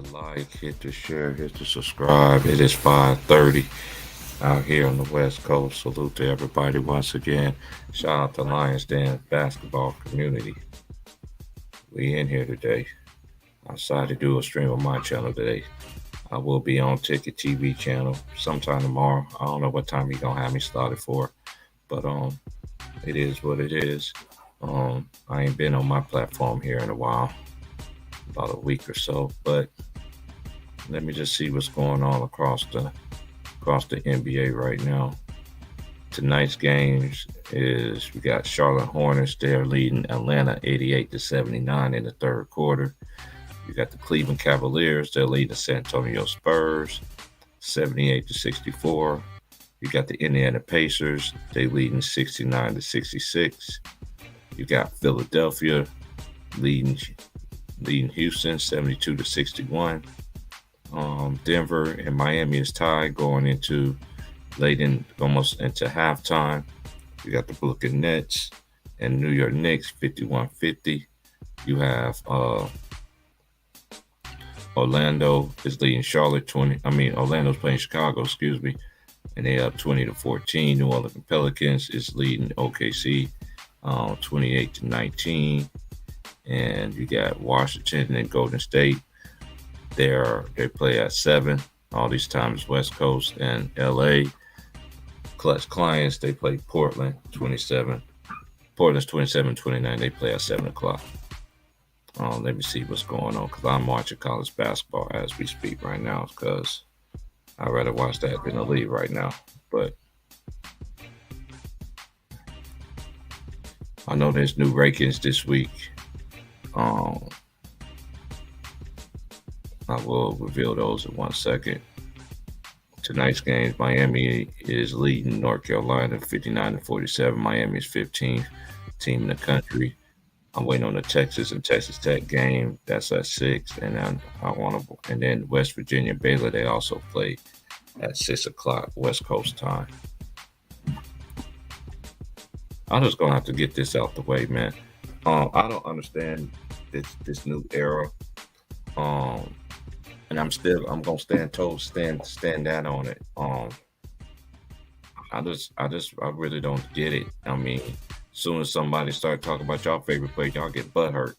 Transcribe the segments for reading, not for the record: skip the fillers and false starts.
the like, hit the share, hit the subscribe. It is 5:30 out here on the West Coast. Salute to everybody once again. Shout out to Lions Den basketball community. We in here today. I decided to do a stream on my channel today. I will be on Ticket TV channel sometime tomorrow. I don't know what time you're gonna have me started for, but it is what it is. I ain't been on my platform here in a while, about a week or so, but let me just see what's going on across the NBA right now. Tonight's games is we got Charlotte Hornets. They're leading Atlanta 88-79 in the third quarter. You got the Cleveland Cavaliers. They're leading the San Antonio Spurs 78-64. You got the Indiana Pacers. They leading 69-66. You got Philadelphia leading Houston 72-61. Denver and Miami is tied going into almost into halftime. You got the Brooklyn Nets and New York Knicks 51-50. You have Orlando is leading Charlotte 20. Orlando's playing Chicago, excuse me, and they up 20-14. New Orleans Pelicans is leading OKC 28-19. And you got Washington and Golden State. They play at 7. All these times West Coast and LA. Clutch Clients, they play Portland 27. Portland's 27-29. They play at 7 o'clock. Let me see what's going on because I'm watching college basketball as we speak right now because I'd rather watch that than the league right now. But I know there's new rankings this week. I will reveal those in 1 second. Tonight's games, Miami is leading North Carolina 59-47. Miami is 15th team in the country. I'm waiting on the Texas and Texas Tech game. That's at 6. And then and then West Virginia Baylor, they also play at 6 o'clock West Coast time. I'm just gonna have to get this out the way, man. I don't understand this new era. And I'm gonna stand down on it. I really don't get it. I mean, as soon as somebody start talking about y'all favorite player, y'all get butthurt.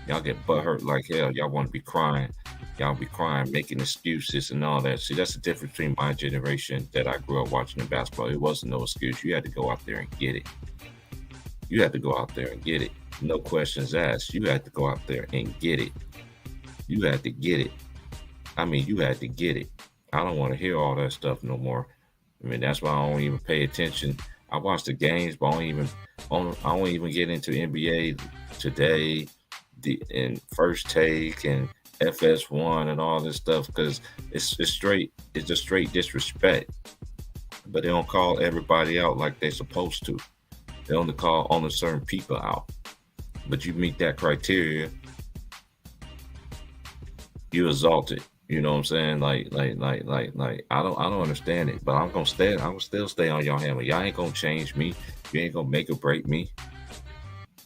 Y'all get butthurt like hell. Y'all want to be crying. Y'all be crying, making excuses and all that. See, that's the difference between my generation that I grew up watching the basketball. It wasn't no excuse. You had to go out there and get it. You had to go out there and get it. No questions asked. You had to go out there and get it. You had to get it. I mean, you had to get it. I don't want to hear all that stuff no more. I mean, that's why I don't even pay attention. I watch the games, but I don't even get into NBA Today, and First Take, and FS1 and all this stuff because it's just straight disrespect. But they don't call everybody out like they're supposed to. They only call only certain people out. But you meet that criteria, you exalted. You know what I'm saying? Like, I don't understand it, but I'm gonna still stay on y'all hammer. Y'all ain't gonna change me. You ain't gonna make or break me.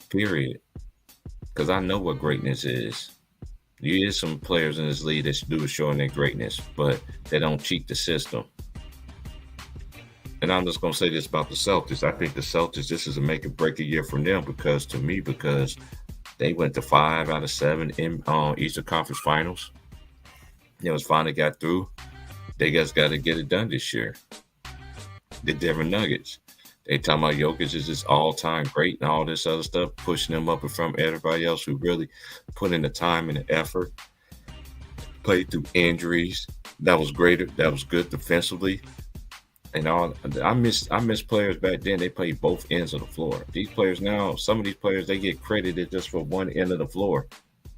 Period. Because I know what greatness is. You is some players in this league that do showing their greatness, but they don't cheat the system. And I'm just gonna say this about the Celtics. I think the Celtics, this is a make or break a year from them because they went to 5 out of 7 in Eastern Conference Finals. It was finally got through. They just got to get it done this year. The Denver Nuggets. They talking about Jokic is this all-time great and all this other stuff, pushing them up in front of everybody else who really put in the time and the effort, played through injuries. That was great. That was good defensively. And all I miss players back then. They played both ends of the floor. These players now, some of these players, they get credited just for one end of the floor.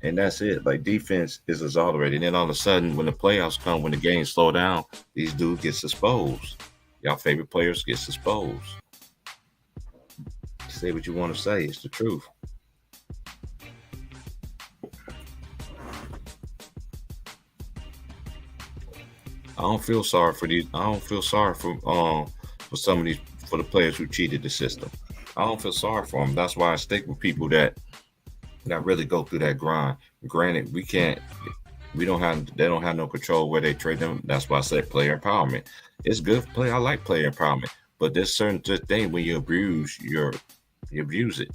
And that's it. Like, defense is exonerated. And then all of a sudden, when the playoffs come, when the games slow down, these dudes get exposed. Y'all favorite players get exposed. Say what you want to say. It's the truth. I don't feel sorry for these. I don't feel sorry for some of these, for the players who cheated the system. I don't feel sorry for them. That's why I stick with people that really go through that grind. Granted, we can't. They don't have no control where they trade them. That's why I said player empowerment. It's good play. I like player empowerment, but there's certain thing when you abuse it.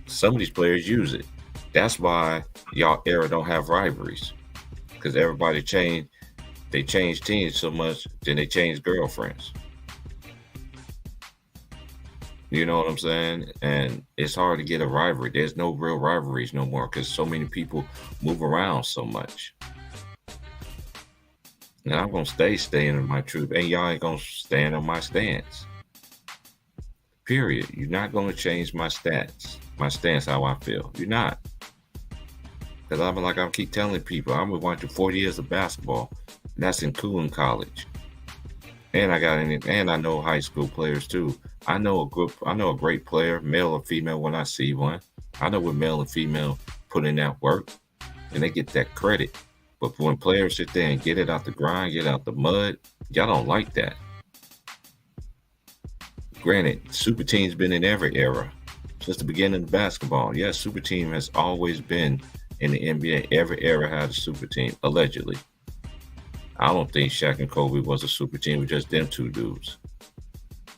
Some of these players use it. That's why y'all era don't have rivalries because everybody changed. They changed teams so much, then they changed girlfriends. You know what I'm saying? And it's hard to get a rivalry. There's no real rivalries no more because so many people move around so much. And I'm gonna staying in my truth, and y'all ain't gonna stand on my stance. Period. You're not gonna change my stance, how I feel. You're not. Because I'm like I keep telling people, I'm watching 40 years of basketball. And that's including college. And I know high school players too. I know a great player, male or female, when I see one. I know when male and female put in that work and they get that credit. But when players sit there and get it out the grind, get out the mud, y'all don't like that. Granted, super team's been in every era since the beginning of basketball. Yes, super team has always been in the NBA. Every era had a super team, allegedly. I don't think Shaq and Kobe was a super team with just them two dudes.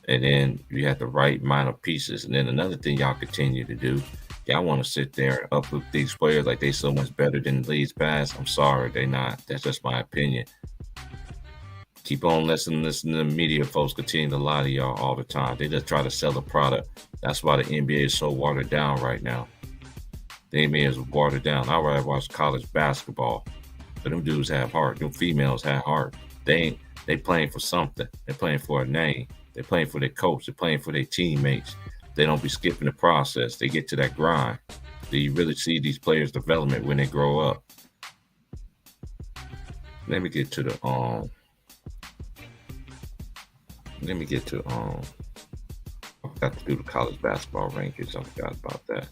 And then you had the right amount of pieces. And then another thing y'all continue to do, y'all want to sit there and uplift these players like they so much better than the league's past. I'm sorry, they not. That's just my opinion. Keep on listening to the media folks continue to lie to y'all all the time. They just try to sell a product. That's why the NBA is so watered down right now. The NBA is watered down. I'd rather watch college basketball. But them dudes have heart. Them females have heart. They playing for something. They're playing for a name. They're playing for their coach. They're playing for their teammates. They don't be skipping the process. They get to that grind. Do you really see these players' development when they grow up? Let me get to the I forgot to do the college basketball rankings. I forgot about that.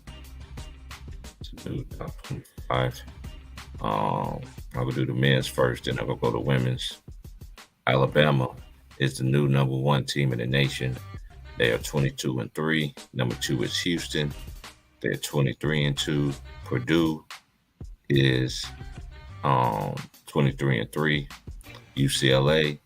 To do top 25. I will do the men's first, then I will go to women's. Alabama is the new number one team in the nation. They are 22-3. Number 2 is Houston. They're 23-2. Purdue is 23-3. UCLA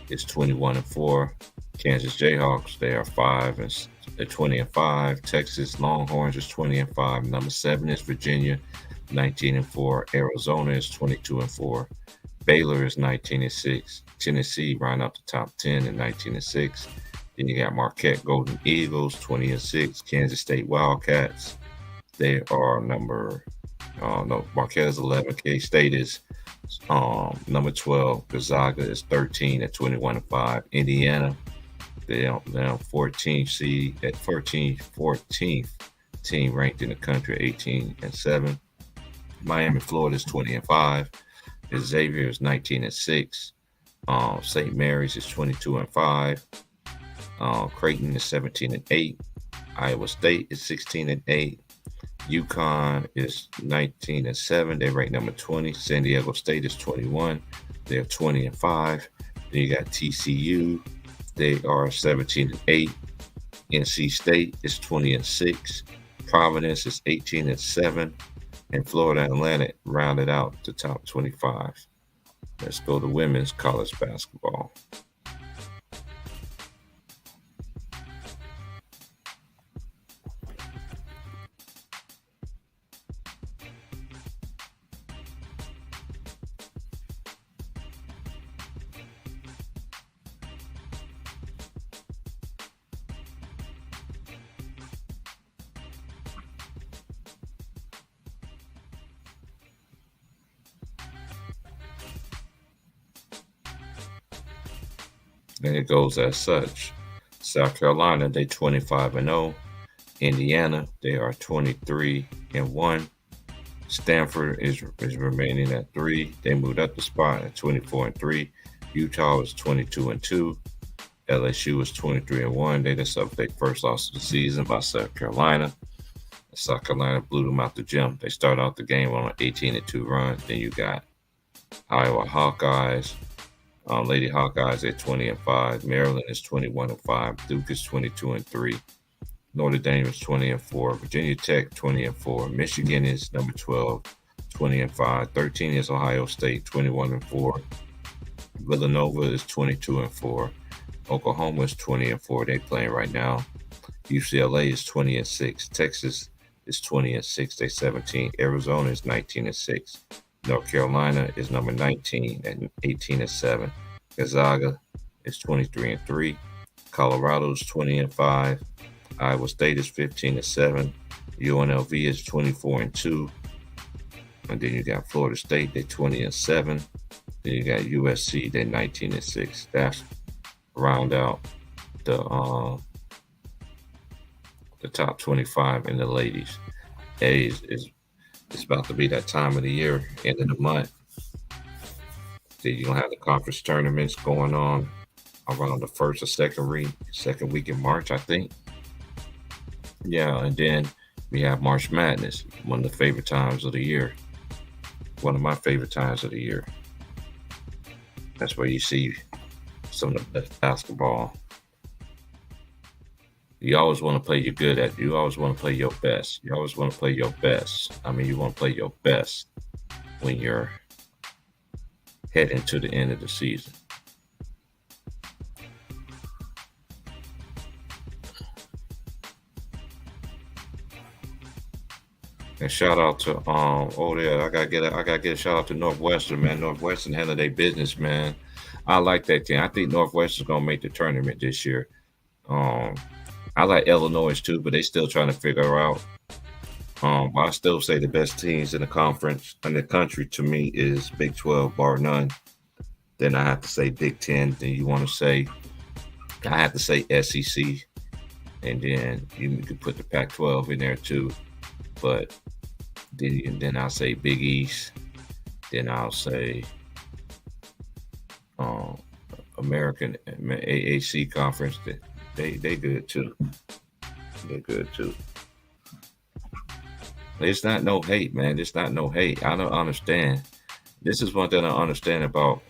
is 21-4. Kansas Jayhawks, they are 5 and they're 20-5. Texas Longhorns is 20-5. Number 7 is Virginia, 19-4. Arizona is 22-4. Baylor is 19-6. Tennessee round out the top 10 at 19-6. Then you got Marquette Golden Eagles, 20-6. Kansas State Wildcats, they are Marquette is 11. K-State is number 12. Gonzaga is 13 at 21-5. Indiana, they are 14th seed at 14th team ranked in the country, 18-7. Miami, Florida is 20-5. Xavier is 19-6. St. Mary's is 22-5. Creighton is 17-8. Iowa State is 16-8. UConn is 19-7. They rank number 20. San Diego State is 21. They're 20-5. Then you got TCU. They are 17-8. NC State is 20-6. Providence is 18-7. And Florida Atlantic rounded out the top 25. Let's go to women's college basketball. And it goes as such. South Carolina, they 25-0. Indiana, they are 23-1. Stanford is remaining at 3. They moved up the spot at 24-3. Utah is 22-2. LSU is 23-1. They just suffered their first loss of the season by South Carolina. South Carolina blew them out the gym. They start out the game on an 18-2 run. Then you got Iowa Hawkeyes. Lady Hawkeyes at 20-5. Maryland is 21-5. Duke is 22-3. Notre Dame is 20-4. Virginia Tech 20-4. Michigan is number 12. 20-5. 13 is Ohio State, 21-4. Villanova is 22-4. Oklahoma is 20-4. They playing right now. UCLA is 20-6. Texas is 20-6. They 17. Arizona is 19-6. North Carolina is number 19 and 18-7. Gonzaga is 23-3. Colorado is 20-5. Iowa State is 15-7. UNLV is 24-2. And then you got Florida State, they're 20-7. Then you got USC, they're 19-6. That's round out the top 25 in the ladies. Hey, it's about to be that time of the year, end of the month. Then you're gonna have the conference tournaments going on around the first or second week in March, I think. Yeah, and then we have March Madness, one of the favorite times of the year. One of my favorite times of the year. That's where you see some of the best basketball. You always want to play your good at. You always want to play your best. You always want to play your best. I mean, you want to play your best when you're heading to the end of the season. And shout out to I gotta get a shout out to Northwestern, man. Northwestern handled their business, man. I like that team. I think Northwestern's gonna make the tournament this year. Um, I like Illinois too, but they still trying to figure out. But I still say the best teams in the conference in the country to me is Big 12, bar none. Then I have to say Big 10. Then you want to say I have to say SEC, and then you could put the Pac-12 in there too. But then I'll say Big East. Then I'll say um, American AAC conference. They good too. They're good too. It's not no hate, man. It's not no hate. I don't understand. This is one thing I understand about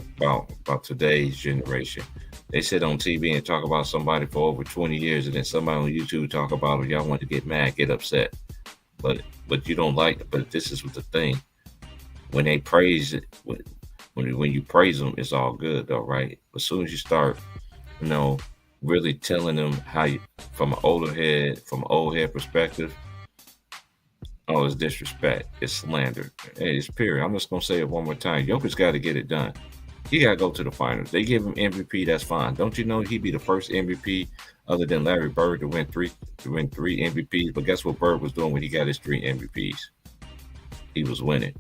today's generation. They sit on TV and talk about somebody for over 20 years, and then somebody on YouTube talk about them. Y'all want to get mad, get upset, but you don't like it. But this is the thing: when they praise it, when you praise them, it's all good, though, right? But as soon as you start, you know, really telling them how you, from an old head perspective, oh, it's disrespect, it's slander, hey, it's period. I'm just gonna say it one more time. Jokic got to get it done. He got to go to the finals. They give him MVP, that's fine. Don't you know he'd be the first MVP other than Larry Bird to win three MVPs? But guess what Bird was doing when he got his three MVPs? He was winning.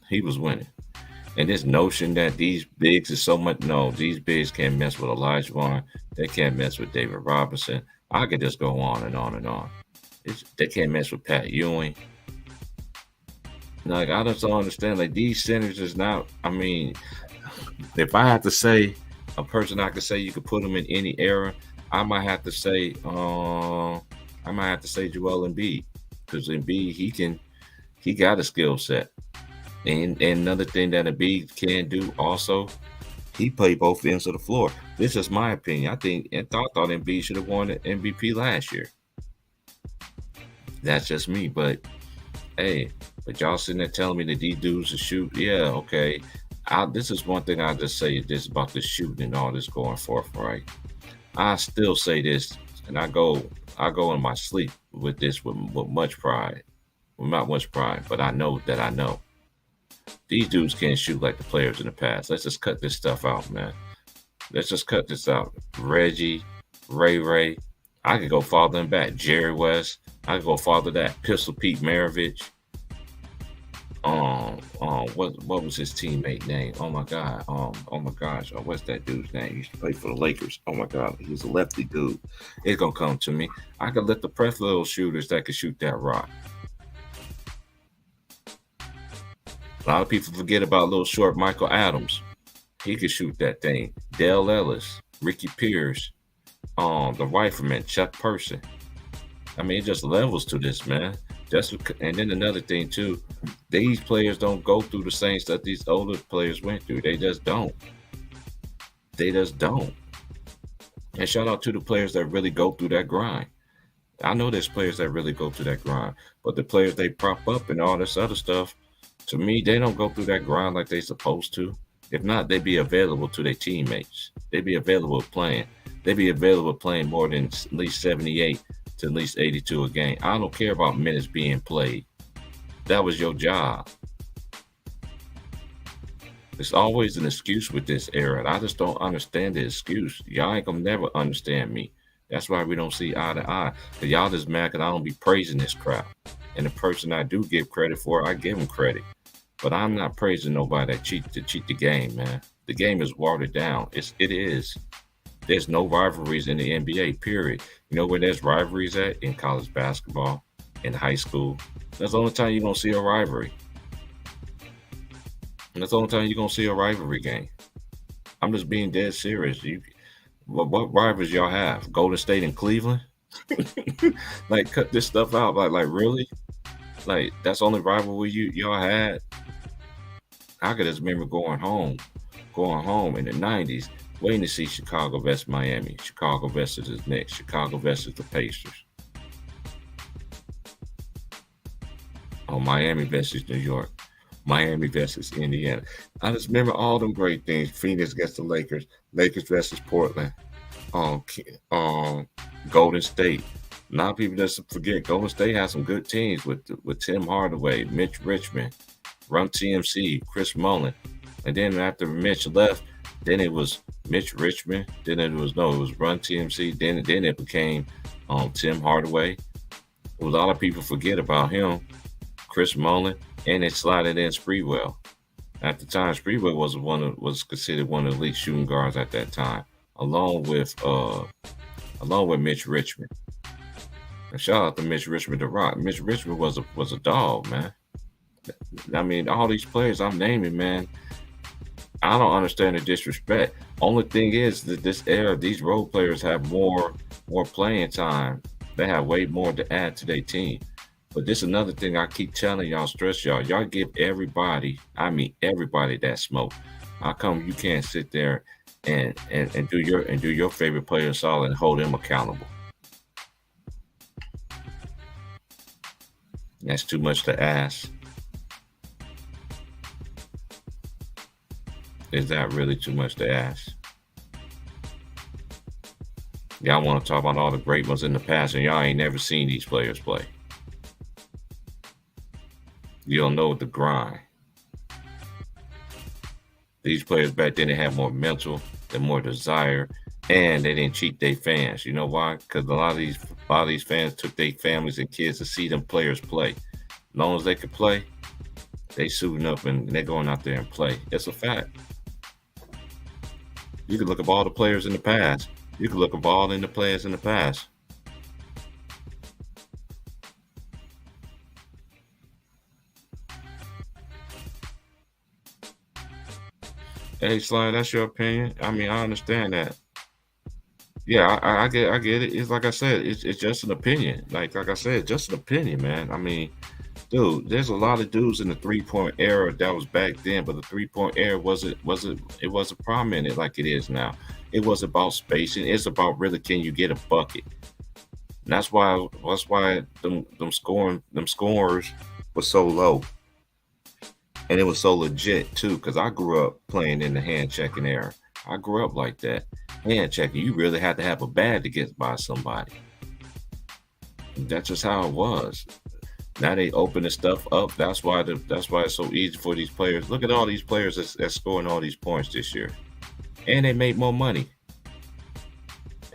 He was winning. And this notion that these bigs is so much, no, these bigs can't mess with Elijah Vaughn. They can't mess with David Robinson. I could just go on and on and on. They can't mess with Pat Ewing. Like, I just don't understand. Like, these centers is not, I mean, if I had to say a person I could say you could put them in any era, I might have to say, Joel Embiid. Because Embiid, he got a skill set. And another thing that Embiid can do also, he played both ends of the floor. This is my opinion. I thought Embiid should have won the MVP last year. That's just me. But hey, but y'all sitting there telling me that these dudes are shoot. Yeah, okay. This is one thing I just say this about the shooting and all this going forth, right? I still say this, and I go in my sleep with this with much pride. Well, not much pride, but I know that I know. These dudes can't shoot like the players in the past. Let's just cut this stuff out, man. Let's just cut this out. Reggie, Ray. I could go farther than back. Jerry West. I could go farther than that. Pistol Pete Maravich. What was his teammate name? Oh my god. Oh my gosh. What's that dude's name? He used to play for the Lakers. Oh my god. He's a lefty dude. It's gonna come to me. I could let the press little shooters that could shoot that rock. A lot of people forget about little short Michael Adams. He could shoot that thing. Dale Ellis, Ricky Pierce, the rifleman, Chuck Person. I mean, it just levels to this, man. And then another thing too, these players don't go through the same stuff these older players went through. They just don't. They just don't. And shout out to the players that really go through that grind. I know there's players that really go through that grind, but the players they prop up and all this other stuff, to me, they don't go through that grind like they supposed to. If not, they'd be available to their teammates. They'd be available playing. They'd be available playing more than at least 78 to at least 82 a game. I don't care about minutes being played. That was your job. It's always an excuse with this era. I just don't understand the excuse. Y'all ain't gonna never understand me. That's why we don't see eye to eye. Cause y'all just mad cause I don't be praising this crap. And the person I do give credit for, I give him credit. But I'm not praising nobody that cheat the game, man. The game is watered down. It is. There's no rivalries in the NBA, period. You know where there's rivalries at? In college basketball, in high school. That's the only time you're gonna see a rivalry. And that's the only time you're gonna see a rivalry game. I'm just being dead serious. What rivals y'all have? Golden State and Cleveland? Like, cut this stuff out. Like really? Like, that's the only rivalry y'all had? I could just remember going home in the 90s, waiting to see Chicago versus Miami, Chicago versus the Knicks, Chicago versus the Pacers. Oh, Miami versus New York, Miami versus Indiana. I just remember all them great things. Phoenix against the Lakers, Lakers versus Portland, um, Golden State. A lot of people just forget Golden State has some good teams with Tim Hardaway, Mitch Richmond, Run TMC, Chris Mullin. And then after Mitch left, then it was Mitch Richmond. Then it was Run TMC. Then it became Tim Hardaway. A lot of people forget about him, Chris Mullin, and they slided in Sprewell. At the time, Sprewell was considered one of the elite shooting guards at that time, along with Mitch Richmond. And shout out to Mitch Richmond, the Rock. Mitch Richmond was a dog, man. I mean, all these players I'm naming, man, I don't understand the disrespect. Only thing is that this era, these role players have more playing time. They have way more to add to their team. But this is another thing I keep telling y'all, stress y'all. Y'all give everybody, I mean everybody, that smoke. How come you can't sit there and do your favorite player solid and hold them accountable? That's too much to ask. Is that really too much to ask? Y'all want to talk about all the great ones in the past, and y'all ain't never seen these players play. You don't know the grind. These players back then, they had more mental, they more desire, and they didn't cheat their fans. You know why? Because a lot of these fans took their families and kids to see them players play. As long as they could play, they suiting up and they're going out there and play. It's a fact. You can look up all the players in the past. You can look up all the players in the past. Hey, Sly, that's your opinion. I mean, I understand that. Yeah, I get it. It's like I said, it's just an opinion. Like I said, just an opinion, man. I mean, dude, there's a lot of dudes in the 3-point era that was back then, but the 3-point era wasn't prominent like it is now. It was about spacing. It's about really, can you get a bucket? And that's why them scorers was so low. And it was so legit too, because I grew up playing in the hand checking era. I grew up like that. Hand checking, you really had to have a bag to get by somebody. And that's just how it was. Now they open the stuff up. That's why it's so easy for these players. Look at all these players that's scoring all these points this year, and they make more money.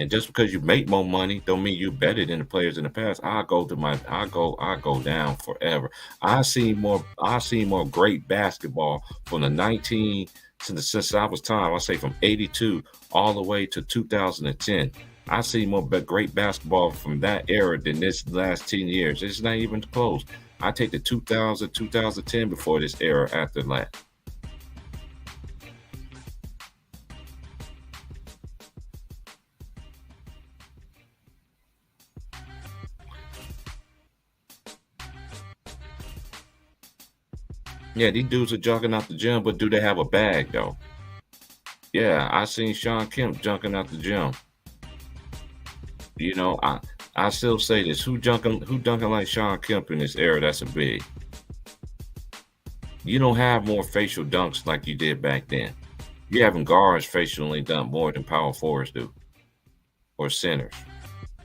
And just because you make more money, don't mean you better than the players in the past. I go down forever. I seen more great basketball from the 19 since I was time. I say from 82 all the way to 2010. I see more great basketball from that era than this last 10 years. It's not even close. I take the 2000, 2010 before this era after that. Yeah, these dudes are junking out the gym, but do they have a bag though? Yeah, I seen Sean Kemp junking out the gym. You know, I still say this: who dunking like Sean Kemp in this era? That's a big. You don't have more facial dunks like you did back then. You having guards facially dunk more than power forwards do, or centers.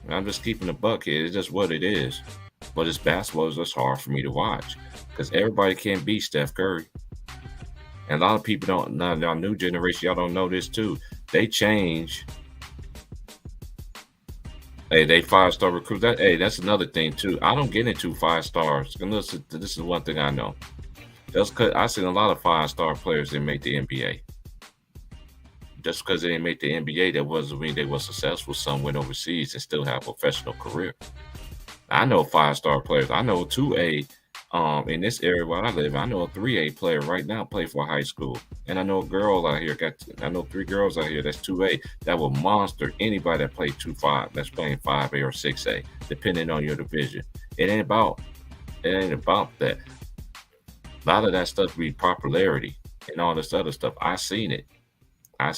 I'm just keeping a buck here. It's just what it is. But it's basketball is just hard for me to watch because everybody can't beat Steph Curry. And a lot of people don't. Now, our new generation, y'all don't know this too. They change. Hey, they 5-star recruits. That's another thing too. I don't get into 5 stars. And this is one thing I know. That's because I seen a lot of 5-star players that make the NBA. Just because they didn't make the NBA, that doesn't mean they were successful. Some went overseas and still have a professional career. I know 5-star players. I know 2A. In this area where I live, I know a 3A player right now play for high school, and I know a girl out here. I know 3 girls out here that's 2A that will monster anybody that play 2-5 that's playing 5A or 6A, depending on your division. It ain't about that. A lot of that stuff be popularity and all this other stuff. I seen it. I'd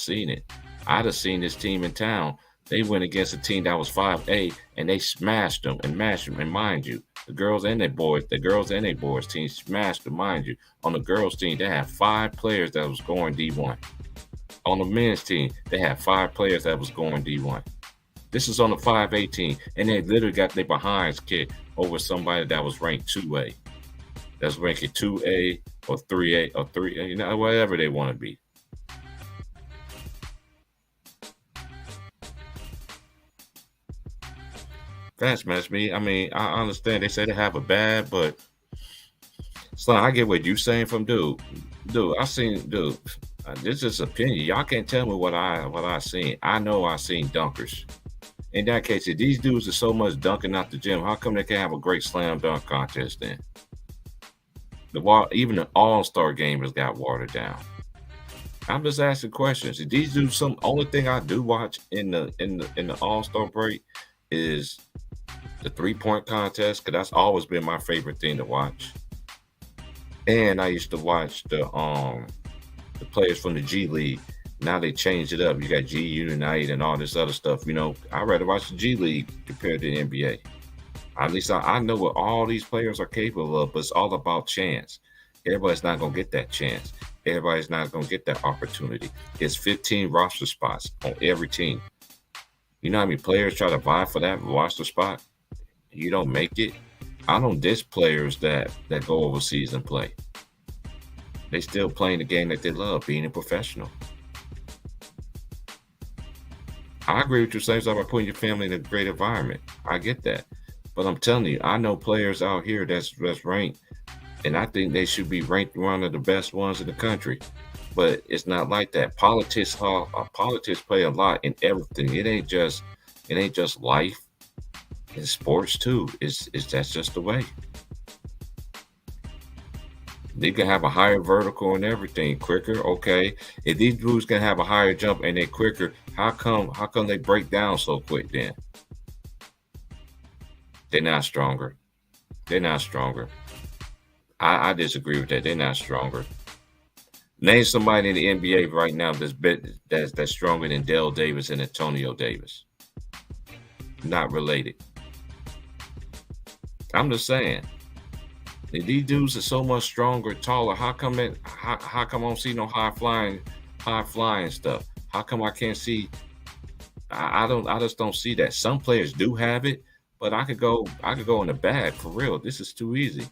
have seen this team in town. They went against a team that was 5A and they smashed them and mashed them. And mind you, the girls and their boys team smashed them. Mind you, on the girls team, they had 5 players that was going D1. On the men's team, they had 5 players that was going D1. This is on the 5A team, and they literally got their behinds kicked over somebody that was ranked 2A. That's ranking 2A or 3A or 3A, whatever they want to be. That's match me. I mean, I understand they say they have a bad, but Slim, I get what you saying from dude. Dude, I seen dude. This is opinion. Y'all can't tell me what I seen. I know I seen dunkers. In that case, if these dudes are so much dunking out the gym, how come they can't have a great slam dunk contest then? Even the All-Star game has got watered down. I'm just asking questions. If these dudes, only thing I do watch in the All-Star break is the 3-point contest, because that's always been my favorite thing to watch. And I used to watch the players from the G League. Now they changed it up. You got G Unite and all this other stuff. I'd rather watch the G League compared to the NBA. At least I know what all these players are capable of, but it's all about chance. Everybody's not going to get that chance. Everybody's not going to get that opportunity. It's 15 roster spots on every team. You know how many players try to vie for that roster spot? You don't make it. I don't diss players that go overseas and play. They still playing the game that they love, being a professional. I agree with you saying about putting your family in a great environment. I get that. But I'm telling you, I know players out here that's ranked, and I think they should be ranked one of the best ones in the country. But it's not like that. Politics play a lot in everything. It ain't just life. It's sports too. That's just the way. They can have a higher vertical and everything quicker. Okay, if these dudes can have a higher jump and they quicker, how come they break down so quick then? They're not stronger. I disagree with that. They're not stronger. Name somebody in the NBA right now that's stronger than Dale Davis and Antonio Davis. Not related. I'm just saying. If these dudes are so much stronger, taller, how come I don't see no high flying stuff? How come I can't see? I just don't see that. Some players do have it, but I could go in the bag for real. This is too easy.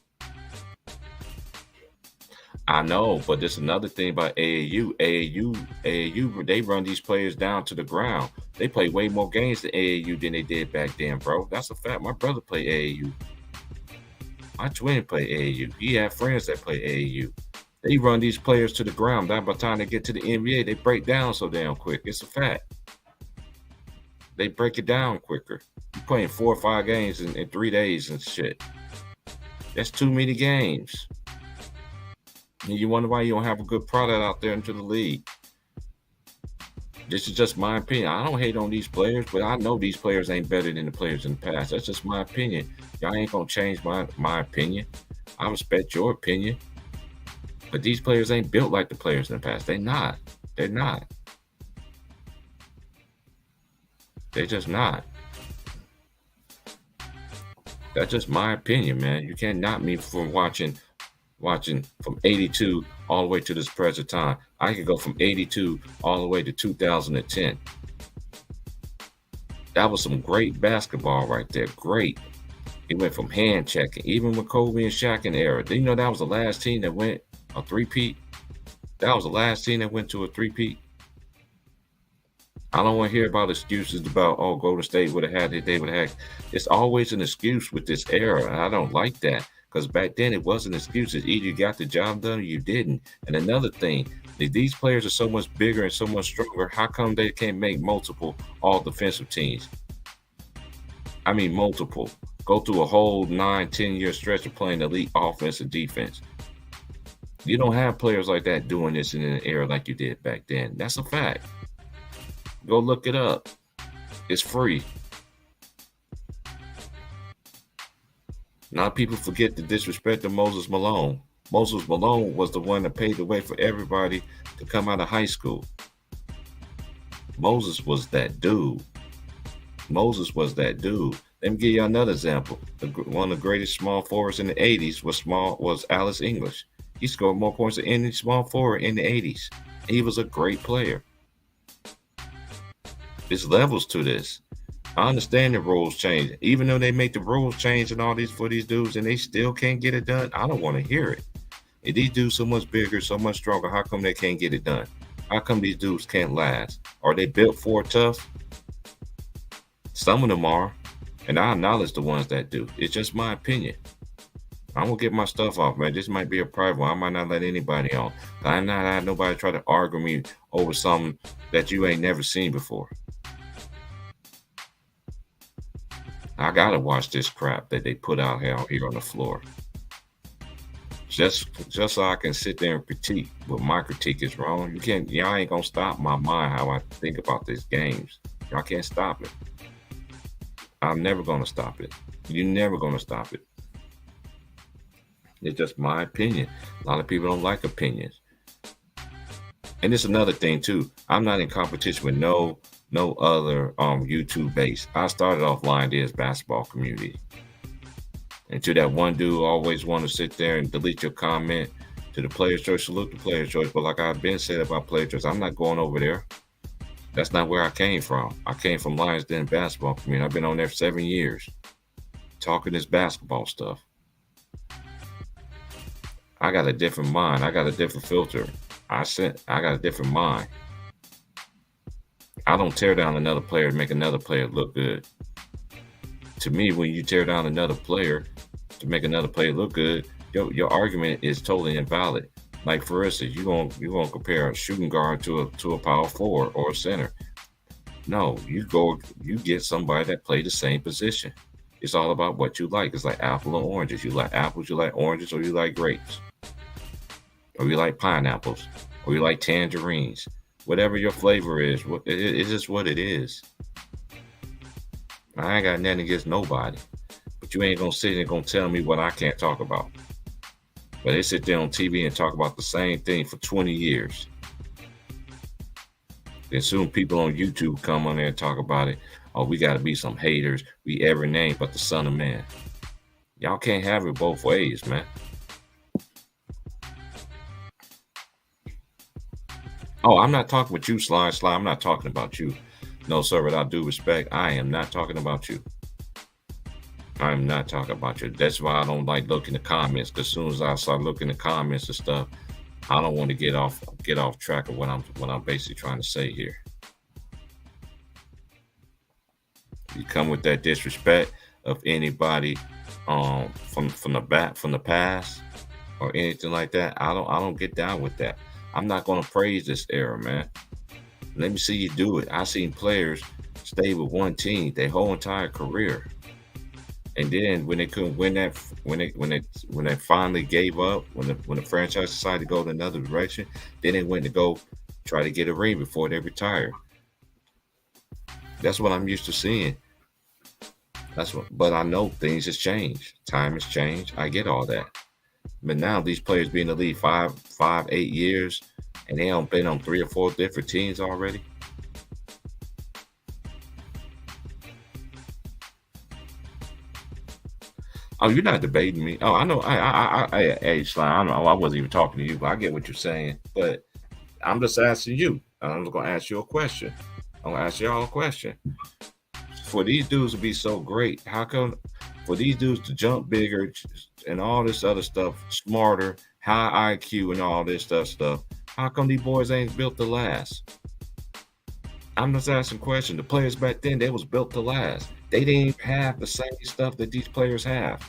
I know, but there's another thing about AAU. AAU, they run these players down to the ground. They play way more games than AAU than they did back then, bro. That's a fact. My brother played AAU. My twin played AAU. He had friends that play AAU. They run these players to the ground. By the time they get to the NBA, they break down so damn quick. It's a fact. They break it down quicker. You're playing 4 or 5 games in 3 days and shit. That's too many games. And you wonder why you don't have a good product out there into the league. This is just my opinion. I don't hate on these players, but I know these players ain't better than the players in the past. That's just my opinion. Y'all ain't gonna change my opinion. I respect your opinion. But these players ain't built like the players in the past. They're not. They're just not. That's just my opinion, man. You can't knock me from watching from 82 all the way to this present time. I could go from 82 all the way to 2010. That was some great basketball right there. Great. It went from hand checking, even with Kobe and Shaq in the era. Did you know that was the last team that went a three-peat? That was the last team that went to a three-peat. I don't want to hear about excuses about, oh, Golden State would have had it, they would have had. It's always an excuse with this era, and I don't like that because back then it wasn't excuses. Either you got the job done or you didn't. And another thing, if these players are so much bigger and so much stronger, how come they can't make multiple all defensive teams? I mean, multiple. Go through a whole 9-10 year stretch of playing elite offense and defense. You don't have players like that doing this in an era like you did back then. That's a fact. Go look it up. It's free. A lot of people forget the disrespect of Moses Malone. Moses Malone was the one that paved the way for everybody to come out of high school. Moses was that dude. Moses was that dude. Let me give you another example. One of the greatest small forwards in the 80s was Alice English. He scored more points than any small forward in the 80s. He was a great player. There's levels to this. I understand the rules change. Even though they make the rules change and all these for these dudes and they still can't get it done, I don't want to hear it. If these dudes so much bigger, so much stronger, how come they can't get it done? How come these dudes can't last? Are they built for tough? Some of them are. And I acknowledge the ones that do. It's just my opinion. I'm gonna get my stuff off, man. This might be a private one. I might not let anybody on. I not have nobody try to argue me over something that you ain't never seen before. I gotta watch this crap that they put out here on the floor. Just so I can sit there and critique, but my critique is wrong. Y'all ain't gonna stop my mind how I think about these games. Y'all can't stop it. I'm never gonna stop it. You're never gonna stop it. It's just my opinion. A lot of people don't like opinions. And it's another thing too. I'm not in competition with no other YouTube base. I started off Lion Days basketball community. And to that one dude always want to sit there and delete your comment to the player's choice, salute the player's choice. But like I've been said about player's choice, I'm not going over there. That's not where I came from. I came from Lions Den basketball community. I've been on there for 7 years talking this basketball stuff. I got a different mind. I got a different filter. I got a different mind. I don't tear down another player to make another player look good. To me, when you tear down another player to make another player look good, your argument is totally invalid. Like for instance, you gonna compare a shooting guard to a power forward or a center. No, you get somebody that play the same position. It's all about what you like. It's like apple and oranges. You like apples, you like oranges, or you like grapes. Or you like pineapples, or you like tangerines. Whatever your flavor is, it's just what it is. I ain't got nothing against nobody. But you ain't gonna sit and gonna tell me what I can't talk about. But they sit there on TV and talk about the same thing for 20 years. Then soon people on YouTube come on there and talk about it. Oh, we gotta be some haters. We every name but the Son of Man. Y'all can't have it both ways, man. Oh, I'm not talking with you, Sly. I'm not talking about you. No, sir, without due respect, I am not talking about you. I'm not talking about you. That's why I don't like looking at the comments. Because as soon as I start looking at the comments and stuff, I don't want to get off track of what I'm basically trying to say here. You come with that disrespect of anybody from the past or anything like that. I don't get down with that. I'm not going to praise this era, man. Let me see you do it. I've seen players stay with one team their whole entire career. And then when they couldn't win that, when they finally gave up, when the franchise decided to go in another direction, then they went to go try to get a ring before they retired. That's what I'm used to seeing. But I know things has changed. Time has changed. I get all that. But now these players being in the league 8 years, and they don't been on 3 or 4 different teams already. Oh, you're not debating me. Oh, I know. Hey, Slime, I know. I wasn't even talking to you, but I get what you're saying. But I'm just asking you. I'm just gonna ask you a question. I'm gonna ask y'all a question. For these dudes to be so great, how come for these dudes to jump bigger and all this other stuff, smarter, high IQ and all this stuff, how come these boys ain't built to last? I'm just asking a question. The players back then, they was built to last. They didn't have the same stuff that these players have.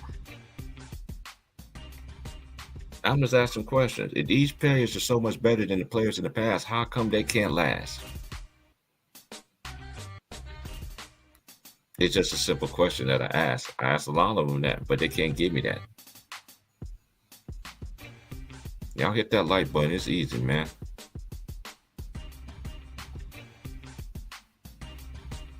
I'm just asking questions. If these players are so much better than the players in the past, how come they can't last? It's just a simple question that I ask. I asked a lot of them that, but they can't give me that. Y'all hit that like button. It's easy, man.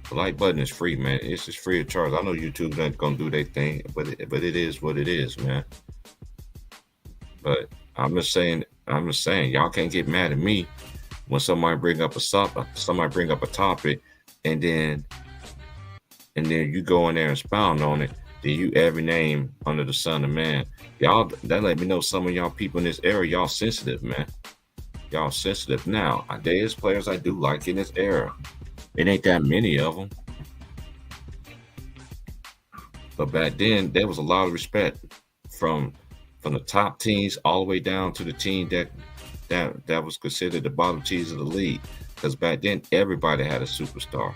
The like button is free, man. It's just free of charge. I know YouTube not gonna do their thing, but it is what it is, man. But I'm just saying, y'all can't get mad at me when somebody bring up a topic, and then you go in there and expound on it. Then you every name under the sun of man. Y'all that let me know some of y'all people in this area, y'all sensitive, man. Y'all sensitive. Now, there is players I do like in this era. It ain't that many of them. But back then, there was a lot of respect from the top teams all the way down to the team that was considered the bottom teams of the league. Because back then, everybody had a superstar.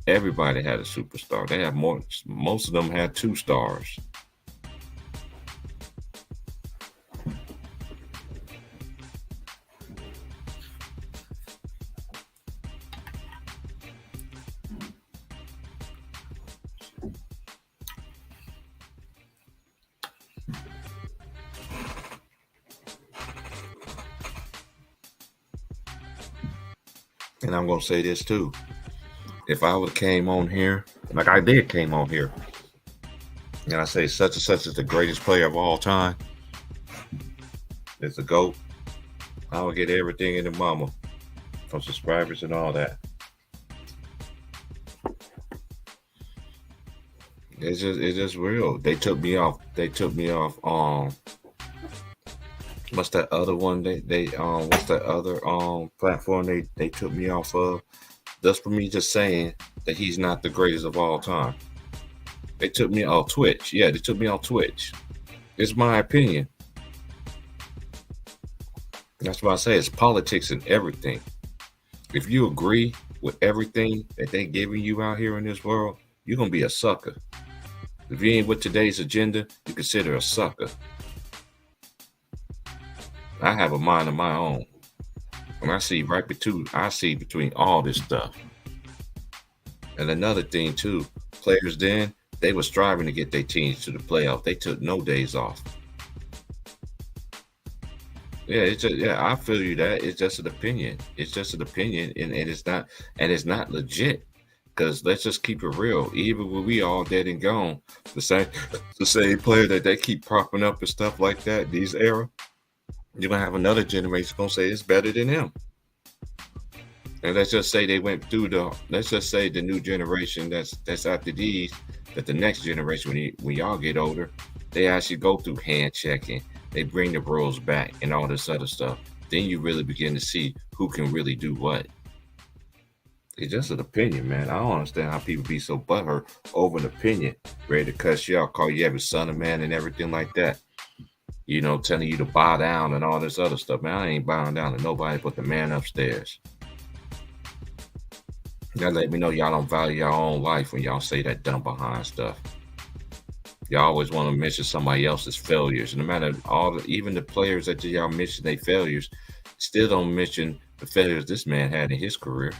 Everybody had a superstar. They had more. Most of them had 2 stars. And I'm gonna say this too. If I would have came on here, like I did came on here, and I say such and such is the greatest player of all time, it's a GOAT, I would get everything in the mama from subscribers and all that. It's just real. They took me off. They took me off. What's that other one? They what's that other platform they took me off of? Just for me just saying that he's not the greatest of all time. They took me off Twitch. Yeah, they took me off Twitch. It's my opinion. That's why I say it's politics and everything. If you agree with everything that they giving you out here in this world, you're gonna be a sucker. If you ain't with today's agenda, you consider a sucker. I have a mind of my own. And I see between all this stuff. And another thing too, players then, they were striving to get their teams to the playoff. They took no days off. Yeah, I feel you that. It's just an opinion. It's just an opinion, and it's not legit. Because let's just keep it real. Even when we all dead and gone, the same player that they keep propping up and stuff like that, these era, you're gonna have another generation gonna say it's better than him. And let's just say they went through let's just say the new generation that's after these, that the next generation when y'all get older, they actually go through hand checking, they bring the rules back and all this other stuff. Then you really begin to see who can really do what. It's just an opinion, man. I don't understand how people be so butthurt over an opinion, ready to cuss you out, call you every son of man and everything like that. Telling you to bow down and all this other stuff. Man, I ain't bowing down to nobody but the man upstairs. That let me know y'all don't value your own life when y'all say that dumb behind stuff. Y'all always want to mention somebody else's failures. No matter even the players that y'all mention their failures, still don't mention the failures this man had in his career.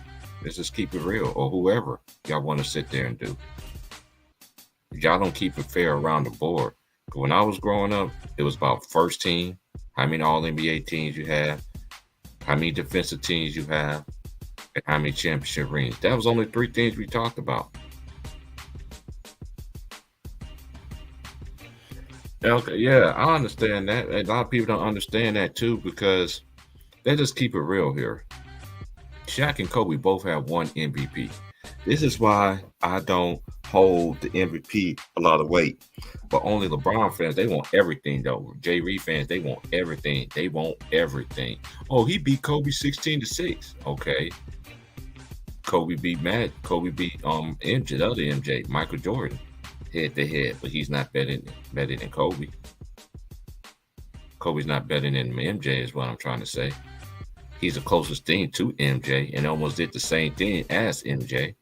Let's just keep it real, or whoever y'all want to sit there and do. Y'all don't keep it fair around the board. When I was growing up, it was about first team, how many All NBA teams you have, how many defensive teams you have, and how many championship rings. That was only 3 things we talked about. Okay, yeah, I understand that. A lot of people don't understand that too because they just keep it real here. Shaq and Kobe both have 1 MVP. This is why I don't hold the MVP a lot of weight. But only LeBron fans, they want everything though. Jay Reed fans, they want everything. They want everything. Oh, he beat Kobe 16-6. Okay. Kobe beat MJ, the other MJ, Michael Jordan, head to head, but he's not better than Kobe. Kobe's not better than MJ, is what I'm trying to say. He's the closest thing to MJ and almost did the same thing as MJ.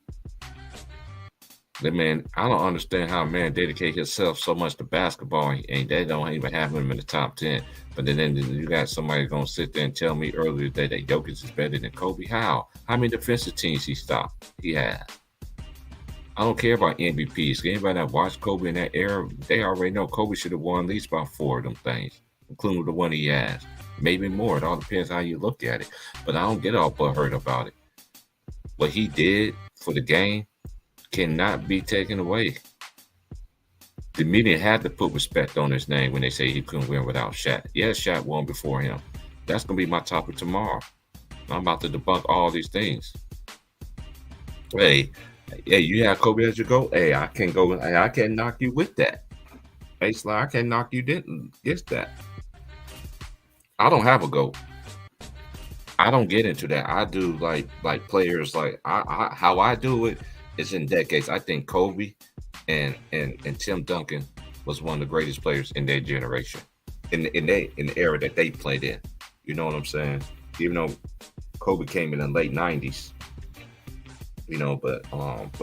The man, I don't understand how a man dedicate himself so much to basketball and they don't even have him in the top 10. But then you got somebody gonna sit there and tell me earlier today that Jokic is better than Kobe. How? How many defensive teams he stopped? He had. I don't care about MVPs. Anybody that watched Kobe in that era, they already know Kobe should have won at least about 4 of them things, including the one he has. Maybe more. It all depends how you look at it. But I don't get all butthurt about it. What he did for the game cannot be taken away. The media had to put respect on his name when they say he couldn't win without Shaq. Yes, Shaq won before him. That's going to be my topic tomorrow. I'm about to debunk all these things. Hey, you have Kobe as your GOAT? Hey, I can't go. Hey, I can't knock you with that. Hey, Sly, I can't knock you against that. I don't have a GOAT. I don't get into that. I do like players like how I do it. It's in decades. I think Kobe and Tim Duncan was one of the greatest players in their generation, in the era that they played in. You know what I'm saying? Even though Kobe came in the late '90s, you know, but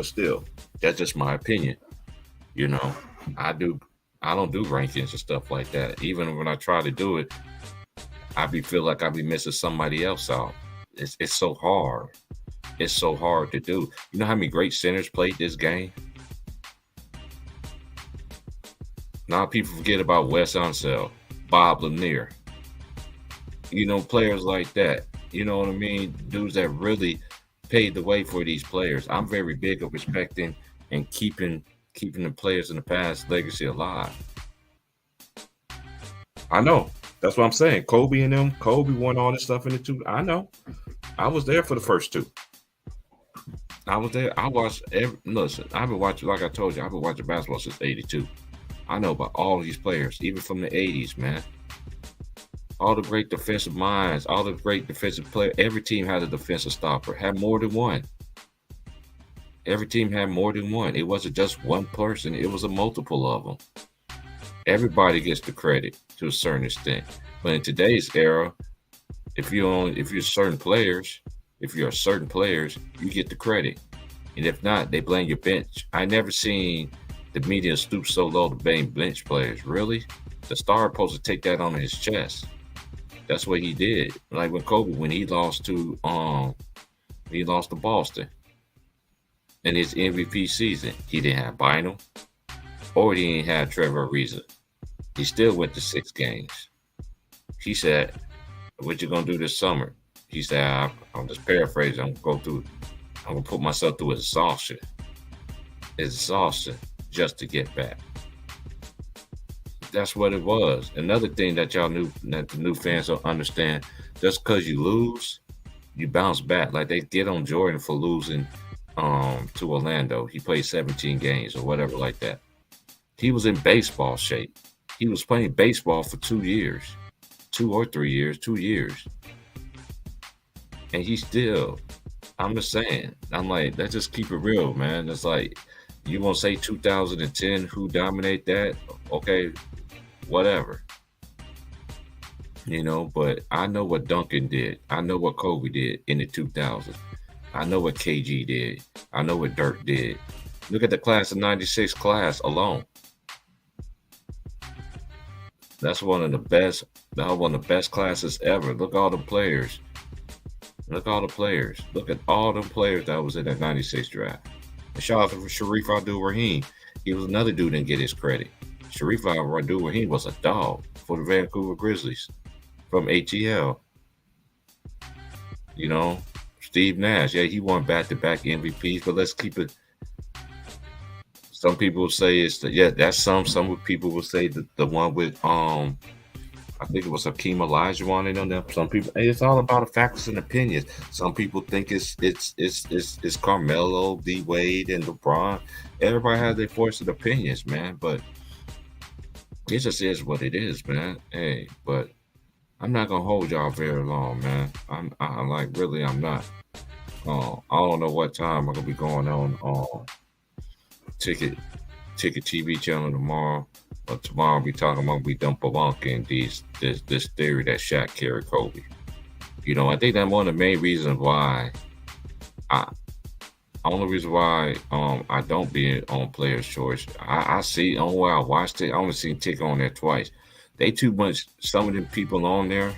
still, that's just my opinion. You know, I don't do rankings and stuff like that. Even when I try to do it, I feel like I be missing somebody else out. It's so hard. It's so hard to do. You know how many great centers played this game? Now people forget about Wes Unseld, Bob Lanier. You know, players like that. You know what I mean? Dudes that really paved the way for these players. I'm very big of respecting and keeping the players in the past legacy alive. I know. That's what I'm saying. Kobe and them. Kobe won all this stuff in the two. I know. I was there for the first two. I was there. I watched listen, I've been watching, like I told you, I've been watching basketball since '82. I know about all these players, even from the '80s, man. All the great defensive minds, all the great defensive players. Every team had a defensive stopper, had more than one. Every team had more than one. It wasn't just one person, it was a multiple of them. Everybody gets the credit to a certain extent. But in today's era, if you're certain players, you get the credit. And if not, they blame your bench. I never seen the media stoop so low to blame bench players. Really? The star supposed to take that on his chest. That's what he did. Like when Kobe, when he lost to Boston in his MVP season, he didn't have Bynum or he didn't have Trevor Ariza. He still went to 6 games. He said, "What you gonna do this summer?" He said, "I'm just paraphrasing. I'm gonna put myself through exhaustion just to get back." That's what it was. Another thing that the new fans don't understand: just because you lose, you bounce back. Like they get on Jordan for losing to Orlando. He played 17 games or whatever like that. He was in baseball shape. He was playing baseball for 2 years, 2 or 3 years, 2 years. And he still, I'm just saying, I'm like, let's just keep it real, man. It's like, you want to say 2010, who dominate that? Okay, whatever. You know, but I know what Duncan did. I know what Kobe did in the 2000s. I know what KG did. I know what Dirk did. Look at the class of 96 class alone. That's one of the best classes ever. Look at all the players. Look at all the players. Look at all the players that was in that 96 draft. And shout out to Sharif Abdul-Rahim. He was another dude that didn't get his credit. Sharif Abdul-Rahim was a dog for the Vancouver Grizzlies from ATL. You know, Steve Nash. Yeah, he won back-to-back MVPs, but let's keep it. Some people will say that's some people will say the one with I think it was Hakeem Olajuwon and them. Some people, it's all about the facts and opinions. Some people think it's Carmelo, D Wade, and LeBron. Everybody has their voice and opinions, man. But it just is what it is, man. Hey, but I'm not gonna hold y'all very long, man. I'm like really, I'm not. I don't know what time I'm gonna be going on ticket ticket TV channel tomorrow. But tomorrow we talking about we dump debunking this theory that Shaq carried Kobe. You know, I think that's one of the main reasons why I only reason why I don't be on Players Choice. I see on where I watched it, I only seen Tick on there twice. They too much some of them people on there,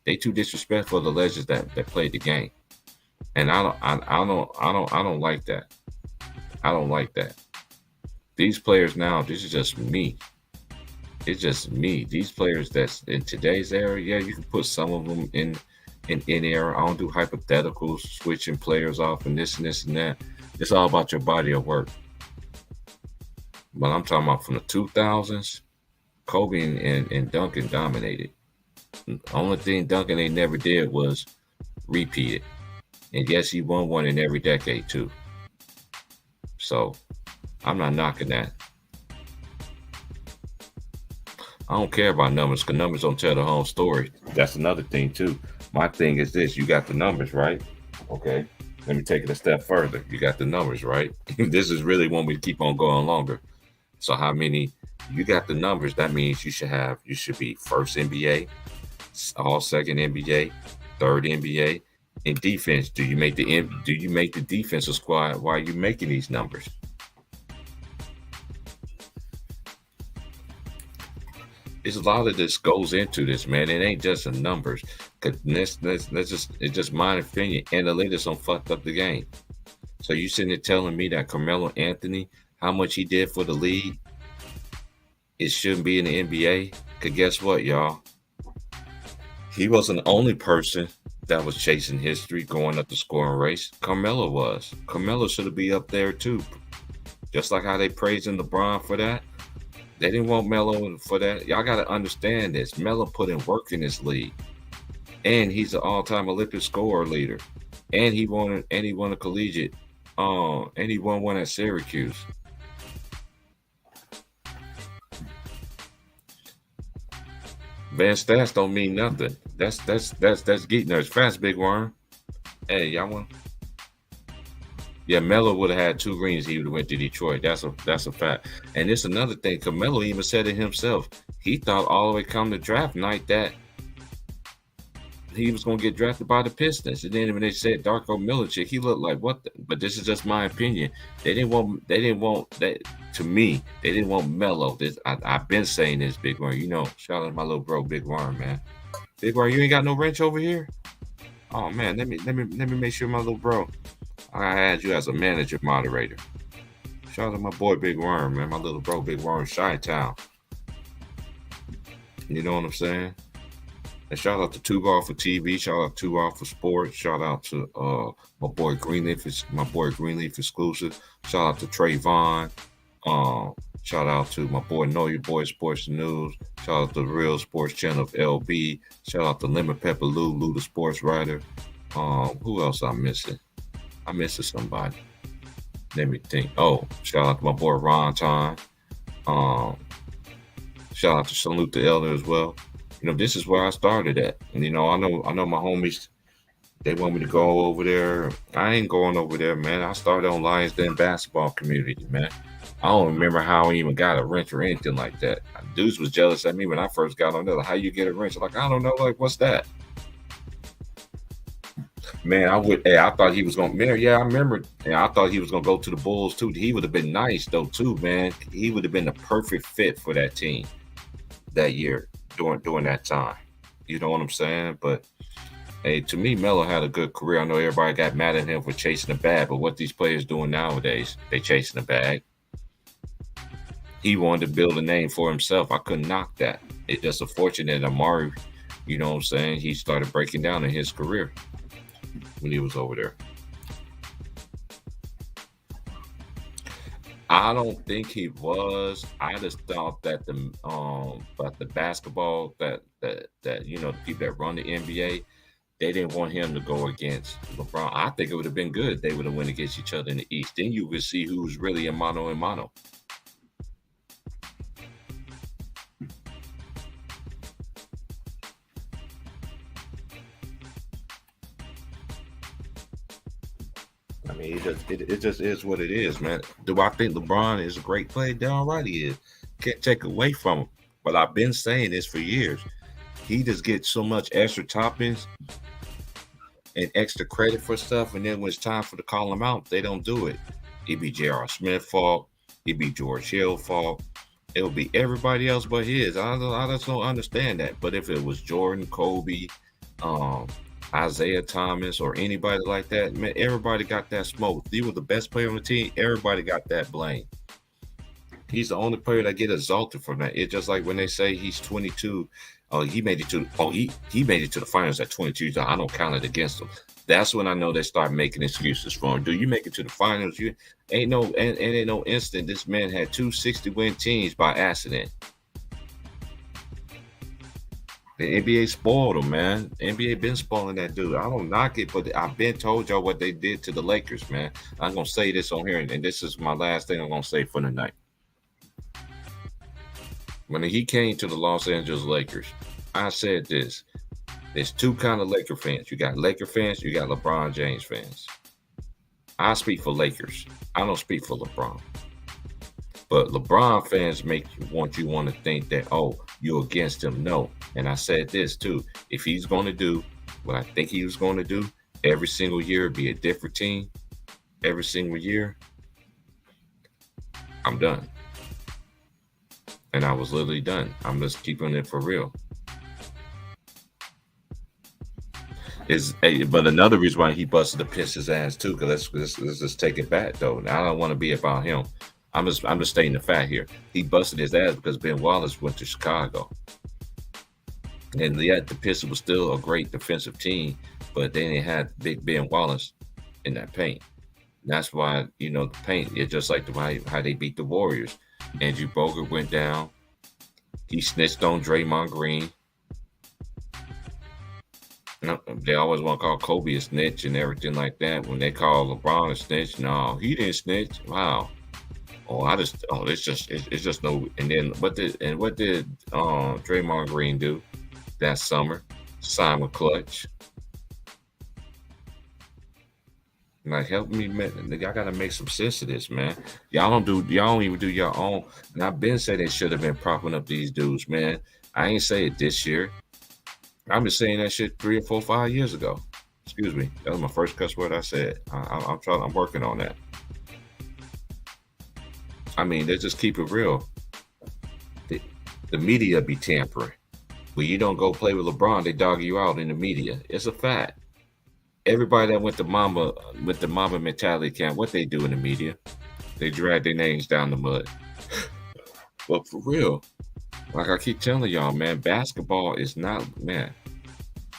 they too disrespectful to the legends that played the game. And I don't like that. I don't like that. These players now, this is just me. It's just me. These players that's in today's era, yeah, you can put some of them in era. I don't do hypotheticals, switching players off and this and that. It's all about your body of work. But I'm talking about from the 2000s, Kobe and Duncan dominated. The only thing Duncan they never did was repeat it. And yes, he won one in every decade too. So I'm not knocking that. I don't care about numbers because numbers don't tell the whole story. That's another thing too. My thing is this: you got the numbers, right? Okay. Let me take it a step further. You got the numbers, right? This is really when we keep on going longer. So how many? You got the numbers. That means you should be first NBA, all second NBA, third NBA. In defense, do you make the defensive squad while you making these numbers? It's a lot of this goes into this, man. It ain't just the numbers. Cause that's just it's just my opinion. Analytics don't fucked up the game. So you sitting there telling me that Carmelo Anthony, how much he did for the league, it shouldn't be in the NBA? Cause guess what, y'all? He wasn't the only person that was chasing history, going up the scoring race. Carmelo was. Carmelo should be up there too. Just like how they praising LeBron for that. They didn't want Melo for that. Y'all got to understand this. Melo put in work in this league, and he's an all-time Olympic scorer leader, and he won a collegiate, and he won one at Syracuse. Van stats don't mean nothing. That's geek nerds. Fast big worm. Hey, y'all want? Yeah, Melo would have had 2 rings. He would have went to Detroit. That's a fact. And it's another thing. Carmelo even said it himself. He thought all the way come to draft night that he was going to get drafted by the Pistons. And then when they said Darko Milicic, he looked like what? But this is just my opinion. They didn't want that. To me, they didn't want Melo. I've been saying this, Big Worm. You know, shout out to my little bro, Big Worm, man. Big Worm, you ain't got no wrench over here. Oh man, let me make sure my little bro. I had you as a manager moderator. Shout out to my boy Big Worm, man. My little bro Big Worm, Chi-Town. You know what I'm saying? And shout out to Two Ball for TV. Shout out to Two Ball for Sports. Shout out to my boy Greenleaf exclusive. Shout out to Trayvon. Shout out to my boy Know Your Boy Sports News. Shout out to the Real Sports Channel of LB. Shout out to Lemon Pepper Lou the sports writer. Who else I'm missing? I'm missing somebody. Let me think. Oh, shout out to my boy Ron Time. Shout out to Salute the Elder as well. You know, this is where I started at. And you know, I know my homies, they want me to go over there. I ain't going over there, man. I started on Lions Den basketball community, man. I don't remember how I even got a wrench or anything like that. Dudes was jealous at me when I first got on there. Like, how you get a wrench? Like, I don't know. Like, what's that? Man, I thought he was gonna. Man, yeah, I remember. Yeah, I thought he was gonna go to the Bulls too. He would have been nice though too, man. He would have been the perfect fit for that team that year during that time. You know what I'm saying? But hey, to me, Melo had a good career. I know everybody got mad at him for chasing the bag, but what these players doing nowadays, they chasing the bag. He wanted to build a name for himself. I couldn't knock that. It's just unfortunate that Amari, you know what I'm saying, he started breaking down in his career when he was over there. I don't think he was. I just thought that the basketball that the people that run the NBA, they didn't want him to go against LeBron. I think it would have been good if they would have went against each other in the East. Then you would see who's really a mano and mano. I mean, it just is what it is, man. Do I think LeBron is a great player? Damn right he is. Can't take away from him. But I've been saying this for years. He just gets so much extra toppings and extra credit for stuff, and then when it's time for to call him out, they don't do it. It'd be J.R. Smith fault. It'd be George Hill fault. It'll be everybody else but his. I just don't understand that. But if it was Jordan, Kobe, um, Isaiah Thomas, or anybody like that, man, everybody got that smoke. He was the best player on the team. Everybody got that blame. He's the only player that get exalted from that. It's just like when they say he's 22. Oh, he made it to. Oh, he made it to the finals at 22. So I don't count it against him. That's when I know they start making excuses for him. Do you make it to the finals? You ain't no instant. This man had 260-win teams by accident. The NBA spoiled him, man. The NBA been spoiling that dude. I don't knock it, but I've been told y'all what they did to the Lakers, man. I'm gonna say this on here, and this is my last thing I'm gonna say for the night. When he came to the Los Angeles Lakers, I said this. There's two kind of Laker fans. You got Laker fans, you got LeBron James fans. I speak for Lakers. I don't speak for LeBron. But LeBron fans want to think that, oh, you're against him. No. And I said this too. If he's going to do what I think he was going to do every single year, be a different team every single year, I'm done. And I was literally done. I'm just keeping it for real. But another reason why he busted the Pistons ass too, because let's just take it back though. Now, I don't want to be about him. I'm just stating the fact here. He busted his ass because Ben Wallace went to Chicago, and yet the Pistons was still a great defensive team, but they didn't have Big Ben Wallace in that paint. And that's why the paint. It's just like how they beat the Warriors. Andrew Bogut went down. He snitched on Draymond Green. They always want to call Kobe a snitch and everything like that. When they call LeBron a snitch, no, he didn't snitch. Wow. It's just no. And then what did Draymond Green do that summer? Sign with Clutch. Like, help me, man. Y'all gotta make some sense of this, man. Y'all don't even do your own. And I've been saying they should have been propping up these dudes, man. I ain't say it this year. I've been saying that shit 3 or 4, 5 years ago. Excuse me. That was my first cuss word I said. I'm working on that. I mean, they just keep it real. The media be tampering. When you don't go play with LeBron, they dog you out in the media. It's a fact. Everybody that went to the Mamba mentality camp, what they do in the media? They drag their names down the mud. But for real, like I keep telling y'all, man, basketball is not, man,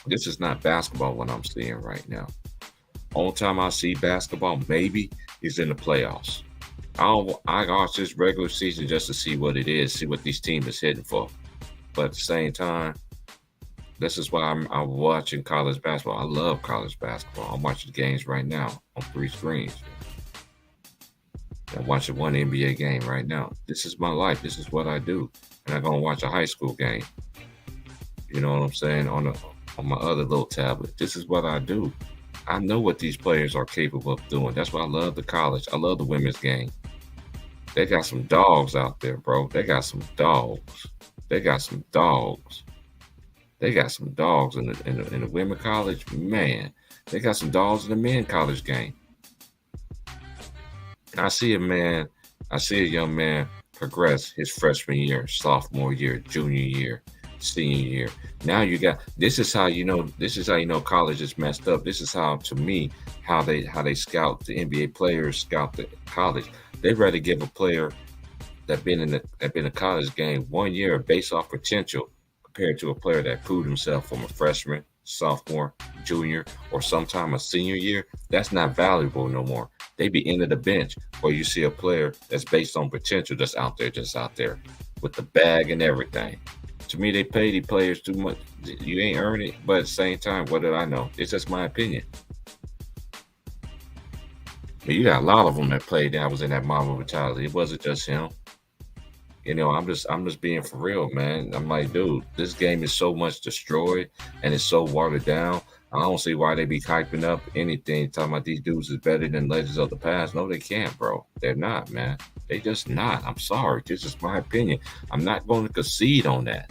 this is not basketball what I'm seeing right now. Only time I see basketball maybe is in the playoffs. I watch this regular season just to see what it is, see what these teams is hitting for. But at the same time, this is why I'm watching college basketball. I love college basketball. I'm watching the games right now on 3 screens. I'm watching one NBA game right now. This is my life. This is what I do. And I'm gonna watch a high school game. You know what I'm saying? On my other little tablet. This is what I do. I know what these players are capable of doing. That's why I love the college. I love the women's game. They got some dogs out there, bro. They got some dogs. They got some dogs. They got some dogs in the women college. Man, they got some dogs in the men college game. I see a young man progress his freshman year, sophomore year, junior year, senior year. Now this is how you know college is messed up. This is how, to me, how they scout the NBA players, scout the college. They'd rather give a player that been in a college game 1 year based off potential compared to a player that proved himself from a freshman, sophomore, junior, or sometime a senior year. That's not valuable no more. They be into the bench, or you see a player that's based on potential that's just out there with the bag and everything. To me, they pay the players too much. You ain't earn it, but at the same time, what did I know? It's just my opinion. But you got a lot of them that played that was in that Mamba mentality. It wasn't just him. I'm just being for real, man. I'm like, dude, this game is so much destroyed and it's so watered down. I don't see why they be hyping up anything, talking about these dudes is better than Legends of the Past. No, they can't, bro. They're not, man. They just not. I'm sorry. This is my opinion. I'm not going to concede on that.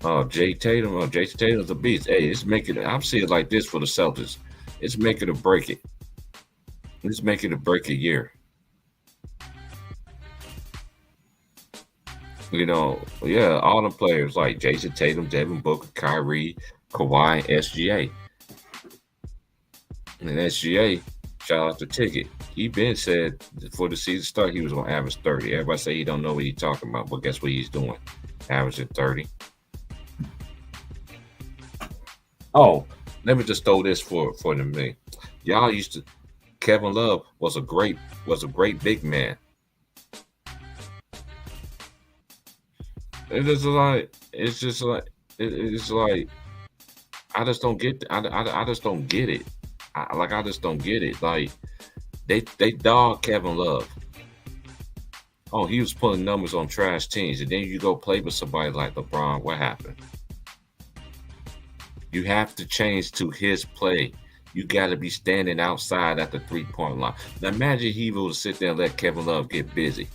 Oh, Jay Tatum. Oh, Jason Tatum's a beast. Hey, it's making. I'm seeing it like this for the Celtics. It's making or break it. It's making or break a year. Yeah, all the players like Jason Tatum, Devin Booker, Kyrie, Kawhi, SGA. And SGA, shout out to Ticket. He been said before the season start he was gonna average 30. Everybody say he don't know what he's talking about, but guess what he's doing? Averaging 30. Oh, let me just throw this for me. Y'all used to Kevin Love was a great big man. It's just like I just don't get I just don't get it. I just don't get it. Like they dog Kevin Love. Oh, he was pulling numbers on trash teams, and then you go play with somebody like LeBron. What happened? You have to change to his play. You got to be standing outside at the 3-point line. Now imagine he will sit there and let Kevin Love get busy.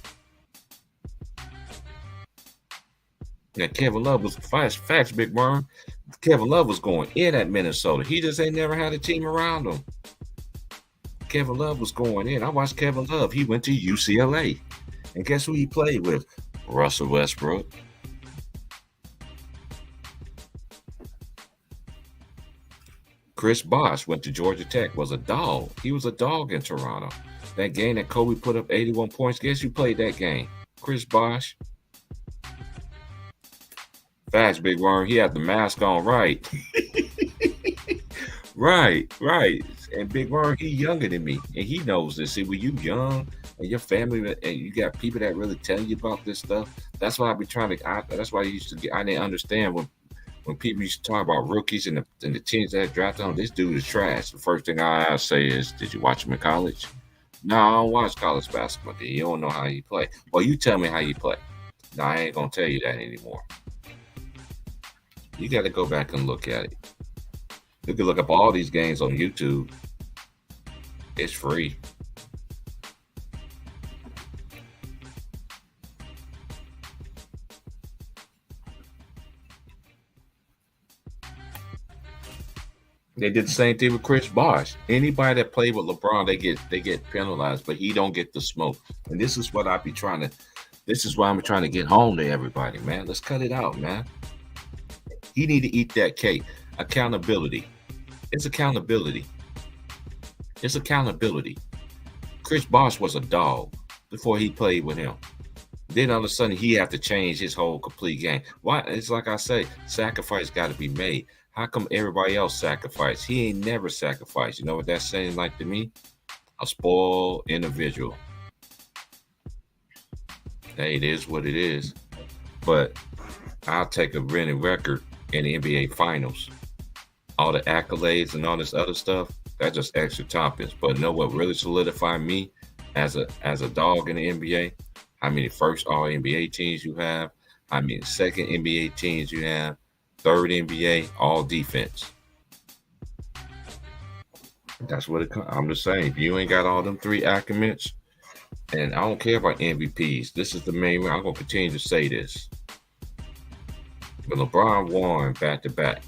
Now Kevin Love was facts, Big Worm. Kevin Love was going in at Minnesota. He just ain't never had a team around him. Kevin Love was going in. I watched Kevin Love. He went to UCLA. And guess who he played with? Russell Westbrook. Chris Bosh went to Georgia Tech, was a dog. He was a dog in Toronto. That game that Kobe put up 81 points, guess who played that game? Chris Bosh. Facts, Big Worm. He had the mask on right. Right. And Big Worm, he younger than me. And he knows this. See, when you young and your family and you got people that really tell you about this stuff, that's why I be trying to that's why I didn't understand when people used to talk about rookies and the teams that drafted on, this dude is trash. The first thing I say is, did you watch him in college? No, I don't watch college basketball. You don't know how he play. Well, you tell me how you play. No, I ain't gonna tell you that anymore. You got to go back and look at it. You can look up all these games on YouTube. It's free. They did the same thing with Chris Bosh. Anybody that played with LeBron, they get penalized, but he don't get the smoke. And this is what I be trying to. This is why I'm trying to get home to everybody, man. Let's cut it out, man. He need to eat that cake. Accountability. It's accountability. It's accountability. Chris Bosh was a dog before he played with him. Then all of a sudden he have to change his whole complete game. Why? It's like I say, sacrifice got to be made. How come everybody else sacrifice? He ain't never sacrificed. You know what that's saying like to me? A spoiled individual. Hey, it is what it is. But I'll take a winning record in the NBA Finals. All the accolades and all this other stuff, that's just extra toppings. But know what really solidified me as a dog in the NBA? How many first All NBA teams you have? How many second NBA teams you have? Third NBA All Defense. That's what I'm just saying. If you ain't got all them three accomplishments, and I don't care about MVPs. This is the main way. I'm gonna continue to say this. But LeBron won back-to-back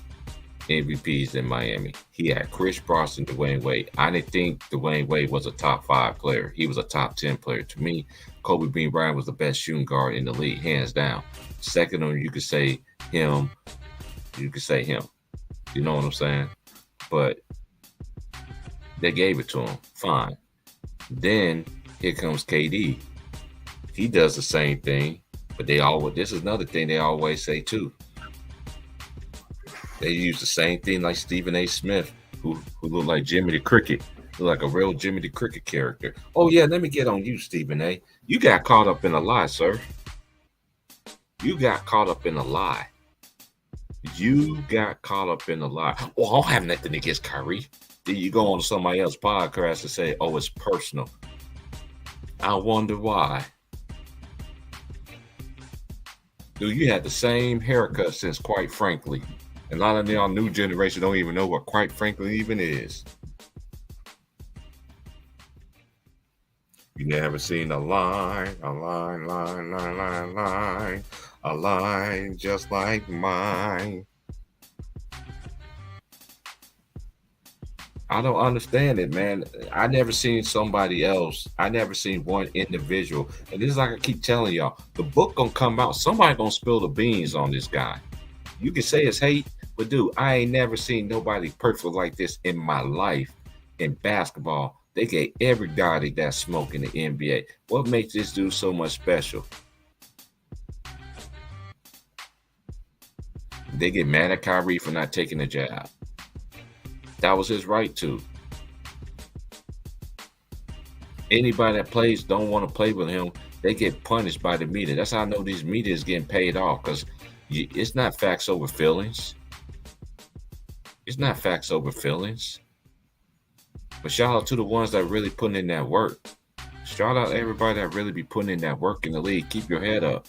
MVPs in Miami. He had Chris Bosh and Dwayne Wade. I didn't think Dwayne Wade was a top 5 player. He was a top 10 player. To me, Kobe Bean Bryant was the best shooting guard in the league, hands down. Second on, you could say him. You could say him. You know what I'm saying? But they gave it to him. Fine. Then here comes KD. He does the same thing, but this is another thing they always say too. They use the same thing like Stephen A. Smith, who look like Jimmy the Cricket, look like a real Jimmy the Cricket character. Oh yeah, let me get on you, Stephen A. You got caught up in a lie, sir. You got caught up in a lie. You got caught up in a lie. Oh, I don't have nothing against Kyrie. Then you go on to somebody else's podcast and say, "Oh, it's personal." I wonder why. Dude, you had the same haircut since Quite Frankly. And a lot of y'all new generation don't even know what Quite Frankly even is. You never seen a line, a line just like mine. I don't understand it, man. I never seen somebody else. I never seen one individual. And this is like I keep telling y'all, the book gonna come out. Somebody gonna spill the beans on this guy. You can say it's hate, but dude, I ain't never seen nobody perfect like this in my life in basketball. They get everybody that smoke in the NBA. What makes this dude so much special? They get mad at Kyrie for not taking a jab. That was his right to. Anybody that plays don't want to play with him. They get punished by the media. That's how I know these media is getting paid off, because it's not facts over feelings. It's not facts over feelings. But shout out to the ones that really putting in that work. Shout out to everybody that really be putting in that work in the league. Keep your head up.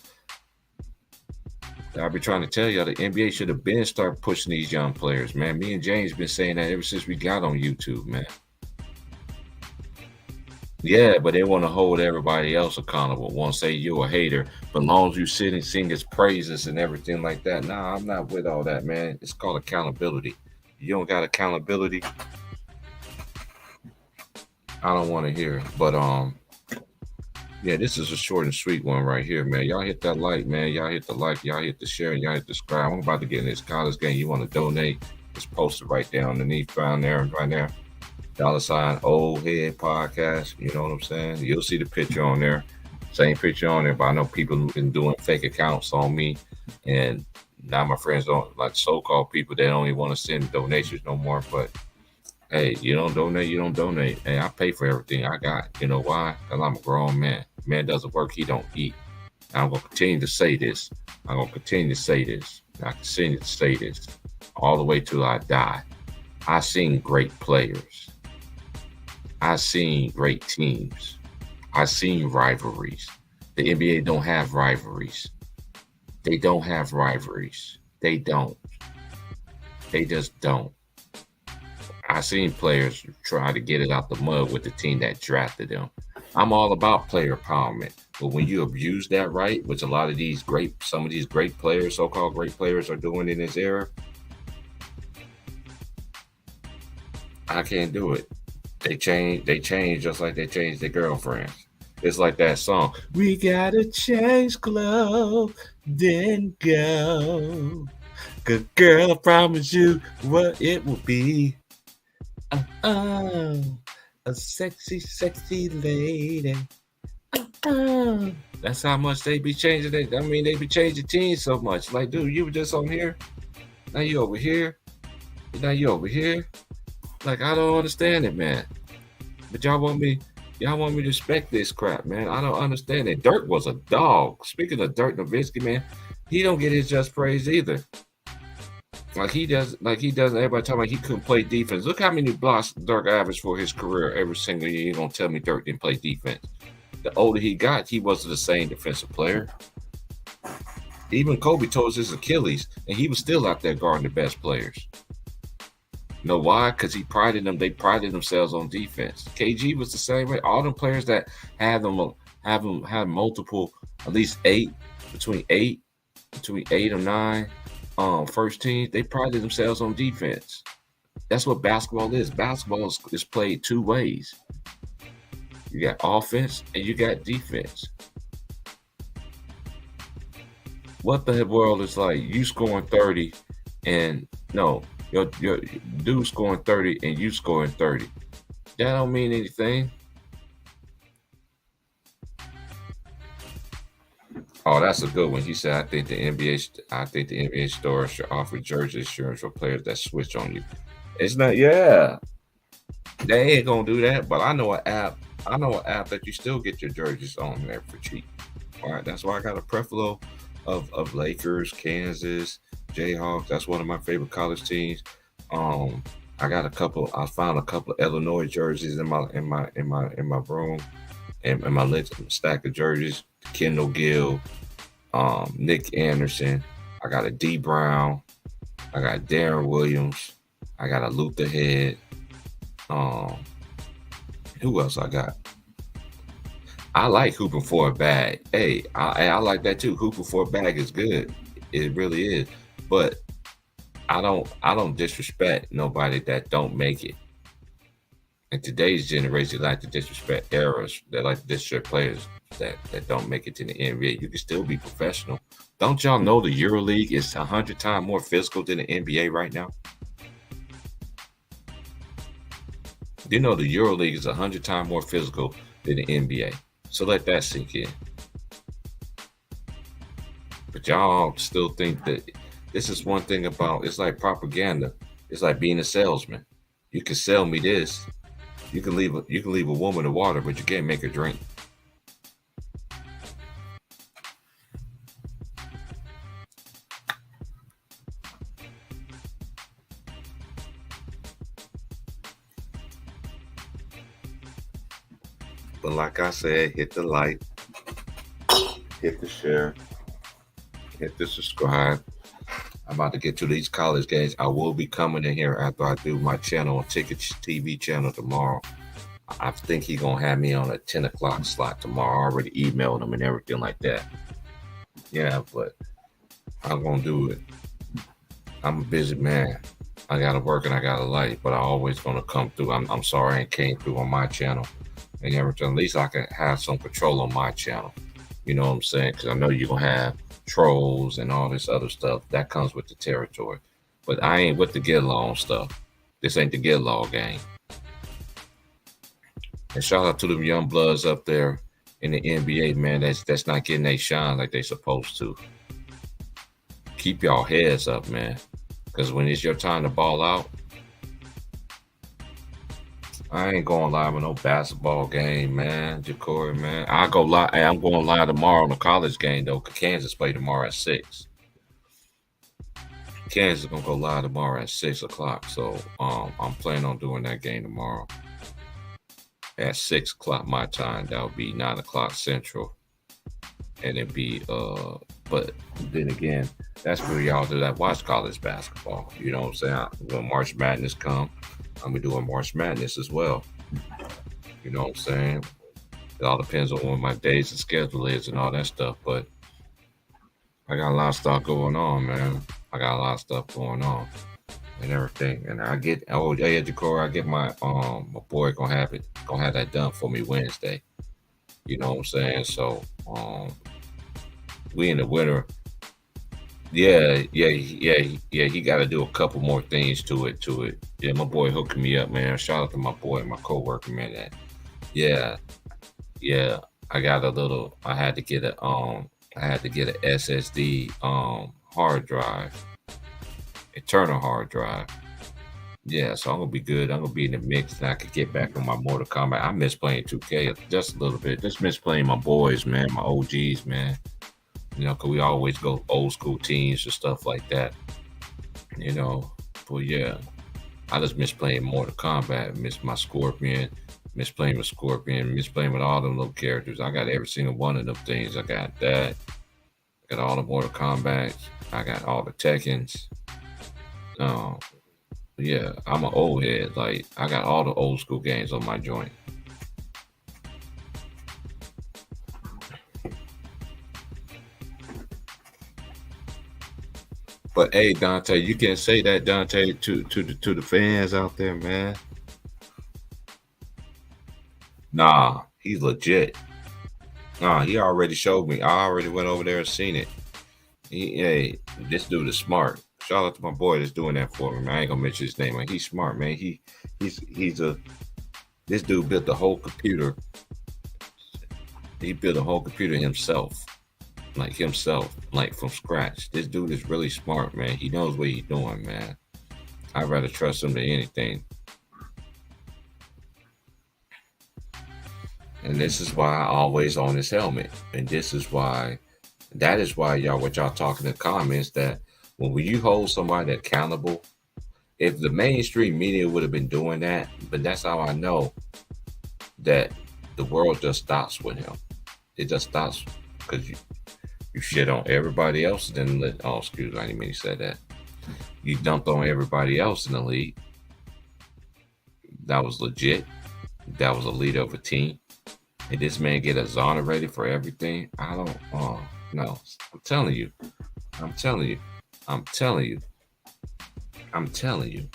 I've been trying to tell y'all the NBA should have been start pushing these young players, man. Me and James been saying that ever since we got on YouTube, man. Yeah, but they want to hold everybody else accountable. Want to say you're a hater, but as long as you sit and sing his praises and everything like that. Nah, I'm not with all that, man. It's called accountability. You don't got accountability, I don't want to hear. But yeah, this is a short and sweet one right here, man. Y'all hit that like, man. Y'all hit the like. Y'all hit the share. Y'all hit the subscribe. I'm about to get in this college game. You want to donate? Just post it right there underneath, right there. $ Old Head Podcast. You know what I'm saying? You'll see the picture on there. Same picture on there. But I know people have been doing fake accounts on me, and now my friends don't, like so-called people, they don't even want to send donations no more. But hey, you don't donate, you don't donate. Hey, I pay for everything I got. You know why? Because I'm a grown man. Man doesn't work, he don't eat. I'm going to continue to say this. I'm going to continue to say this. I continue to say this all the way till I die. I seen great players. I seen great teams. I seen rivalries. The NBA don't have rivalries. They don't have rivalries. They don't. They just don't. I seen players try to get it out the mud with the team that drafted them. I'm all about player empowerment, but when you abuse that right, which a lot of these some of these great players, so-called great players, are doing in this era, I can't do it. They change just like they changed their girlfriends. It's like that song, "We gotta change clothes, then go. Good girl, I promise you what it will be. A sexy, sexy lady. That's how much they be changing it. I mean, they be changing teams so much. Like, dude, you were just on here. Now you over here. Now you over here. Like, I don't understand it, man. But y'all want me to respect this crap, man. I don't understand it. Dirk was a dog. Speaking of Dirk Nowitzki, man, he don't get his just praise either. Like he does, everybody talking about he couldn't play defense. Look how many blocks Dirk averaged for his career every single year. You don't tell me Dirk didn't play defense. The older he got, he wasn't the same defensive player. Even Kobe tore his Achilles, and he was still out there guarding the best players. You know why? Because they prided themselves on defense. KG was the same way. All them players that have multiple, at least between eight or nine. First team, they prided themselves on defense. That's what basketball is. Basketball is played two ways. You got offense and you got defense. What the world is like you scoring 30 and no, your dude scoring 30 and you scoring 30. That don't mean anything. Oh, that's a good one. He said, I think the NBA store should offer jersey insurance for players that switch on you. It's not. Yeah, they ain't gonna do that. But I know an app. I know an app that you still get your jerseys on there for cheap. All right, that's why I got a preference of Lakers, Kansas, Jayhawks. That's one of my favorite college teams. Um, I got a couple. I found a couple of Illinois jerseys in my room, and in my list stack of jerseys. Kendall Gill, Nick Anderson. I got a D Brown. I got Darren Williams. I got a Luther Head. Um, who else I got? I like hooping for a bag. Hey, I like that too. Hooping for a bag is good. It really is. But I don't disrespect nobody that don't make it. In today's generation, they like to disrespect eras. They like to disrespect players that don't make it to the NBA. You can still be professional. Don't y'all know the EuroLeague is 100 times more physical than the NBA right now? You know the EuroLeague is 100 times more physical than the NBA. So let that sink in. But y'all still think that this is one thing about it's like propaganda. It's like being a salesman. You can sell me this. You can leave a woman in water, but you can't make her drink. But like I said, hit the like, hit the share, hit the subscribe. I'm about to get to these college games. I will be coming in here after I do my channel on Ticket TV channel tomorrow. I think he gonna have me on a 10 o'clock slot tomorrow. I already emailed him and everything like that. Yeah, but I'm gonna do it. I'm a busy man. I gotta work and I gotta life, but I always gonna come through. I'm sorry I ain't came through on my channel and everything. At least I can have some control on my channel. You know what I'm saying? Because I know you're gonna have trolls and all this other stuff that comes with the territory. But I ain't with the get along stuff. This ain't the get along game. And shout out to them young bloods up there in the NBA, man. That's not getting they shine like they supposed to. Keep y'all heads up, man. Because when it's your time to ball out, I ain't going live with no basketball game, man. Jacory, man. I go live. Hey, I'm going live tomorrow on the college game though. 'Cause Kansas play tomorrow at 6. Kansas is gonna go live tomorrow at 6 o'clock. So I'm planning on doing that game tomorrow at 6 o'clock my time. That'll be 9 o'clock central. And it'd be but then again, that's where y'all do that watch college basketball. You know what I'm saying? When March Madness come, I'm gonna do a March Madness as well. You know what I'm saying? It all depends on when my days and schedule is and all that stuff. But I got a lot of stuff going on, man. I got a lot of stuff going on and everything. And I get yeah, Jacory, I get my boy gonna have that done for me Wednesday. You know what I'm saying? So we in the winter. Yeah, yeah, yeah, yeah. He got to do a couple more things to it. Yeah, my boy hooking me up, man. Shout out to my boy, my coworker, man. Yeah, yeah. I got a little. I had to get a SSD hard drive, internal hard drive. Yeah, so I'm gonna be good. I'm gonna be in the mix, and I could get back on my Mortal Kombat. I miss playing 2K just a little bit. Just miss playing my boys, man, my OGs, man. You know, 'cause we always go old school teams and stuff like that. You know, but yeah, I just miss playing Mortal Kombat. Miss my Scorpion. Miss playing with Scorpion. Miss playing with all them little characters. I got every single one of them things. I got that. I got all the Mortal Kombat. I got all the Tekkens. Um, yeah, I'm an old head. Like I got all the old school games on my joint. But hey, Dante, you can say that, Dante, to the fans out there, man. Nah, he's legit. Nah, he already showed me. I already went over there and seen it. Hey, this dude is smart. Shout out to my boy that's doing that for me. Man. I ain't gonna mention his name. Like he's smart, man. He's a this dude built the whole computer. He built a whole computer himself, like from scratch. This dude is really smart, man. He knows what he's doing, man. I'd rather trust him than anything. And this is why I always on his helmet. And that is why y'all, what y'all talking in the comments, that when you hold somebody accountable, if the mainstream media would have been doing that, but that's how I know that the world just stops with him. It just stops because you shit on everybody else, then excuse me, I didn't mean to say that. You dumped on everybody else in the league. That was legit. That was a leader of a team. And this man get exonerated for everything. I don't. Oh no! I'm telling you. I'm telling you. I'm telling you. I'm telling you.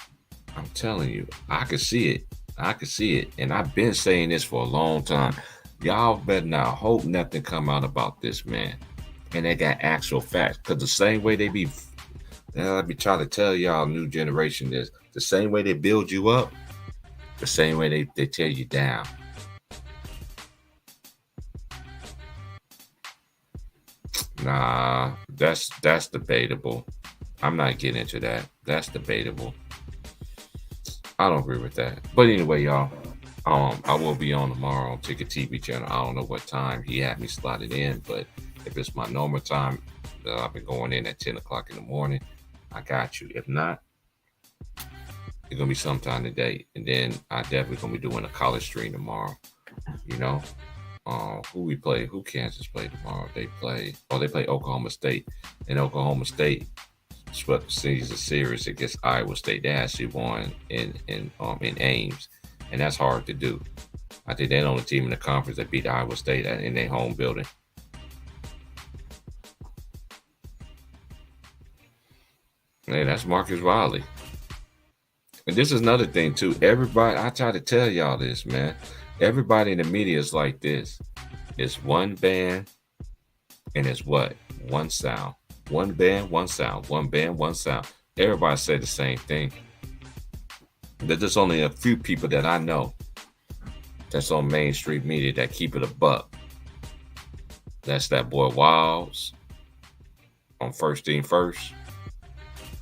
I'm telling you. I can see it. I can see it. And I've been saying this for a long time. Y'all better not hope nothing come out about this man. And they got actual facts. Because the same way they be, let me try to tell y'all, new generation, this the same way they build you up, the same way they tear you down. Nah, that's debatable. I'm not getting into that. That's debatable. I don't agree with that. But anyway, y'all, I will be on tomorrow on Ticket TV channel. I don't know what time he had me slotted in, but if it's my normal time that I've been going in at 10 o'clock in the morning, I got you. If not, it's gonna be sometime today, and then I definitely gonna be doing a college stream tomorrow. You know, who we play? Who Kansas play tomorrow? They play Oklahoma State, and Oklahoma State swept the season series against Iowa State. They actually won in Ames, and that's hard to do. I think they're the only team in the conference that beat Iowa State in their home building. Hey, that's Marcus Riley. And this is another thing too. Everybody, I try to tell y'all this, man. Everybody in the media is like this. It's one band, and it's what? One sound. One band, one sound. One band, one sound. Everybody say the same thing. There's just only a few people that I know that's on mainstream media that keep it a buck. That's that boy Wilds on First Team First.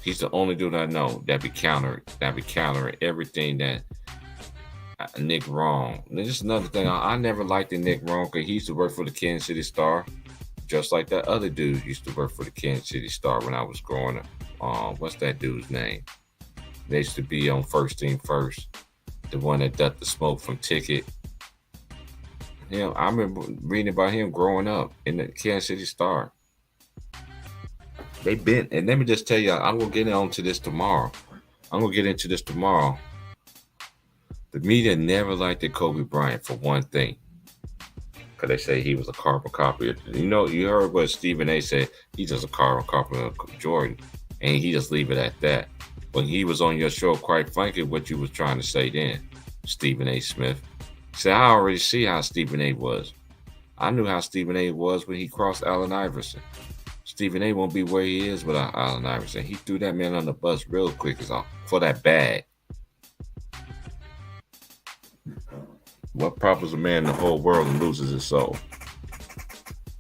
He's the only dude I know that be countering everything that Nick Wrong. And this is another thing. I never liked the Nick Wrong because he used to work for the Kansas City Star, just like that other dude used to work for the Kansas City Star when I was growing up. What's that dude's name? They used to be on First Team First, the one that ducked the smoke from Ticket. I remember reading about him growing up in the Kansas City Star. They've been, and let me just tell y'all, I'm gonna get into this tomorrow. The media never liked Kobe Bryant for one thing, because they say he was a carbon copy. You heard what Stephen A. said. He's just a carbon copy of Jordan, and he just leave it at that. When he was on your show, quite frankly, what you was trying to say then, Stephen A. Smith. See, I already see how Stephen A. was. I knew how Stephen A. was when he crossed Allen Iverson. Stephen A. won't be where he is without Allen Iverson. He threw that man on the bus real quick for that bag. What profits a man in the whole world and loses his soul?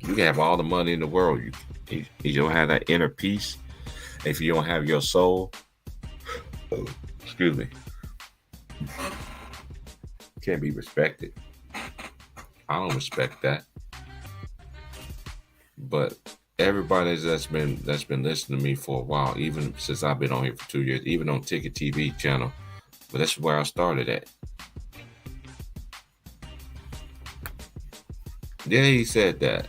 You can have all the money in the world. You don't have that inner peace. If you don't have your soul, excuse me, can't be respected. I don't respect that. But everybody that's been listening to me for a while, even since I've been on here for 2 years, even on Ticket TV channel, but that's where I started at. Yeah, he said that.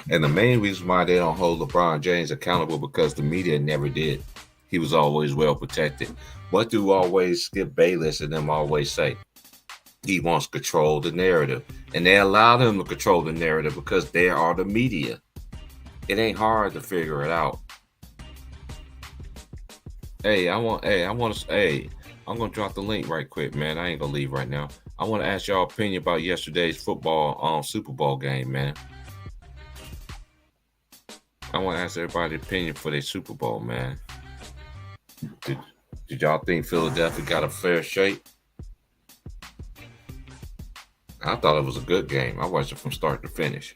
And the main reason why they don't hold LeBron James accountable because the media never did. He was always well protected. What do always Skip Bayless and them always say? He wants to control the narrative. And they allow him to control the narrative because they are the media. It ain't hard to figure it out. I'm gonna drop the link right quick, man. I ain't gonna leave right now. I want to ask y'all opinion about yesterday's football Super Bowl game, man. I want to ask everybody opinion for their Super Bowl, man. Did y'all think Philadelphia got a fair shake? I thought it was a good game. I watched it from start to finish.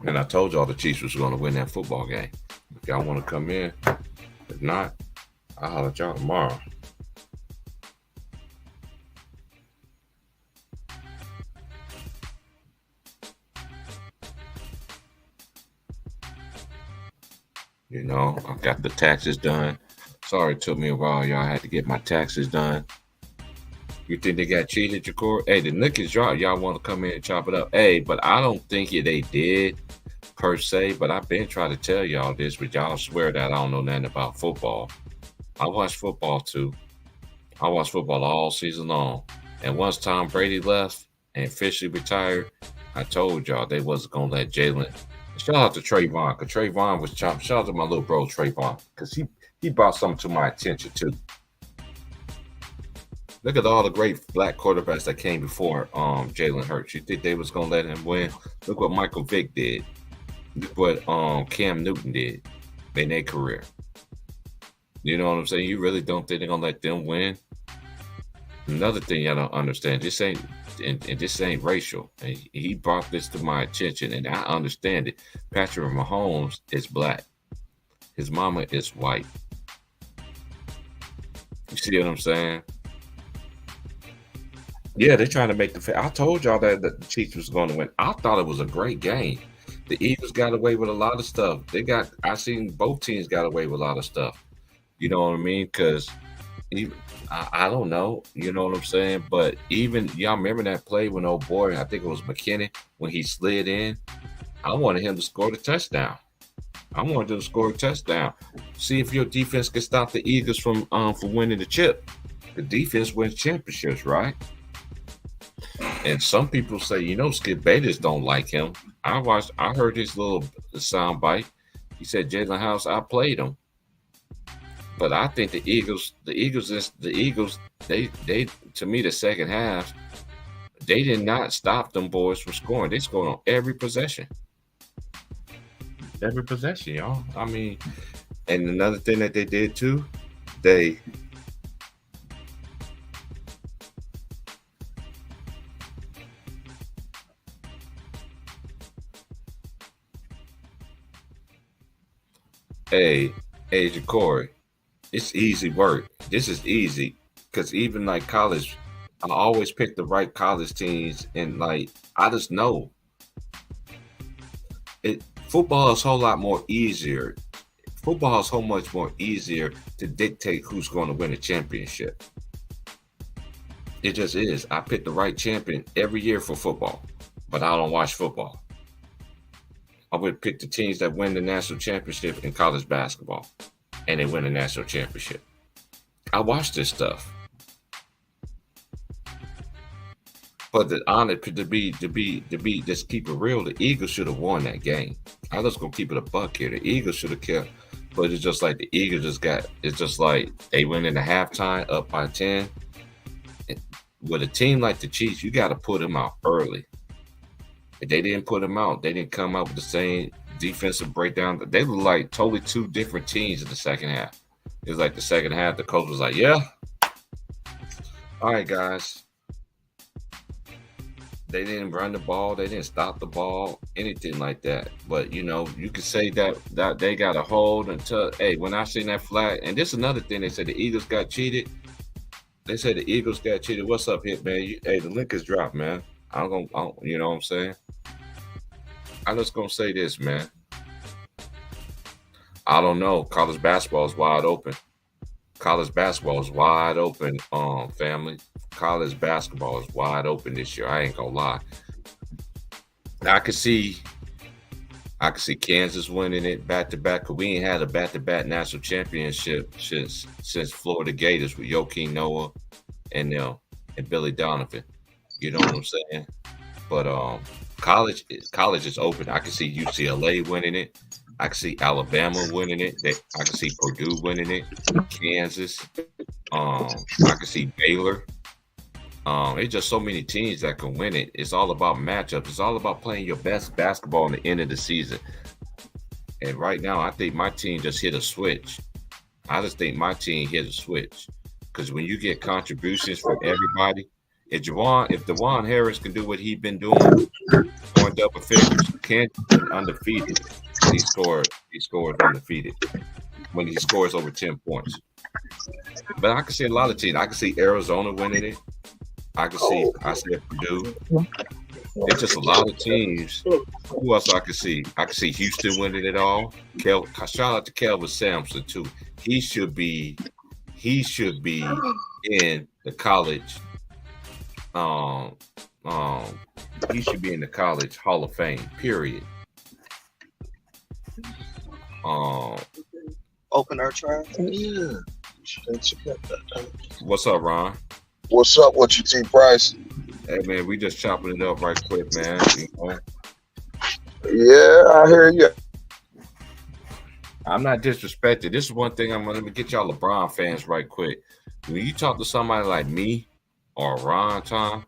And I told y'all the Chiefs was going to win that football game. If y'all want to come in, if not, I'll holler at y'all tomorrow. You know, I got the taxes done. Sorry it took me a while, y'all. I had to get my taxes done. You think they got cheated, Jacory? Hey, the Knicks dropped. Y'all want to come in and chop it up? Hey, but I don't think they did per se. But I've been trying to tell y'all this, but y'all swear that I don't know nothing about football. I watch football too. I watched football all season long. And once Tom Brady left and officially retired, I told y'all they wasn't gonna let Jalen. Shout out to Trayvon, because Trayvon was chopped. Shout out to my little bro Trayvon, because he brought something to my attention too. Look at all the great black quarterbacks that came before Jalen Hurts. You think they was gonna let him win? Look what Michael Vick did. Look what Cam Newton did in their career. You know what I'm saying? You really don't think they're gonna let them win? Another thing y'all don't understand, this ain't and this ain't racial. And he brought this to my attention, and I understand it. Patrick Mahomes is black. His mama is white. You see what I'm saying? Yeah, they're trying to make the. I told y'all that the Chiefs was going to win. I thought it was a great game. The Eagles got away with a lot of stuff. I seen both teams got away with a lot of stuff. You know what I mean? Because I don't know. You know what I'm saying? But even y'all remember that play when old boy, I think it was McKinnon, when he slid in. I wanted him to score the touchdown. I wanted him to score a touchdown. See if your defense can stop the Eagles from winning the chip. The defense wins championships, right? And some people say, Skip Bayless don't like him. I heard his little sound bite. He said Jalen House outplayed him. But I think the Eagles, they to me the second half, they did not stop them boys from scoring. They scored on every possession. Every possession, y'all. I mean, and another thing that they did too, they hey, Jacory, it's easy work. This is easy because even like college, I always pick the right college teams, and like I just know it. Football is a whole lot more easier. Football is so much more easier to dictate who's going to win a championship. It just is. I pick the right champion every year for football, but I don't watch football. I would pick the teams that win the national championship in college basketball, and they win the national championship. I watch this stuff, but the honor to be just keep it real. The Eagles should have won that game. I'm just gonna keep it a buck here. The Eagles should have kept, but it's just like the Eagles just got. It's just like they went into halftime up by 10. With a team like the Chiefs, you got to put them out early. If they didn't put them out, they didn't come out with the same defensive breakdown. They look like totally two different teams in the second half. It was like the second half, the coach was like, yeah, all right, guys. They didn't run the ball. They didn't stop the ball, anything like that. But, you could say that they got a hold until, hey, when I seen that flag, and this is another thing, they said the Eagles got cheated. They said the Eagles got cheated. What's up, Hit, man? Hey, the link is dropped, man. You know what I'm saying? I'm just going to say this, man. I don't know. College basketball is wide open. College basketball is wide open, family. College basketball is wide open this year. I ain't gonna lie. I could see Kansas winning it back to back. Cause we ain't had a back to back national championship since Florida Gators with Joakim Noah and Billy Donovan. You know what I'm saying? But college is open. I can see UCLA winning it. I can see Alabama winning it. I can see Purdue winning it. Kansas. I can see Baylor. It's just so many teams that can win it. It's all about matchups. It's all about playing your best basketball in the end of the season. And right now, I think my team just hit a switch. I just think my team hit a switch. Because when you get contributions from everybody, If Dewan Harris can do what he's been doing, going double figures, Kent is undefeated. He scores undefeated when he scores over 10 points. But I can see a lot of teams. I can see Arizona winning it. I see Purdue. It's just a lot of teams. Who else I can see? I can see Houston winning it all. Shout out to Kelvin Sampson too. He should be in the college. He should be in the college Hall of Fame. Period. Open air track. Yeah. What's up, Ron? What's up with you, T Price? Hey man, we just chopping it up right quick, man. You know? Yeah, I hear you. I'm not disrespected. This is one thing let me get y'all LeBron fans right quick. When you talk to somebody like me or Ron Tom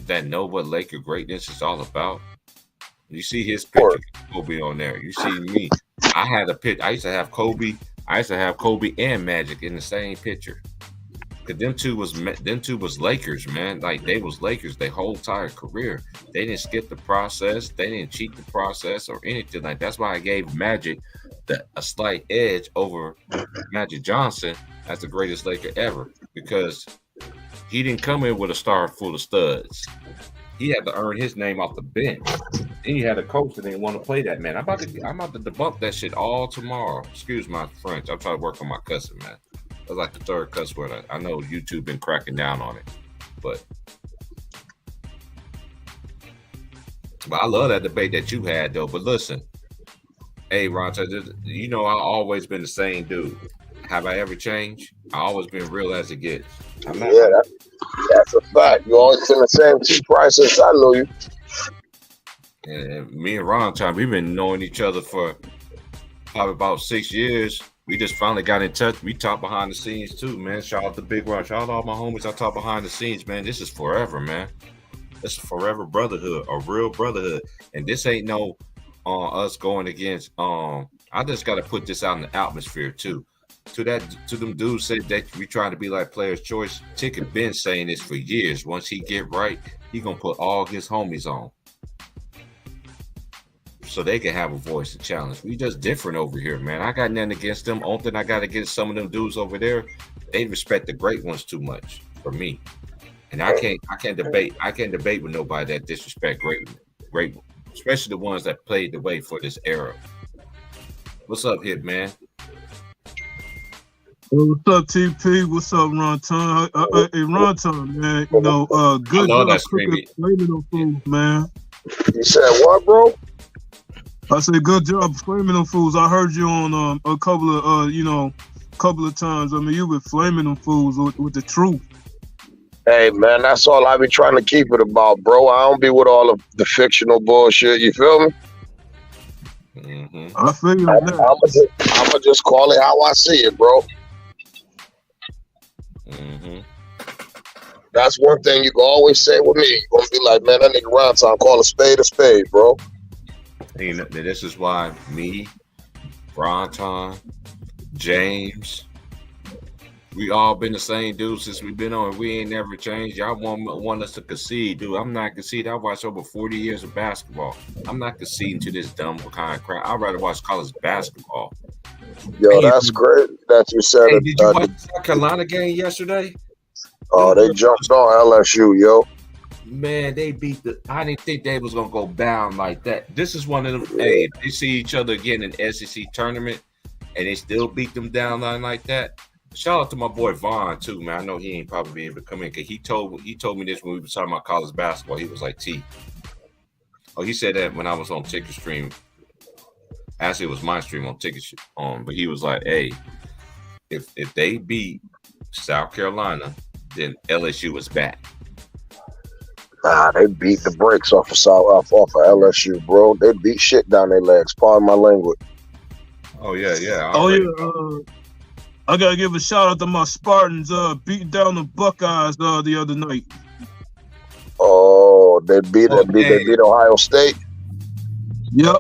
that know what Laker greatness is all about, you see his picture, Kobe on there. You see me. I had a picture. I used to have Kobe and Magic in the same picture. Cause them two was Lakers, man. Like they was Lakers their whole entire career. They didn't skip the process. They didn't cheat the process or anything like. That's why I gave Magic a slight edge over Magic Johnson as the greatest Laker ever, because he didn't come in with a star full of studs. He had to earn his name off the bench. Then you had a coach that didn't want to play that, man. I'm about to debunk that shit all tomorrow. Excuse my French. I'm trying to work on my cussing, man. That's like the third cuss word. I know YouTube been cracking down on it, but I love that debate that you had though. But listen, hey Ron, you know I've always been the same dude. Have I ever changed? I always been real as it gets. That's a fact. You always been the same T Price since I knew you. And me and Ron Tom, we've been knowing each other for probably about 6 years. We just finally got in touch. We talk behind the scenes too, man. Shout out to Big Ron. Shout out to all my homies. I talk behind the scenes, man. This is forever, man. This is forever brotherhood, a real brotherhood. And this ain't no us going against. I just got to put this out in the atmosphere too. To them dudes said that we trying to be like Players' Choice. Ticket been saying this for years. Once he get right, he gonna put all his homies on, so they can have a voice and challenge. We just different over here, man. I got nothing against them. Only thing I got against some of them dudes over there, they respect the great ones too much for me. And I can't debate with nobody that disrespect great, especially the ones that played the way for this era. What's up, Hit Man? What's up, TP? What's up, Ron Tom? Hey, Ron Tom, man. You know, good job flaming them fools, man. You said what, bro? I said good job flaming them fools. I heard you on a couple of times. I mean, you been flaming them fools with the truth. Hey, man, that's all I be trying to keep it about, bro. I don't be with all of the fictional bullshit. You feel me? Mm-hmm. I feel that. I'm gonna just call it how I see it, bro. Mm-hmm. That's one thing you can always say with me. You're gonna be like, man, that nigga Ron Tom call a spade, bro. And this is why me, Ron Tom, James, we all been the same dude since we've been on. We ain't never changed. Y'all want us to concede, dude. I'm not conceding. I watched over 40 years of basketball. I'm not conceding to this dumb kind of crap. I'd rather watch college basketball. Yo, that's great that you said it. Did you watch the South Carolina game yesterday? Oh, they jumped on LSU, yo. Man, they beat I didn't think they was gonna go down like that. This is one of them. Hey, if they see each other again in the SEC tournament and they still beat them down like that. Shout out to my boy Vaughn too, man. I know he ain't probably able to come in because he told me this when we were talking about college basketball. He was like, T. Oh, he said that when I was on Ticket Stream. Actually, it was my stream on Ticket but he was like, hey, if they beat South Carolina, then LSU is back. Nah, they beat the brakes off of LSU, bro. They beat shit down their legs. Pardon my language. Oh yeah. I gotta give a shout out to my Spartans beating down the Buckeyes the other night. Oh, they beat Ohio State. Yep.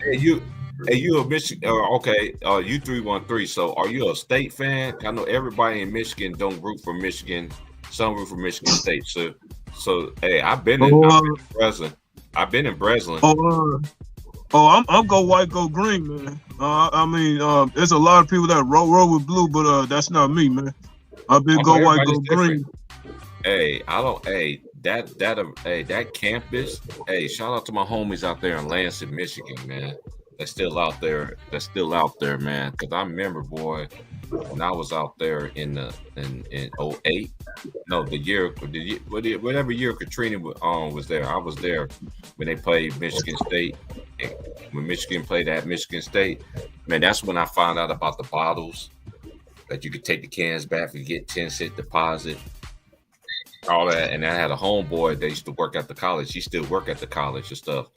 Hey, you a Michigan? Okay, you 313. So, are you a State fan? I know everybody in Michigan don't root for Michigan. Some root for Michigan State. So So hey, I've been in Oh, Breslin. I've been in Breslin. I'm go white, go green, man. I mean, there's a lot of people that roll with blue, but that's not me, man. I've been go white, go green. Hey, I don't. Hey, that campus. Hey, shout out to my homies out there in Lansing, Michigan, man. That's still out there. That's still out there, man. Because I remember, boy, when I was out there in 08. No, whatever year Katrina was there. I was there when they played Michigan State. And when Michigan played at Michigan State, man, that's when I found out about the bottles that you could take the cans back and get 10-cent deposit. All that, and I had a homeboy that used to work at the college. He still work at the college and stuff.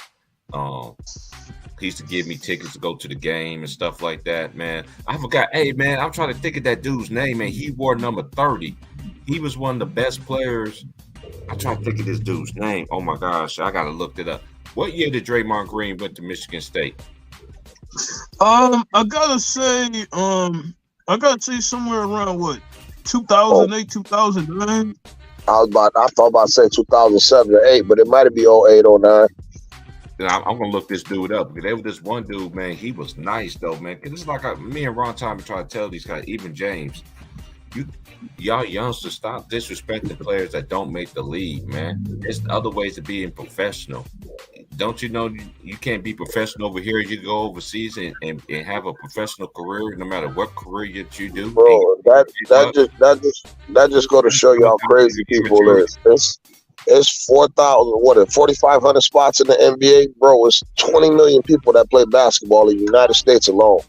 He used to give me tickets to go to the game and stuff like that, man. I forgot. Hey, man, I'm trying to think of that dude's name, man. He wore number 30. He was one of the best players. I'm trying to think of this dude's name. Oh my gosh, I gotta look it up. What year did Draymond Green went to Michigan State? I gotta say somewhere around what 2008, 2009. I thought about to say 2007 or 8, but it might be 08, 09. I'm gonna look this dude up because there was this one dude, man. He was nice though, man. Because it's like me and Ron Tommy try to tell these guys, even James, y'all youngsters, stop disrespecting players that don't make the league, man. There's other ways of being professional. Don't you know you can't be professional over here? You go overseas and have a professional career, no matter what career that you do. Bro, that just go to show you how crazy people is. It's 4,500 spots in the NBA, bro. It's 20 million people that play basketball in the United States alone.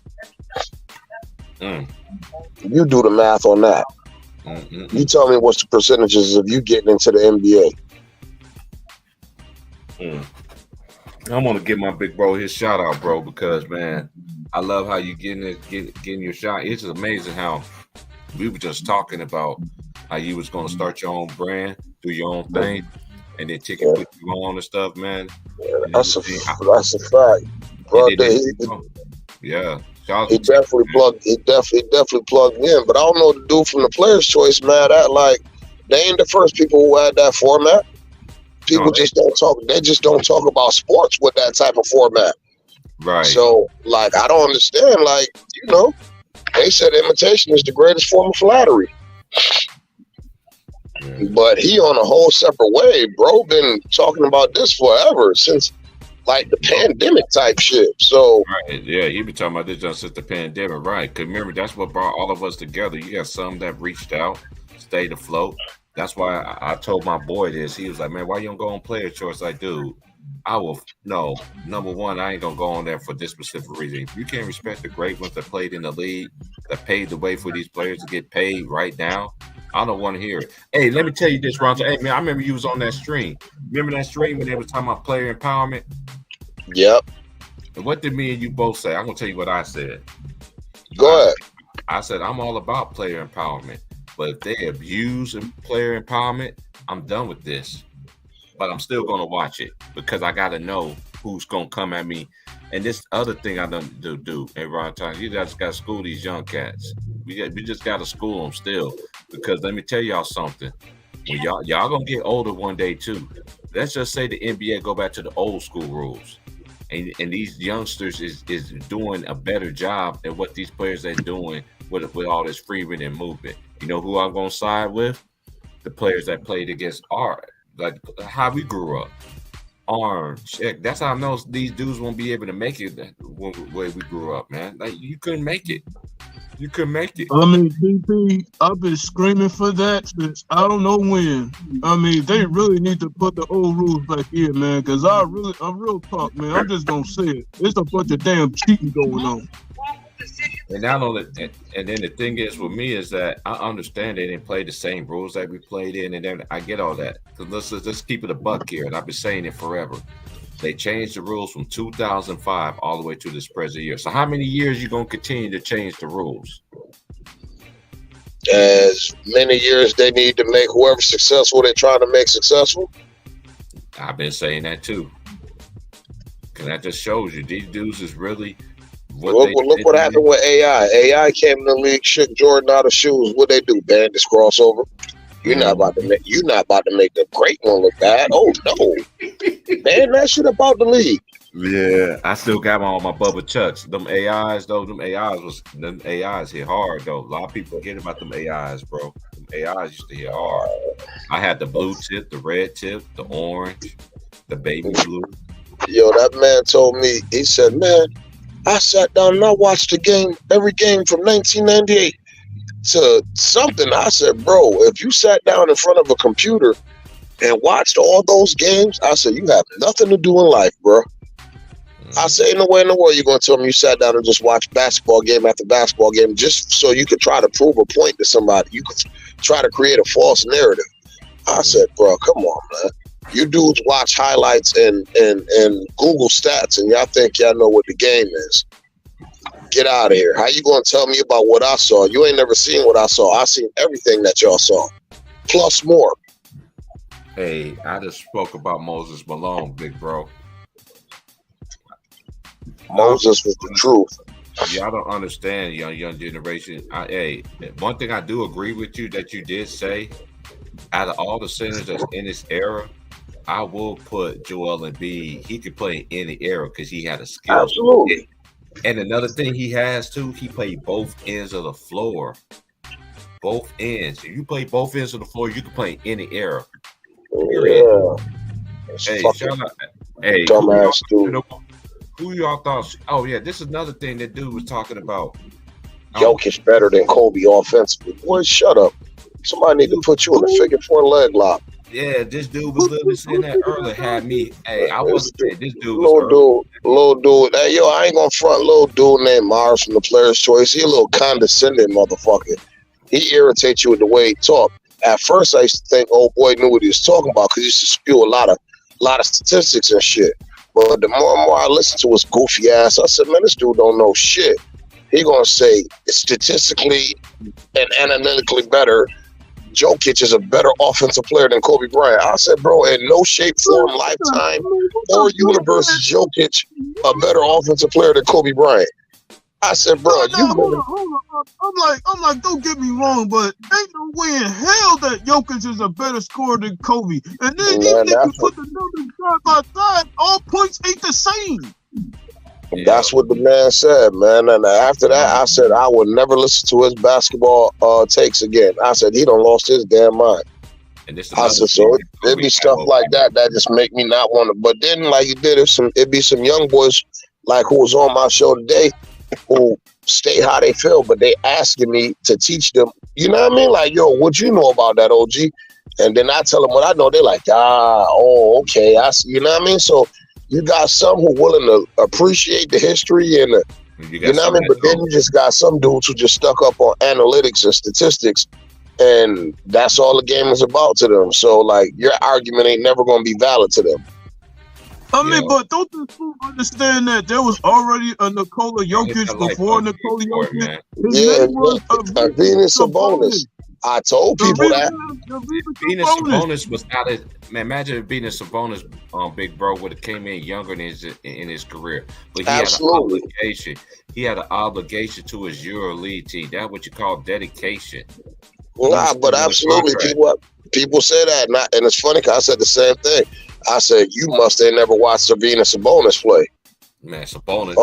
You do the math on that. You tell me what's the percentages of you getting into the NBA. I want to give my big bro his shout out, bro, because man, I love how you getting your shot. It's just amazing how we were just talking about how you was going to start your own brand, do your own thing, and then Chicken put you on and stuff, man. That's a fact, bro. Yeah. He definitely plugged in, but I don't know the dude from the Players' Choice, man. That they ain't the first people who had that format. People just don't talk. They just don't talk about sports with that type of format. Right. So, I don't understand. They said imitation is the greatest form of flattery. Yeah. But he on a whole separate wave, bro. Been talking about this forever since the pandemic type shit. So right, yeah, he been talking about this just since the pandemic, right? Because remember, that's what brought all of us together. You got some that reached out, stayed afloat. That's why I told my boy this. He was like, man, why you don't go on Players' Choice? Like, dude, no, number one, I ain't gonna go on there for this specific reason. If you can't respect the great ones that played in the league, that paved the way for these players to get paid right now, I don't want to hear it. Hey, let me tell you this, Ron. Hey, man, I remember you was on that stream. Remember that stream when they was talking about player empowerment? Yep. And what did me and you both say? I'm gonna tell you what I said. Go ahead. I said I'm all about player empowerment, but if they abuse player empowerment, I'm done with this. But I'm still gonna watch it because I gotta know who's gonna come at me. And this other thing I done to do, hey Ron, you guys gotta school these young cats. We just gotta school them still, because let me tell y'all something. When y'all gonna get older one day too. Let's just say the NBA go back to the old school rules. And these youngsters is doing a better job than what these players are doing with all this freedom and movement. You know who I'm gonna side with? The players that played against how we grew up. Check. That's how I know these dudes won't be able to make it the way we grew up, man. You couldn't make it. You couldn't make it. I mean, DP, I've been screaming for that since I don't know when. I mean, they really need to put the old rules back in, man, because I'm real talk, man. I'm just going to say it. There's a bunch of damn cheating going on. And not only, and then the thing is with me is that I understand they didn't play the same rules that we played in, and then I get all that. Because let's keep it a buck here, and I've been saying it forever. They changed the rules from 2005 all the way to this present year. So how many years you gonna continue to change the rules? As many years they need to make whoever successful they're trying to make successful. I've been saying that too. Because that just shows you these dudes is really look what happened with AI. AI came in the league, shook Jordan out of shoes. What they do? Ban this crossover. You're not about to make the great one look bad. Oh no, man, that shit about the league. Yeah, I still got all my Bubba Chucks. Them AIs hit hard though. A lot of people forget about them AIs, bro. Them AIs used to hit hard. I had the blue tip, the red tip, the orange, the baby blue. Yo, that man told me, he said, man, I sat down and I watched every game from 1998 to something. I said, bro, if you sat down in front of a computer and watched all those games, I said, you have nothing to do in life, bro. I said, ain't no way in the world you're going to tell me you sat down and just watched basketball game after basketball game just so you could try to prove a point to somebody. You could try to create a false narrative. I said, bro, come on, man. You dudes watch highlights and Google stats and y'all think y'all know what the game is. Get out of here. How you going to tell me about what I saw? You ain't never seen what I saw. I seen everything that y'all saw, plus more. Hey, I just spoke about Moses Malone, big bro. Moses was the truth. Y'all don't understand, young generation. Hey, one thing I do agree with you that you did say, out of all the centers that's in this era, I will put Joel Embiid. He could play in any era because he had a skill. Absolutely. And another thing he has too, he played both ends of the floor. Both ends. If you play both ends of the floor, you can play any era. Yeah. Hey, shout out. Hey, dumbass dude. Who y'all thought? Oh yeah, this is another thing that dude was talking about. Jokic better than Kobe offensively. Boy, shut up. Somebody need to put you in a figure 4 leg lock. Yeah, this dude was literally saying that earlier. Had me. Hey, I wasn't saying this dude was little dude. Hey, yo, I ain't gonna front little dude named Mars from the Player's Choice. He a little condescending motherfucker. He irritates you with the way he talk. At first, I used to think old boy knew what he was talking about because he used to spew a lot of statistics and shit. But the more and more I listened to his goofy ass, I said, man, this dude don't know shit. He gonna say statistically and analytically better, Jokic is a better offensive player than Kobe Bryant. I said, bro, in no shape, form, lifetime, or universe is Jokic a better offensive player than Kobe Bryant. I said, bro, hold on. I'm like, don't get me wrong, but ain't no way in hell that Jokic is a better scorer than Kobe. And then even if you put the numbers side by side, all points ain't the same. That's what the man said, man. And after that, I said I would never listen to his basketball takes again. I said he done lost his damn mind. And this I said so it'd be stuff like that just make me not want to. But then, like you did, it'd be some young boys like who was on my show today who state how they feel, but they asking me to teach them. You know what I mean? Like, yo, what you know about that, OG? And then I tell them what I know. They're like, okay, I see. You know what I mean? So you got some who willing to appreciate the history and you know what I mean? But then you just got some dudes who just stuck up on analytics and statistics, and that's all the game is about to them. So like your argument ain't never gonna be valid to them. I mean, but don't the fool understand that there was already a Nikola Jokic before Nikola Jokic? Yeah, Venus Sabonis. I told people that. Venus Sabonis was out of man. Imagine if Venus Sabonis, big bro, would have came in younger in his career, but he had an obligation. He had an obligation to his EuroLeague team. That's what you call dedication. Nah, but absolutely, people say that, and it's funny because I said the same thing. I said you must have never watched Venus Sabonis play. Man, Sabonis.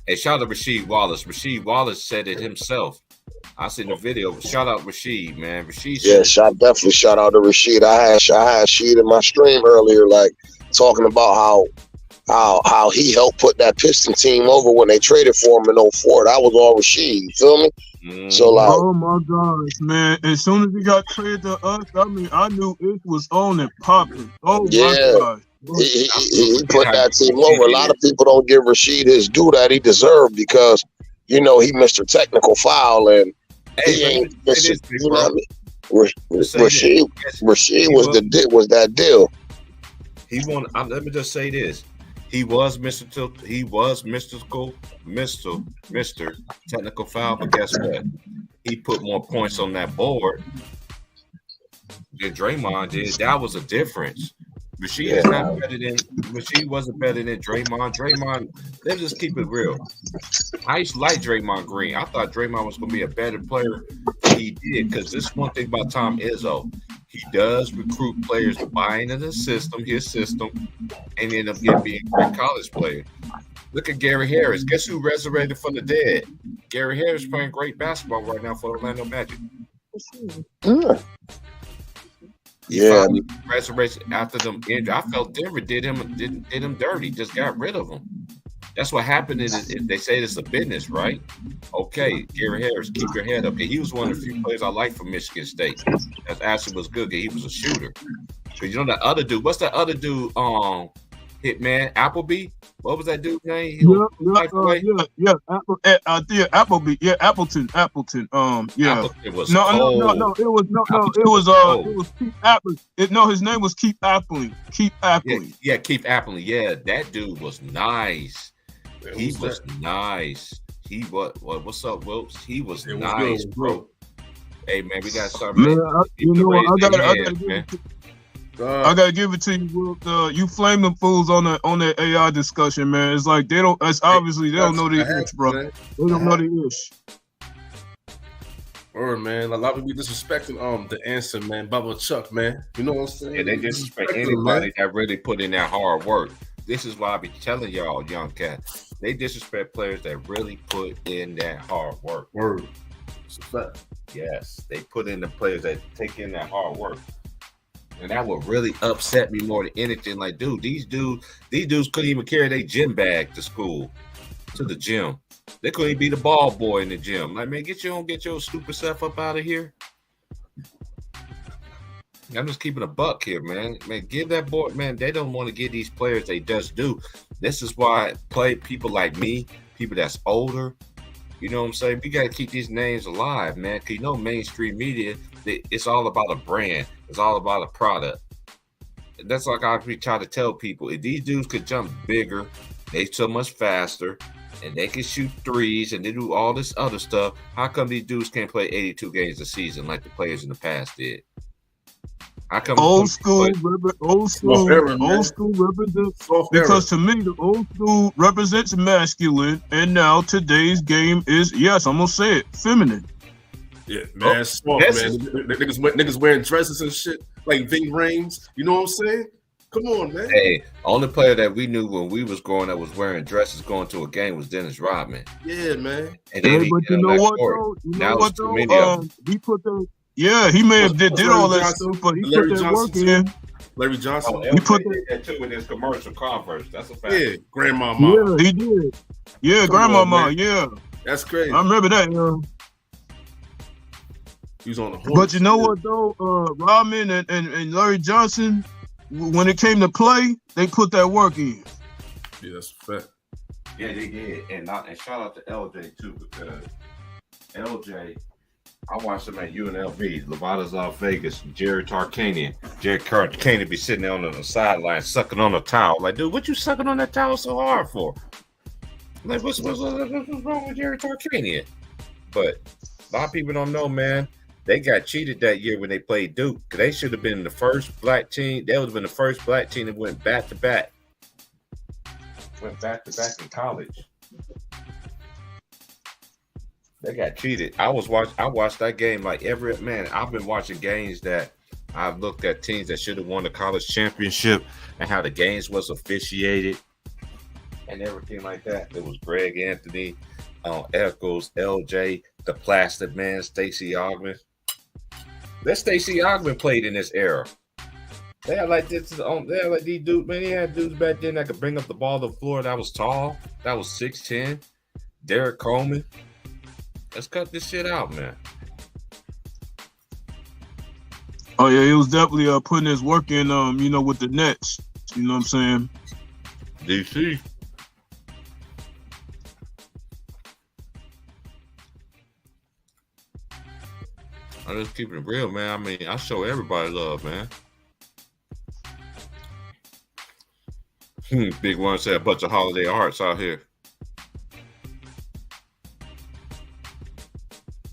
Hey, shout out to Rasheed Wallace. Rasheed Wallace said it himself. I seen the video. Shout out Rasheed, man. Rasheed. Yeah, definitely shout out to Rasheed. I had Rasheed in my stream earlier, like talking about how he helped put that Piston team over when they traded for him in 2004. That was all Rasheed. You feel me? Mm-hmm. So like, oh my gosh, man! As soon as he got traded to us, I mean, I knew it was on and popping. Oh my gosh. He put that team over. A lot of people don't give Rasheed his due that he deserved because, you know, he missed a technical foul and he ain't. You know what I mean? Rasheed was that deal. He won. Let me just say this: he was Mr. Technical Foul, but guess what? He put more points on that board than Draymond did. That was a difference. Rasheed is not better than Rasheed wasn't better than Draymond. Draymond, let's just keep it real. I used to like Draymond Green. I thought Draymond was gonna be a better player He did, because this is one thing about Tom Izzo. He does recruit players to buy into the system, his system, and end up being great college players. Look at Gary Harris. Guess who resurrected from the dead? Gary Harris playing great basketball right now for Orlando Magic. Yeah. He Yeah. finally resurrected after them injuries. I felt Denver did him dirty, just got rid of him. That's what happened. They say it's a business, right? Okay, Gary Harris, keep your head up. He was one of the few players I liked from Michigan State. That actually was good. He was a shooter. But you know that other dude? What's that other dude? Hitman Appleby. What was that dude's name? Appleby. Yeah, Appleton. Appleton was No. cold. It was Keith Appling. No, his name was Keith Appling. Keith Appling. Yeah, Keith Appling. Yeah, that dude was nice. He was nice. He what's up, Wilkes? He was nice, bro. Hey man, we got something. I gotta give it to you, Wilkes. You flame them fools on that AI discussion, man. It's like they don't. It's obviously they don't know the ish, bro. They don't know the ish. Word, man. A lot of people disrespecting the answer, man. Bubba Chuck, man. You know what I'm saying? Yeah, they disrespect anybody that really put in that hard work. This is why I be telling y'all, young cats. They disrespect players that really put in that hard work. Word. It's a fact. Yes, they put in the players that take in that hard work. And that would really upset me more than anything. Like, dude, these dudes couldn't even carry their gym bag to school, to the gym. They couldn't even be the ball boy in the gym. Like, man, get your stupid self up out of here. I'm just keeping a buck here, man. Man, give that boy, man. They don't want to give these players they just do. This is why people like me, people that's older, you know what I'm saying? We got to keep these names alive, man. Because you know, mainstream media, it's all about a brand. It's all about a product. That's like I try to tell people. If these dudes could jump bigger, they so much faster, and they can shoot threes, and they do all this other stuff, how come these dudes can't play 82 games a season like the players in the past did? How come old school represents, because to me the old school represents masculine, and now today's game is, yes, I'm gonna say it, feminine. Yeah, man, soft, man. Niggas wearing dresses and shit like Ving Rhames. You know what I'm saying? Come on, man. Hey, only player that we knew when we was growing up was wearing dresses going to a game was Dennis Rodman. Yeah, man. And then but you know what though? He put the he may have did all that stuff, but he put that work in. Larry Johnson. He put that too in his commercial Converse. That's a fact. Yeah, Grandmama. Yeah, he did. Yeah, Grandmama. Yeah, that's crazy. I remember that. He was on the horse. But you know what though? Rodman and Larry Johnson, when it came to play, they put that work in. Yeah, that's a fact. Yeah, they did. And shout out to LJ too, because LJ, I watched him at UNLV, Levada's Las Vegas, Jerry Tarkanian. Jerry Tarkanian be sitting there on the sideline sucking on a towel. Like, dude, what you sucking on that towel so hard for? Like, what's wrong with Jerry Tarkanian? But a lot of people don't know, man. They got cheated that year when they played Duke. They should have been the first black team. They would have been the first black team that went back to back. Went back to back in college. They got cheated. I watched that game like every man. I've been watching games that I've looked at teams that should have won the college championship and how the games was officiated and everything like that. It was Greg Anthony, Eccles, LJ, the Plastic Man, Stacey Augmon. That Stacey Augmon played in this era. They had like this. They had like these dudes. Man, they had dudes back then that could bring up the ball to the floor. That was tall. That was 6'10". Derek Coleman. Let's cut this shit out, man. Oh yeah, he was definitely putting his work in. With the Nets. You know what I'm saying? DC. I'm just keeping it real, man. I mean, I show everybody love, man. Big One said a bunch of holiday hearts out here.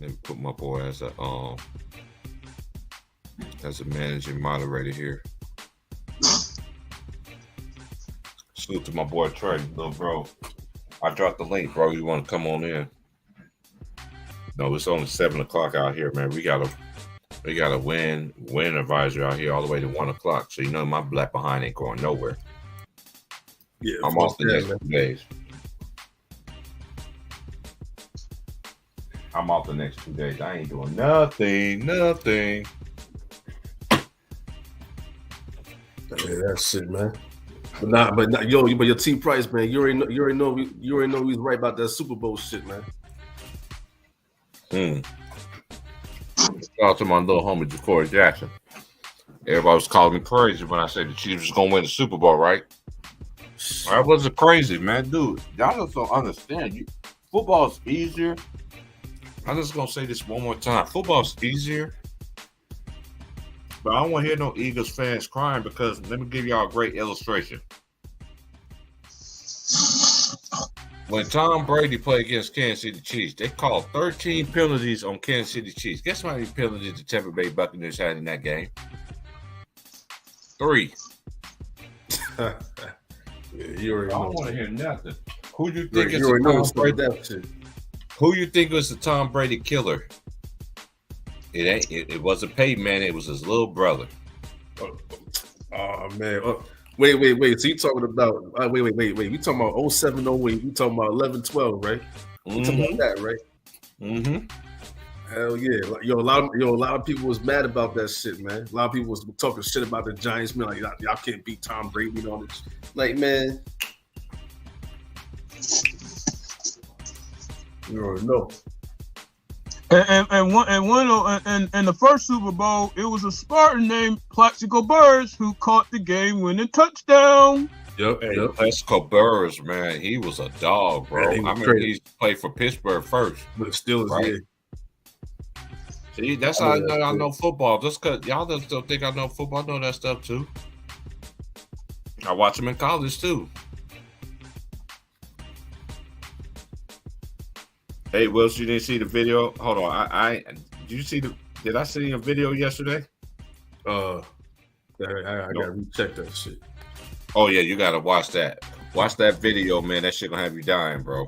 Let me put my boy as a managing moderator here. Salute to my boy Trey, little bro. I dropped the link, bro. You want to come on in? No, it's only 7 o'clock out here, man. We got a wind advisory out here all the way to 1 o'clock. So you know my black behind ain't going nowhere. Yeah, I'm off the next 2 days. I'm off the next 2 days. I ain't doing nothing. Yeah, that's it, man. But your T Price, man. You already know he's right about that Super Bowl shit, man. Shout out to my little homie Ja'Cory Jackson. Everybody was calling me crazy when I said the Chiefs was gonna win the Super Bowl, right? I wasn't crazy, man, dude. Y'all just don't understand. Football's easier. I'm just gonna say this one more time. Football's easier. But I don't want to hear no Eagles fans crying because let me give y'all a great illustration. When Tom Brady played against Kansas City Chiefs, they called 13 penalties on Kansas City Chiefs. Guess how many penalties the Tampa Bay Buccaneers had in that game? 3. Yeah, you already know. I don't want to hear nothing. Who you Who think you think was the Tom Brady killer? It wasn't Peyton Manning. It was his little brother. Oh man. Wait. So you talking about? Wait. We talking about 07, 08. You talking about 11, 12, right? You talking about that, right? Mm-hmm. Hell yeah. A lot of people was mad about that shit, man. A lot of people was talking shit about the Giants, man. Like y'all can't beat Tom Brady and all this. Like, man. You already know. And the first Super Bowl, it was a Spartan named Plaxico Burress who caught the game-winning touchdown. Yep. Plaxico Burress, man, he was a dog, bro. Yeah, he played for Pittsburgh first, but still, right? See, that's how I know football. Just because y'all don't think I know football, I know that stuff too. I watch them in college too. Hey, Wilson, you didn't see the video? Hold on. Did I see a video yesterday? I gotta recheck that shit. Oh yeah, you gotta watch that. Watch that video, man. That shit gonna have you dying, bro.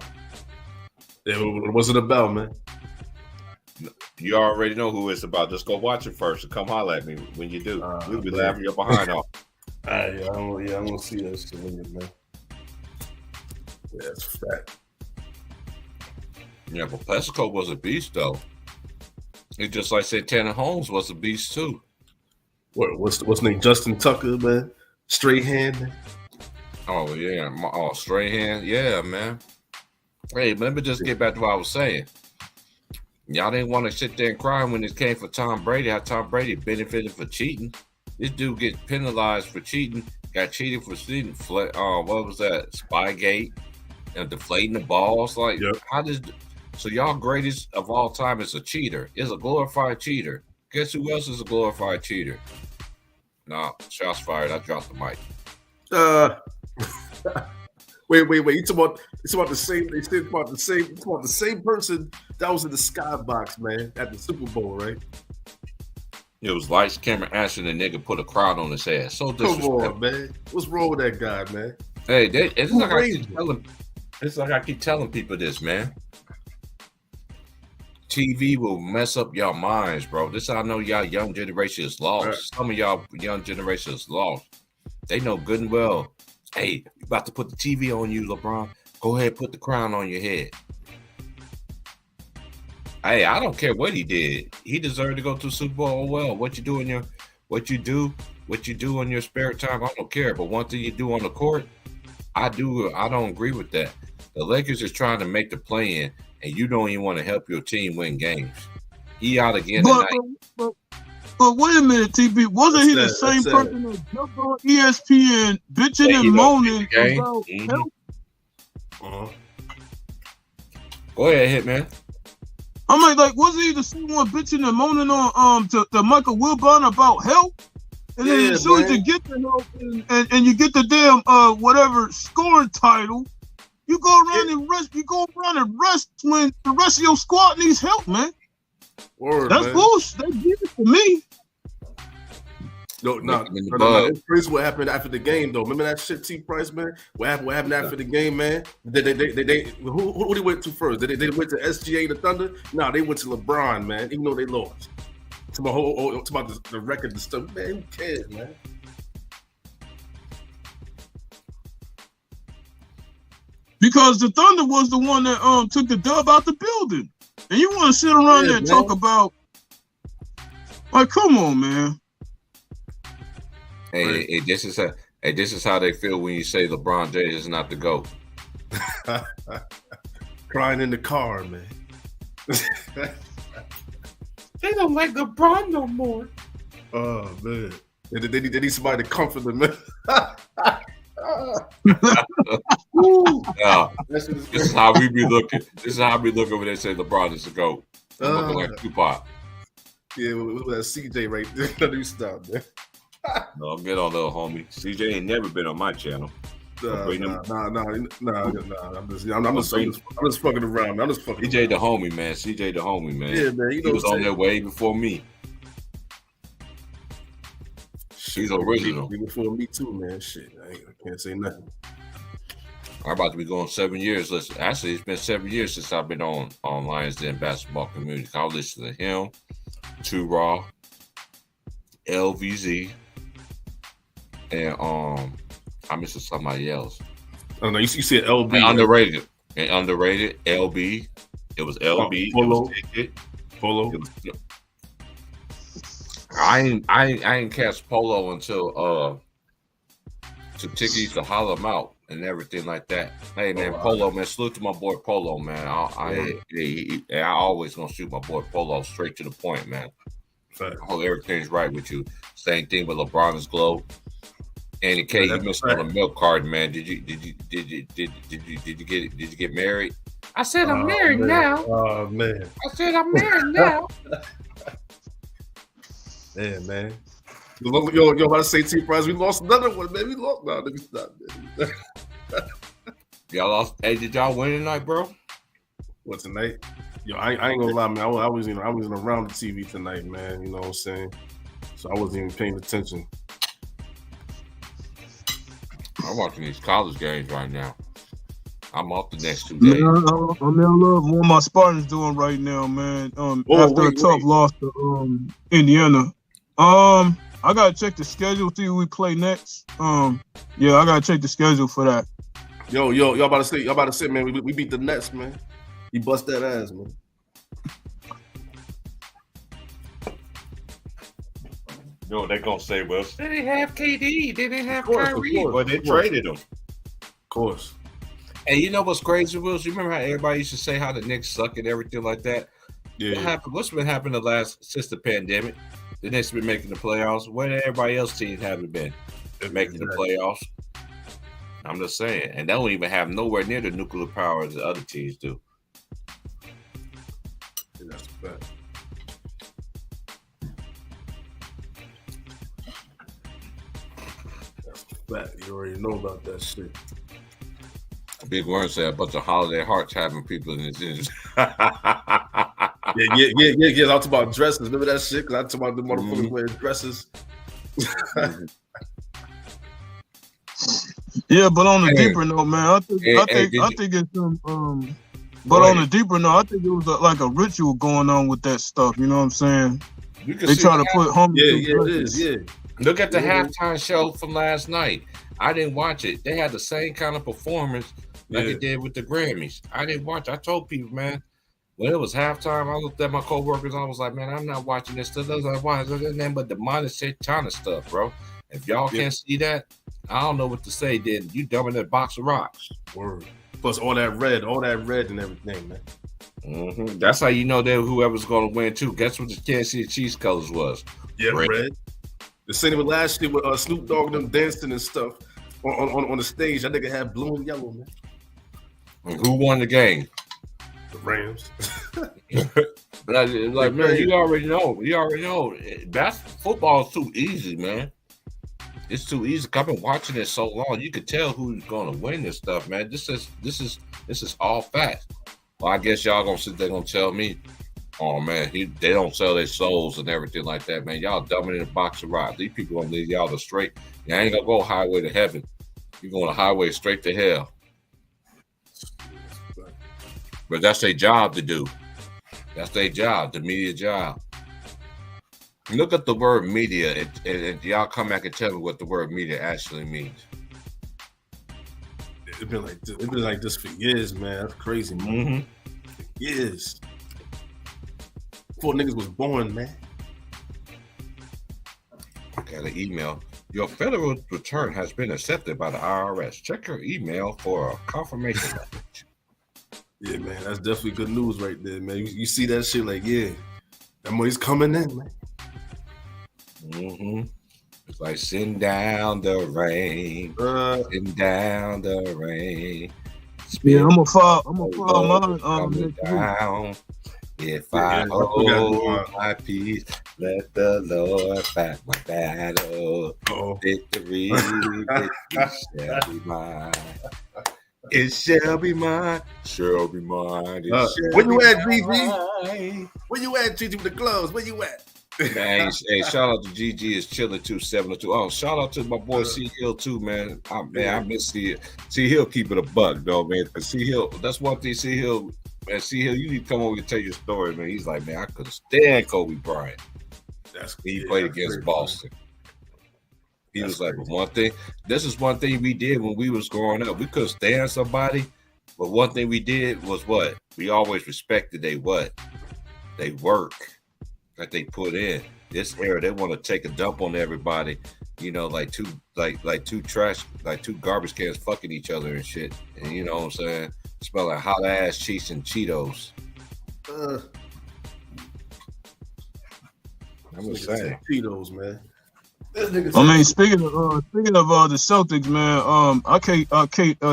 Yeah, what's it about, man? You already know who it's about. Just go watch it first and come holler at me when you do. You'll be laughing your behind off. I'm gonna see that shit in it, man. Yeah, that's a fact. Yeah, but Plaxico was a beast, though. It's just like Santana Holmes was a beast too. What's his name? Justin Tucker, man. Straight hand. Oh yeah, straight hand. Yeah, man. Hey, let me just get back to what I was saying. Y'all didn't want to sit there and cry when it came for Tom Brady. How Tom Brady benefited for cheating. This dude gets penalized for cheating. Got cheated for cheating. What was that? Spygate and deflating the balls. Like, So y'all greatest of all time is a cheater. Is a glorified cheater. Guess who else is a glorified cheater? Nah, shots fired. I dropped the mic. Wait. You talking about the same? They said about the same person that was in the skybox, man, at the Super Bowl, right? It was lights, camera, action, and nigga put a crowd on his head. So disrespectful. Come on, man. What's wrong with that guy, man? Hey, it's like I keep telling people this, man. TV will mess up y'all minds, bro. This I know y'all young generation is lost. Right. Some of y'all young generation is lost. They know good and well. Hey, you about to put the TV on you, LeBron. Go ahead, put the crown on your head. Hey, I don't care what he did. He deserved to go to Super Bowl. Oh, well, what you do in your spare time, I don't care. But one thing you do on the court, I don't agree with that. The Lakers is trying to make the play-in, and you don't even want to help your team win games. He out again tonight. But wait a minute, TP. Wasn't he the same person that jumped on ESPN bitching and moaning about help? Uh-huh. Go ahead, Hitman. I'm like, wasn't he the same one bitching and moaning on to Michael Wilbon about help? And then as soon as you get the help and you get the damn whatever scoring title, you go around and rest. You go around and rest when the rest of your squad needs help, man. That's bullshit. They give it to me. No, Nick him in the no. bud. It's crazy what happened after the game, though. Remember that shit, T. Price, man? What happened after the game, man? Who they went to first? They went to SGA, the Thunder? No, they went to LeBron, man, even though they lost. To about the record and stuff. Man, who cares, man? Because the Thunder was the one that took the dub out the building. And you want to sit around there and talk about, like, come on, man. Hey, this is how they feel when you say LeBron James is not the GOAT. Crying in the car, man. They don't like LeBron no more. Oh, man. They need somebody to comfort them, man. This is how we be looking. This is how we look when they say LeBron is the GOAT. I'm looking like Tupac. Yeah, with that CJ right there. Let me stop, man. No, get on, little homie. CJ ain't never been on my channel. Nah. I'm just fucking around. I'm just fucking. CJ the homie, man. CJ the homie, man. Yeah, man. You know he was on there way before me. She's original. Before me too, man. Shit, I can't say nothing. I'm about to be going 7 years. Listen, actually, it's been 7 years since I've been on Lions Den Basketball Community. I'll listen to him, Too Raw, LVZ, and I'm missing somebody else. I don't know. You said LB. And underrated. LB. It was LB. Polo. Polo. I ain't catch Polo until Tiki used to holler him out and everything like that. Hey man, Polo, man, salute to my boy Polo, man. I always gonna shoot my boy Polo straight to the point, man. I hope everything's right with you. Same thing with LeBron's glow. Andy K, you missed on a milk card, man. Did you get married? I said I'm married now. Oh man. I said I'm married now. Yeah, man. Yo, about to say T Price, we lost another one, man. We lost. No, let me stop, man. Y'all lost. Hey, did y'all win tonight, bro? What, tonight? Yo, I ain't gonna lie, man. I was around the TV tonight, man. You know what I'm saying? So I wasn't even paying attention. I'm watching these college games right now. I'm off the next 2 days. I'm in love with what my Spartans doing right now, man. After a tough loss to Indiana. I gotta check the schedule, see who we play next. Yeah, I gotta check the schedule for that. Yo, y'all about to say, man, we beat the Nets, man. You bust that ass, man. You know, they're gonna say, well, they didn't have KD, they didn't have Kyrie. Well, they traded them. Of course. And you know what's crazy, Wills? You remember how everybody used to say how the Knicks suck and everything like that? Yeah. What's been happening since the pandemic? The Knicks have been making the playoffs. Where everybody else teams haven't been making the playoffs. I'm just saying. And they don't even have nowhere near the nuclear power as the other teams do. Yeah, that's a fact. That's a fact. You already know about that shit. Big Worm said a bunch of holiday hearts having people in his Yeah. I talked about dresses. Remember that shit? Because I talked about the motherfuckers wearing dresses. Yeah, but on the deeper note, man, I think it's some. But on the deeper note, I think it was like a ritual going on with that stuff. You know what I'm saying? They try to put homies. Yeah, it is. Yeah. Look at the halftime show from last night. I didn't watch it. They had the same kind of performance like it did with the Grammys. I didn't watch. I told people, man, when it was halftime, I looked at my coworkers. I was like, man, I'm not watching this stuff. There's nothing but demonic China stuff, bro. If y'all can't see that, I don't know what to say. Then you dumping that box of rocks. Word. Plus all that red and everything, man. Mm-hmm. That's how you know that whoever's going to win too. Guess what the Kansas City Chiefs colors was? Yeah, red. The same with last year with Snoop Dogg and them dancing and stuff on the stage. That nigga had blue and yellow, man. And who won the game? The Rams. like man, you already know. That's football is too easy, man. It's too easy. I've been watching it so long. You could tell who's gonna win this stuff, man. This is all facts. Well, I guess y'all gonna sit there gonna tell me Oh man, they don't sell their souls and everything like that, man. Y'all dumbing in a box of rocks. These people gonna lead y'all to straight. You ain't gonna go highway to heaven. You're going a highway straight to hell. But that's their job to do. That's their job, the media job. Look at the word media, and y'all come back and tell me what the word media actually means. It's been like this for years, man. That's crazy, man. Mm-hmm. Years. Before niggas was born, man. I got an email. Your federal return has been accepted by the IRS. Check your email for a confirmation message. Yeah, man, that's definitely good news right there, man. You see that shit like, yeah, that money's coming in, man. Mm-hmm. It's like send down the rain, send down the rain. Yeah, I'm gonna follow mine. Coming down. If I hold my peace, let the Lord fight my battle. Victory shall be mine. It shall be mine. Shall be mine. Where you at, GG? Where you at, GG, with the gloves? Where you at? Man, hey, shout out to GG is chilling 272. Oh, shout out to my boy C Hill too, man. I miss C Hill keeping a buck, though, man. Cause C Hill, that's one thing. C Hill, you need to come over and tell your story, man. He's like, man, I couldn't stand Kobe Bryant. He played against Boston. He was like, one thing. This is one thing we did when we was growing up. We couldn't stand somebody, but one thing we did was what? We always respected they work that they put in. This era, they want to take a dump on everybody, like two garbage cans fucking each other and shit. And you know what I'm saying? Smell like hot ass cheese and Cheetos. I'm just saying. Cheetos, man. I mean, speaking of the Celtics, man, I can't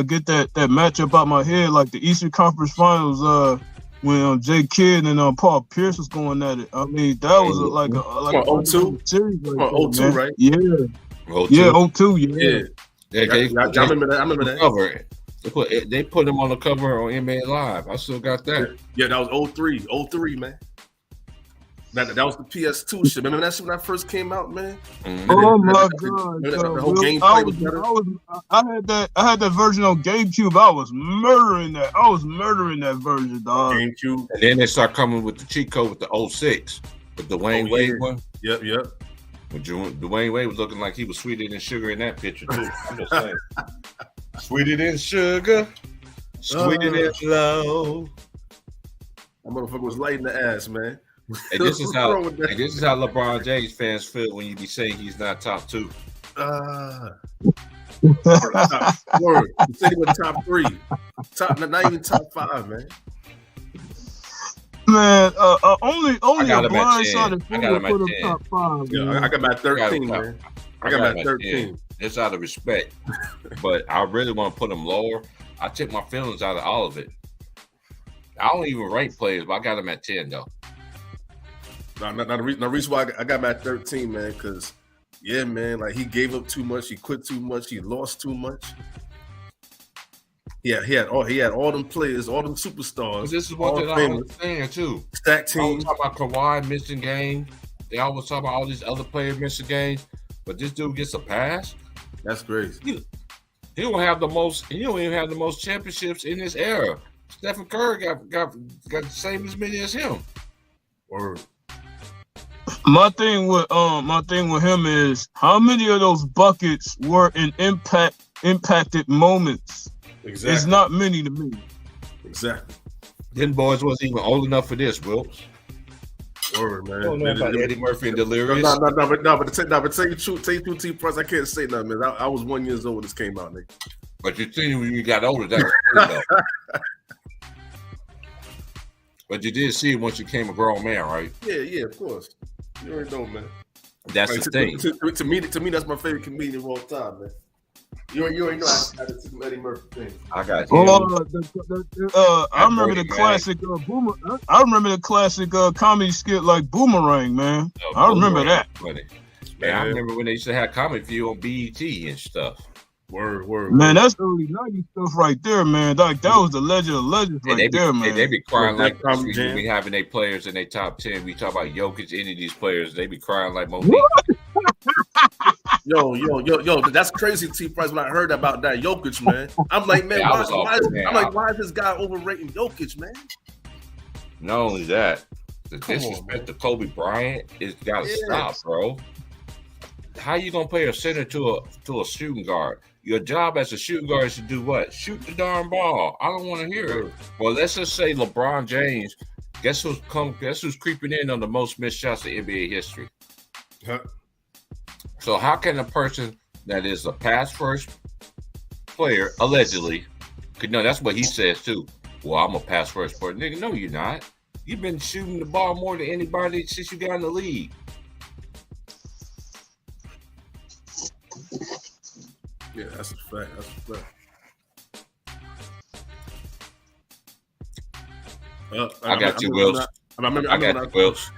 get that matchup out my head, like the Eastern Conference Finals, when Jay Kidd and Paul Pierce was going at it. I mean, that was like a 0-2 series, right? 0-2, right? Yeah. 0-2. Yeah, 0-2. Yeah. I remember that. Cover. They put him on the cover on NBA Live. I still got that. Yeah, that was 0-3, man. That was the PS2 shit. Remember that shit when that first came out, man? Mm-hmm. Oh my god! The whole gameplay was better. I had that version on GameCube. I was murdering that version, dog. GameCube. And then they start coming with the cheat code with the 06, with the Dwayne Wade one. Yep. When Dwayne Wade was looking like he was sweeter than sugar in that picture too. I'm just saying. Sweeter than sugar, sweeter than love. That motherfucker was light in the ass, man. And this is how LeBron James fans feel when you be saying he's not top 2. Word. You said he was top 3. Not even top 5, man. Man, only a blindsided I got him at 10. Top 5. Yeah, I got him at 13, man. I got him at 13. It's out of respect, but I really want to put him lower. I took my feelings out of all of it. I don't even rank players, but I got him at 10 though. No, the reason why I got him at 13, man, because yeah, man, like he gave up too much, he quit too much, he lost too much. Yeah, he had all them players, all them superstars. But this is what I understand too. Stack team. Talk about Kawhi missing games. They always talk about all these other players missing games, but this dude gets a pass. That's crazy. He don't have the most. He don't even have the most championships in this era. Stephen Curry got the same as many as him. Or my thing with him is how many of those buckets were in impacted moments. Exactly. It's not many to me. Exactly. Them boys wasn't even old enough for this, Wilkes. Word, man. I don't know about Eddie Murphy and Delirious. But to tell you the truth, Price, I can't say nothing, man. I was 1 year old when this came out, nigga. But you think when you got older, that was But you did see it once you became a grown man, right? Yeah, of course. You already know, man. That's the thing. To me, that's my favorite comedian of all time, man. You already know I did some Eddie Murphy thing. I got you. I remember the classic I remember the classic comedy skit like Boomerang, man. I remember that. Funny. Man, I remember when they used to have Comic View on BET and stuff. Word. Man, that's early 90s stuff right there, man. Like that was the legend of legends right there, man. They be crying That like Tom we Jam. be having their players in their top 10. We talk about Jokic, any of these players, they be crying like Monique. Yo, that's crazy, T Price. When I heard about that Jokic, man, I'm like, man, Yeah, I was why off, why is this guy overrating Jokic, man? Not only that, the Come on, disrespect to Kobe Bryant is gotta stop, bro. How you gonna play a center to a shooting guard? Your job as a shooting guard is to do what? Shoot the darn ball. I don't want to hear it. Well, let's just say LeBron James. Guess who's creeping in on the most missed shots in NBA history? Huh? So how can a person that is a pass first player allegedly? No, that's what he says too. Well, I'm a pass first player, nigga. No, you're not. You've been shooting the ball more than anybody since you got in the league. Yeah, that's a fact. I got you, Wills. I got you, Wills.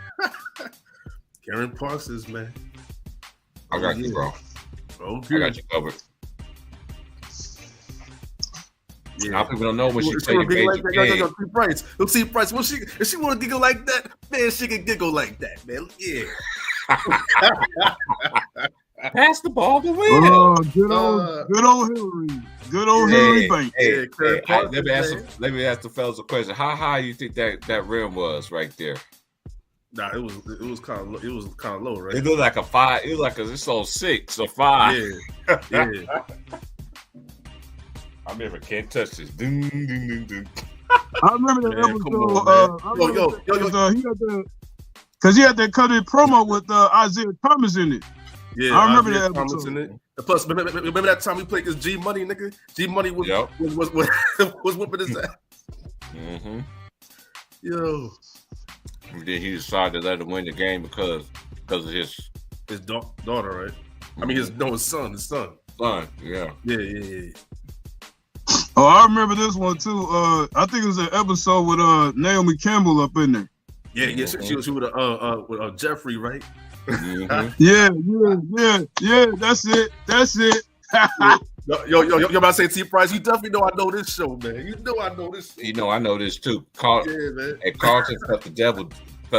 Karen Parsons, man. I got you, bro. Okay. I got you covered. Yeah. Now people don't know when she She played wanna giggle like Magic that. game. T Price. Look, T Price. If she want to giggle like that, man, she can giggle like that, man. Yeah. Pass the ball to win. Oh, good old Hillary. Good old Hillary Banks. Let me ask the fellas a question. How high you think that rim was right there? Nah, it was kind of low, right? It looked like a 5. It was like it's on 6 or 5. Yeah. I remember can't touch this. Ding, ding, ding, ding. I remember that episode. Because he had that cutting promo with Isaiah Thomas in it. Yeah, I remember that Thomas episode. in it. Plus, remember that time we played against G Money, nigga? G Money was whipping his ass. Mm-hmm. Yo. And then he decided to let him win the game because of his daughter, right? I mean, his son. Son, yeah. Yeah. Oh, I remember this one too. I think it was an episode with Naomi Campbell up in there. Yeah. She was with Jeffrey, right? Mm-hmm. Yeah. That's it. Yo, you're about to say T Price. You definitely know I know this show, man. You know I know this. You know I know this too. Yeah, man. And Carlton cut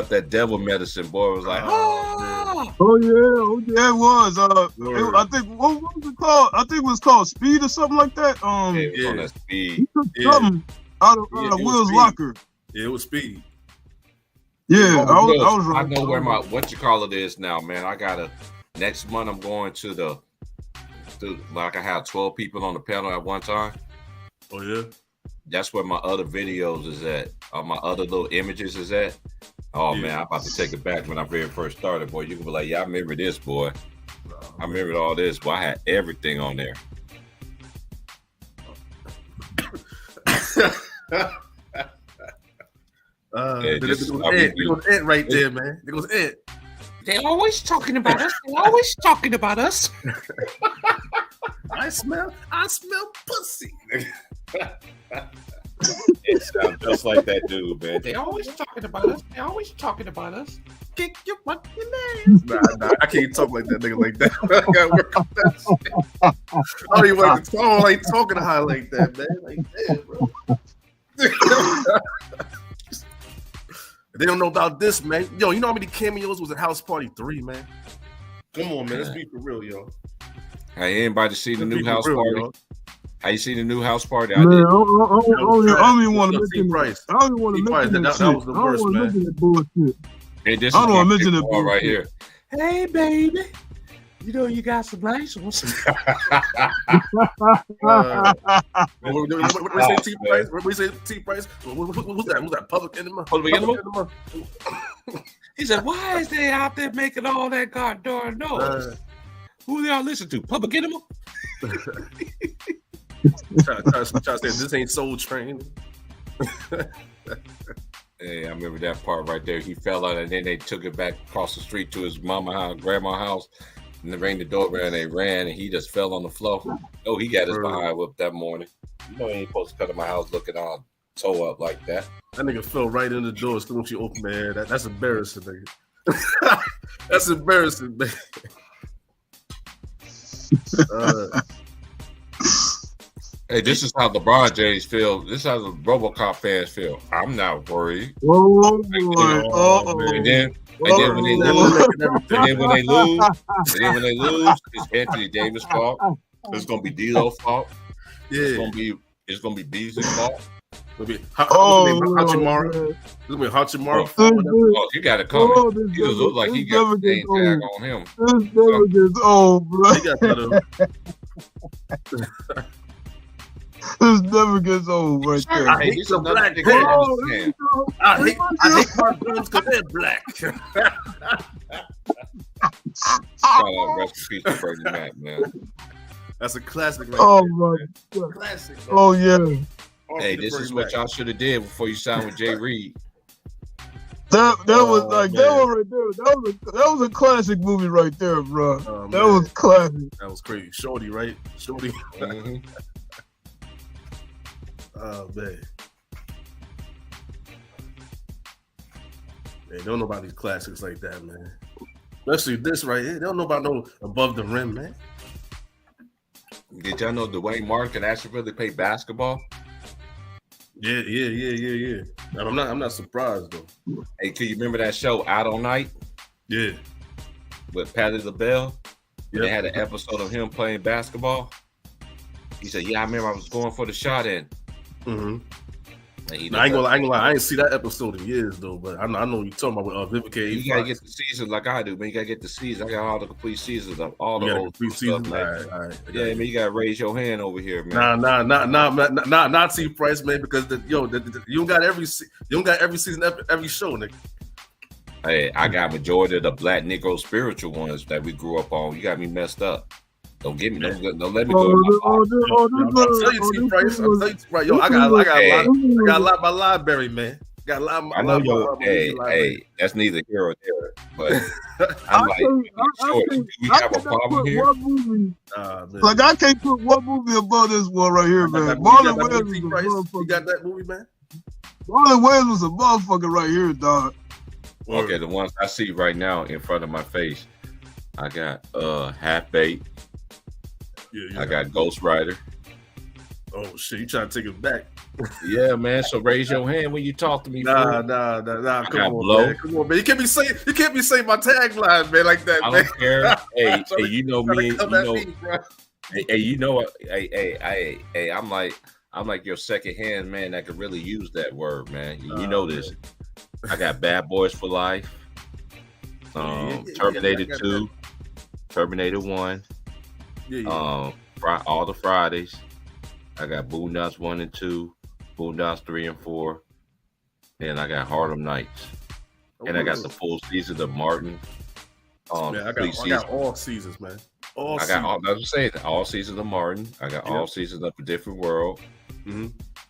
that devil medicine. Boy was like, Oh yeah, it was. I think what was it called? I think it was called Speed or something like that. it was on that speed. He took something out of Will's locker. Yeah, it was Speed. Yeah, I was I right. know where my what is now, man. I gotta next month. I'm going to like I have 12 people on the panel at one time. Oh yeah. That's where my other videos is at. My other little images is at. Oh man, I'm about to take it back when I very first started, boy. You can be like, yeah, I remember this, boy. I remember all this, boy. I had everything on there. It was it right there, man. It was it. They always talking about us. I smell pussy. It sounds just like that dude, man. They always talking about us. Kick your fucking ass. Nah, I can't talk like that nigga like that. I gotta work on that shit. I don't even like talking high like that, man. Like, damn, bro. They don't know about this, man. Yo, you know how many cameos was at House Party 3, man? Come on, man. Let's be for real, yo. Hey, anybody see the new house real, party? Yo. How you see the new house party? Man, I did. I don't even want to mention Price. I don't even want to mention that shit. That was the worst, man. I don't want to mention that bullshit. Hey, this I don't is wanna my mention big it, boy right bullshit. here. Hey, baby. You know you got some nice ones. What we say T Price? What we say T Price? Who's that? Who's that? Public Enema? Public Enema? He said, why is they out there making all that goddamn noise? Who y'all listen to? Public Enema? Try to say this ain't Soul Train. Hey, I remember that part right there. He fell out and then they took it back across the street to his mama house, grandma house, and they rang the doorbell and they ran and he just fell on the floor. Oh, he got his behind whipped that morning. You know he ain't supposed to come to my house looking all toe up like that. That nigga fell right in the door as soon as she opened, man. That's embarrassing, nigga. That's embarrassing, man. Hey, this is how LeBron James feel. This is how the RoboCop fans feel. I'm not worried. Oh, And boy. then when they lose, it's Anthony Davis' fault. It's gonna be D'Lo's fault. It's gonna be Beasley's fault. It'll be Hachimura. man. It'll be Hachimura. Oh, you got to come. He look like he got the name tag on him. This never gets old, bro. He got better. This never gets old right there. I hate the black man. I hate my guns because they're black. Shout out, rest in peace to Bernie Mac, man. That's a classic. Right Oh there, my man. God. Classic. Man. Oh yeah. Hey, this is what y'all should have did before you signed with Jay Reed. That was like man. that one right there. That was a classic movie right there, bro. Oh, that man. was classic. That was crazy. Shorty, right? Shorty. Mm-hmm. Oh man. They don't know about these classics like that, man. Especially this right here. They don't know about no above the rim, man. Did y'all know Dwayne Martin can actually really play basketball? Yeah. I'm not surprised though. Hey, can you remember that show Out All Night Yeah. with Patty LaBelle? Yep. They had an episode of him playing basketball. He said, "Yeah, I remember I was going for the shot in." Mm-hmm. And he I ain't gonna lie. I ain't see that episode in years though, but I know what you're talking about with Vivica. You gotta get the season like I do, man. You gotta get the season. I got all the complete seasons of all the old preseason. stuff, man. All right. Yeah, man, you gotta raise your hand over here, man. Nah, T Price, man, because you don't got every season, every show, nigga. Hey, I got majority of the Black Negro spiritual ones that we grew up on. You got me messed up. Don't get me. Don't let me go. I'll tell you, T Price. Yo, I got a lot of my library, man. Got a lot. I know your. Hey, that's neither here or there. But I'm like, short. Do we have a problem here? Like I can't put one movie above this one right here, man. Marlon Wayans was a motherfucker. You got that movie, man? Marlon Wayans was a motherfucker right here, dog. Okay, the ones I see right now in front of my face, I got Half-Baked. Yeah. I got Ghost Rider. Oh shit, you trying to take it back? Yeah, man. So raise your hand when you talk to me. Nah. Come on, man. You can't be saying my tagline, man, like that. I man. don't care. Hey, you know me. You know. Hey, I'm like your second hand man that could really use that word, man. You know this. Man. I got Bad Boys for Life. Terminator 2, Terminator 1. All the Fridays. I got Boondocks 1 and 2, Boondocks 3 and 4, and I got Harlem Nights. And I got the full season of Martin. I got all seasons, man. All seasons of Martin. I got all seasons of A Different World. Mm-hmm.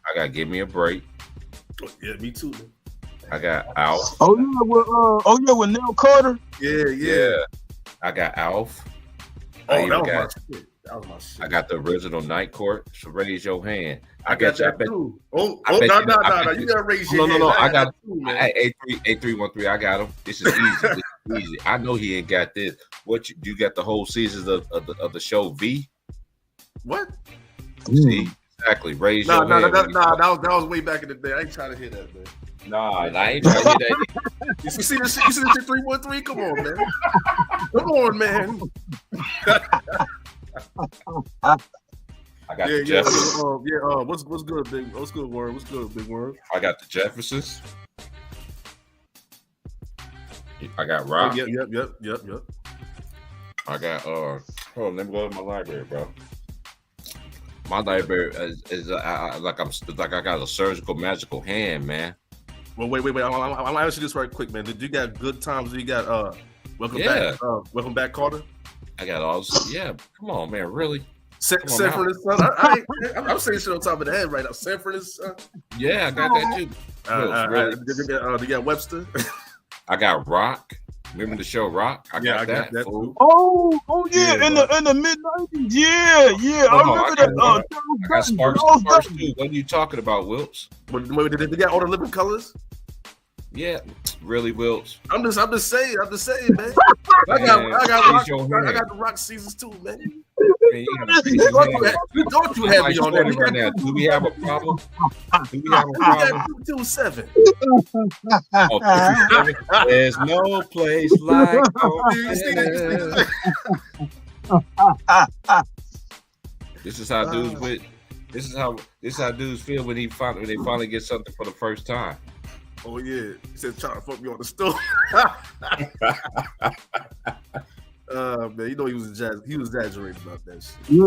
I got Give Me a Break. Yeah, me too, man. I got Alf. With Nell Carter. Yeah. I got Alf. That was my shit. I got the original Night Court. So raise your hand. I got that too. No. You gotta raise your hand. No. I got A313. I got him. This is easy. I know he ain't got this. You got the whole seasons of the show V? What? See, exactly. Raise your hand. That was way back in the day. I ain't trying to hear that, man. Nah, I ain't trying to hear that. You see this shit? 313? Come on, man. Come on, man. I got the Jeffersons. What's good, big? What's good, word? What's good, big word? I got the Jeffersons. I got Rock. Yep. I got hold on, let me go to my library, bro. My library is like I got a surgical magical hand, man. Well, wait. I'm gonna ask you this right quick, man. Did you got Good Times? Did you got Welcome Back, Carter? I got all. Yeah, come on, man. Really? Sanford and Son. I'm saying shit on top of the head right now. Sanford and Son. Yeah, I got that too. You got Webster. I got Rock. Remember the show Rock? I got that too. Oh yeah, in the mid-90s. Yeah. I remember that. I got Sparks too. What are you talking about, Wilts? Wait, did they got all the living colors? Yeah, really, Wilts. I'm just saying, man. I got the Rock seasons too, man. Man, You thought you had me on that. right now. Do we have a problem? Do we have a We problem? got 227. Oh, 227? There's no place like home. You see that? This is how dudes with. This is how dudes feel when they finally get something for the first time. Oh yeah, he said trying to fuck me on the stove. Man, you know he was exaggerating about that shit. Yeah,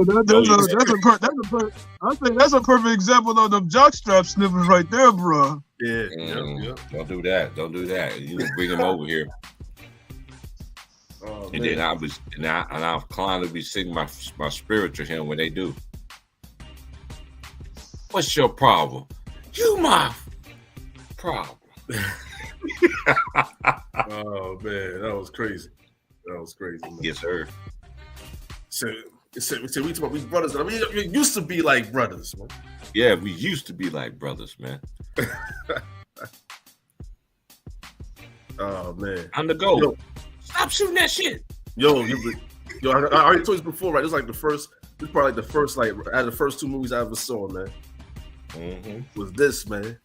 I think that's a perfect example of them jockstrap snippers right there, bro. Yeah, Don't do that. Don't do that. You bring him over here. Oh, And man. then I'm inclined to be singing my spirit to him when they do. What's your problem? You my problem. Oh man, that was crazy. That was crazy. Man. Yes, sir. So we talk about we brothers. I mean, we used to be like brothers, man. Yeah, we used to be like brothers, man. Oh man, I'm the GOAT. Yo. Stop shooting that shit. Yo, I already told you before, right? This is like the first. This is probably like the first, like out of the first two movies I ever saw, man. Mm-hmm. Was this, man?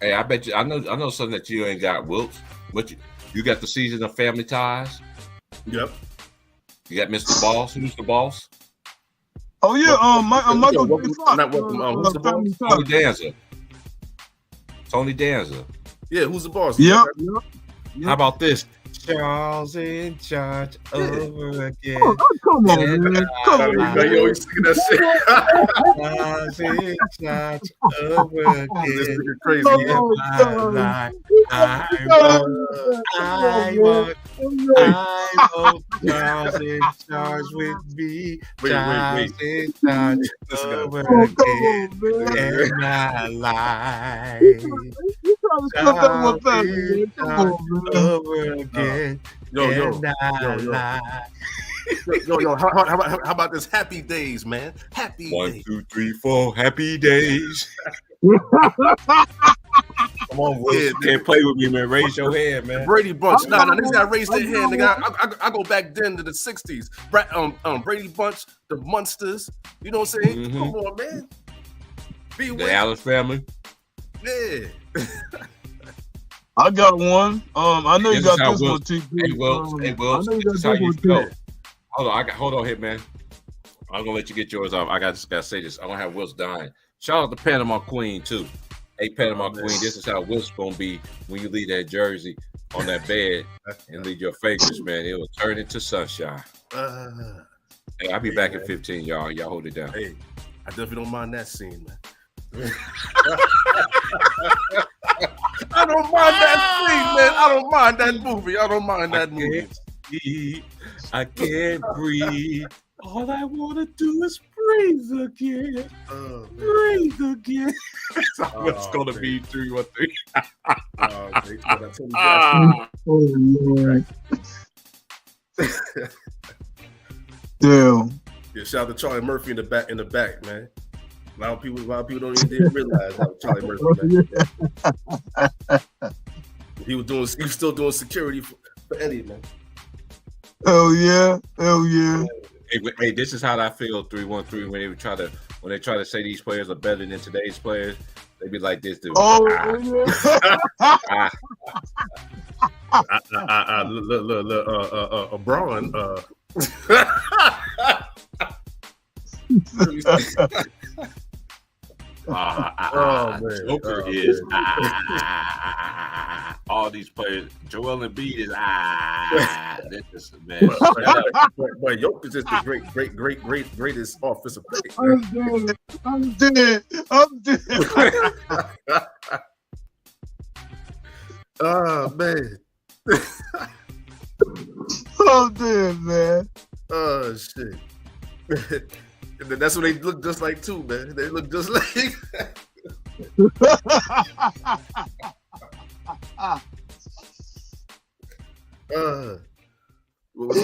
Hey, I bet you. I know something that you ain't got, Wilkes. But you got the season of Family Ties. Yep. You got Mr. Boss. Who's the boss? Oh yeah, Michael J. Fox. Not welcome. Who's the boss? Family Tony Ties. Danza. Tony Danza. Yeah, who's the boss? Yep. How about this? Charles in charge over again. Oh, come on, man. Come on, You always singing that shit. Charles in charge over This again. nigga crazy. Come Yeah. on, I want Charles in charge with me. Wait. Charles in charge Listen, over Come again on, man. in my life. You trying to slip that one back, man. Come on, man. Over again. Yo. How about this? Happy days, man. Happy 1, days. 2, 3, 4. Happy days. Come on, Will. Yeah, You can't play with me, man. Raise your hand, man. Brady Bunch. Nah, niggas gotta raise their hand. Nigga, I go back then to the 60s. Brady Bunch, the Munsters. You know what I'm saying? Mhm. Come on, man. Be The with. Alice family. Yeah. I got one. I know you This is got how this Will- one, TP. Hey, Will. I know you This is how got this you one, feel. too. Hold on, hold on here, man. I'm gonna let you get yours off. I just gotta say this. I'm gonna have Will's dying. Shout out to Panama Queen too. Hey, Panama Queen, this is how Will's gonna be when you leave that jersey on that bed and leave your favorites, man. It will turn into sunshine. Hey, I'll be back in 15, y'all. Y'all hold it down. Hey, I definitely don't mind that scene, man. I don't mind that scene, man. I don't mind that movie. I don't mind that movie. I can't breathe. All I wanna do is breathe again. Breathe again. That's how it's gonna man. be 313. Oh, Lord. Damn. Yeah, shout out to Charlie Murphy in the back, man. A lot of people don't even realize that was Charlie Murphy. Man. He was still doing security for Eddie, man. Hell yeah. Hell yeah. Hey, this is how I feel 313 when they try to say these players are better than today's players. They be like this dude. Oh, Braun. Oh, man. Joker Oh, is man. all these players. Joel Embiid is This is man. But Jokic is the greatest offensive player. I'm dead. Oh man. I'm dead, man. Oh shit. And then that's what they look just like too, man. They look just like. What's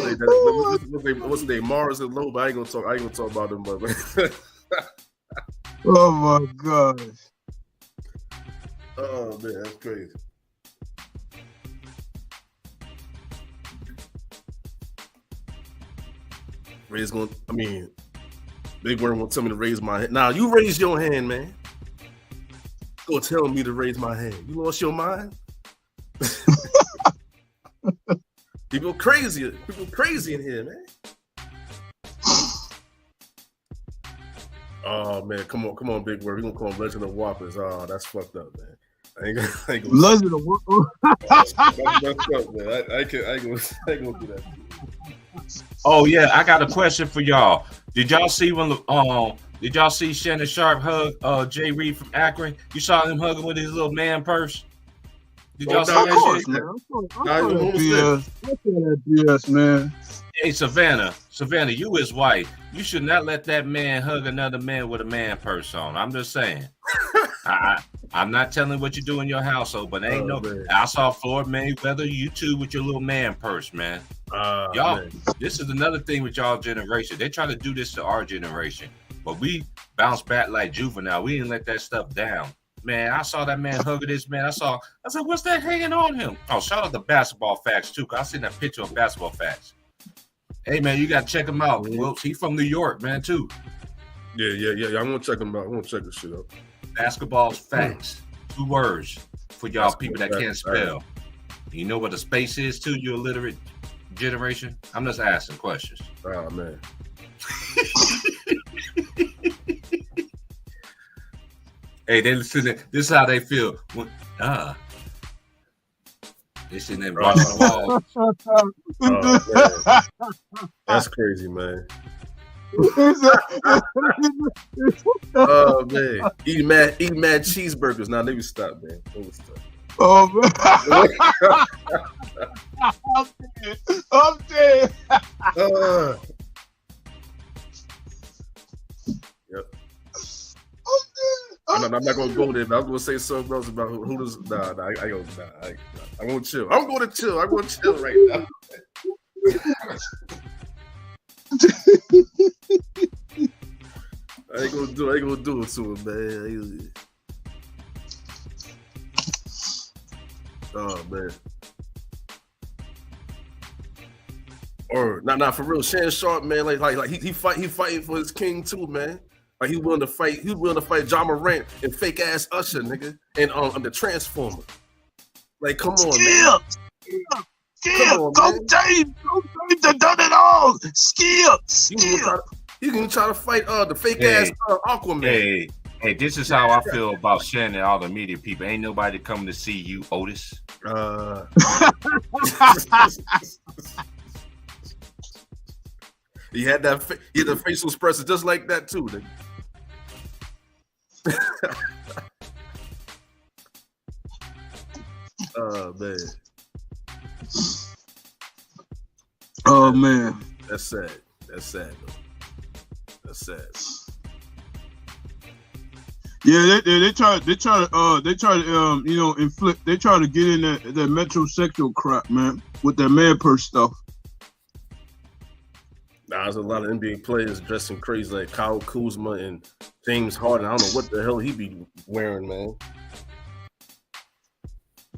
his name? Mars and Lowe, but I ain't gonna talk about them, but Oh my gosh. oh man, that's crazy. Ray's going. I mean, Big Worm won't tell me to raise my hand. Now you raise your hand, man. Go tell me to raise my hand. You lost your mind? People crazy in here, man. Oh man, come on, Big Word. We gonna call him Legend of Whoppers. Oh, that's fucked up, man. I ain't gonna Legend of Whoppers. that's fucked up, man. I ain't gonna do that. Oh yeah, I got a question for y'all. Did y'all see Shannon Sharp hug Jay Reed from Akron? You saw him hugging with his little man purse? Did y'all see that shit? Man. I saw that BS, man. Hey, Savannah, you his wife. You should not let that man hug another man with a man purse on. I'm just saying. I'm not telling what you do in your household, but ain't man. I saw Floyd Mayweather, you too, with your little man purse, man. Y'all, man. This is another thing with y'all generation. They try to do this to our generation, but we bounce back like Juvenile. We didn't let that stuff down. Man, I saw that man hugging this man. I said, what's that hanging on him? Oh, shout out to Basketball Facts, too, because I seen that picture on Basketball Facts. Hey, man, you got to check him out. Well, he's from New York, man, too. Yeah. I'm going to check him out. I'm going to check this shit out. Basketball Facts. 2 words for y'all people that can't spell. You know what a space is, too, you illiterate generation? I'm just asking questions. Oh, man. Hey, they listen. This is how they feel. They sitting there watching the wall. That's crazy, man. Oh man, eating mad cheeseburgers. Now let me stop, man. Oh man, I'm dead. Yep. I'm not gonna go there. But I'm gonna say something else about who does. Nah. I'm gonna chill. I'm gonna chill right now. I ain't gonna do it to him, man. Oh man. Or not for real. Shannon Sharp, man. Like he fighting for his king too, man. Like he willing to fight John Morant and fake ass Usher, nigga, and the Transformer. Like, come on, man. Skip, go James done it all. Skip. You can try to fight the fake ass Aquaman. Hey, this is how I feel about Shannon and all the media people. Ain't nobody coming to see you, Otis. He had the facial expression just like that too, nigga. Oh man. Oh man. That's sad. That's sad though. That's sad. Yeah, they try to inflict. They try to get in that metrosexual crap, man, with that man purse stuff. Nah, there's a lot of NBA players dressing crazy like Kyle Kuzma and James Harden. I don't know what the hell he be wearing, man.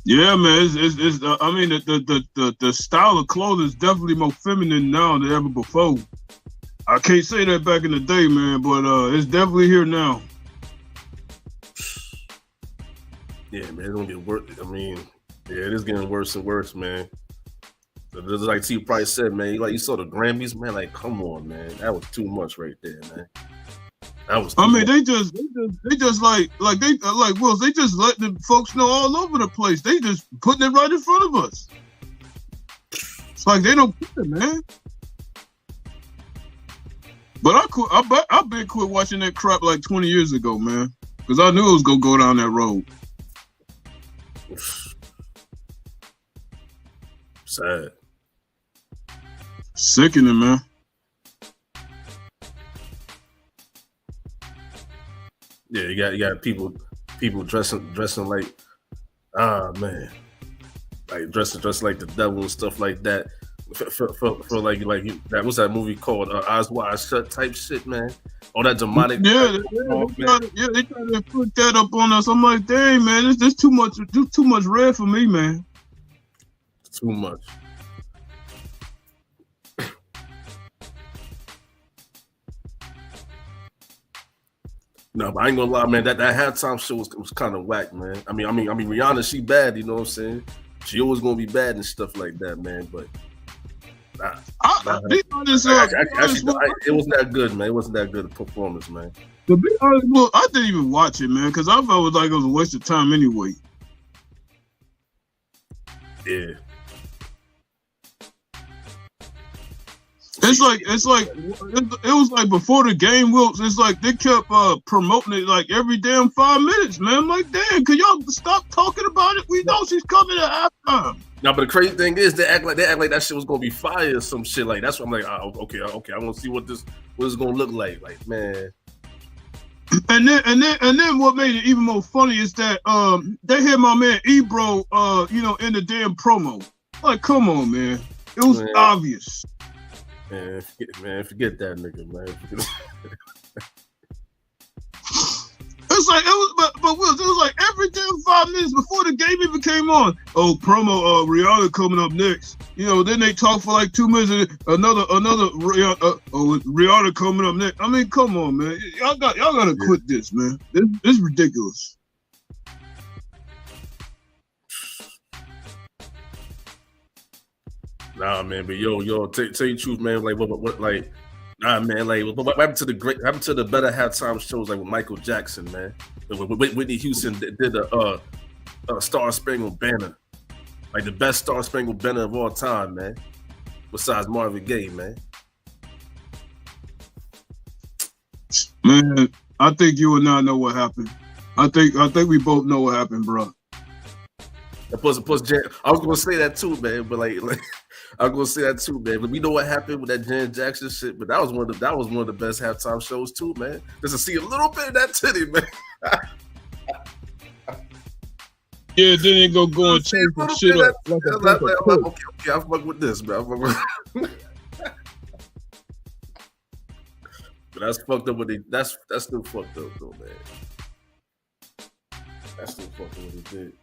Yeah, man. It's I mean, the style of clothing is definitely more feminine now than ever before. I can't say that back in the day, man, but it's definitely here now. Yeah, man, it's gonna get worse. I mean, yeah, it is getting worse and worse, man. Just like T Price said, man, like you saw the Grammys, man. Like, come on, man, that was too much right there, man. That was. I mean, they just like Wills. They just let the folks know all over the place. They just putting it right in front of us. It's like they don't care, man. But I've been quit watching that crap like 20 years ago, man, because I knew it was gonna go down that road. Sad. Sickening, man. Yeah, you got people dressing like, man, like dressing like the devil and stuff like that. For like that, what's that movie called? Eyes Wide Shut type shit, man. All that demonic. Yeah, they try to put that up on us. I'm like, dang, man, it's too much red for me, man. Too much. No, but I ain't gonna lie, man. That halftime show was kind of whack, man. I mean, Rihanna, she bad, you know what I'm saying? She always gonna be bad and stuff like that, man. But be honest, it wasn't that good, man. It wasn't that good a performance, man. To be honest, well, I didn't even watch it, man, because I felt like it was a waste of time anyway. Yeah. It was like before the game, Wilkes. It's like they kept promoting it like every damn 5 minutes, man. I'm like, damn, can y'all stop talking about it? We know she's coming at halftime. No, but the crazy thing is they act like that shit was gonna be fire or some shit. Like that's what I'm like, okay, I want to see what it's gonna look like. Like, man. And then what made it even more funny is that they had my man Ebro in the damn promo. Like, come on, man. It was obvious. Man, forget that nigga, man. It's like it was like every damn 5 minutes before the game even came on. Oh, promo, Rihanna coming up next. Then they talk for like 2 minutes. And another Rihanna coming up next. I mean, come on, man. Y'all gotta quit this, man. This is ridiculous. Nah, man, but tell you the truth, man. Like, what, like, nah, man, like, what happened to the better halftime shows, like with Michael Jackson, man? With Whitney Houston did a Star Spangled Banner, like the best Star Spangled Banner of all time, man. Besides Marvin Gaye, man. Man, I think you and I know what happened. I think we both know what happened, bro. Plus, I was gonna say that too, man. But like I was gonna say that too, man. But we know what happened with that Janet Jackson shit. But that was one of the best halftime shows too, man. Just to see a little bit of that titty, man. Yeah, then they go and change the shit up. Okay, I fuck with this, man. But that's fucked up. That's still fucked up, though, man. That's still fucked up what he did.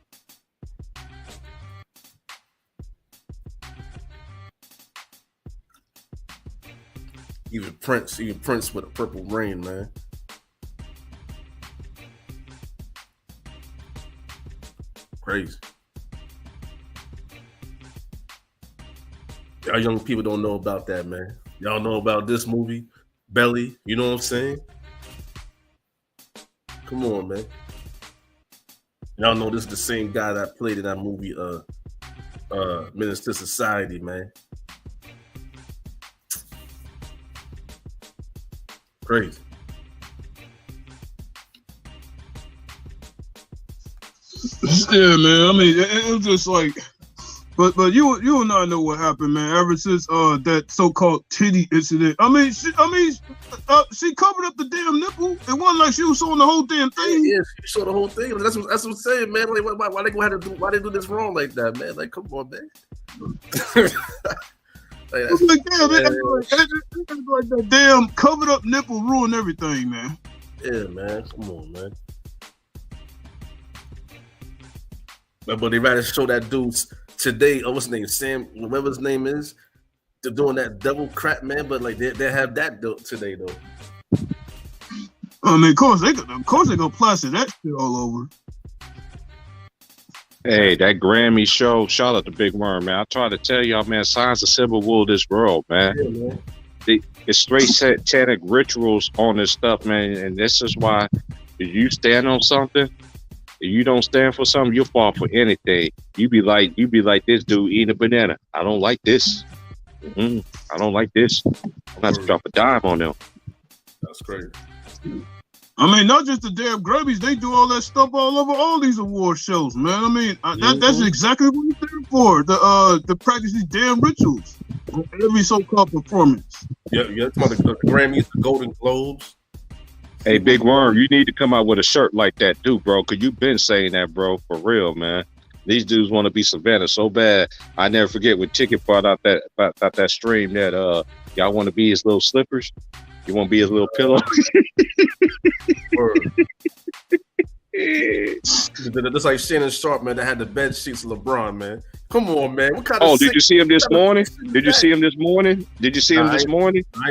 Even Prince with a Purple Rain, man. Crazy. Y'all young people don't know about that, man. Y'all know about this movie, Belly. You know what I'm saying? Come on, man. Y'all know this is the same guy that played in that movie, Menace to Society, man. Crazy. Yeah, man. I mean, it was just like, but you and I know what happened, man. Ever since that so-called titty incident. I mean, she covered up the damn nipple. It wasn't like she was showing the whole damn thing. Yeah, she showed the whole thing. That's what I'm saying, man. Like, why they gonna have to do? Why they do this wrong like that, man? Like, come on, man. Like, damn, like that damn covered up nipple ruined everything, man. Yeah, man. Come on, man. But they rather show that dude today. Oh, what's his name? Sam, whatever his name is. They're doing that double crap, man. But like they have that today, though. I mean, of course they gonna plaster that shit all over. Hey, that Grammy show, shout out to Big Worm, man. I try to tell y'all, man, signs of civil war this world, man. Yeah, man. It's straight satanic rituals on this stuff, man. And this is why if you stand on something, if you don't stand for something, you'll fall for anything. You be like this dude eating a banana. I don't like this. I don't like this. I'm gonna have to drop a dime on them. That's crazy. I mean, not just the damn Grammys, they do all that stuff all over all these award shows, man. I mean, that's exactly what it's there for, to practice these damn rituals on every so-called performance. Yeah, it's about the Grammys, the Golden Globes. Hey, Big Worm, you need to come out with a shirt like that too, bro, because you've been saying that, bro, for real, man. These dudes want to be Savannah so bad. I never forget when Ticket brought out that stream that y'all want to be his little slippers. You want to be his little pillow? That's like Shannon Sharp, man, that had the bed sheets of LeBron, man. Come on, man. What kind of did you see him this morning? I ain't seen him this morning. I ain't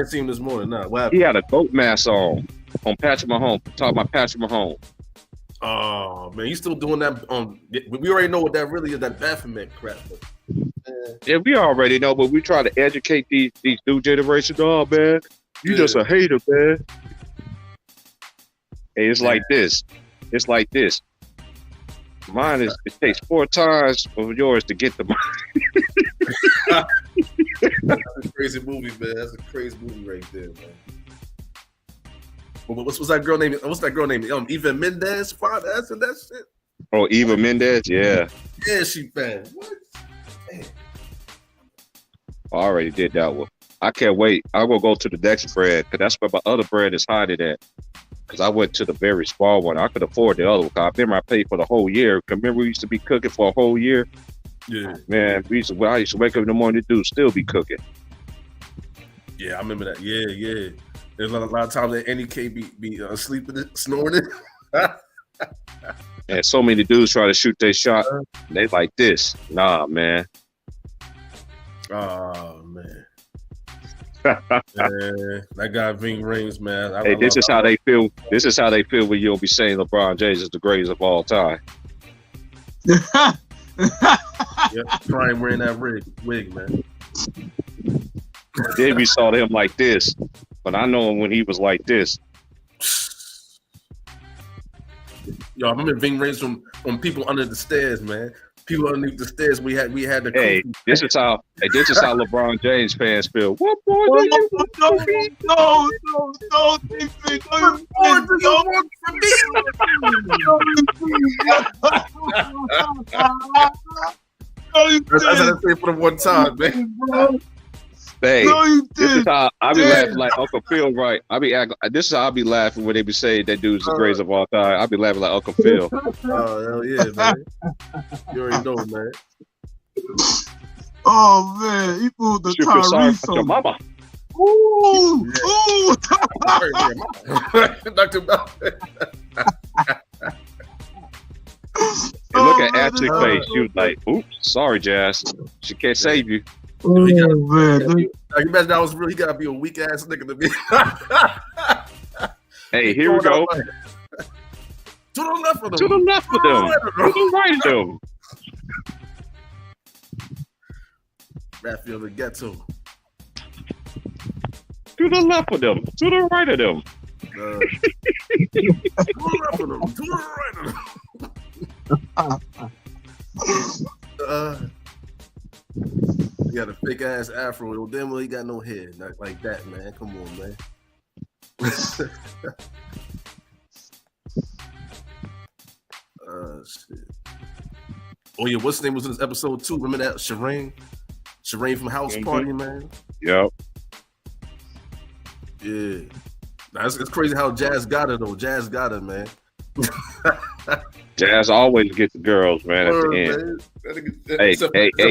seen him this morning. Nah, what happened? He had a goat mask on. on Patrick Mahomes. Talk about Patrick Mahomes. Oh man, he's still doing that. We already know what that really is. That Baphomet crap. Yeah, we already know, but we try to educate these new generations. Oh man, you just a hater, man. Hey, it's like this. It's like this. Mine is. It takes 4 times of yours to get the money. That's a crazy movie, man. That's a crazy movie right there, man. What's that girl name? What's that girl name? Eva Mendes, that's and that shit. Oh, Eva Mendes, yeah. Yeah, she bad. What? Man. I already did that one. I can't wait. I will go to the next bread because that's where my other bread is hiding at. Because I went to the very small one. I could afford the other one. I remember I paid for the whole year. Remember we used to be cooking for a whole year. Yeah, man. I used to wake up in the morning. The dude still be cooking. Yeah, I remember that. Yeah. There's a lot of times that NEK be sleeping, snoring. And so many dudes try to shoot their shot. They like this. Nah, man. Oh man. That guy Ving Rhames, man. Hey, this is how they feel. This is how they feel when you don't be saying LeBron James is the greatest of all time. Yep, trying wearing that wig, man. Then we saw him like this, but I know him when he was like this. Yo, I remember Ving Rhames from People Under the Stairs, man. People underneath the stairs. We had the. Hey, this is how LeBron James fans feel. What boy? No, That's how I say for the one time, man. Hey, this is how I be laughing like Uncle Phil, right? This is how I be laughing when they be saying that dude's the greatest of all time. I be laughing like Uncle Phil. Oh hell yeah, man! You already know, man. Oh man, he pulled the Tyrese on mama. Ooh, Knocked him out. And look at Ashley's face. She was like, "Oops, sorry, Jazz. She can't save you." Oh man, you imagine that was real? He gotta be a weak ass nigga to be. Hey, here we go. To the left of them. To the left of them. To the right of them. Raphael the Ghetto. To the left of them. To the right of them. To the left of them. To the right of them. He got a fake ass afro. Damn well, he got no head. Not like that, man. Come on, man. Shit. Oh yeah, what's his name was in this episode too? Remember that Shireen from House Party, man. Yep. Yeah. Nah, it's crazy how Jazz got her though. Jazz got her, man. Jazz always gets the girls, man. At the end. Hey,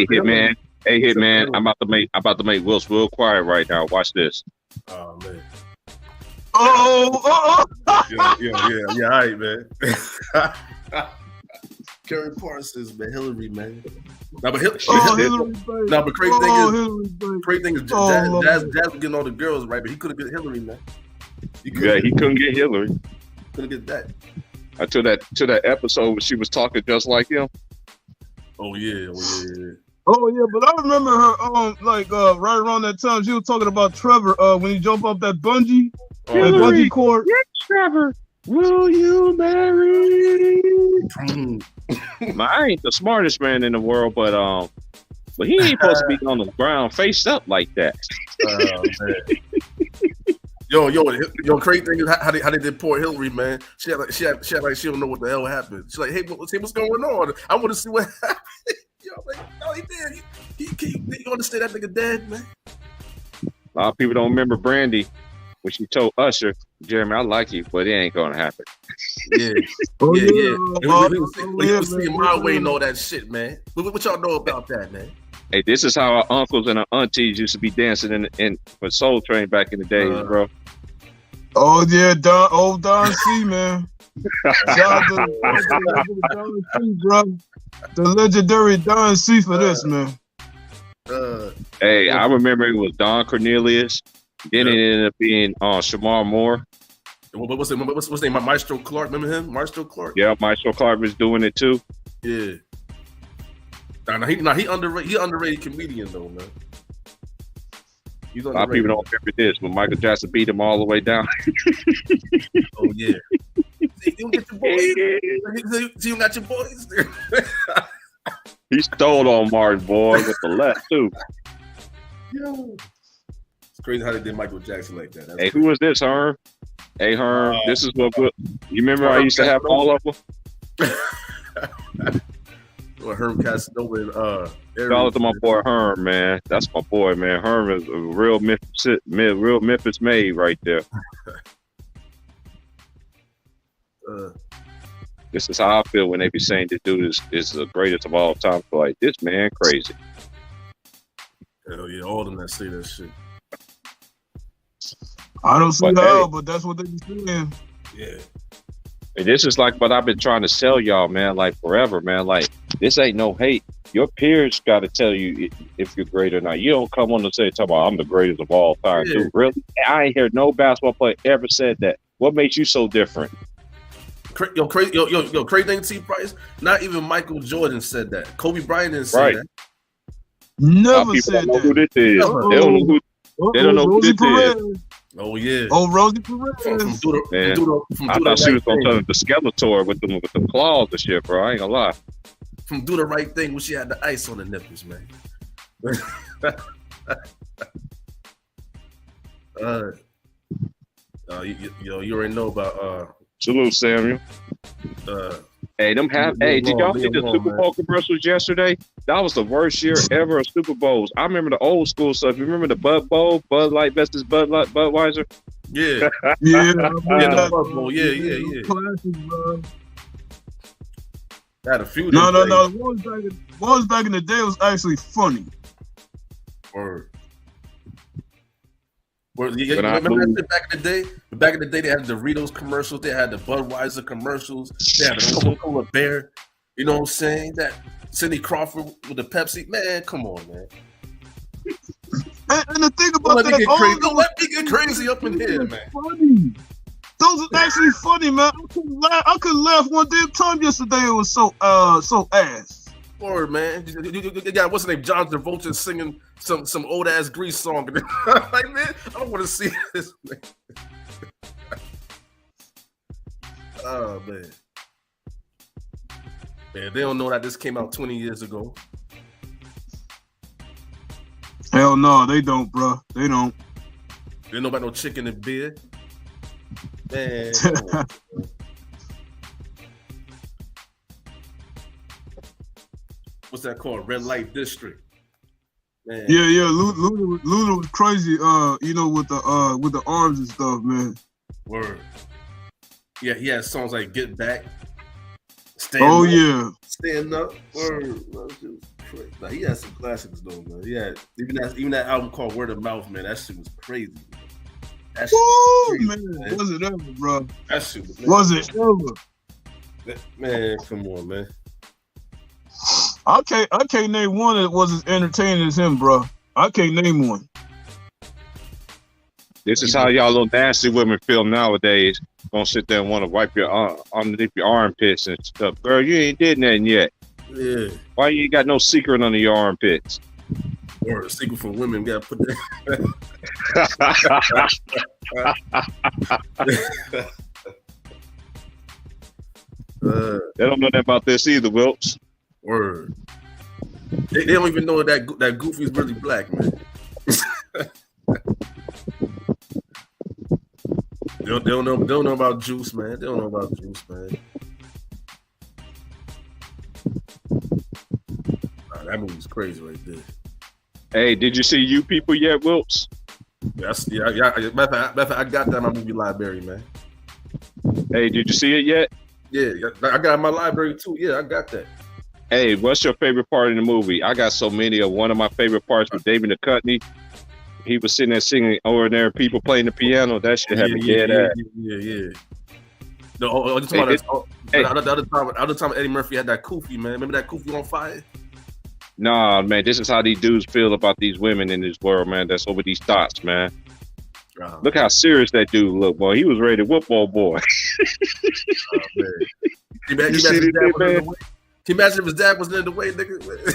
Hitman. Hey, Hitman. I'm about to make Wills real quiet right now. Watch this. Oh man. Oh. Yeah. All right, man. Carrie Parsons, man. Hillary, man. But crazy thing is, Jazz was getting all the girls right, but he couldn't get Hillary, man. He couldn't get Hillary. Couldn't get that. Until that episode where she was talking just like him. Oh yeah. Oh yeah, but I remember her right around that time she was talking about Trevor when he jumped off that bungee cord. Yes, Trevor, will you marry? I ain't the smartest man in the world, but he ain't supposed to be on the ground face up like that. Man. Yo, crazy thing is how they deport Hillary, man. She had like she don't know what the hell happened. She's like, hey, what's going on? I want to see what happened. Yo, I'm like, no, he did. You understand that nigga dead, man? A lot of people don't remember Brandy when she told Usher, Jeremy, I like you, but it ain't gonna happen. Yeah. He was seeing my way and all that shit, man. What y'all know about that, man? Hey, this is how our uncles and our aunties used to be dancing in for Soul Train back in the days, bro. Oh yeah, Don C, man. Shout out to Don C, bro. The legendary Don C for this, man. Hey, I remember it was Don Cornelius. Then it ended up being Shamar Moore. What's his name? Maestro Clark. Remember him? Maestro Clark. Yeah, Maestro Clark was doing it too. Yeah. He underrated comedian though, man. He's A lot of people don't remember this, but Michael Jackson beat him all the way down. Oh yeah. You don't get your boys. You got your boys. He stole on Martin, boy, with the left too. Yo. It's crazy how they did Michael Jackson like that. Hey, who is this, Herm? Hey, Herm, this is what you remember I used to have all of them? Herm Casanova and Shout out to my boy Herm, man. That's my boy, man. Herm is a real Memphis made right there. This is how I feel when they be saying this dude is the greatest of all time. So like, this man crazy. Hell yeah, all of them that say that shit. I don't see how, but that's what they be saying. Yeah. And this is like what I've been trying to sell y'all, man, like forever, man. Like, this ain't no hate. Your peers got to tell you if you're great or not. You don't come on and talk about, I'm the greatest of all time, Yeah. dude. Really? I ain't heard no basketball player ever said that. What makes you so different? Yo, crazy thing, T. Price. Not even Michael Jordan said that. Kobe Bryant didn't say Right. that. Never People said don't know who that. this is. Uh-oh. They don't know who. They don't know who Rosie this is. Perez. Oh yeah. Oh, Rosie From Perez. do the, Man, from I do the thought she right was gonna thing. turn the Skeletor with the claws and shit, bro. I ain't gonna lie. From do the right thing when she had the ice on the nipples, man. You already know about Salute, Samuel. Hey, did y'all see the Super Bowl commercials yesterday? That was the worst year ever of Super Bowls. I remember the old school stuff. You remember the Bud Bowl, Bud Light versus Budweiser? yeah, Yeah, the Bud Bowl. Yeah. Classic, bro. Had a few. No. The ones back in the day was actually funny. Word. When Remember I that moved- shit back in the day? Back in the day, they had the Doritos commercials. They had the Budweiser commercials. They had the Coca-Cola Bear. You know what I'm saying? That Cindy Crawford with the Pepsi. Man, come on, man. And the thing Don't about let me that, get all crazy. those Don't let me get crazy up in here, are man. funny. Those are actually funny, man. I couldn't laugh one damn time yesterday. It was so ass. Word, man. You got what's his name? John Travolta singing some old ass Grease song. Like, man, I don't want to see this. Man. Oh man. Man, they don't know that this came out 20 years ago. Hell no, they don't, bro. They don't. They don't know about no chicken and beer. Man. Come on, man. What's that called? Red Light District. Man. Yeah. Luda was crazy. With the arms and stuff, man. Word. Yeah, he had songs like Get Back. Stand Oh Up, yeah. Stand Up. Word. Nah, he had some classics though, man. He had even that album called Word of Mouth, man. That shit was crazy. That shit was Woo, crazy, man. Was it ever, bro? That shit was, Was it ever? Man, come on, man. I can't name one that was as entertaining as him, bro. I can't name one. This is how y'all little nasty women feel nowadays. Gonna sit there and want to wipe your underneath your armpits and stuff. Girl, you ain't did nothing yet. Yeah. Why you ain't got no secret under your armpits? Or a secret from women, gotta put that. They don't know that about this either, Wilkes. Word. They don't even know that Goofy's really black, man. They don't know about Juice, man. They don't know about Juice, man. Nah, that movie's crazy right there. Hey, did you see You People yet, Wilkes? Yeah. Matter of fact, I got that in my movie library, man. Hey, did you see it yet? Yeah, I got it in my library too. Yeah, I got that. Hey, what's your favorite part in the movie? I got so many of one of my favorite parts with David Duchovny. He was sitting there singing over there, people playing the piano. That shit had me dead ass. Yeah. No, just talking about the other time Eddie Murphy had that Koofy, man. Remember that Koofy on fire? Nah, man, this is how these dudes feel about these women in this world, man. That's over these thoughts, man. Look how serious that dude look, boy. He was ready to whoop old boy. Man. Can you imagine if his dad wasn't in the way, nigga?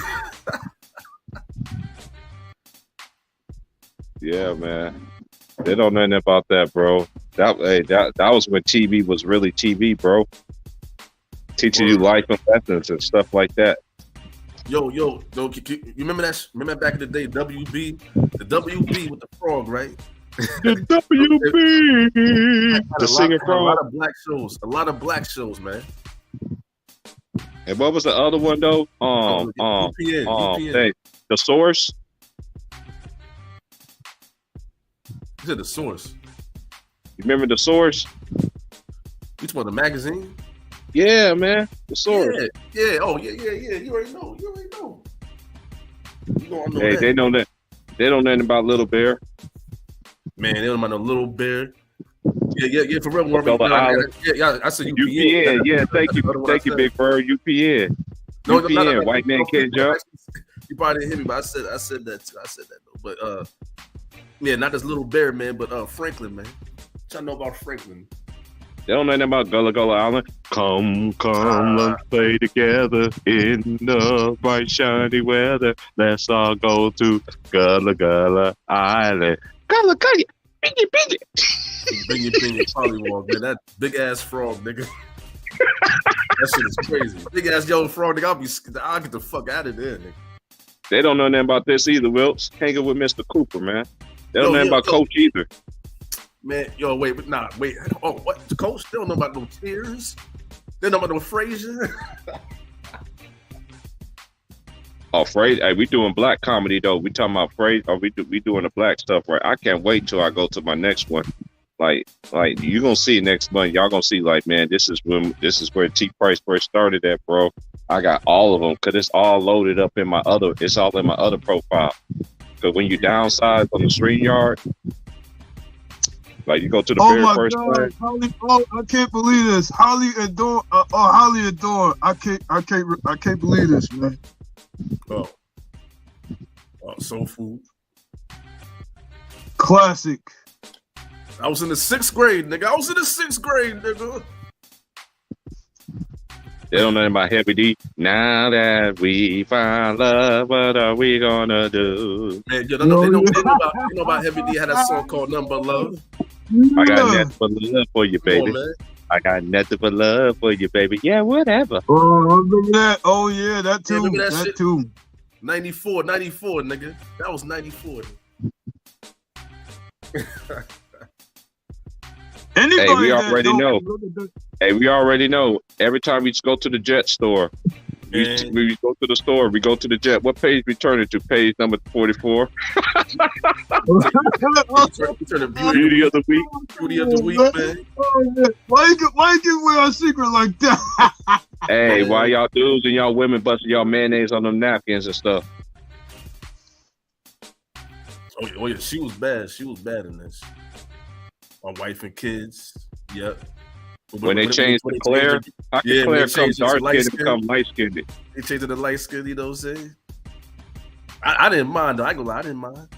Yeah, man. They don't know nothing about that, bro. That was when TV was really TV, bro. Teaching you life and lessons and stuff like that. Yo, you remember that? Remember back in the day, WB, the WB with the frog, right? The WB, the singing frog. A lot of black shows, man. And what was the other one though? UPN. The Source. You said The Source. You remember The Source? You talking about the magazine? Yeah, man. The Source. Yeah. Oh, yeah. You already know. You know hey, that. they know that. They don't know nothing about Little Bear. Man, they don't know about no Little Bear. Yeah, for real. I said UPN. UPN. Yeah, thank you, Big Bird. UPN. No, UPN. White man can't jump. You probably didn't hear me, but I said that too. I said that though. But yeah, not this Little Bear, man, but Franklin, man. What y'all know about Franklin? They don't know nothing about Gullah Gullah Island. Come, let's play together in the bright, shiny weather. Let's all go to Gullah Gullah Island. Gullah Gullah, bingy. Bingy, Pollywog, man. That big ass frog, nigga. That shit is crazy. Big ass yellow frog, nigga. I'll get the fuck out of there, nigga. They don't know nothing about this either, Wilts. Hanging with Mr. Cooper, man. They don't know nothing about Coach either. Man, wait. Oh, what? The Coach? They don't know about no Tears. They don't know about no Frasier. Oh, Fraser. Hey, we doing black comedy though. We talking about Fraser. Oh, we doing the black stuff, right? I can't wait till I go to my next one. Like you gonna see next month. Y'all gonna see, like, man, this is where T Price first started at, bro. I got all of them because it's all loaded up in my other. It's all in my other profile. Because when you downsize on the StreamYard, like you go to the very first one. I can't believe this. Holly Adorn. I can't believe this, man. Oh, Soul Food. Classic. I was in the 6th grade, nigga. They don't know about Heavy D. Now that we found love, what are we gonna do? Man, they know about Heavy D. Had that song called Number Love. I got nothing but love for you, baby. I got nothing but love for you, baby. Yeah, whatever. Oh, remember that? Oh, yeah, that too. Yeah, that too. 94, nigga. That was 94. Hey, we already know. Every time we go to the Jet store, we go to the store, we go to the Jet. What page we turn it to? Page number 44. Beauty of the week. Beauty of the week, man. Why you give away our secret like that? Hey, why y'all dudes and y'all women busting y'all mayonnaise on them napkins and stuff? Oh yeah, she was bad. She was bad in this. My wife and kids. Yep. When they changed to Claire, how can Claire come dark skinned and become light skinned? They changed it to light skinned, you know what I'm saying? I didn't mind though. I ain't gonna lie, I didn't mind.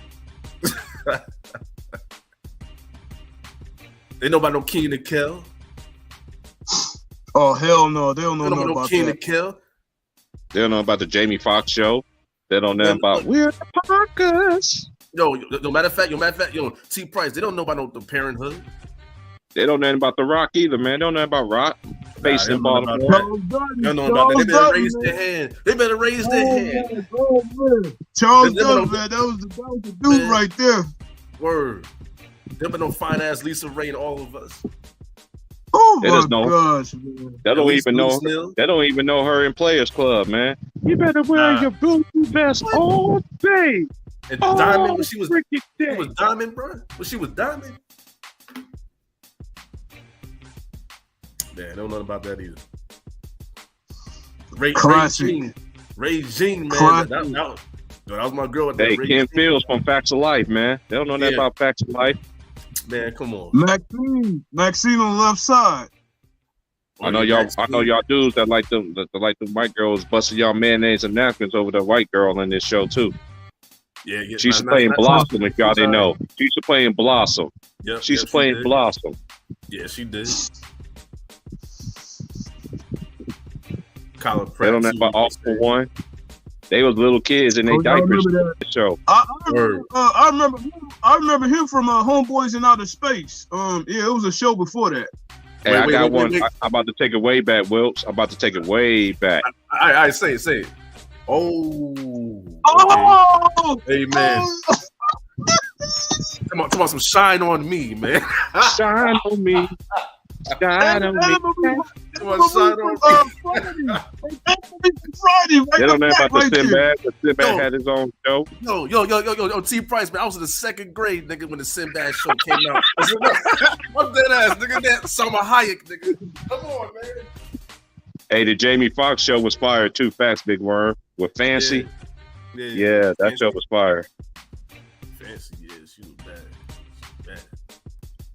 They know about no King and Kel. Oh hell no, they don't know nothing about King that. and Kel. They don't know about the Jamie Foxx show. They don't know about We're the Parkers. Yo, matter of fact, T Price, they don't know about the Parenthood. They don't know about The Rock either, man. They don't know about Rock. Face in Baltimore. They don't know about that. They better raise their hand. Charles Dutton, man. That was the dude right there. Word. There been no fine ass Lisa Ray and all of us. Oh my gosh, man. They don't even know. They don't even know her in Players Club, man. You better wear your blue vest all day. And Diamond, when she was Diamond, bro. When she was Diamond. Man, I don't know about that either. Regine, man. That was my girl. Hey, Ken Fields from Facts of Life, man. They don't know nothing about Facts of Life. Man, come on. Maxine on the left side. I know y'all dudes that like the white girls busting y'all mayonnaise and napkins over the white girl in this show too. Yeah, yeah. She used to play in Blossom, if y'all didn't know. She used to play in Blossom. Yep, She used to play in Blossom. Yeah, she did. Kyla They Pratt. don't know about All for One. They was little kids in their diapers. Show. I remember him from Homeboys in Outer Space. Yeah, it was a show before that. Hey, I got one. I'm about to take it way back, Wilkes. I'm about to take it way back. I say it. Oh. Okay. Amen. Come on, some shine on me, man. Shine on me. Shine on me. Come on, shine on me. Friday, They don't know about the Sinbad. The Sinbad had his own show. Yo, T. Price, man. I was in the 2nd grade, nigga, when the Sinbad show came out. I'm dead ass, nigga. That Salma Hayek, nigga. Come on, man. Hey, the Jamie Foxx show was fire too. Facts, Big Worm. With Fancy. Yeah, that show was fire. Fancy, yeah, she was bad.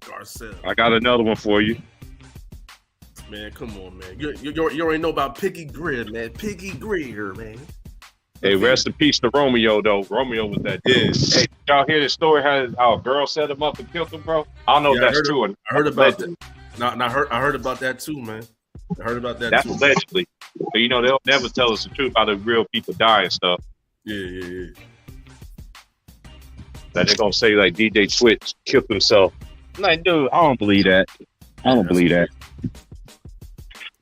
Garcelle. I got another one for you. Man, come on, man. You already know about Piggy Greer, man. Piggy Greer, man. Hey, rest in peace to Romeo, though. Romeo was that dude. Yeah. Hey, y'all hear the story how a girl set him up and killed him, bro? I don't know if that's true. I heard about that. I heard about that too, man. I heard about that that's too. That's allegedly. But, you know, they'll never tell us the truth how the real people die and stuff. Yeah. That they're going to say, like, DJ Twitch killed himself. I'm like, dude, I don't believe that. I don't believe that.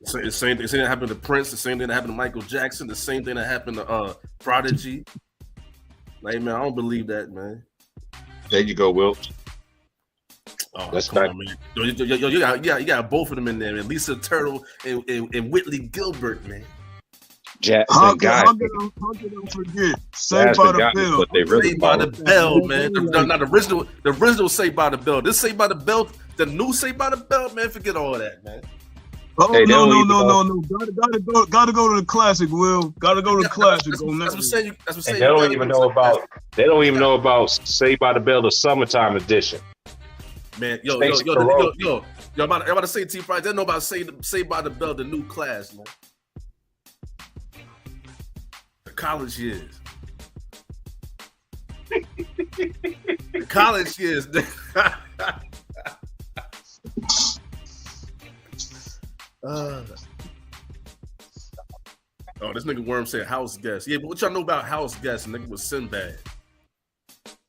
The same thing that happened to Prince, the same thing that happened to Michael Jackson, the same thing that happened to Prodigy. Like, man, I don't believe that, man. There you go, Wilt. Oh, that's come on, man. You got both of them in there, man. Lisa Turtle and Whitley Gilbert, man. How can I forget? Saved by the Bell. But they really Saved by the Bell, man. Not the original Saved by the Bell. This Saved by the Bell, the new Saved by the Bell, man. Forget all that, man. Oh, hey, no. Gotta go to the classic, Will. Gotta go to the classic. That's what I'm saying. They don't even know about. They don't even know about Saved by the Bell, the summertime edition. Man, yo, I'm about to say T. Price. They don't know about Saved by the Bell, the new class, man. The college years. The college years. This nigga Worm said House Guest. Yeah, but what y'all know about House Guest? Nigga was Sinbad.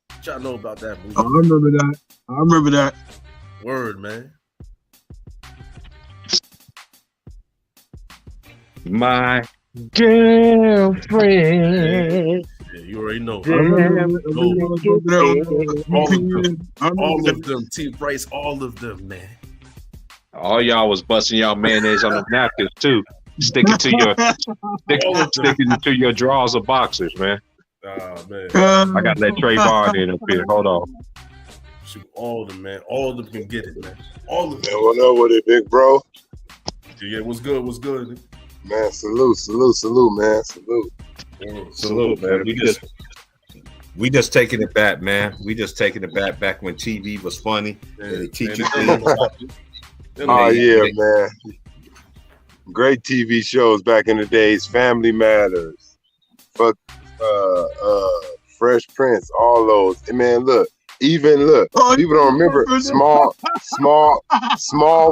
What y'all know about that movie? I remember that. Word, man. My girlfriend. Yeah, you already know. All of them, T. Price, all of them, man. All y'all was busting y'all mayonnaise on the napkins too, sticking to your drawers of boxers, man. Oh man, I got that Trayvon in up here. Hold on. Shoot, all of them, man. All of them can get it, man. All of them. Man, what up with it, big bro? Yeah, what's good? What's good? Man, salute, man. Salute, man. We just taking it back, man. We just taking it back when TV was funny. Yeah, and they teach you man. things. Oh yeah, man. Great TV shows back in the days. Family Matters, Fresh Prince, all those. And man, look. People don't remember Small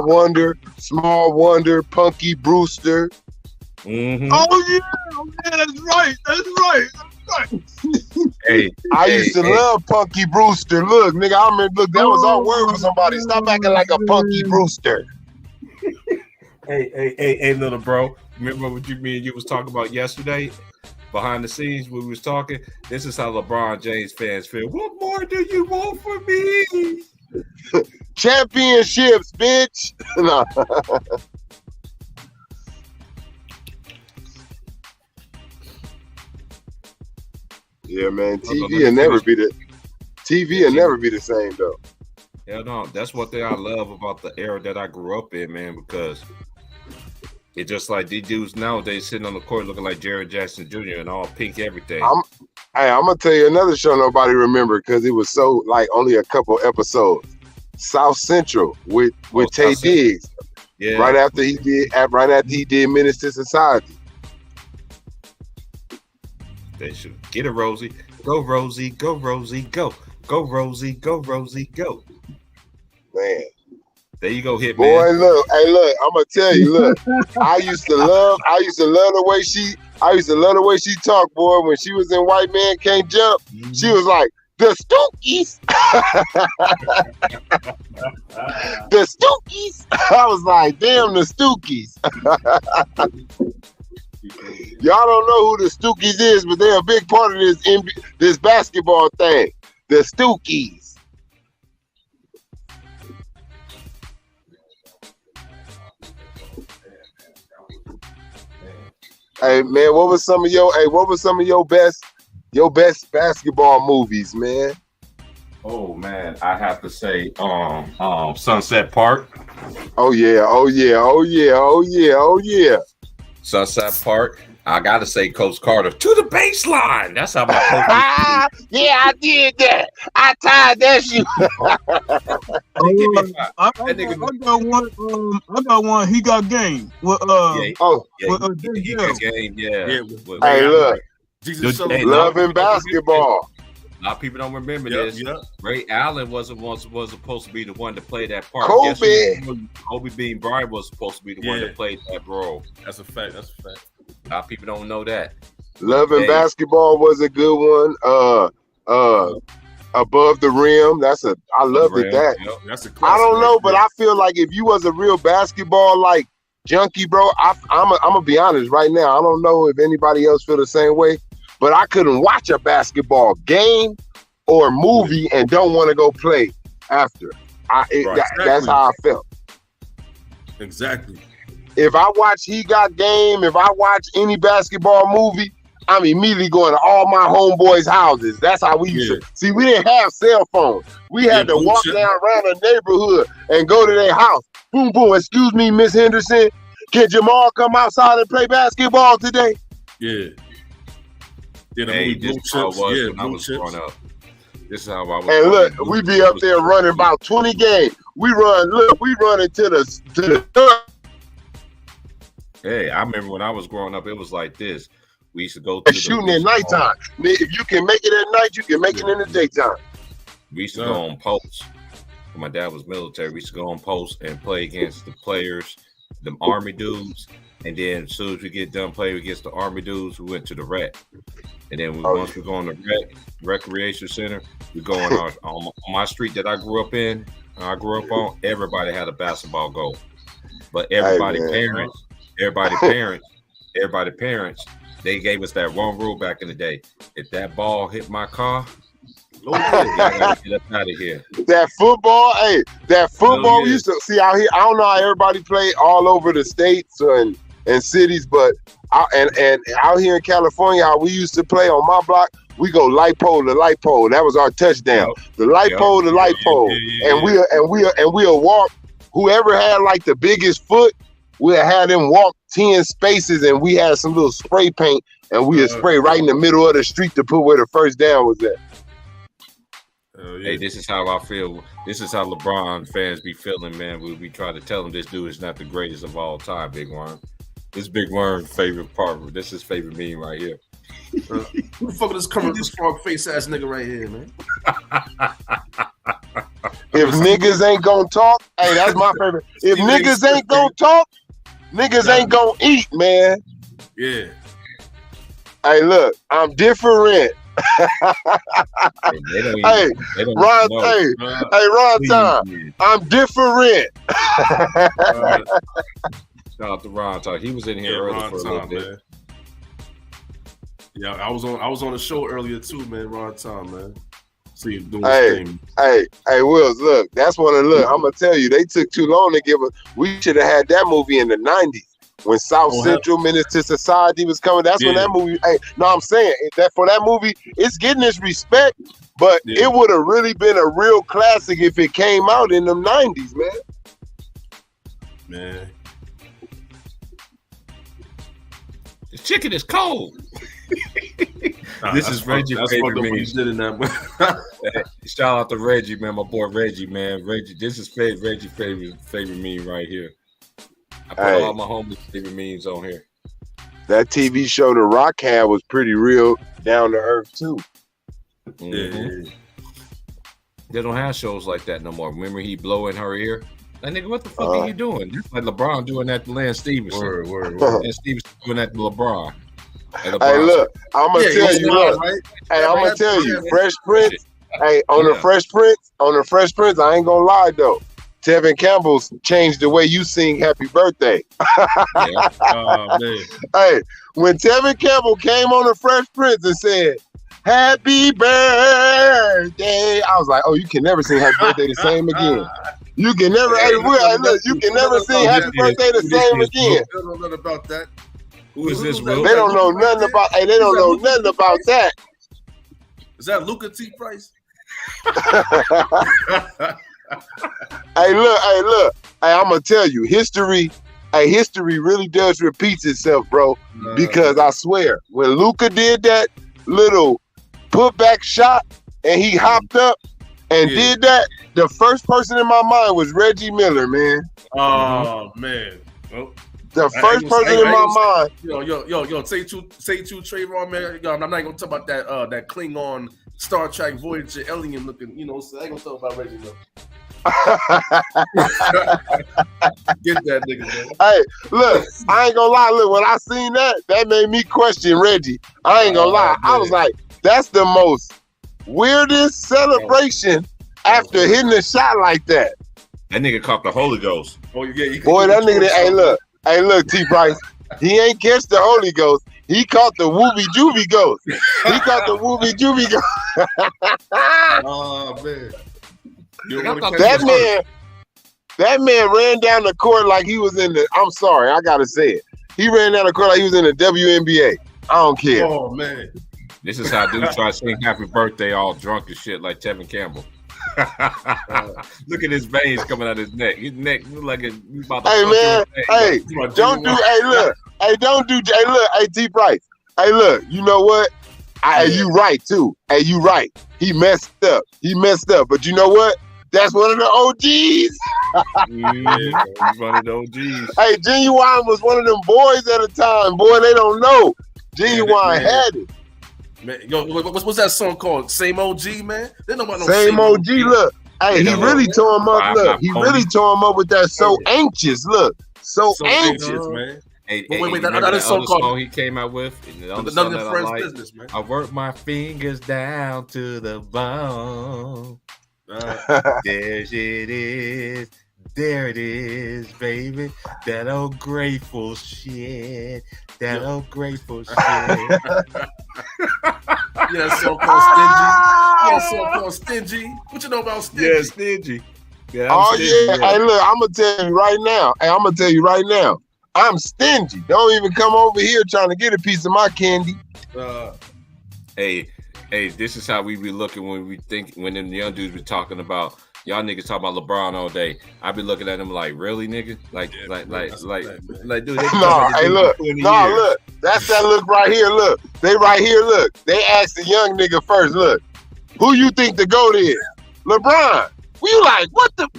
Wonder, Punky Brewster. Mm-hmm. Oh yeah, that's right. Hey, I used to love Punky Brewster. Look, nigga, I remember. Look, that was our word for somebody. Stop acting like a Punky Brewster. Hey, little bro. Remember what me and you was talking about yesterday? Behind the scenes, we was talking. This is how LeBron James fans feel. What more do you want from me? Championships, bitch. No. Yeah, man. TV will never be the same though. Hell no. That's what I love about the era that I grew up in, man, because it's just like these dudes nowadays sitting on the court looking like Jared Jackson Jr. and all pink everything. I'm gonna tell you another show nobody remembered because it was so like only a couple episodes. South Central with Tay Diggs. Yeah. Right after he did Menace to Society. They should get it, Rosie. Go, Rosie. Go, Rosie. Go. Go, Rosie. Go, Rosie. Go. Man. There you go, Hitman. Boy, look, I'm gonna tell you, look, I used to love the way she talked, boy. When she was in White Man Can't Jump, she was like, the Stookies. The Stookies. I was like, damn, the Stookies. Y'all don't know who the Stookies is, but they're a big part of this basketball thing. The Stookies. Hey man, what was some of your best basketball movies, man? Oh man, I have to say, Sunset Park. Oh yeah. Sunset Park. I gotta say, Coach Carter to the baseline. That's how my coach. Yeah, I did that. I tied that shit. I got one. He got game. With He got game. Yeah. Hey, look, Jesus, loving basketball. A lot of people don't remember this. Yep. Ray Allen was supposed to be the one to play that part. Kobe Bean Bryant was supposed to be the one that played that role. That's a fact. A lot of people don't know that. Loving basketball was a good one. Above the Rim. I loved it. Yep. That's a classic. I don't know, but I feel like if you was a real basketball like junkie, bro, I'm gonna be honest right now. I don't know if anybody else feel the same way, but I couldn't watch a basketball game or movie and don't want to go play after. That's how I felt. Exactly. If I watch He Got Game, if I watch any basketball movie, I'm immediately going to all my homeboys' houses. That's how we used to. See, we didn't have cell phones. We had to walk down around the neighborhood and go to their house. Boom, boom. Excuse me, Miss Henderson. Can Jamal come outside and play basketball today? Yeah. Hey, this is how it was when I was growing up. This is how I was. And look, we be up there running about 20 games. We run into the Hey, I remember when I was growing up, it was like this. We used to go to shooting at nighttime. If you can make it at night, you can make it in the daytime. We used to go on posts. When my dad was military, we used to go on posts and play against the players, the Army dudes. And then as soon as we get done playing against the Army dudes, we went to the rec. And then once we go on the recreation center, we go on my street that I grew up on, everybody had a basketball goal. But everybody parents, they gave us that one rule back in the day. If that ball hit my car, get us out of here. That football we used to see out here. I don't know how everybody played all over the states and cities, but out here in California, how we used to play on my block, we go light pole to light pole. That was our touchdown. The light pole to light pole, and we'll walk. Whoever had like the biggest foot, we'll have them walk 10 spaces, and we had some little spray paint, and we'll spray right in the middle of the street to put where the first down was at. Hey, this is how I feel. This is how LeBron fans be feeling, man. We try to tell them this dude is not the greatest of all time, Big Worm. This Big Worm's favorite part. This is his favorite meme right here. Who the fuck is this frog face ass nigga right here, man? If niggas ain't gonna talk, hey, that's my favorite. If niggas ain't gonna talk, niggas ain't gonna eat, man. Yeah. Hey, look, I'm different. Hey, Ron Time. I'm different. Shout out to Ron Time. He was in here earlier for a little bit. Man. Yeah, I was on the show earlier too, man. Ron Time, man. See him doing his thing. Hey, Wills, look, that's one of I'm gonna tell you, they took too long to give us. We should have had that movie in the 90s when South Central Menace to Society was coming. That's when that movie. Hey, no, I'm saying that for that movie, it's getting its respect, but it would have really been a real classic if it came out in the 90s, man. Man, the chicken is cold. This is Reggie. That's favorite meme. Shout out to Reggie, man. My boy Reggie, man. Reggie, this is Reggie favorite meme right here. I put all my homies favorite memes on here. that TV show The Rock had was pretty real, down to earth too. Mhm. They don't have shows like that no more. Remember he blow in her ear? Like, nigga, what the fuck are you doing? That's like LeBron doing that to Lance Stevenson. Word. Lance Stevenson doing that to LeBron. And Hey, LeBron look, I'm gonna tell you, look. right? Hey, I'm gonna tell you, Fresh Prince. Hey, Yeah. the Fresh Prince, I ain't gonna lie though. Tevin Campbell's changed the way you sing Happy Birthday. Yeah. Oh man. Hey, when Tevin Campbell came on the Fresh Prince and said, Happy Birthday, I was like, oh, you can never sing Happy Birthday the same again. You can never, look, you can never sing Happy Birthday the same again. I don't know nothing about that. Who is this, Who's Will? They don't know nothing about, they don't know nothing about that. Is that Luca T. Price? Hey, look. Hey, I'm gonna tell you, history really does repeat itself, bro. Because I swear, when Luca did that little putback shot and he hopped up and did that, the first person in my mind was Reggie Miller, man. Oh man. Well, The first person in my mind. Yo, say two Trayvon, man. Yo, I'm not gonna talk about that Klingon Star Trek Voyager alien looking, so I ain't gonna talk about Reggie Miller. Get that nigga, man. Hey, look, I ain't gonna lie. Look, when I seen that made me question Reggie. I ain't gonna lie. I was like, that's the most weirdest celebration after hitting a shot like that. That nigga caught the Holy Ghost. Oh yeah, Boy, that nigga. Hey, look, T. Price. He ain't catch the Holy Ghost. He caught the Wooby Jooby Ghost. He caught the Wooby Jooby Ghost. Oh man. That man ran down the court like he was in the. I'm sorry, I gotta say it. He ran down the court like he was in the WNBA. I don't care. Oh man. This is how dudes try to sing Happy Birthday all drunk and shit like Tevin Campbell. Look at his veins coming out his neck. His neck look like he's about to. Hey man, hey, don't do. Hey look, hey don't do. Hey look, hey T Price. Hey look, you know what? You right too. Hey, you right. He messed up. But you know what? That's one of the OGs. He's one of the OGs. Hey, Genuine was one of them boys at a time. Boy, they don't know. Genuine had it. Man, yo, what's that song called? Same OG, man. They know about no Same OG. Look, hey, he really tore him up. Look, he really tore him up with that so anxious. Look, so anxious, man. Wait, that song called he came out with. None of the friends' business, man. I work my fingers down to the bone. There it is. There it is, baby. That old grateful shit. That old grateful shit. Yeah, song called Stingy. What you know about Stingy? Yeah, Stingy. Yeah, Hey, look, I'm gonna tell you right now. I'm stingy. Don't even come over here trying to get a piece of my candy. Hey, this is how we be looking when them young dudes be talking about y'all niggas talking about LeBron all day. I be looking at them like, really, nigga? Like, dude. Look. That's that look right here. Look, they right here. Look, they asked the young nigga first. Look, who you think the GOAT is? LeBron. You like what the?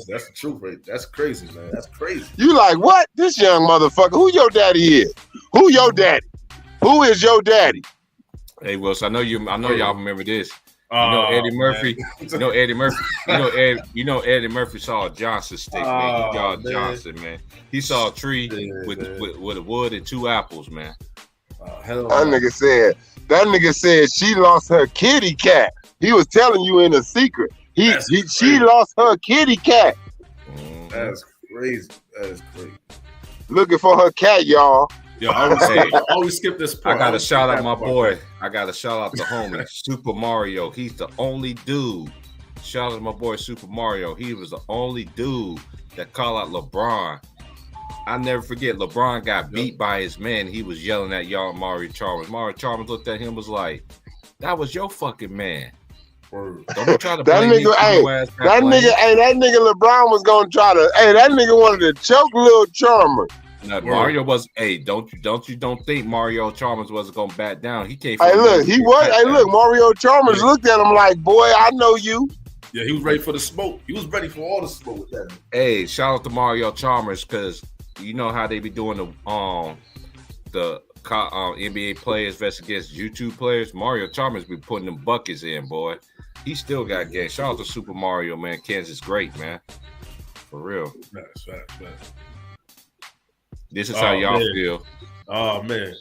That's the truth, right? That's crazy, man. That's crazy. You like what? This young motherfucker. Who your daddy is? Who your daddy? Who is your daddy? Hey, Wilson, I know y'all remember this. Eddie Murphy. You know Eddie Murphy saw a Johnson stick, man. He saw Johnson, man. He saw a tree with a wood and two apples, man. That nigga said she lost her kitty cat. He was telling you in a secret. She lost her kitty cat. That's crazy. Looking for her cat, y'all. Yo, I always skip this part. I gotta shout out my boy. I gotta shout out the homie, Super Mario. He's the only dude. Shout out to my boy Super Mario. He was the only dude that called out LeBron. I never forget, LeBron got beat by his man. He was yelling at y'all, Mario Chalmers. Mario Chalmers looked at him, was like, "That was your fucking man." Don't be trying to that nigga LeBron was gonna try to. Hey, that nigga wanted to choke Lil Chalmers. No, Mario was. Hey, don't think Mario Chalmers wasn't gonna bat down. He came. Hey, look, he was. Hey, look, Mario Chalmers looked at him like, "Boy, I know you." Yeah, he was ready for the smoke. He was ready for all the smoke with that. Hey, shout out to Mario Chalmers because you know how they be doing the NBA players versus against YouTube players. Mario Chalmers be putting them buckets in, boy. He still got game. Shout out to Super Mario, man. Kansas great, man. For real. Facts. This is how y'all feel. Oh man.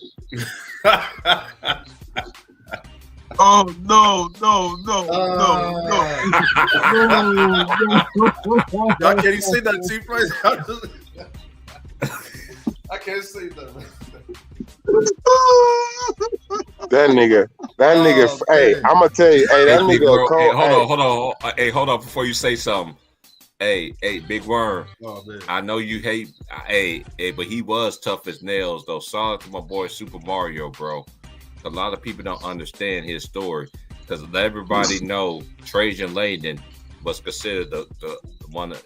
Oh no. Y'all can't even say that, T Price. I can't say that, man. That nigga. Hey, I'm gonna tell you. Hey, that Big nigga. Worm, Cold, hold on. Hey, hold on before you say something. Hey, Big Worm. Oh man. I know you hate. Hey, but he was tough as nails, though. Shout out to my boy Super Mario, bro. A lot of people don't understand his story because everybody know Trajan Langdon was considered the one that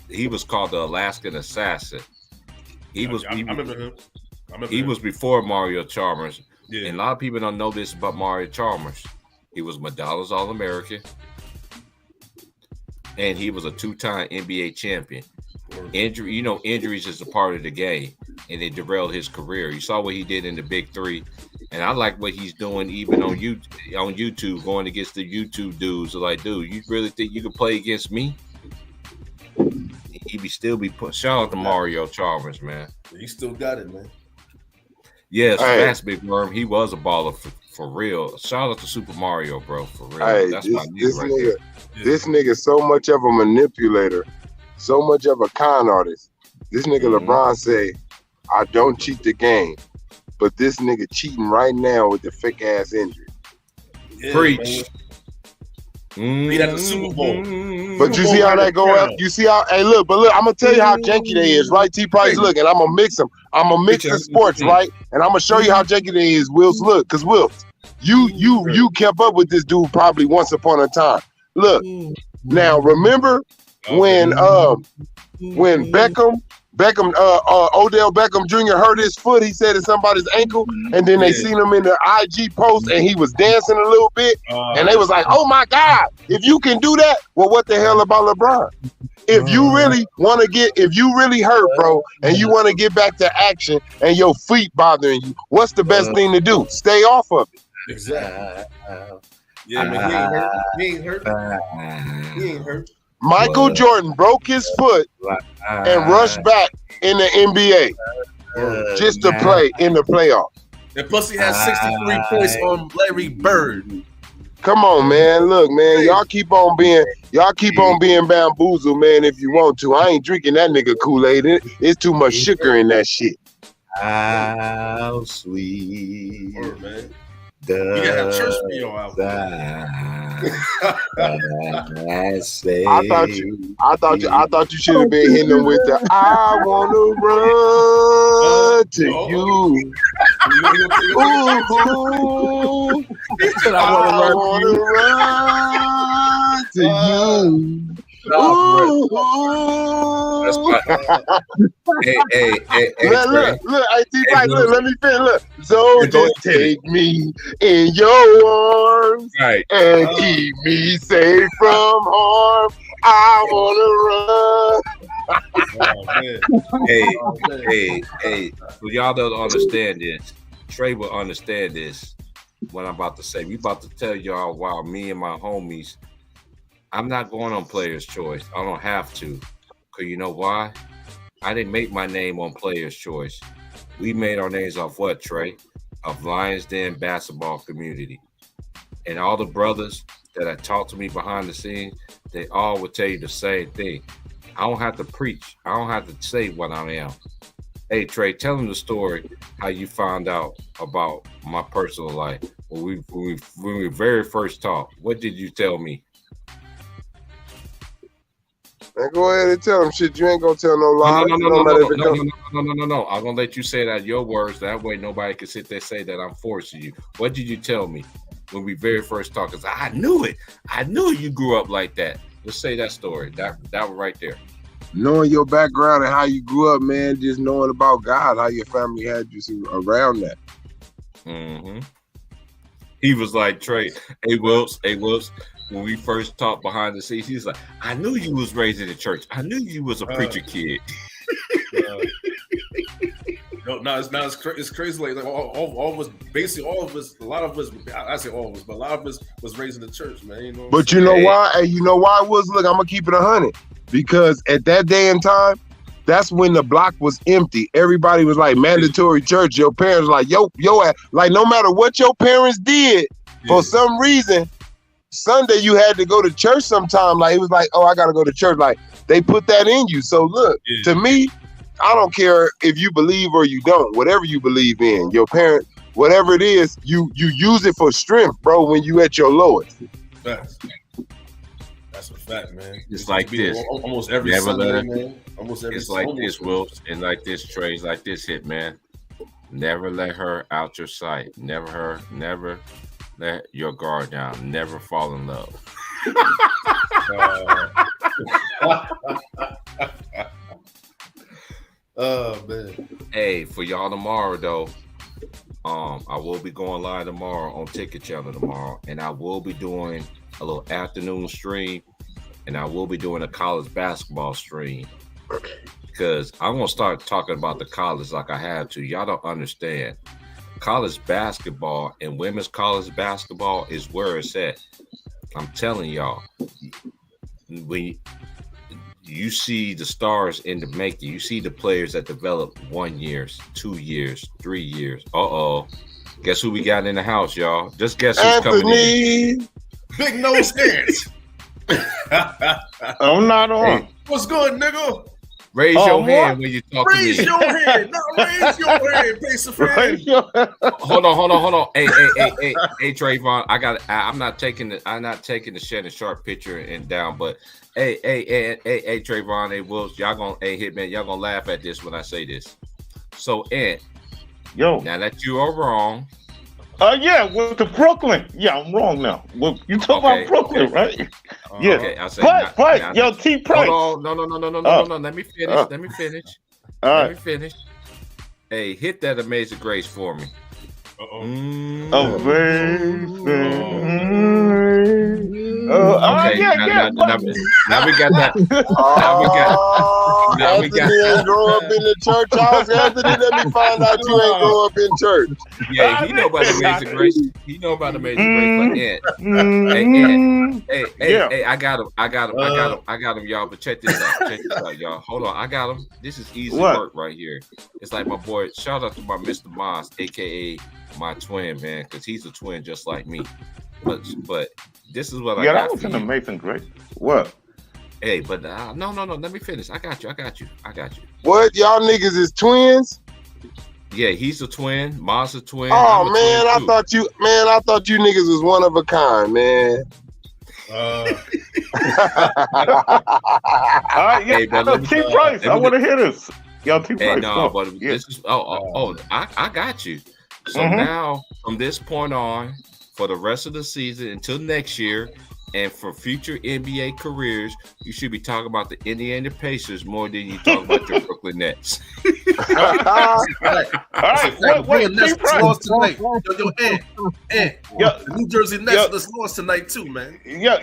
he was called the Alaskan Assassin. I remember him. He was before Mario Chalmers. Yeah. And a lot of people don't know this about Mario Chalmers. He was Madala's All-American. And he was a two-time NBA champion. Injuries is a part of the game, and it derailed his career. You saw what he did in the Big Three, and I like what he's doing even on YouTube, going against the YouTube dudes. They're like, dude, you really think you could play against me? He still be put. Shout out to Mario Chalmers, man. He still got it, man. Yes, fast Big Worm. He was a baller for real. Shout out to Super Mario, bro, for real. Hey, That's this my nigga right there. This nigga so much of a manipulator, so much of a con artist. This nigga LeBron say, I don't cheat the game, but this nigga cheating right now with the fake ass injury. Yeah, Preach. Beat at the Super Bowl. But you see how that go up? You see how? Hey, look, I'm gonna tell you how janky they is, right? T Price, look, and I'm gonna mix them. I'm gonna mix the sports, right? And I'm gonna show you how janky they is. Wills, look, cause Wills, you kept up with this dude probably once upon a time. Look, now remember when Odell Beckham Jr. hurt his foot, he said it's somebody's ankle, and then they seen him in the IG post and he was dancing a little bit, and they was like, oh my God, if you can do that, well, what the hell about LeBron? If you really hurt, bro, and you want to get back to action and your feet bothering you, what's the best thing to do? Stay off of it. Exactly. Yeah, man, he ain't hurt. He ain't hurt. Michael Jordan broke his foot and rushed back in the NBA just to play in the playoffs. And plus, he has 63 points on Larry Bird. Come on, man. Look, man, y'all keep on being bamboozled, man, if you want to. I ain't drinking that nigga Kool-Aid. It's too much sugar in that shit. How sweet. Word, man. You gotta have church for your album. I thought you should have been hitting them with the I wanna run to you. Ooh, I wanna run to you. Ooh. Hey, look, hey, T-Pipe, let me finish. Look, so just take me in your arms and keep me safe from harm. I wanna run. Hey, well, y'all don't understand this. Trey will understand this. What I'm about to say. We about to tell y'all while me and my homies. I'm not going on Player's Choice. I don't have to. Because you know why? I didn't make my name on Player's Choice. We made our names off what, Trey? Of Lions Den basketball community. And all the brothers that had talked to me behind the scenes, they all would tell you the same thing. I don't have to preach. I don't have to say what I am. Hey, Trey, tell them the story, how you found out about my personal life. When we very first talked, what did you tell me? Man, go ahead and tell them shit. You ain't gonna tell no lies. No. I'm gonna let you say that your words. That way, nobody can sit there and say that I'm forcing you. What did you tell me when we very first talked? Cause I knew it. I knew you grew up like that. Let's say that story. That right there. Knowing your background and how you grew up, man. Just knowing about God, how your family had you around that. Mm-hmm. He was like, Trey, hey Wills. When we first talked behind the scenes, he's like, I knew you was raised in the church. I knew you was a preacher kid. No, it's crazy. Like all of us, basically all of us, a lot of us. I say all of us, but a lot of us was raised in the church, man. You know. But you know why? Hey, you know why it was? Look, I'm gonna keep it 100 because at that day and time, that's when the block was empty. Everybody was like mandatory church. Your parents like yo, like no matter what your parents did, for some reason, Sunday you had to go to church sometime. Like it was like, oh, I gotta go to church. Like they put that in you. So look, to me, I don't care if you believe or you don't. Whatever you believe in, your parent, whatever it is, you use it for strength, bro. When you at your lowest. Facts. That's a fact, man. It's like this. Almost every Never Sunday, let- man. Almost every. It's like almost this, Will, and like this, Trey, like this hit, man. Never let her out your sight. Never let your guard down. Never fall in love. Oh man. Hey, for y'all tomorrow though, I will be going live tomorrow on Ticket Channel tomorrow, and I will be doing a little afternoon stream, and I will be doing a college basketball stream because I'm gonna start talking about the college like I have to. Y'all don't understand. College basketball and women's college basketball is where it's at. I'm telling y'all, when you see the stars in the making, you see the players that develop 1 year, 2 years, 3 years. Guess who we got in the house, y'all? Just guess who's coming in. Big nose hands. I'm not on. Hey, What's good, nigga? raise your hand when you talk Raise to me. your hand. No, raise your hand, Pacer fan. Hold on. Hey, Trayvon, I'm not taking the Shannon Sharp picture and down, but hey, Trayvon, hey, Wills, y'all gonna, hey, Hitman, y'all gonna laugh at this when I say this. So, Ant, Yo. now that you are wrong. Yeah, with the Brooklyn. Yeah, I'm wrong now. Well, you talk about Brooklyn, right? Yeah. Okay, I say. But yo, T Price. Hold on, no. Let me finish. All Let right. me finish. Hey, hit that Amazing Grace for me. Oh, baby. Okay, yeah. Now we got that. Now we got. Anthony ain't grow up in the church house. Anthony, let me find out you ain't grow up in church. Yeah, he know about Amazing Grace. He know about Amazing Grace. But hey, I got him, y'all. But check this out, y'all. Hold on, I got him. This is easy work right here. It's like my boy. Shout out to my Mr. Moss, aka my twin, man, because he's a twin just like me. But this is what I got. That was an Amazing Grace. What? Hey, but no. Let me finish. I got you. What? Y'all niggas is twins? Yeah, he's a twin. Ma's a twin. Oh I'm a man, twin I too. thought you niggas was one of a kind, man. Hey, but T Price, I want to hear this. Yo, T Price. Hey, no, but this is I got you. So now from this point on, for the rest of the season until next year, and for future NBA careers, you should be talking about the Indiana Pacers more than you talk about your Brooklyn Nets. All right. What Nets T Price? lost tonight. The New Jersey Nets just lost tonight too, man. Yeah.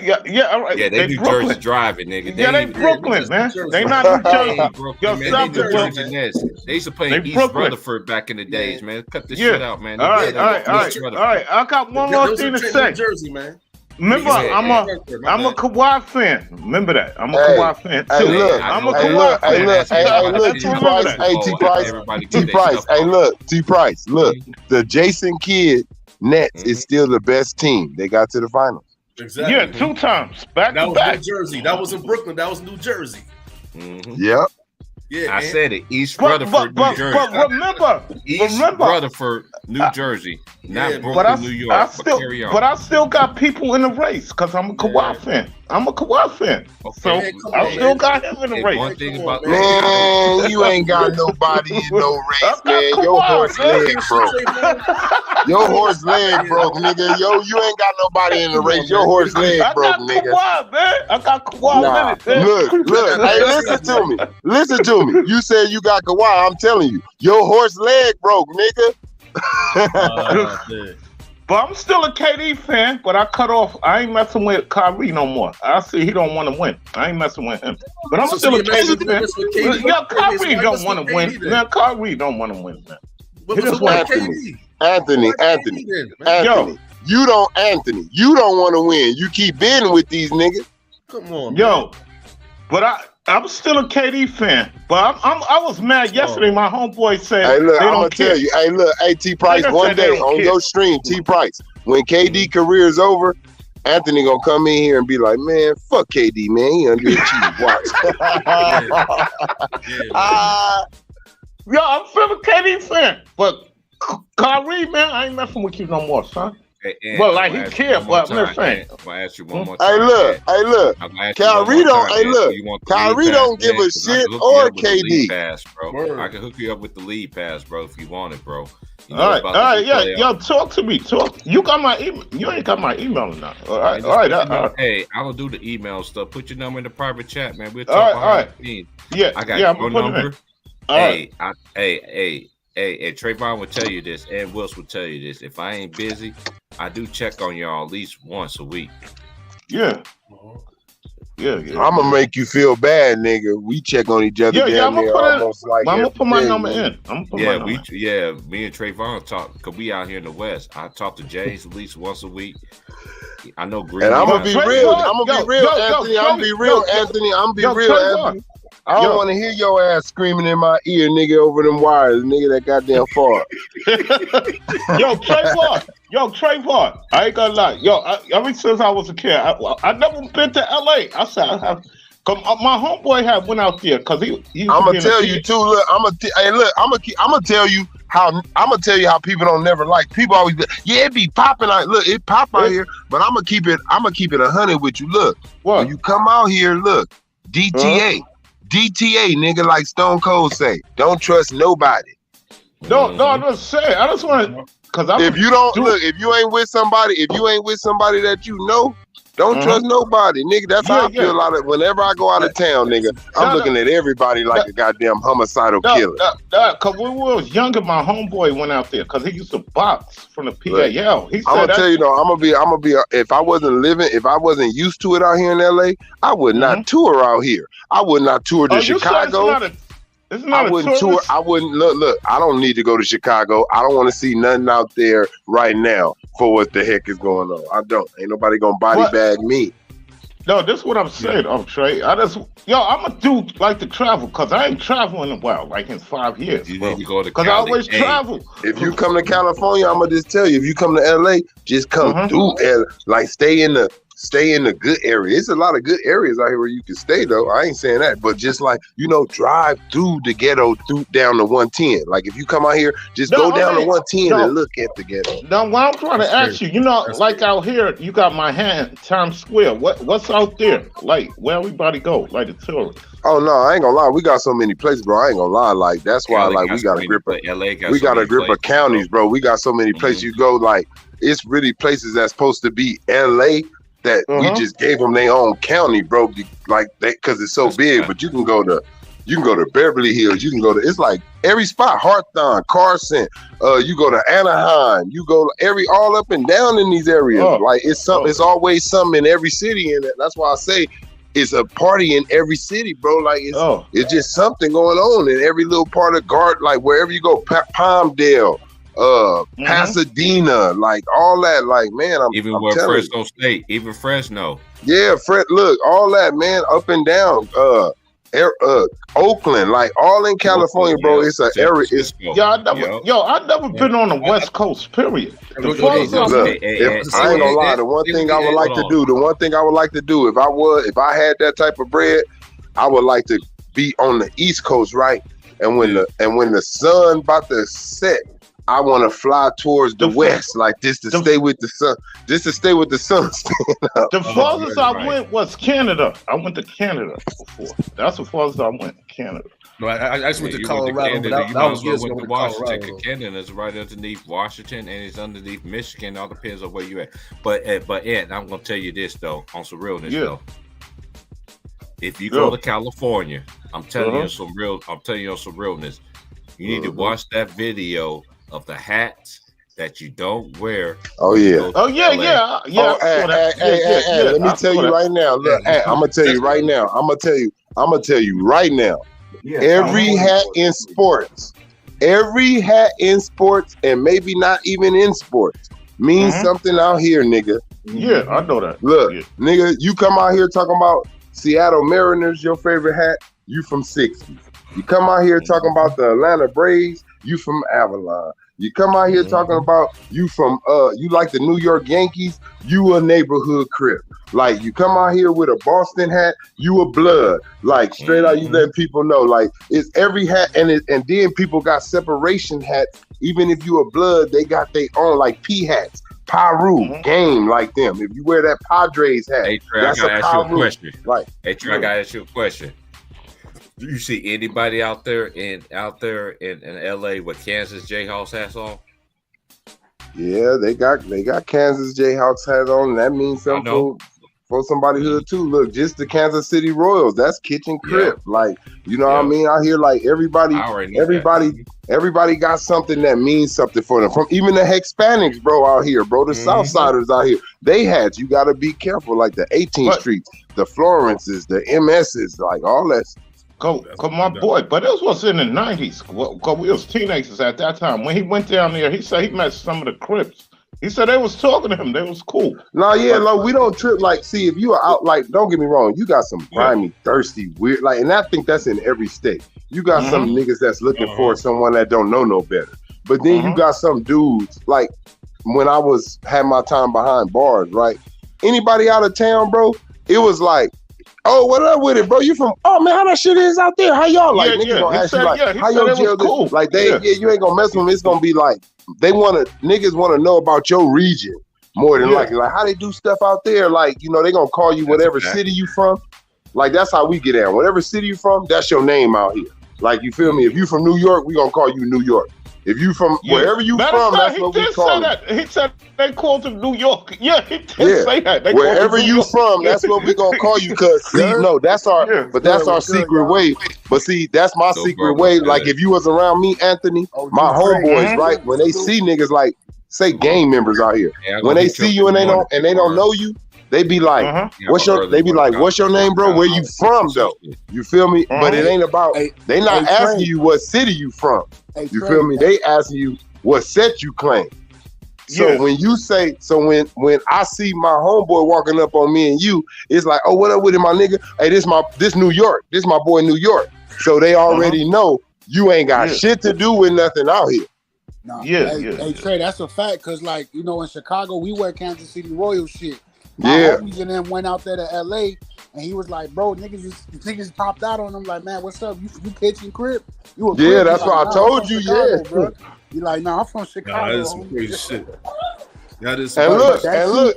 All right. Yeah, they do Brooklyn. Jersey driving, nigga. They Brooklyn, man. They not New Jersey. Yo, Man, stop they do it, Jersey Nets. They used to play in East Brooklyn. Rutherford back in the days, man. Cut this shit out, man. All right. I got one more thing to say. Jersey, man. Remember, I'm a Kawhi fan. Remember that. I'm a Kawhi fan too. Hey, look. I'm a Kawhi fan. Look, T Price. Hey, T Price. Hey, look, T Price. Look, the Jason Kidd Nets is still the best team. They got to the finals. Exactly. Yeah, 2 times back That to was back. New Jersey. That was in Brooklyn. That was New Jersey. Yep. Yeah, I said it. East But Rutherford, New Jersey. remember, East Rutherford, New Jersey, not Brooklyn, New York. Carry on. But I still got people in the race because I'm a Kawhi fan. I'm a Kawhi fan. Okay. So Man, come I on, still man. got him in the race. One thing about Man, you ain't got nobody in no race, man. Your horse leg broke. Your horse leg broke, nigga. You ain't got nobody in the race. Your horse leg I broke, got nigga. Kawhi, man. I got Kawhi Nah, in it, man. look. Hey, listen to me. You said you got Kawhi. I'm telling you, your horse leg broke, nigga. But I'm still a KD fan, but I cut off. I ain't messing with Kyrie no more. I see he don't want to win. I ain't messing with him. But I'm still a KD fan. Yeah, Kyrie don't want to win. Man, Kyrie don't want to win, man. He just want Anthony. You don't want to win. You keep bidding with these niggas. Come on, yo. But I'm still a KD fan. But I was mad yesterday. My homeboy said, "Hey, look, they I'm don't gonna care. tell you. Hey, look, hey, T Price, one day on your stream, T Price, when KD career is over, Anthony gonna come in here and be like, man, fuck KD, man. He underachieved. Watch. Yo, I'm still a KD fan, but Kyrie, man, I ain't messing with you no more, son. Well, like he cared, but I'm just saying. I'm gonna ask you one more time. Hey, look. Kyrie don't. Kyrie don't give a shit or KD. Pass, bro. I can hook you up with the lead pass, bro, if you want it, bro. You know all right, yeah, yo, talk to me. You got my email. You ain't got my email or not. All right. Hey, I don't do the email stuff. Put your number in the private chat, man. We'll talk all right. Yeah, I got your number. Hey, Trayvon will tell you this, and Wilson will tell you this. If I ain't busy, I do check on y'all at least once a week. Yeah. I'm gonna make you feel bad, nigga. We check on each other. I'm gonna put my number in. Me and Trayvon talk because we out here in the West. I talk to James at least once a week. I know Green. And I'm gonna be real. Anthony. I'm gonna be real, Anthony. I don't want to hear your ass screaming in my ear, nigga, over them wires, nigga, that goddamn far. Yo, Trayvon, I ain't gonna lie. Yo, ever since I was a kid, I never been to LA. I said I have. My homeboy had went out there because he I'm gonna tell you too. Look, I'm gonna tell you how people don't never like. People always be, it be popping out. Look, it pop out here, but I'm gonna keep it 100 with you. Look, when you come out here, look, DTA, nigga, like Stone Cold say, don't trust nobody. No, I'm just saying. I just want to, because if you ain't with somebody that you know, don't trust nobody, nigga. That's how I feel a lot of. Whenever I go out of town, nigga, I'm looking at everybody like a goddamn homicidal killer. Because when we was younger, my homeboy went out there because he used to box from the PAL. I'm gonna tell you though, I'm gonna be. If I wasn't used to it out here in LA, I would not tour out here. I would not tour to Chicago. I wouldn't tour. I wouldn't look. I don't need to go to Chicago. I don't want to see nothing out there right now for what the heck is going on. I don't. Ain't nobody gonna body bag me. No, this is what I'm saying, Trey. I'm a dude like to travel because I ain't traveling in a while, like in 5 years. You need to go to because I always travel. If you come to California, I'm gonna just tell you. If you come to LA, just come through LA. Like stay in the good area. It's a lot of good areas out here where you can stay though. I ain't saying that, but just like, drive through the ghetto down to 110. Like if you come out here, just go down to 110 and look at the ghetto. Now what I'm trying to ask you, like out here, you got my hand, Times Square. What's out there? Like where everybody go? Like the tourists. Oh no, I ain't gonna lie. We got so many places, bro. I ain't gonna lie. Like that's why, like we got a grip of counties, bro. We got so many places you go. Like it's really places that's supposed to be LA. That we just gave them their own county, bro. Like that because it's so big. But you can go to Beverly Hills. You can go to it's like every spot. Hawthorne, Carson. You go to Anaheim. You go to all up and down in these areas. Like it's something. It's always something in every city, and that's why I say it's a party in every city, bro. Like it's just something going on in every little part of like wherever you go, Palmdale. Pasadena, like all that, like man, I'm where Fresno State, even Fresno. Yeah, look, all that, man, up and down. Oakland, like all in California, bro. It's an area. I've never been on the West Coast. Period. I ain't gonna lie. The one thing I would like to do, if I had that type of bread, I would like to be on the East Coast, right? And when the sun about to set, I want to fly towards the west, like this to stay with the sun. Just to stay with the sun. The farthest I went was Canada. I went to Canada before. That's the farthest I went. Canada. No, I just went to Colorado. You might went to Washington. Canada is right underneath Washington, and it's underneath Michigan. All depends on where you at. But Ed, I'm gonna tell you this though, on some realness though. If you go to California, I'm telling you some realness. You need to watch that video of the hats that you don't wear. Oh yeah. Oh yeah, yeah, yeah. Oh, hey, let me tell you right now. Look, hey, I'm gonna tell you right now. I'm gonna tell you right now. Every hat in sports, and maybe not even in sports, means something out here, nigga. Yeah, I know that. Look, nigga, you come out here talking about Seattle Mariners, your favorite hat, you from 60s. You come out here talking about the Atlanta Braves, you from Avalon. You come out here talking about you from you like the New York Yankees, you a neighborhood Crip. Like you come out here with a Boston hat, you a blood. Like straight out, you let people know. Like it's every hat, and then people got separation hats. Even if you a blood, they got their own like P hats, Pyru, game like them. If you wear that Padres hat, hey Trey, I gotta ask you a question. Like, hey Trey, I gotta ask you a question. Do you see anybody out there in LA with Kansas Jayhawks hats on? Yeah, they got Kansas Jayhawks hats on, and that means something for somebody hood too. Look, just the Kansas City Royals, that's kitchen crib. Yeah. Like, you know what I mean? Out here, like everybody got something that means something for them. From even the Hispanics, bro, out here, bro, the Southsiders out here, they hats. You got to be careful, like the 18th Streets, the Florences, the MSs, like all that. Cause my boy, but this was in the 90s. Cause we was teenagers at that time. When he went down there, he said he met some of the Crips. He said they was talking to him. They was cool. No, yeah, like we don't trip. Like, see, if you are out, like, don't get me wrong, you got some grimy, thirsty, weird, like, and I think that's in every state. You got some niggas that's looking for someone that don't know no better. But then you got some dudes, like, when I had my time behind bars, right? Anybody out of town, bro, it was like, oh, what up with it, bro? You from? Oh man, how that shit is out there? How y'all like? Niggas gonna ask you like, how your jail? Cool. Like you ain't gonna mess with them. It's gonna be like niggas want to know about your region more than like how they do stuff out there. Like, you know, they gonna call you whatever city you from. Like that's how we get down. Whatever city you from, that's your name out here. Like, you feel me? If you from New York, we gonna call you New York. If you from wherever you from, that's what we call it. He said they called him New York. Yeah, he did say that. Wherever you from, that's what we gonna call you. Cause see, no, that's our, but that's our secret way. But see, that's my secret way. Like if you was around me, Anthony, my homeboys, right? When they see niggas like say gang members out here, when they see you and they don't know you, they be like, what's your name, bro? Where you from though? You feel me? But it ain't about, they not asking you what city you from. You feel me? They asking you what set you claim. So when you say, when I see my homeboy walking up on me and you, it's like, oh, what up with it, my nigga? Hey, this New York. This my boy New York. So they already know you ain't got shit to do with nothing out here. No, hey, Trey, that's a fact. Cause like, you know, in Chicago, we wear Kansas City Royals shit. My homies and them went out there to LA, and he was like, "Bro, niggas popped out on him. Like, man, what's up? You pitching Crip? You a Crip?" That's what I told you. Chicago, bro. You like, nah, I'm from Chicago. Nah, that's some crazy shit. That is and look,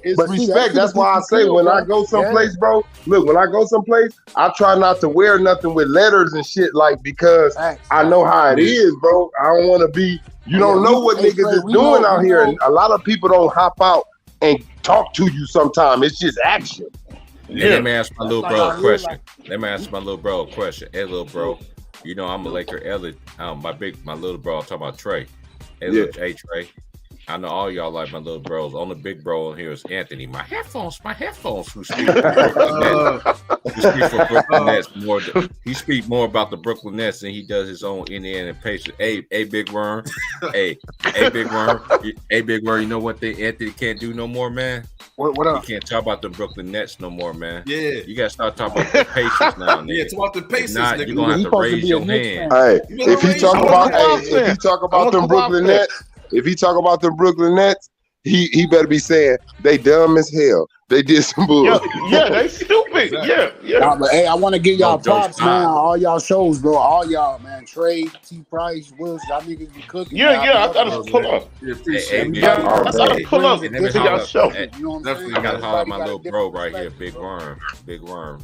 it's respect. That's why I say when I go someplace, bro. Look, when I go someplace, I try not to wear nothing with letters and shit, like because I know how it is, bro. I don't want to be. You don't know what niggas is doing out here, and a lot of people don't hop out and talk to you sometime. It's just action. Let me ask my little bro a question. Hey, little bro, you know I'm a Laker. My little bro, I'm talking about Trey. Hey, Trey. I know all y'all like my little bros. Only big bro in here is Anthony. My headphones who speak for Brooklyn Nets more. He speak more about the Brooklyn Nets than he does his own Indiana Pacers. Hey, Big Worm. Hey, Big Worm. Hey, Big Worm. You know what Anthony can't do no more, man? What up? You can't talk about the Brooklyn Nets no more, man. Yeah. You gotta start talking about the Pacers now, nigga. Yeah, talk about the Pacers, nigga. You're gonna have to raise your hand. Hey, if you talk about them Brooklyn Nets. If he talk about the Brooklyn Nets, he better be saying they dumb as hell. They did some bull. Yeah, they stupid. Yeah. Nah, but hey, I want to give y'all props, man. All y'all shows, bro. All y'all, man. Trey, T. Price, Wills, y'all niggas be cooking. Yeah. I gotta pull up. I gotta pull up to y'all show. Definitely gotta holler at my little bro right here, Big Worm.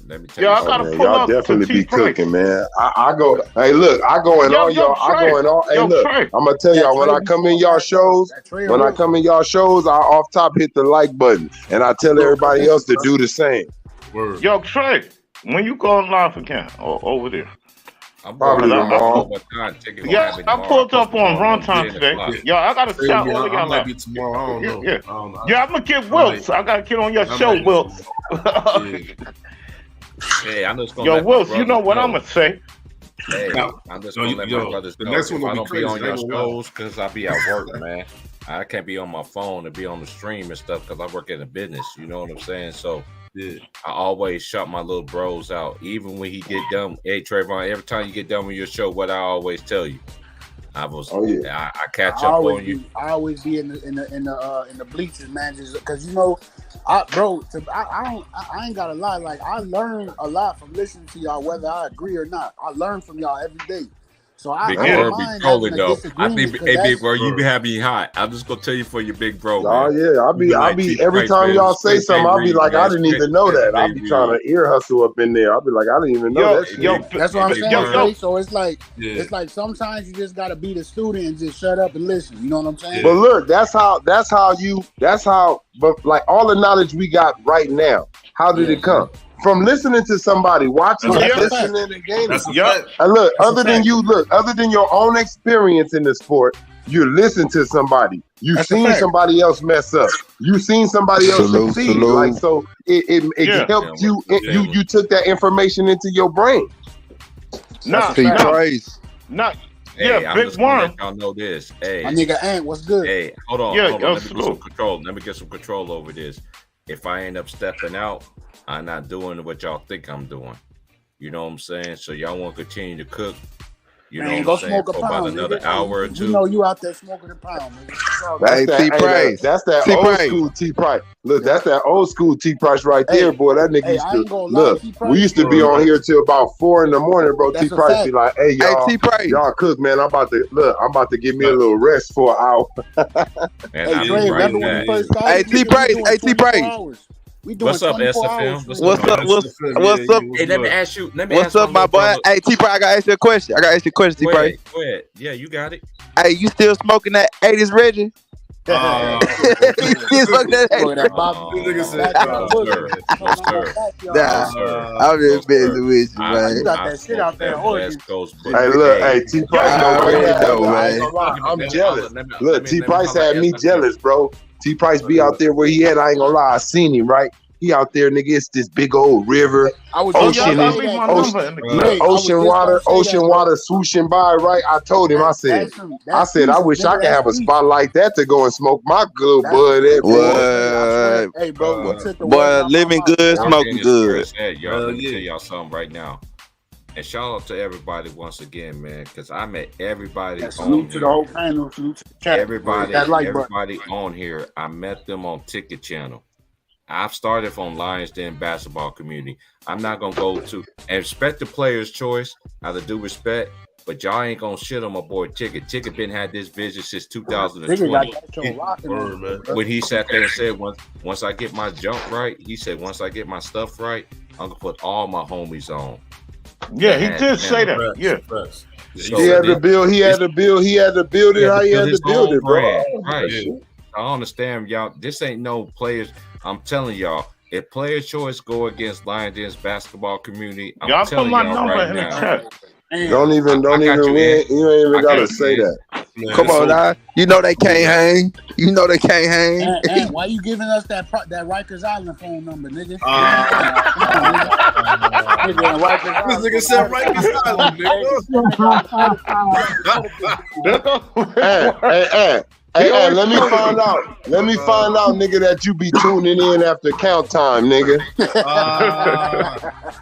Let me tell you. I gotta pull up. Y'all definitely be cooking, man. I go. Hey, look, I go in all y'all. I go in all. Hey, look, I'm gonna tell y'all when I come in y'all shows. When I come in y'all shows, I off top hit the like button, and I tell everybody else to do the same. Yo, Trey, when you go live again over there, I'm Probably working on my tomorrow. phone, but time ticket gonna Yeah, have it I tomorrow. pulled up Tomorrow, on run I'm time 10 today. o'clock. Yo, I gotta Same shout here. all of I y'all might out. be tomorrow. I don't know. Yeah. I don't know. Yeah, I'm gonna get I Wilts. might- I gotta get on your I show, might- Wilts. Hey, I'm just gonna Yo, let my Wilts, you brothers know what know. I'm gonna say? Hey, Yo, I'm just yo, gonna let yo, my brothers the know. next If one gonna I be don't crazy, be on I your ain't gonna lie. shows, because I be at work, man. I can't be on my phone and be on the stream and stuff because I work in a business. You know what I'm saying? So Yeah. I always shut my little bros out, even when he get done. Hey, Trayvon, every time you get done with your show, what I always tell you, I catch up on you. I always be in the bleachers, man, just because I ain't gotta lie. Like I learn a lot from listening to y'all, whether I agree or not. I learn from y'all every day. So I Big don't bro be mind trolling having a though. I disagreement. think, 'Cause hey, that's- big bro, you be having hot. I'm just gonna tell you for your big bro, Oh man. yeah, I'll be every time y'all say something, I'll be like, I didn't even know that. I'll be trying to ear hustle up in there. I'll be like, I didn't even know that shit. That's what I'm saying. Trey. So it's like Yeah. it's like sometimes you just gotta be the student and just shut up and listen. You know what I'm saying? But look, that's how but like all the knowledge we got right now, how did it come? From listening to somebody, watching, That's a fact. listening and gaining. That's a fact. And look, That's a other than your own experience in the sport, you listen to somebody. You've That's a seen fact. somebody else mess up. You've seen somebody else succeed. Like so, it Yeah. helped you. Yeah. You took that information into your brain. Nah, T Price. nah. Hey, Yeah, I'm Big just gonna Worm. let y'all know this. Hey, My nigga Ant, what's good? hey, hold on, Yeah, hold yo, on. Let me get some salute. control. Let me get some control over this. If I end up stepping out, I'm not doing what y'all think I'm doing. You know what I'm saying? So y'all want to continue to cook. You know Man, what go I'm saying? smoke a For about pound, another nigga. hour or You two. know you out there smoking a pound, nigga. It's all Hey, good. T Price. That's that T old Price. school T Price. Look, that's that old school T Price right Hey, there, boy. That nigga hey, used I to ain't gonna lie, look. T Price. We used to be on here till about 4 a.m, bro. That's T a Price fact. be like, "Hey Hey, y'all, T Price. y'all cook, man. I'm about to give me a little rest for an hour." And Hey, I Trey, be right remember when back. we first started? Hey, nigga, T we Price. doing Hey, T 24 Price. hours. We doing What's up, 24 SFM? hours. What's nigga. What's up? What's up? Hey, let me ask you. Let me What's ask my up, my little boy? brother. Hey, T Price. I gotta ask you a question. T Go Price. ahead. Go ahead. Yeah, you got it. Hey, you still smoking that 80s Reggie? You still smoking that 80s Reggie? This nigga said, No, sir. No, sir. Nah, No, sir. I'm just No, sir. messing with you, I man. You got that shit smoke out there in that Oregon. West Coast Hey, bullet. look, hey, T Price, I don't already right know, now. I ain't man. gonna lie, I'm jealous. Let me Look, T Price holler had at me SFM. jealous, bro. T Price be out there where he at. I ain't gonna lie, I seen him, right? He out there, nigga. It's this big old river, I was Ocean just and- gonna say leave that, my Trey. number in the look, Trey, I was ocean just water, gonna say ocean that, water swooshing by, right? I told him, I said, That's I peace, wish I nigga, could that's have a peace. spot like that to go and smoke my good That's- bud at, boy. What? I swear, hey, bro, you took the words Boy, out my living mouth. good, Oregon smoking is where good. it's at, y'all. Hell Let me yeah. tell y'all something right now. And shout out to everybody once again, man, because I met everybody Yeah, on salute to the here. whole panel, salute to the chat. Everybody That like button. on here, I met them on Ticket Channel. I've started from Lions Den basketball community. I'm not gonna go to and respect the player's choice, out of due respect, but y'all ain't gonna shit on my boy Ticket. Ticket been had this vision since Nigga 2020. got that show rocking on Word, it, man. bro. When he sat there and said, once I get my jump right, he said, once I get my stuff right, I'm gonna put all my homies on. Yeah, he did say that. Facts, Yeah. facts. So He had to build. He had this- to build. He had to build it. How he had to his build own it, bro. brand. Right. Yeah. I understand, y'all. This ain't no players. I'm telling y'all, if player choice go against Lions Den's basketball community, I'm Y'all put telling my y'all number right in the now. chat. And Don't even. I got We you, ain't, man. you ain't even I gotta got you, say man. that. Man, Come on, so- now. You know they can't hang. You know they can't hang. and why you giving us that Rikers Island phone number, nigga? Uh, Come on, nigga. Nigga, Rikers This Island nigga phone said number. Rikers Island, Hey, let me find out. Let me find out, nigga, that you be tuning in after count time, nigga.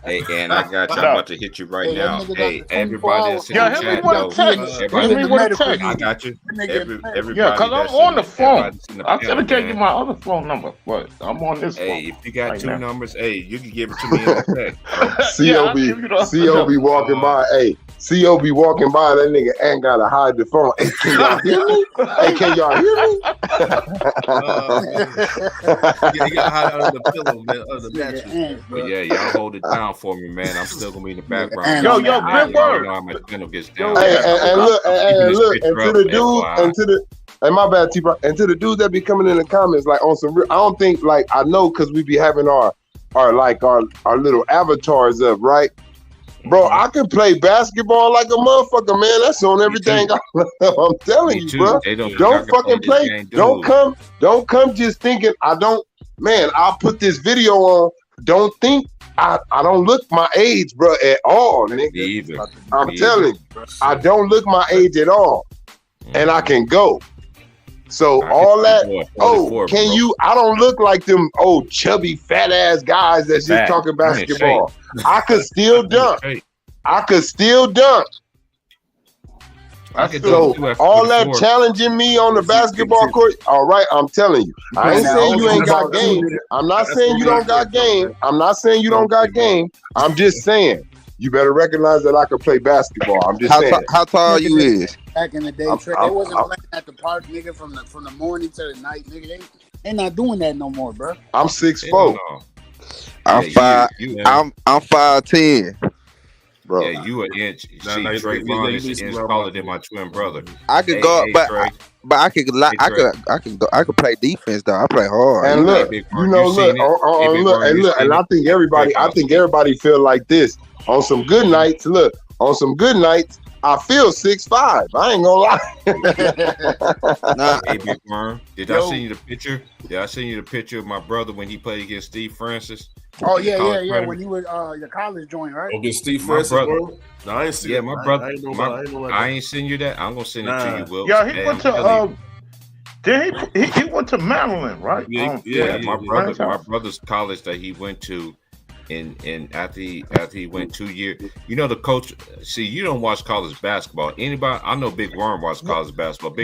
Hey, and I got you. I'm about to hit you right Hey, that now. nigga got Hey, the 24 everybody that's in Yeah, the hit me chat, with a though. text. Everybody, Hit me with a text. I got you. Everybody Yeah, because I'm that's on in the phone. everybody's in the I should have panel, gave you man. my other phone number, but I'm on this Hey, phone. if you got right two now. numbers, hey, you can give it to me in the text. Yeah, I'll give you the other CO number. be walking by. Hey, CO be walking by. That nigga ain't gotta hide the phone. Hey, can y'all hear me? Hey, can y'all hear me? You got hide under the pillow, man, under the mattress. But yeah, y'all hold it down for me, man. I'm still gonna be in the background. and Yo, on yo, that man. Big Y'all Word. know how my channel gets down. Hey, man. and look, Keeping and this look, picture and to up, the dudes, FYI. and to the, and my bad, T-Bro, and to the dudes that be coming in the comments, like on some real, I don't think, like, I know, because we be having our little avatars up, right? Bro, I can play basketball like a motherfucker, man. That's on everything. I'm telling you, bro. Don't fucking play. Don't come just thinking I don't. Man, I'll put this video on. Don't think I don't look my age, bro, at all, nigga. I'm telling you, I don't look my age at all. And I can go. So all that, can you? I don't look like them old chubby fat ass guys that's just talking basketball. I could still dunk. So all that challenging me on the basketball court, all right, I'm telling you. I ain't saying you ain't got game. I'm not saying you don't got game. I'm just saying you better recognize that I can play basketball. I'm just saying. How tall you is? Back in the day, Trey, they wasn't playing at the park, nigga, from the morning to the night, nigga. They not doing that no more, bro. I'm 6'4". I'm 5'10". Bro. Yeah, you an inch. See, Trayvon is an inch taller than my twin brother. I could go, but I could play defense though. I play hard. And look, and I think everybody feel like this on some good nights. Look, on some good nights, I feel 6'5". I ain't gonna lie. Hey, Big Worm, did I send you the picture? Did I send you the picture of my brother when he played against Steve Francis? Oh yeah. When you were your college joint, right? Okay, Steve Francis, bro. No, I ain't seen. Yeah, my brother. I ain't send you that. I'm gonna send it to you, Will. Yeah, he went to. He went to Maryland, right? My brother's college that he went to. And after he went 2 years, you know the coach. See, you don't watch college basketball. Anybody? I know Big Worm watch college basketball.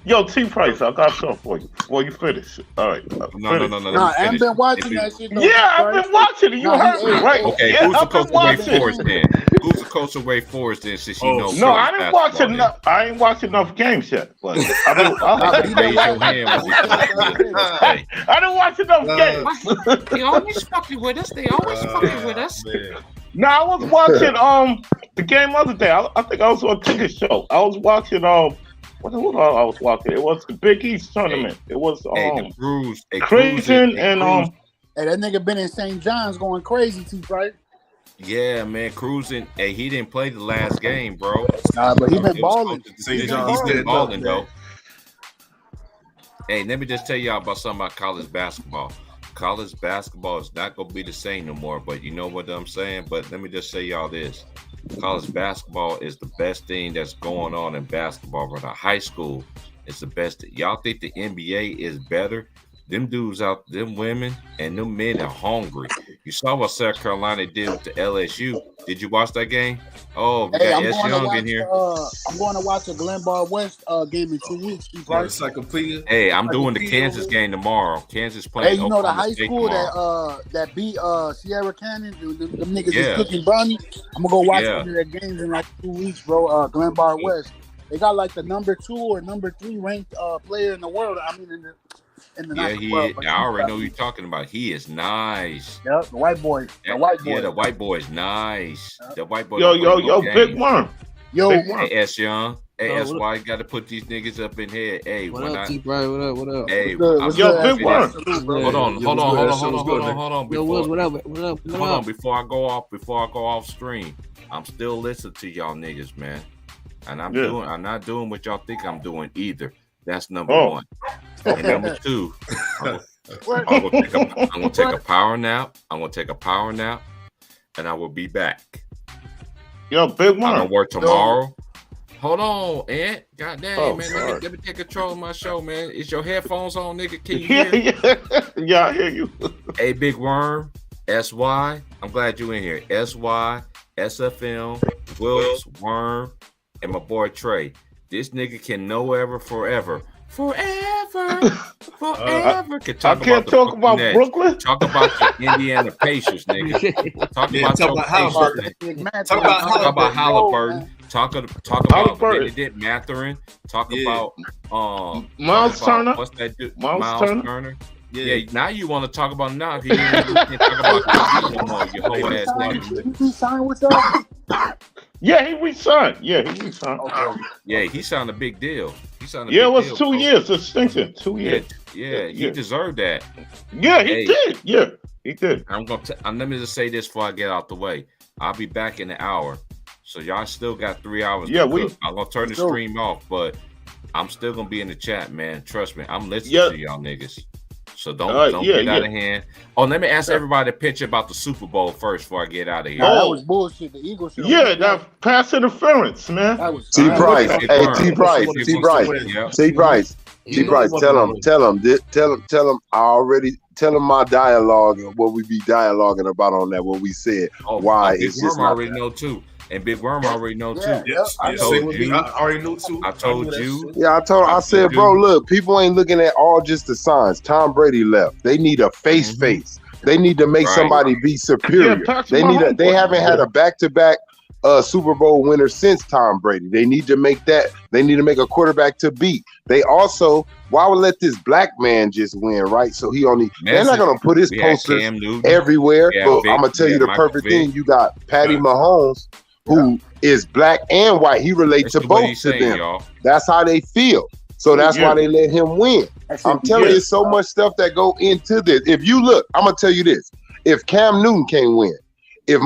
Yo, T Price, I got something for you before you finish. All right. No. I haven't been watching that shit. Yeah, I've been watching it. You heard me, right? Okay, who's the coach of Wake Forest then? Who's the coach of Wake Forest then? Since you know. No, I didn't watch enough. I ain't watched enough games yet. But I didn't watch enough games. They always fucking with us. No, I was watching the game the other day. I think I was on a ticket show. I was watching what I was watching. It was the Big East tournament. It was Creighton and Hey, that nigga been in St. John's going crazy too, right? Yeah, man, cruising. Hey, he didn't play the last game, bro. Nah, but he been balling. He's been balling though. Hey, let me just tell y'all about something about college basketball. College basketball is not going to be the same no more, but you know what I'm saying? But let me just say y'all this. College basketball is the best thing that's going on in basketball. But high school is the best. Y'all think the NBA is better? Them dudes out, them women and them men are hungry. You saw what South Carolina did with the LSU. Did you watch that game? Oh, we got S. Young in here. I'm going to watch a Glen Bar West game in 2 weeks. Hey, I'm doing the Kansas game tomorrow. Kansas playing. Hey, you know the high school that beat Sierra Canyon? Them niggas is cooking brownie. I'm going to go watch one of their games in like 2 weeks, bro. Glen Bar West. They got like the number 2 or number 3 ranked player in the world. I mean, in the I already know who you're talking about. He is nice. Yep, the white boy. The white boy is nice. The white boy. Yo, Big Worm. Hey, S. Young. Hey, S.Y. Got to put these niggas up in here. Hey, what up, T-Brian? What up? Hey, yo, Big Worm. Hold on. Yo, Wills, what up? Hold on, before I go off stream, I'm still listening to y'all niggas, man. And I'm not doing what y'all think I'm doing either. That's number one. And number two, I'm gonna take a power nap. And I will be back. Yo, Big Worm. I'm gonna work tomorrow. Hold on, Ant. God damn, man. Let me take control of my show, man. Is your headphones on, nigga? Can you hear? Yeah, I hear you. Hey, Big Worm, SY. I'm glad you in here. SY, SFM, Wills, Worm, and my boy Trey. This nigga can know ever forever. Forever. I can't talk about Brooklyn. Talk about the Indiana Pacers, nigga. Talk about Halliburton. Talk about Benedict Mathurin. Talk about Miles Turner. What's that dude? Miles Turner. Yeah, now you want to talk about now. You can't talk about no more, you whole ass nigga. He signed with them? Yeah, he re-signed. Okay. Yeah, he signed a big deal. It was 2 years extension. 2 years. Yeah, he deserved that. Yeah, he did. Yeah, he did. Let me just say this before I get out the way. I'll be back in an hour. So y'all still got 3 hours. Yeah, I'm gonna turn the stream off, but I'm still gonna be in the chat, man. Trust me, I'm listening to y'all niggas. So don't get out of hand. Oh, let me ask everybody a picture about the Super Bowl first before I get out of here. That was bullshit. The Eagles. Yeah, that pass interference, man. T Price. Hey, T Price. Tell him. I already tell him my dialogue and what we be dialoguing about on that. What we said. Why it's just already know too. And Big Worm already know too. Yes, I told you. I already knew too. I told you. Yeah, I said, bro, look, people ain't looking at all just the signs. Tom Brady left. They need a face. They need to make somebody be superior. Yeah, they haven't had a back-to-back Super Bowl winner since Tom Brady. They need to make that. They need to make a quarterback to beat. They also, why would let this black man just win, right? So he only, they're not going to put his posters everywhere. But I'm going to tell you the perfect thing. You got Patty Mahomes, who is black and white. He relates to both of them. Y'all. That's how they feel. So that's why they let him win. I'm telling you, so much stuff that go into this. If you look, I'm gonna tell you this: if Cam Newton can't win, if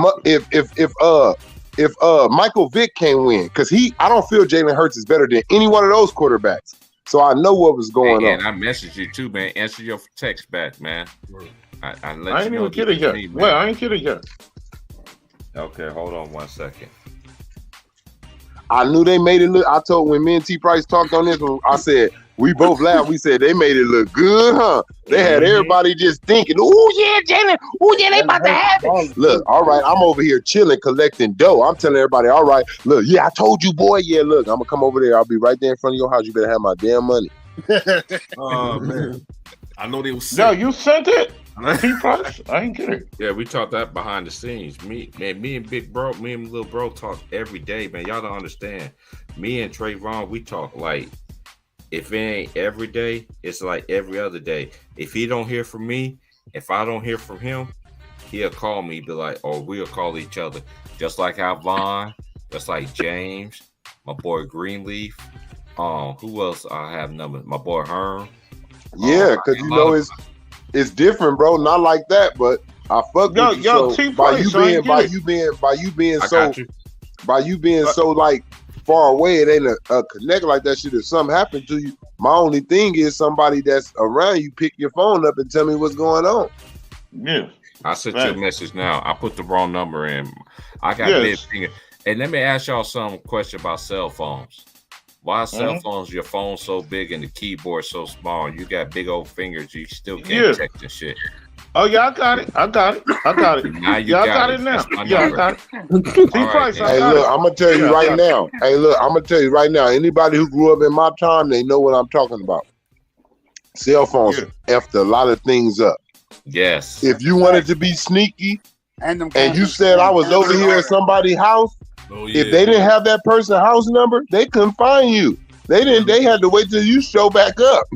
Michael Vick can't win, because I don't feel Jalen Hurts is better than any one of those quarterbacks. So I know what was going on. And I messaged you too, man. Answer your text back, man. I ain't even get it yet. Well, I ain't get it yet. Okay, hold on 1 second. I knew they made it look. I told when me and T Price talked on this one, I said we both laughed. We said they made it look good, huh? They had everybody just thinking, "Oh yeah, Jalen. Oh yeah, they about to have it." Look, all right, I'm over here chilling, collecting dough. I'm telling everybody, all right, look, yeah, I told you, boy. Yeah, look, I'm gonna come over there. I'll be right there in front of your house. You better have my damn money. Oh man, I know they was. No, you sent it. I ain't get it. Yeah, we talked that behind the scenes. Me and Big Bro, me and Little Bro talk every day, man. Y'all don't understand. Me and Trayvon, we talk like if it ain't every day, it's like every other day. If he don't hear from me, if I don't hear from him, he'll call me, be like, or we'll call each other. Just like how Vaughn, just like James, my boy Greenleaf. Who else I have numbers? My boy Herm. Yeah, because you know it's different, bro. Not like that, but I fuck with you. So by you being so like far away, it ain't a connect like that shit. If something happened to you, my only thing is somebody that's around you pick your phone up and tell me what's going on. Yeah, I sent you a message now. I put the wrong number in. I got big finger. And let me ask y'all some question about cell phones. Why cell phones, your phone so big and the keyboard so small? You got big old fingers, you still can't check the shit. Oh yeah, I got it. Now you got it now. Yeah, I got it. Hey, look, I'm gonna tell you right now. Anybody who grew up in my time, they know what I'm talking about. Cell phones effed a lot of things up. Yes. If you wanted to be sneaky and you said I was over here at somebody's house, if they didn't have that person's house number, they couldn't find you. They had to wait till you show back up.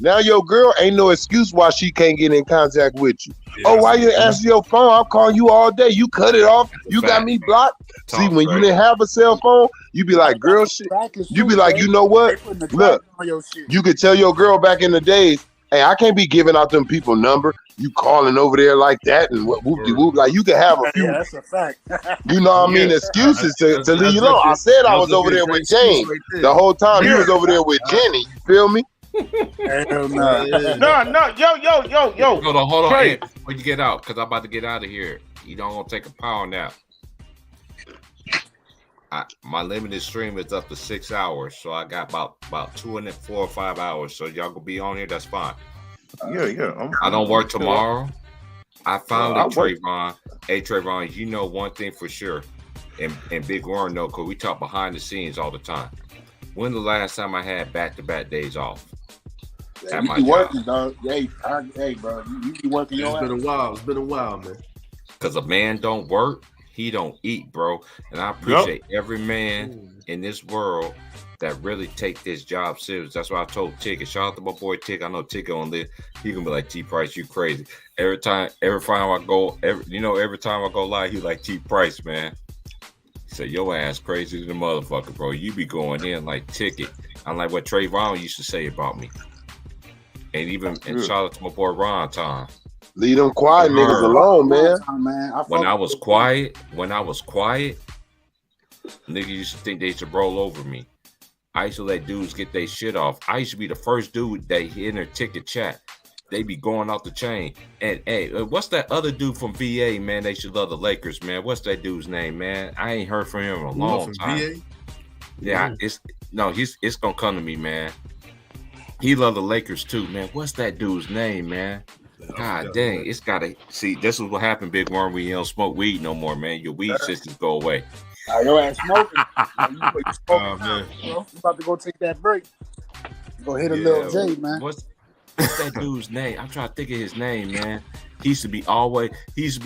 Now your girl ain't no excuse why she can't get in contact with you. Why you answer your phone? I'm calling you all day. You cut it off. You got me blocked. See, when you didn't have a cell phone, you be like, girl, shit. You be like, you know what? Look, you could tell your girl back in the days, hey, I can't be giving out them people number. You calling over there like that and whoop-de-whoop. Like, you can have a few. Yeah, that's a fact. You know what I mean? Excuses to leave you alone. I said I was over there with James. The whole time he was over there with Jenny. You feel me? Hell no. No. Yo. Hold on. Hey, when you get out, because I'm about to get out of here. You don't want to take a power nap. My limited stream is up to 6 hours, so I got about 2 and 4 or 5 hours. So y'all gonna be on here. That's fine. Yeah. I don't work tomorrow. I found it, Trayvon. Hey, Trayvon, you know one thing for sure, and Big Warren know, because we talk behind the scenes all the time. When the last time I had back-to-back days off? Yeah, you be working, dog. Hey, bro, you be working. It's been a while, man. Because a man don't work, he don't eat, bro. And I appreciate every man in this world that really take this job serious. That's why I told Tick, and shout out to my boy Tick. I know Tick on this. He gonna be like, T Price, you crazy. Every time I go live, he like, T Price, man. He said, your ass crazy to the motherfucker, bro. You be going in like Ticket. I'm like what Trayvon used to say about me. And shout out to my boy Ron Tom. Leave them quiet niggas alone, man. When I was quiet, niggas used to think they should roll over me. I used to let dudes get their shit off. I used to be the first dude that in their ticket chat. They be going off the chain. And hey, what's that other dude from VA, man? They should love the Lakers, man. What's that dude's name, man? I ain't heard from him in a long time. VA? Yeah, it's gonna come to me, man. He love the Lakers too, man. What's that dude's name, man? God dang, it's gotta see. This is what happened, Big Worm. We don't smoke weed no more, man. Your weed systems go away. Your ass smoking. You smoking man. You about to go take that break. Go hit a little J, man. What's that dude's name? I'm trying to think of his name, man. He used to be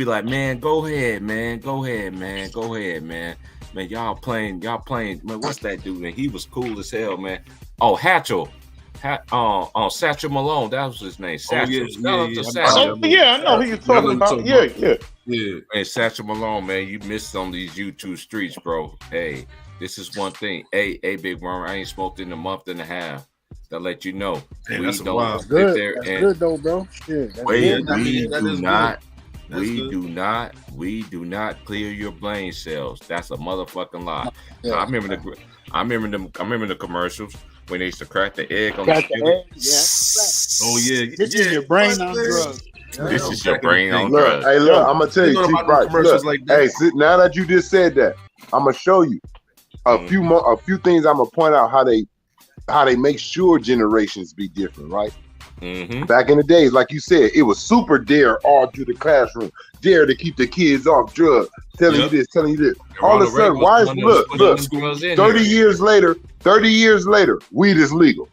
like, man, go ahead, man. Man, y'all playing. Man, what's that dude? Man, he was cool as hell, man. Oh, Hatchell. Satchel Malone, that was his name. Satchel. I know who you're talking about. Yeah. Hey, Satchel Malone, man, you missed on these YouTube streets, bro. Hey, this is one thing. Hey, Big Worm, I ain't smoked in a month and a half. That let you know. Hey, we don't sit there that's good though, bro. Shit, we do not clear your brain cells. That's a motherfucking lie. Yeah. I remember the commercials when they used to crack the egg on the skillet. Oh yeah. This is your brain on drugs. This is your brain on drugs. Hey, look, I'm gonna tell you, now that you just said that, I'm gonna show you a few things. I'm gonna point out how they make sure generations be different, right? Mm-hmm. Back in the days, like you said, it was super dare all through the classroom, dare to keep the kids off drugs, telling you this. All of a sudden, why is look, 30 years later, weed is legal,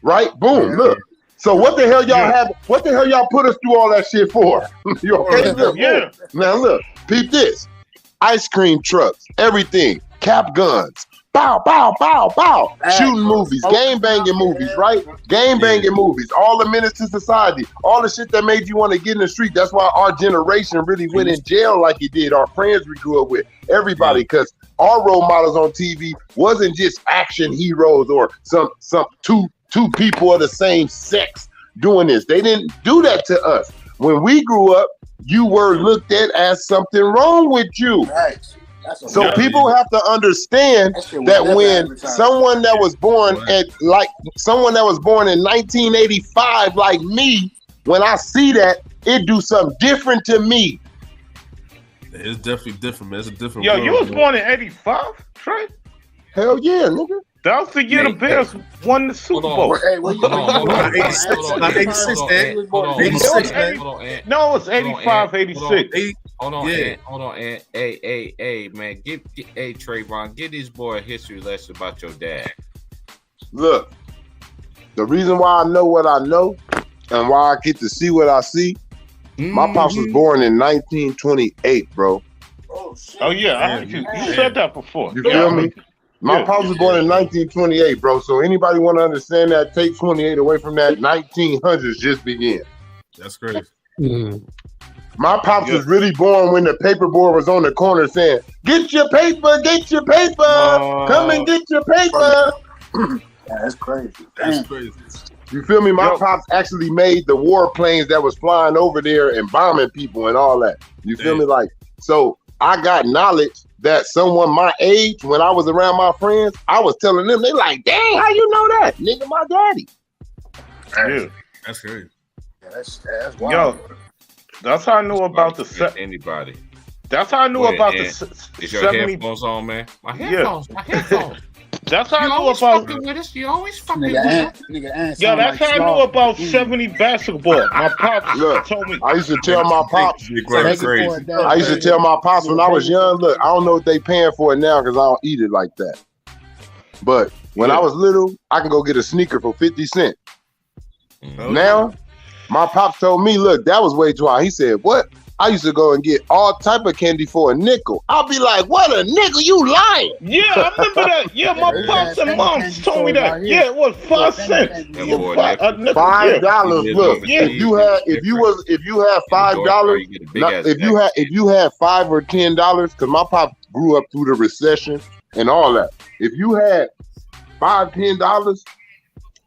right? Boom, look. So what the hell y'all have? What the hell y'all put us through all that shit for? You okay? Yeah. Now look, peep this: ice cream trucks, everything, cap guns. Bow, bow, bow, bow. Shooting movies, game banging movies, right? Game banging movies, all the menace to society, all the shit that made you want to get in the street. That's why our generation really went in jail like it did. Our friends we grew up with, everybody, because our role models on TV wasn't just action heroes or some two people of the same sex doing this. They didn't do that to us. When we grew up, you were looked at as something wrong with you. Right. So people have to understand that when someone that was born in 1985, like me, when I see that, it do something different to me. It's definitely different, man. It's a different. Yo, you was born in '85, Trey? Hell yeah, nigga. That was the year the Bears won the Super Bowl. Hey, what you 86, man. 86, man. No, it's 85, 86. Hold on, Ant. Hey, man. Hey, Trayvon, give this boy a history lesson about your dad. Look, the reason why I know what I know and why I get to see what I see, my pops was born in 1928, bro. Oh yeah, I heard you said that before. You feel me? My pops was born in 1928, bro. So anybody want to understand that, take 28 away from that, 1900s just began. That's crazy. My pops was really born when the paperboy was on the corner saying, "Get your paper, come and get your paper." That's crazy. That's crazy. You feel me? My pops actually made the warplanes that was flying over there and bombing people and all that. You feel me? Like, so I got knowledge that someone my age, when I was around my friends, I was telling them, they like, dang, how you know that? Nigga, my daddy. Yeah. That's crazy. Yeah, that's wild. Yo, that's how I knew about the anybody. That's how I knew about the Is your 70 headphones on, man? My headphones. That's how I knew about. You always fucking with us. Yo, that's how I knew about 70 basketball. My pops told me. I used to tell my pops. I used to tell my pops when I was young. Look, I don't know what they paying for it now because I don't eat it like that. But when I was little, I can go get a sneaker for 50 cents. Now, my pops told me, look, that was way too high. He said, what? I used to go and get all type of candy for a nickel. I'll be like, what a nickel? You lying? Yeah, I remember that. Yeah, my pops and moms told me that. Yeah, it was 5 cents. $5. Look, if you had $5, if you had $5 or $10, because my pop grew up through the recession and all that. If you had $5, $10,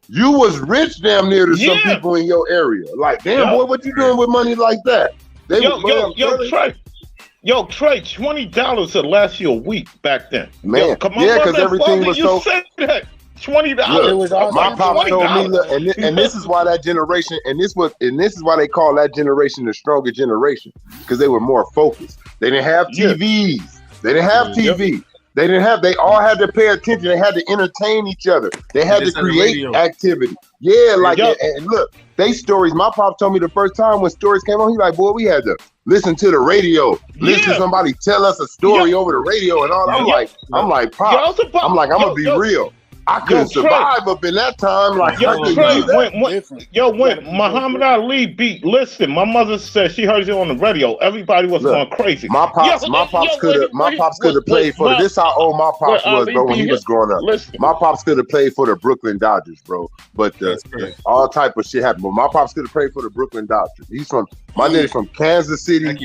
you was rich damn near to some Yeah. people in your area. Like, damn Yeah. boy, what you doing with money like that? They Yo, was- Trey. Yo, Trey, $20 would last you a week back then. Man, Yo, come on, yeah, 'cause mother and everything father, was you so- said that. $20. Look, It was all my simple. pops told me, look, $20. and this is why that generation, and this is why they call that generation the stronger generation, because they were more focused. They didn't have Yeah. TVs. They didn't have TV. They all had to pay attention. They had to entertain each other. They had to Just had the create radio. activity. Yeah, like, Yup. and look, they stories. My pop told me the first time when stories came on, he like, boy, we had to listen to the radio, listen to Yeah. somebody tell us a story Yup. over the radio and all. I'm Yup. like, pop. Yo, it's about- I'm like, I'm yo, gonna be yo, real. I couldn't Trey. survive up in that time. Like, Yo, I couldn't Trey, do that. when Muhammad Ali beat, listen, my mother said she heard it on the radio. Everybody was Look, going crazy. My pops could have played for. This how old my pops was, bro. When he was growing up, Listen, my pops could have played for the Brooklyn Dodgers, bro. But all type of shit happened. But my pops could have played for the Brooklyn Dodgers. He's from my daddy's from Kansas City,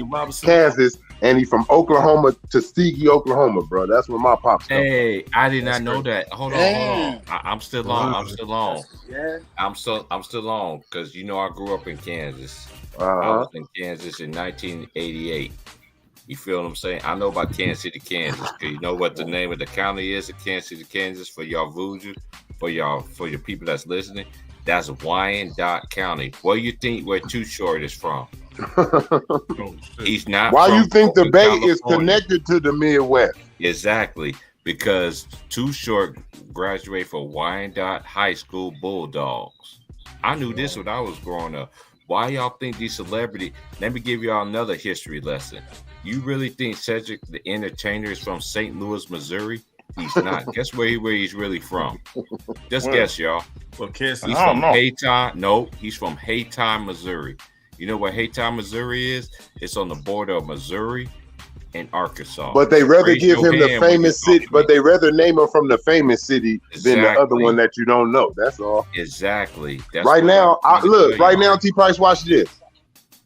Kansas, and he's from Oklahoma, Tuskegee, Oklahoma, bro. That's where my pops come from. Hey, I did not know that. Hold on. Damn. I'm still on. I'm still on. Yeah. I'm still on because you know I grew up in Kansas. I Uh-huh. was in Kansas in 1988. You feel what I'm saying? I know about Kansas City, Kansas. 'Cause you know what the name of the county is of Kansas City, Kansas for y'all voodoo, for your people that's listening. That's Wyandotte County. Where you think where Too Short is from? He's not. Why from you think the Oakland, Bay is California. connected to the Midwest? Exactly, because Too Short graduated from Wyandotte High School Bulldogs. I knew this when I was growing up. Why y'all think these celebrities? Let me give y'all another history lesson. You really think Cedric the Entertainer is from St. Louis, Missouri? He's not. Guess where he's really from? Just Where? guess, y'all. Well, Kansas. He's from Haytime. No, he's from Haytime, Missouri. You know where Haytime, Missouri is? It's on the border of Missouri and Arkansas. But they rather Raise give your him the hand when famous you talk city. to But me. they rather name him from the famous city than the other Exactly. one that you don't know. That's all. Exactly. That's Right what now, I'm trying to look. tell Right y'all. now, T Price, watch this.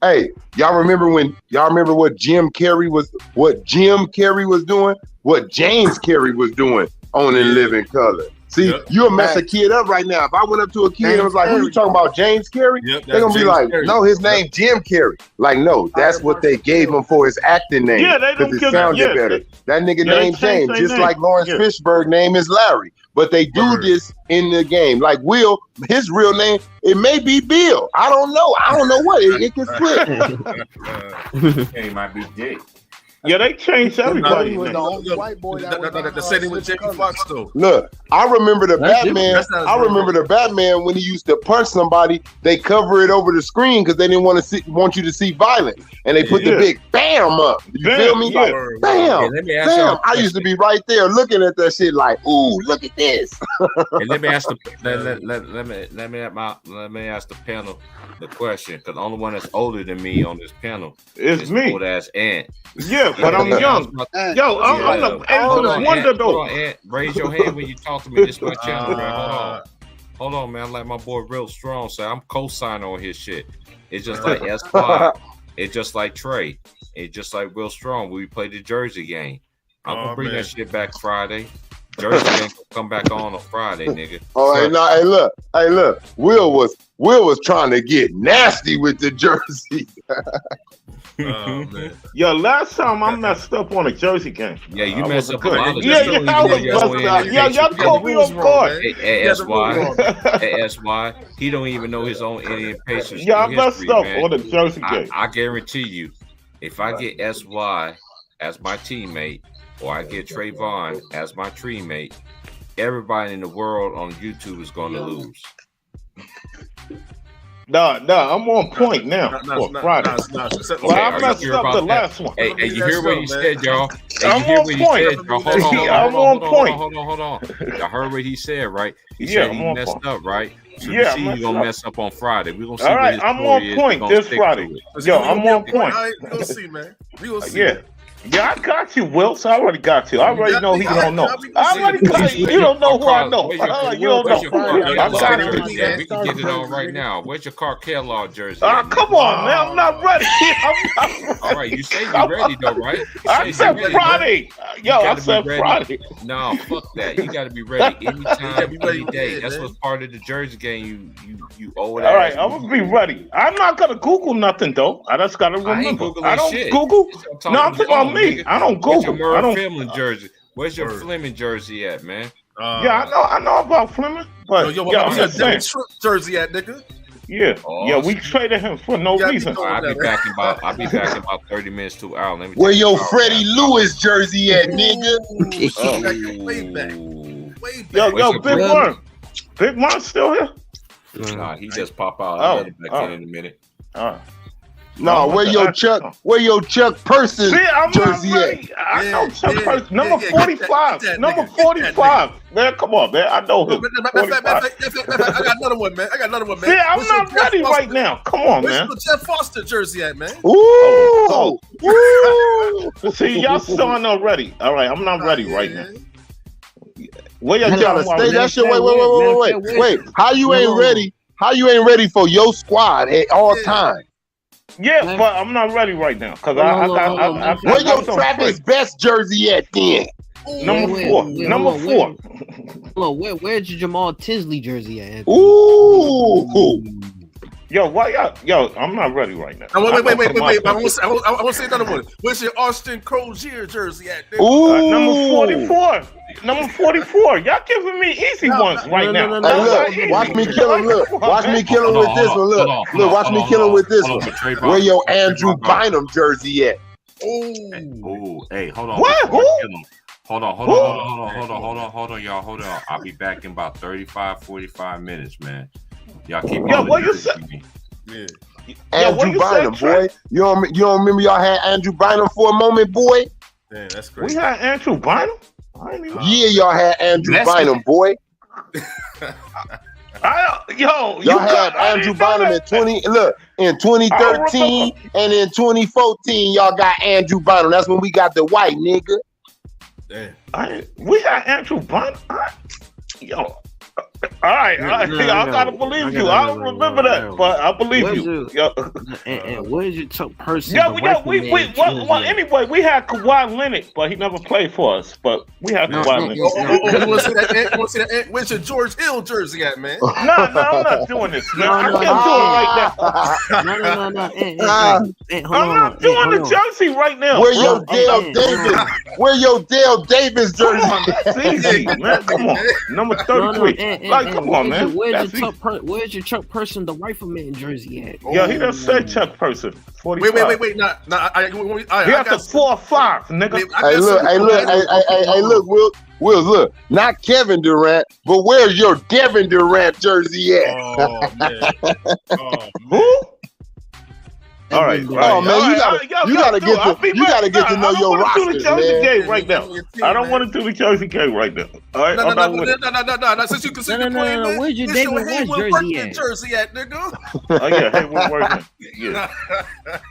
Hey, y'all remember what Jim Carrey was? What Jim Carrey was doing? What James Carrey was doing on In Living Color? See, you'll mess a kid up right now. If I went up to a kid and was like, "Who you talking about, James Carrey?" Yep, They're gonna that's be James like, Carrey. "No, his name Jim Carrey." Like, no, that's what they gave him for his acting name. Yeah, they don't because it give- sounded yeah, better. That nigga yeah, they named changed James, their just name. like Lawrence Yeah. Fishburne name is Larry. But they do this in the game. Like Will, his real name, it may be Bill. I don't know. I don't know what it can flip. He might be Dick. Yeah, they changed everybody. He was the only white boy that was The same with Jamie Foxx though. Look, I remember the That's Batman. that's not his I real remember the Batman when he used to punch somebody. They cover it over the screen because they didn't want you to see violence, and they put the Yeah. big bam up. You Bam, feel me? yeah. Like, bam, Hey, let me ask y'all bam. a I used to be right there looking at that shit like, ooh, look at this. And let me ask let me ask the panel the question, because the only one that's older than me on this panel It's is me. old ass Ant. Yeah, but I'm young. Yo, I'm the ageless wonder though. Ant, raise your hand when you talk to me. This is my channel, man. Hold on, man. Like my boy Real Strong said, I'm co-signing on his shit. It's just like S5. It's just like Trey. It's just like Real Strong when we played the Jersey game. I'm gonna bring that shit back Friday. Jersey game gonna come back on Friday, nigga. Oh, hey, no, hey, look. Will was trying to get nasty with the jersey. Yo, last time I messed up on a Jersey game. Yeah, you I messed wasn't up a good. lot of Yeah, shit. yeah, I was messed up. Yeah, y'all caught me off guard. Hey, SY, he don't even know his own Indian Pacers. Yeah, I messed history, up man. on the Jersey game. I guarantee you, if I get SY as my teammate, or I get Trayvon as my teammate, everybody in the world on YouTube is going to lose. Nah, I'm on point now for Friday. Well, I messed up the last one. Hey, you hear what he said, y'all? Hey, I'm you hear on what he point. said, y'all? I'm on point. Hold on. I heard what he said, right? He Yeah, said he I'm on messed point. up, right? So Yeah, you see, I he's gonna messed mess up on Friday. We're gonna see. All what right, his I'm story on is. point We're gonna this stick Friday. to it. Yo, I'm on point. All right, we'll see, man. We gonna see. Yeah. Yeah, I got you, Wilts. I already got you. I already know he don't know. I already got you. You don't know who I know. You don't know. I got it. We can get it on right now. Where's your Carl Kellogg jersey? Come on, man. I'm not ready. All right, you say you're ready though, right? I said Friday. Yo, I said Friday. No, fuck that. You got to be ready anytime, any day. That's what's part of the jersey game. You owe it. All right, I'm gonna be ready. I'm not gonna Google nothing though. I just gotta remember. I don't Google. No, I'm talking about me. I don't Google. Where's your Fleming jersey? Where's your Fleming jersey at, man? Yeah, I know about Fleming, but I'm just saying. Jersey at, nigga. Yeah, we traded him for no reason. I'll be back in about 30 minutes to an hour. Let me where your Freddie Lewis jersey at, nigga? Yo, Big Worm. Big Worm still here? Nah, he just pop out. I'll get back in a minute. No, where your Chuck Person jersey at? I know Chuck Person. Number 45. Number 45. Man, come on, man. I know him. I got another one, man. Man. See, I'm not ready right now. Come on, man. Where's your Jeff Foster jersey at, man? Ooh. See, y'all still not ready. All right, I'm not ready right now. Where you gotta stay that shit. Wait. How you ain't ready? How you ain't ready for your squad at all times? Yeah, but I'm not ready right now because I got. Where your Travis Best jersey at then? Number 4. Number 4. Look, where's your Jamal Tinsley jersey at? Ooh. Yo, why y'all? Yo, I'm not ready right now. Wait. I want to say another one. Where's your Austin Crozier jersey at? Number 44. Number 44. Y'all giving me easy ones right now. Look, watch me kill him. Look, watch me kill him with this one. Look, watch me kill him with this one. Where your Andrew Bynum jersey at? Hey, hold on. What? Hold on, y'all. Hold on. I'll be back in about 35, 45 minutes, man. Y'all keep. Yo, what you say? Yeah. Andrew Bynum, boy. You don't remember y'all had Andrew Bynum for a moment, boy? Man, that's crazy. We had Andrew Bynum? Yeah, y'all had Andrew Bynum, boy. Y'all had Andrew Bynum in 2013 and in 2014. Y'all got Andrew Bynum. That's when we got the white nigga. Damn. We had Andrew Bynum. Yo. All right. I gotta believe you. I don't remember that, but I believe you. And where's your top person? Anyway, we had Kawhi Leonard, but he never played for us. But we had Kawhi Leonard. You want to see that? Where's your George Hill jersey at, man? No, I'm not doing this, man. I can't do it right now. I'm not doing the jersey right now. Where your Dale Davis? Where your Dale Davis jersey? It's easy, man. Come on, number 33. Like, come on, man. Where's your Chuck Person, the rifleman jersey at? Yeah, he just said Chuck Person. 45. Wait. Nah, he has the 4 or 5, nigga. Hey, look, Will, look. Not Kevin Durant, but where's your Devin Durant jersey at? Oh, man. Who? All right. Oh man, you gotta get to know your roster, man. Right now. I don't want to do the jersey game right now. All right. No. Since you can see no. Where's your David West jersey at, nigga? Oh yeah, Hayward working. Yeah.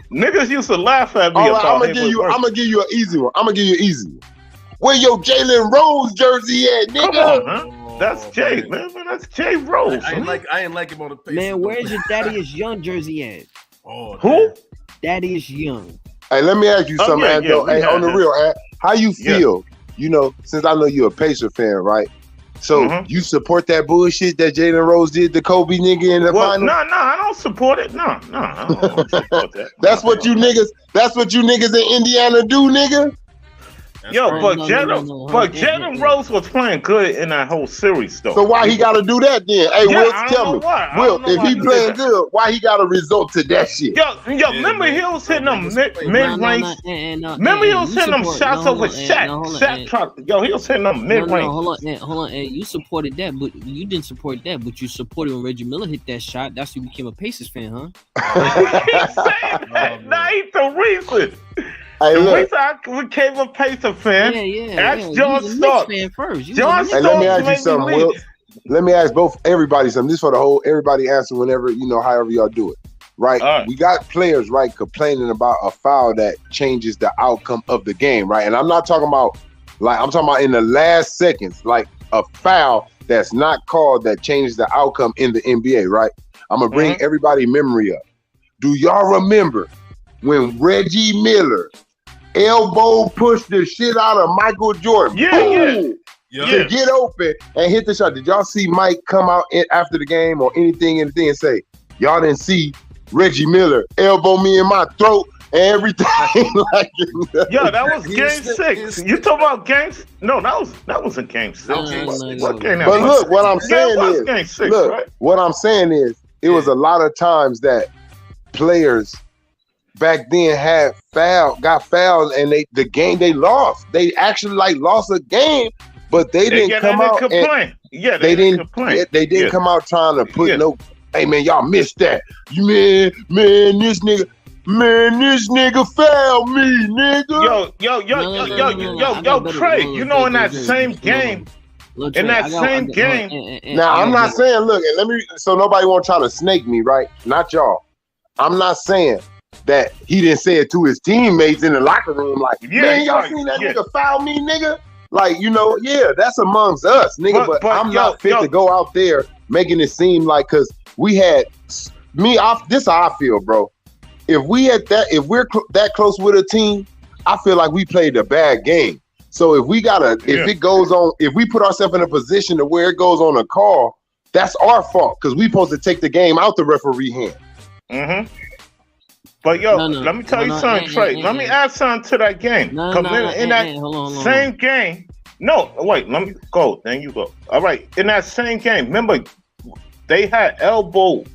Niggas used to laugh at me. I'm gonna give you an easy one. Where your Jalen Rose jersey at, nigga? Come on, huh? That's Jay, man. That's Jay Rose. I ain't like him on the face. Man, where's your Thaddeus Young jersey at? Oh, who? Thaddeus Young. Hey, let me ask you something, Ando. Hey, on the real, how you feel? You know, since I know you're a Pacer fan, right? So you support that bullshit that Jalen Rose did to Kobe nigga in the final? No, I don't support it. No, I don't support that. That's what you niggas in Indiana do, nigga. Jalen Rose was playing good in that whole series, though. So why he got to do that then? Hey, Will, tell me. Will, if he playing good, why he got to resort to that shit? Remember he was hitting them mid-range. Remember he was hitting them shots over Shaq. He was hitting them mid-range. Hold on. Hey, you supported that, but you didn't support that. But you supported when Reggie Miller hit that shot. That's when you became a Pacers fan, huh? He's saying that. That ain't the reason. Hey, the reason I became a Pacer fan, ask John Stark. John Stark, let me ask you something, Will. Let me ask everybody something. This for the whole, everybody answer whenever, however y'all do it. right? We got players, right, complaining about a foul that changes the outcome of the game, right? And I'm not talking about I'm talking about in the last seconds, like a foul that's not called that changes the outcome in the NBA, right? I'm gonna bring everybody memory up. Do y'all remember when Reggie Miller elbow pushed the shit out of Michael Jordan? To get open and hit the shot. Did y'all see Mike come out after the game or anything and say, y'all didn't see Reggie Miller elbow me in my throat and everything? That was game 6. You talking about games? No, that wasn't game 6. But look, what I'm saying is, game 6, right? What I'm saying is, it was a lot of times that players back then got fouled, and they lost. They actually lost a game, but they didn't come out and complain. They didn't come out trying to put no. Hey man, y'all missed that. This nigga fouled me, nigga. Yo, Trey. You know, in that same game. Now I'm not saying. Look, and let me. So nobody won't try to snake me, right? Not y'all. I'm not saying that he didn't say it to his teammates in the locker room, man, y'all seen that nigga foul me, nigga? That's amongst us, nigga. But I'm not fit to go out there making it seem like, because we had this is how I feel, bro. If we're that close with a team, I feel like we played a bad game. So if it goes on, if we put ourselves in a position to where it goes on a call, that's our fault, because we supposed to take the game out the referee hand. But let me tell you something, Trey. Let me add something to that game. In that same game. No, wait, let me go. Then you go. All right. In that same game, remember they had elbow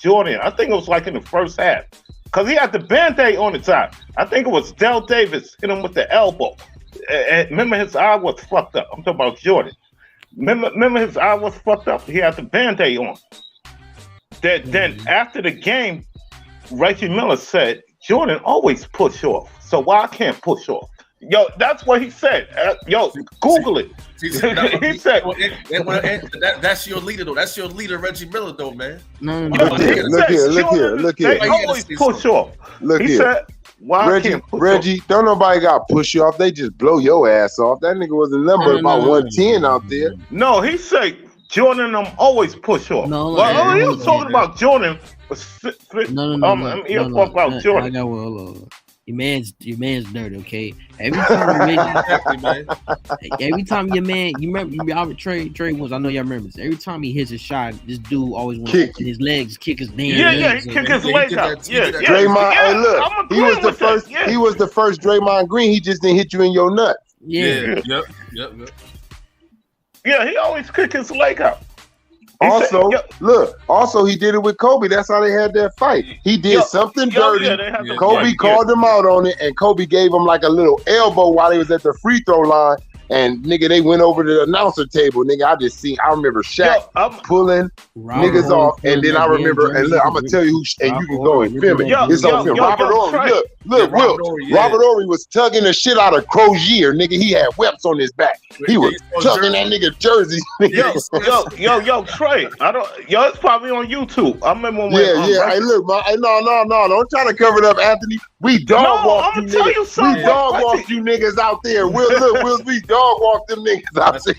Jordan. I think it was in the first half. Because he had the Band-Aid on his eye. I think it was Del Davis hit him with the elbow. And remember, his eye was fucked up. I'm talking about Jordan. Remember his eye was fucked up? He had the Band-Aid on. Then after the game, Reggie Miller said, Jordan always push off. So why I can't push off? Yo, that's what he said. Google it. He said, that's your leader, though. That's your leader, Reggie Miller, though, man. Look here. They always push off. He said, why Reggie, don't nobody got push you off. They just blow your ass off. That nigga was a number about 110 out there. No, he said Jordan always push off. He was talking about Jordan. Jordan. Your man's dirty, okay? Every time your man, you remember Trey once, I know y'all remember this. Every time he hits a shot, this dude always wants to open his legs, kick his damn legs. He kick his legs out. Draymond, hey, look, he was the first Draymond Green. He just didn't hit you in your nuts. Yep. Yeah, he always kick his leg out. Also, he did it with Kobe. That's how they had that fight. He did something dirty. Kobe called him out on it, and Kobe gave him a little elbow while he was at the free throw line. And nigga, they went over to the announcer table. Nigga, I remember Shaq pulling niggas off, and then I remember, and look, I'm gonna tell you who, and you can go and film it. It's on film. Robert Ory. Look, Robert Ory was tugging the shit out of Crozier. Nigga, he had webs on his back. He was tugging that nigga jersey. Yo, Trey. It's probably on YouTube. I remember when. Hey, look, man. Hey, no. Don't try to cover it up, Anthony. We dog walk you niggas. We dog walk you niggas out there. We dog walk them niggas out there.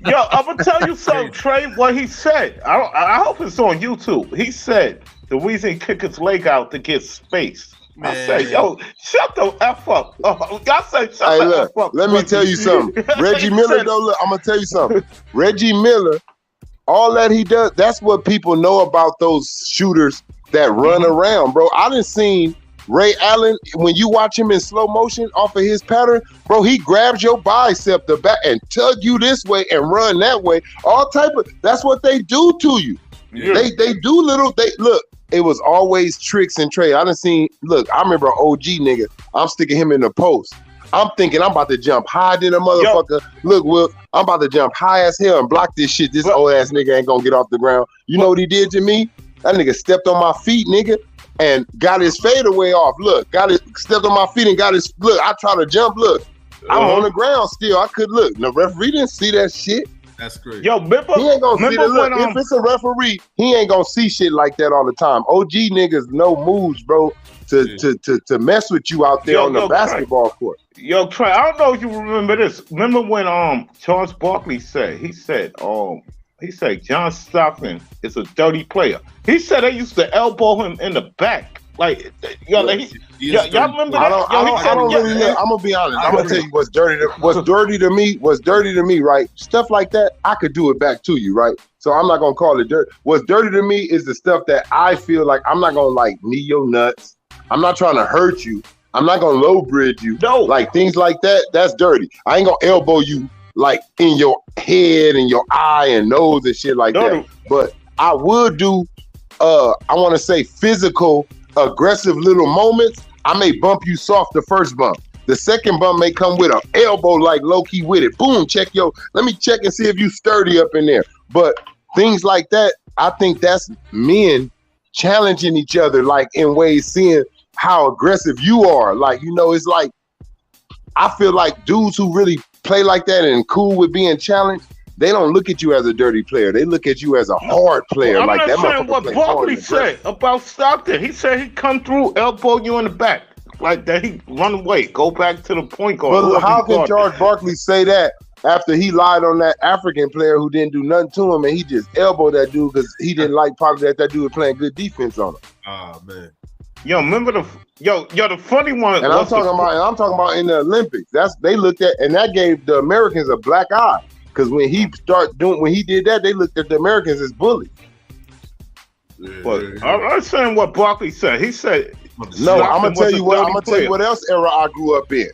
Yo, I'm gonna tell you something, Trey. What he said. I hope it's on YouTube. He said the reason he kicked his leg out to get space. Man. I say, yo, shut the F up. Y'all say shut the F up. Let me tell you something. Reggie Miller, though, look, I'm gonna tell you something. Reggie Miller, all that he does, that's what people know about those shooters that run around, bro. I done seen Ray Allen, when you watch him in slow motion off of his pattern, bro, he grabs your bicep the back and tug you this way and run that way. All type of, that's what they do to you. Yeah. They do look, it was always tricks and trade. I done seen, look, I remember an OG nigga, I'm sticking him in the post. I'm thinking I'm about to jump high than a motherfucker. Look, Will, I'm about to jump high as hell and block this shit. This old ass nigga ain't gonna get off the ground. You know what he did to me? That nigga stepped on my feet, nigga, and got his fadeaway off. Look, stepped on my feet and got his, look, I try to jump, look. I'm on the ground still. I could look. The referee didn't see that shit. That's great. Yo, remember, he ain't gonna see the look. when, If it's a referee, he ain't gonna see shit like that all the time. OG niggas know moves, bro, to mess with you out there on the basketball court. Yo, Trey, I don't know if you remember this. Remember when Charles Barkley said John Stockton is a dirty player. He said they used to elbow him in the back. Like, y'all remember that? I don't really know. I'm gonna be honest. I'm gonna tell you what's dirty to me, right? Stuff like that, I could do it back to you, right? So I'm not gonna call it dirt. What's dirty to me is the stuff that I feel like I'm not gonna like knee your nuts. I'm not trying to hurt you. I'm not gonna low bridge you. No, like things like that, that's dirty. I ain't gonna elbow you like in your head and your eye and nose and shit like that. But I would do I wanna say physical, aggressive little moments. I may bump you soft the first bump. The second bump may come with an elbow like low-key with it. Boom, let me check and see if you sturdy up in there. But things like that, I think that's men challenging each other, like in ways, seeing how aggressive you are. Like, it's like, I feel like dudes who really play like that and cool with being challenged, they don't look at you as a dirty player. They look at you as a hard player. I'm like not that saying what Barkley said about Stockton. He said he'd come through, elbow you in the back. Like that, he run away, go back to the point guard. But how can Charles Barkley say that after he lied on that African player who didn't do nothing to him, and he just elbowed that dude because he didn't like probably that dude was playing good defense on him? Oh man. Yo, remember the funny one. And I'm talking about in the Olympics. They looked at, and that gave the Americans a black eye. Because when he did that, they looked at the Americans as bullies. But I'm saying what Barkley said. He said, "No, I'm gonna tell you what else era I grew up in.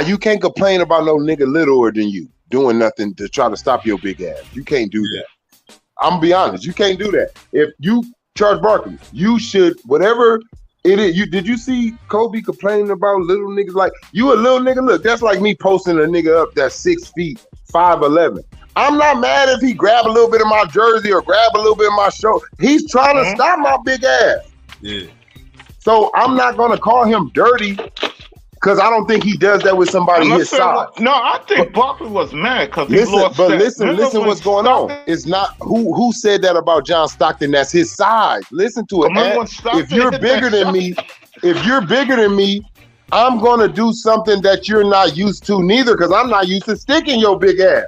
You can't complain about no nigga littler than you doing nothing to try to stop your big ass. You can't do that. I'm gonna be honest. You can't do that. If you Charles Barkley, you should whatever." Did you see Kobe complaining about little niggas? Like, you a little nigga? Look, that's like me posting a nigga up that's 6 feet, 5'11". I'm not mad if he grab a little bit of my jersey or grab a little bit of my shirt. He's trying to stop my big ass. Yeah. So I'm not gonna call him dirty because I don't think he does that with somebody his size. No, I think Barkley was mad because he lost. But listen, what's going on? It's not who said that about John Stockton. That's his size. Listen to it. If you're bigger than me, I'm gonna do something that you're not used to neither, because I'm not used to sticking your big ass.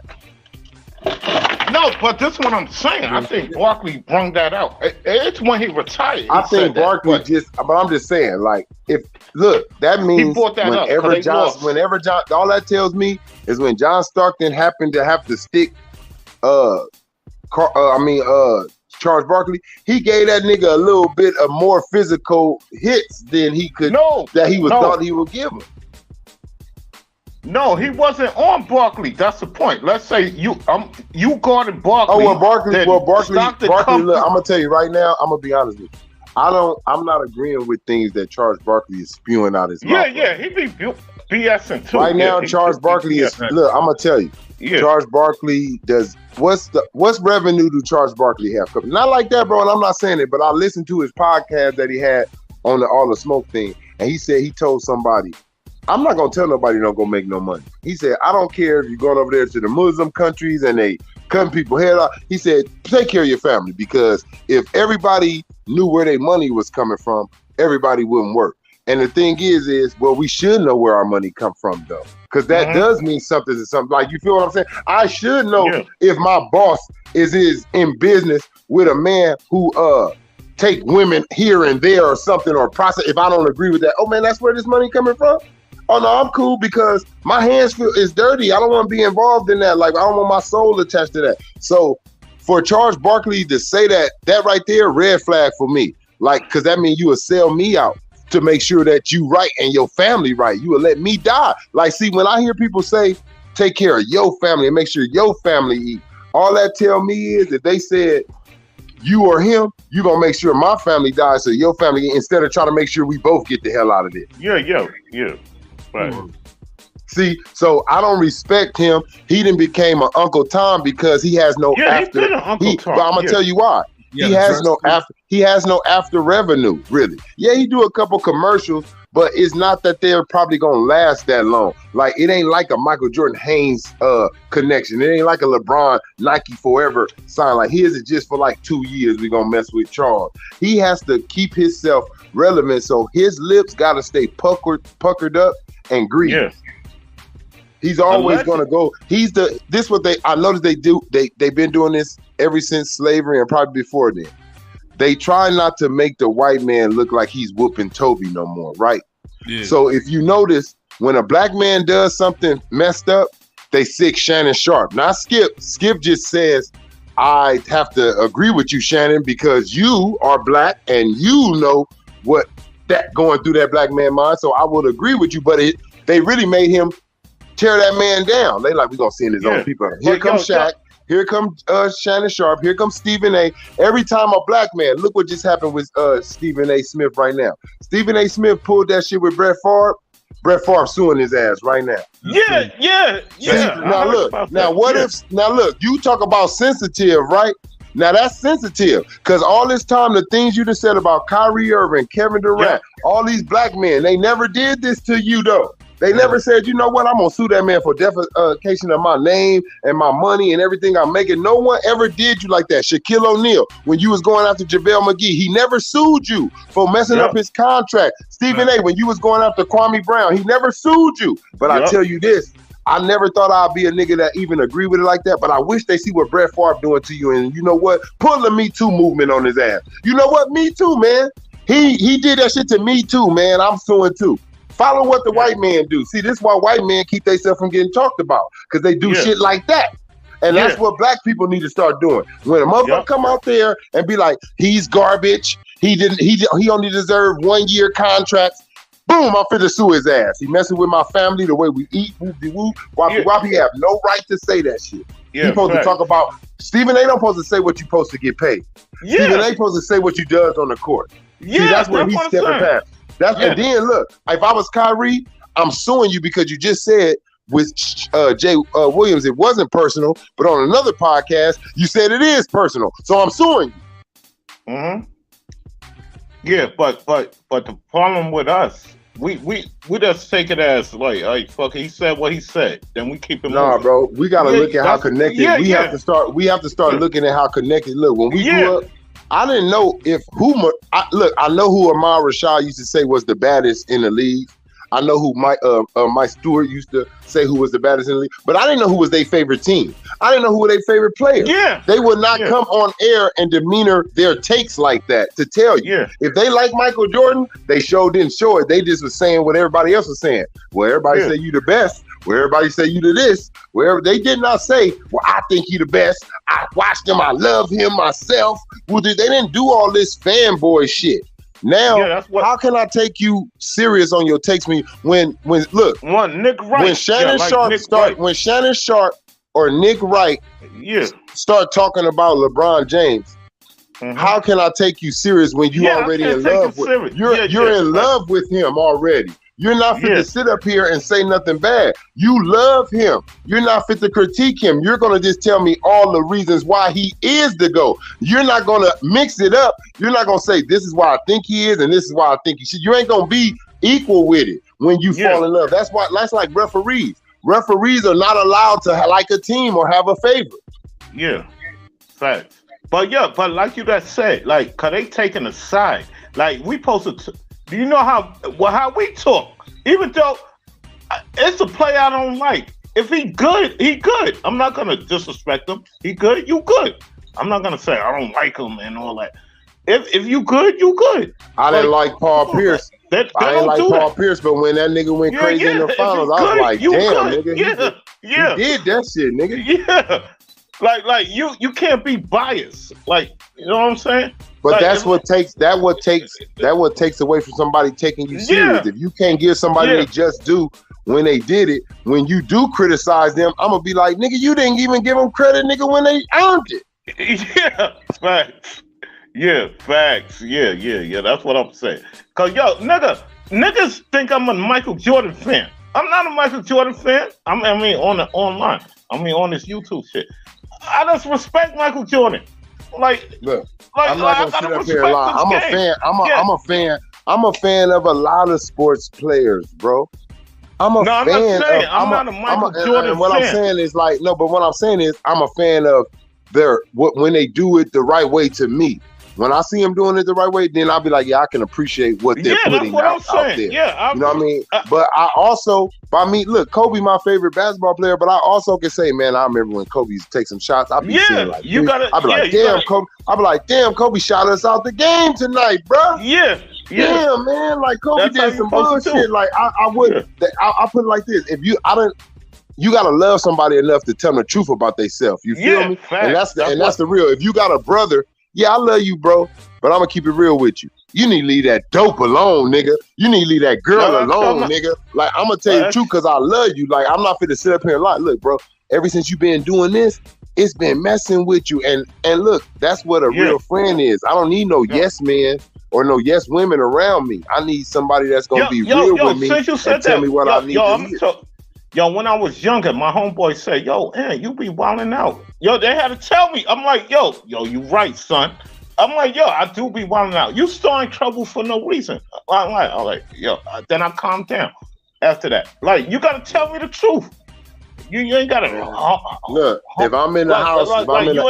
No, but this is what I'm saying. I think Barkley brung that out. It's when he retired. I think Barkley but I'm just saying, like, that means whenever John, all that tells me is when John Stockton happened to have to stick, Charles Barkley, he gave that nigga a little bit of more physical hits than he could, thought he would give him. No, he wasn't on Barkley. That's the point. Let's say you guarded Barkley. Oh, Barkley. Look, I'm gonna tell you right now. I'm gonna be honest with you. I'm not agreeing with things that Charles Barkley is spewing out his mouth. Yeah, he be BSing too. Right now, Charles Barkley is. Look, I'm gonna tell you. Yeah. Charles Barkley does. What's revenue do Charles Barkley have? Not like that, bro. And I'm not saying it, but I listened to his podcast that he had on the All the Smoke thing, and he said he told somebody, I'm not gonna tell nobody don't go make no money. He said, I don't care if you're going over there to the Muslim countries and they cutting people head off. He said, take care of your family, because if everybody knew where their money was coming from, everybody wouldn't work. And the thing is, well, we should know where our money come from, though, because that does mean something to something. Like, you feel what I'm saying? I should know if my boss is in business with a man who take women here and there or something, or process. If I don't agree with that, oh man, that's where this money coming from. Oh no, I'm cool because my hands is dirty. I don't want to be involved in that. Like, I don't want my soul attached to that. So for Charles Barkley to say that right there, red flag for me. Like, because that means you will sell me out to make sure that you right and your family right. You will let me die. Like, see, when I hear people say, take care of your family and make sure your family eat, all that tell me is if they said you or him, you gonna make sure my family dies so your family, instead of trying to make sure we both get the hell out of this. Yeah. Right. See, so I don't respect him. He done became an Uncle Tom because he has no after. But I'm gonna tell you why. He has no after revenue, really. Yeah, he do a couple commercials, but it's not that they're probably gonna last that long. Like it ain't like a Michael Jordan Haynes connection. It ain't like a LeBron Nike forever sign. Like his is just for like 2 years. We gonna mess with Charles. He has to keep himself relevant, so his lips gotta stay puckered up and greasy. Yeah. He's always gonna go. I noticed they do. They've been doing this ever since slavery and probably before then. They try not to make the white man look like he's whooping Toby no more, right? Yeah. So if you notice, when a black man does something messed up, they sick Shannon Sharpe. Not Skip. Skip just says, I have to agree with you, Shannon, because you are black and you know what that going through that black man mind. So I would agree with you, but they really made him tear that man down. They like, we're gonna send his own people. Here comes Shaq. Here comes Shannon Sharpe. Here comes Stephen A. Every time a black man, look what just happened with Stephen A. Smith right now. Stephen A. Smith pulled that shit with Brett Favre. Brett Favre suing his ass right now. Yeah. Now look, look, you talk about sensitive, right? Now that's sensitive because all this time, the things you just said about Kyrie Irving, Kevin Durant, all these black men, they never did this to you though. They never said, you know what, I'm going to sue that man for defamation of my name and my money and everything I'm making. No one ever did you like that. Shaquille O'Neal, when you was going after JaVale McGee, he never sued you for messing up his contract. Stephen A., when you was going after Kwame Brown, he never sued you. But I tell you this, I never thought I'd be a nigga that even agree with it like that, but I wish they see what Brett Favre doing to you. And you know what? Pull the Me Too movement on his ass. You know what? Me Too, man. He did that shit to me too, man. I'm suing too. Follow what the white man do. See, this is why white men keep themselves from getting talked about, because they do shit like that. And that's what black people need to start doing. When a motherfucker come out there and be like, he's garbage, he only deserved 1 year contracts. Boom, I'm finna sue his ass. He messing with my family, the way we eat, whoop-de-whoop. Whoop, he have no right to say that shit. He supposed to talk about, Stephen A. don't supposed to say what you supposed to get paid. Stephen A. supposed to say what you does on the court. See, that's where he's stepping past. And then look, if I was Kyrie, I'm suing you because you just said with Jay Williams it wasn't personal, but on another podcast you said it is personal. So I'm suing you. Mm-hmm. Yeah, but the problem with us, we just take it as like fuck. He said what he said, then we keep it. Nah, moving. Bro, we gotta look at how connected. We have to start. We have to start looking at how connected. Look, when we grew up. I didn't know I know who Ahmad Rashad used to say was the baddest in the league. I know who Mike Stewart used to say who was the baddest in the league, but I didn't know who was their favorite team. I didn't know who were their favorite player. Yeah. They would not come on air and demeanor their takes like that to tell you. Yeah. If they like Michael Jordan, they didn't show it. They just was saying what everybody else was saying. Well, everybody say you the best. Where everybody say you to this, wherever they did not say, well, I think he the best. I watched him. I love him myself. Well, they didn't do all this fanboy shit. Now, how can I take you serious on your takes when look, Nick Wright. When Shannon Sharpe or Nick Wright start talking about LeBron James, how can I take you serious when you already in love with you're in love with him already? You're not fit to sit up here and say nothing bad. You love him. You're not fit to critique him. You're going to just tell me all the reasons why he is the GOAT. You're not going to mix it up. You're not going to say, this is why I think he is and this is why I think he should. You ain't going to be equal with it when you fall in love. That's like referees. Referees are not allowed to like a team or have a favorite. Yeah, facts. But like you just said, like, cause they taking a side. Like we supposed to. Do you know how we talk? Even though it's a play I don't like. If he good, he good. I'm not gonna disrespect him. He good, you good. I'm not gonna say I don't like him and all that. If you good, you good. I didn't like Paul Pierce. I didn't like Paul Pierce, but when that nigga went crazy in the finals, I was like, damn, nigga. He did that shit, nigga. Yeah. Like you can't be biased. Like, you know what I'm saying? But like, that's what takes away from somebody taking you serious. If you can't give somebody they just do when they did it, when you do criticize them, I'm gonna be like, nigga, you didn't even give them credit, nigga, when they earned it. Yeah, facts. Yeah, facts. Yeah. That's what I'm saying. Cause niggas think I'm a Michael Jordan fan. I'm not a Michael Jordan fan. I mean online. I mean on this YouTube shit. I just respect Michael Jordan. Like, look, I'm not gonna sit up here and lie. I'm a fan. I'm a fan I'm a fan of a lot of sports players, bro. I'm a fan. I'm not saying of, I'm not a Michael Jordan and what fan. I'm saying is like, no, but what I'm saying is I'm a fan of when they do it the right way to me. When I see them doing it the right way, then I'll be like, yeah, I can appreciate what they're putting out there. Yeah, you know what I mean? But I also, look, Kobe, my favorite basketball player, but I also can say, man, I remember when Kobe used to take some shots. I'd be seeing like, you gotta. I'd be like, damn, Kobe. I'd be like, damn, Kobe shot us out the game tonight, bro. Yeah. Damn, man, like Kobe did some bullshit. Like I would, I put it like this: if you gotta love somebody enough to tell them the truth about themselves. You feel me? Fact. And that's the real. If you got a brother. Yeah, I love you, bro, but I'm gonna keep it real with you. You need to leave that dope alone, nigga. You need to leave that girl alone, nigga. Like, I'm gonna tell you the truth because I love you. Like, I'm not finna sit up here and lie. Look, bro, ever since you've been doing this, it's been messing with you. And look, that's what a real friend is. I don't need no yes man or no yes women around me. I need somebody that's gonna be real with me and tell me what I need to hear. Yo, when I was younger, my homeboy said, yo, man, you be wilding out. Yo, they had to tell me. I'm like, yo, you right, son. I'm like, yo, I do be wilding out. You starting trouble for no reason. I'm like, yo, then I calmed down after that. Like, you got to tell me the truth. You ain't got to. Look, if I'm in the house, if I'm in the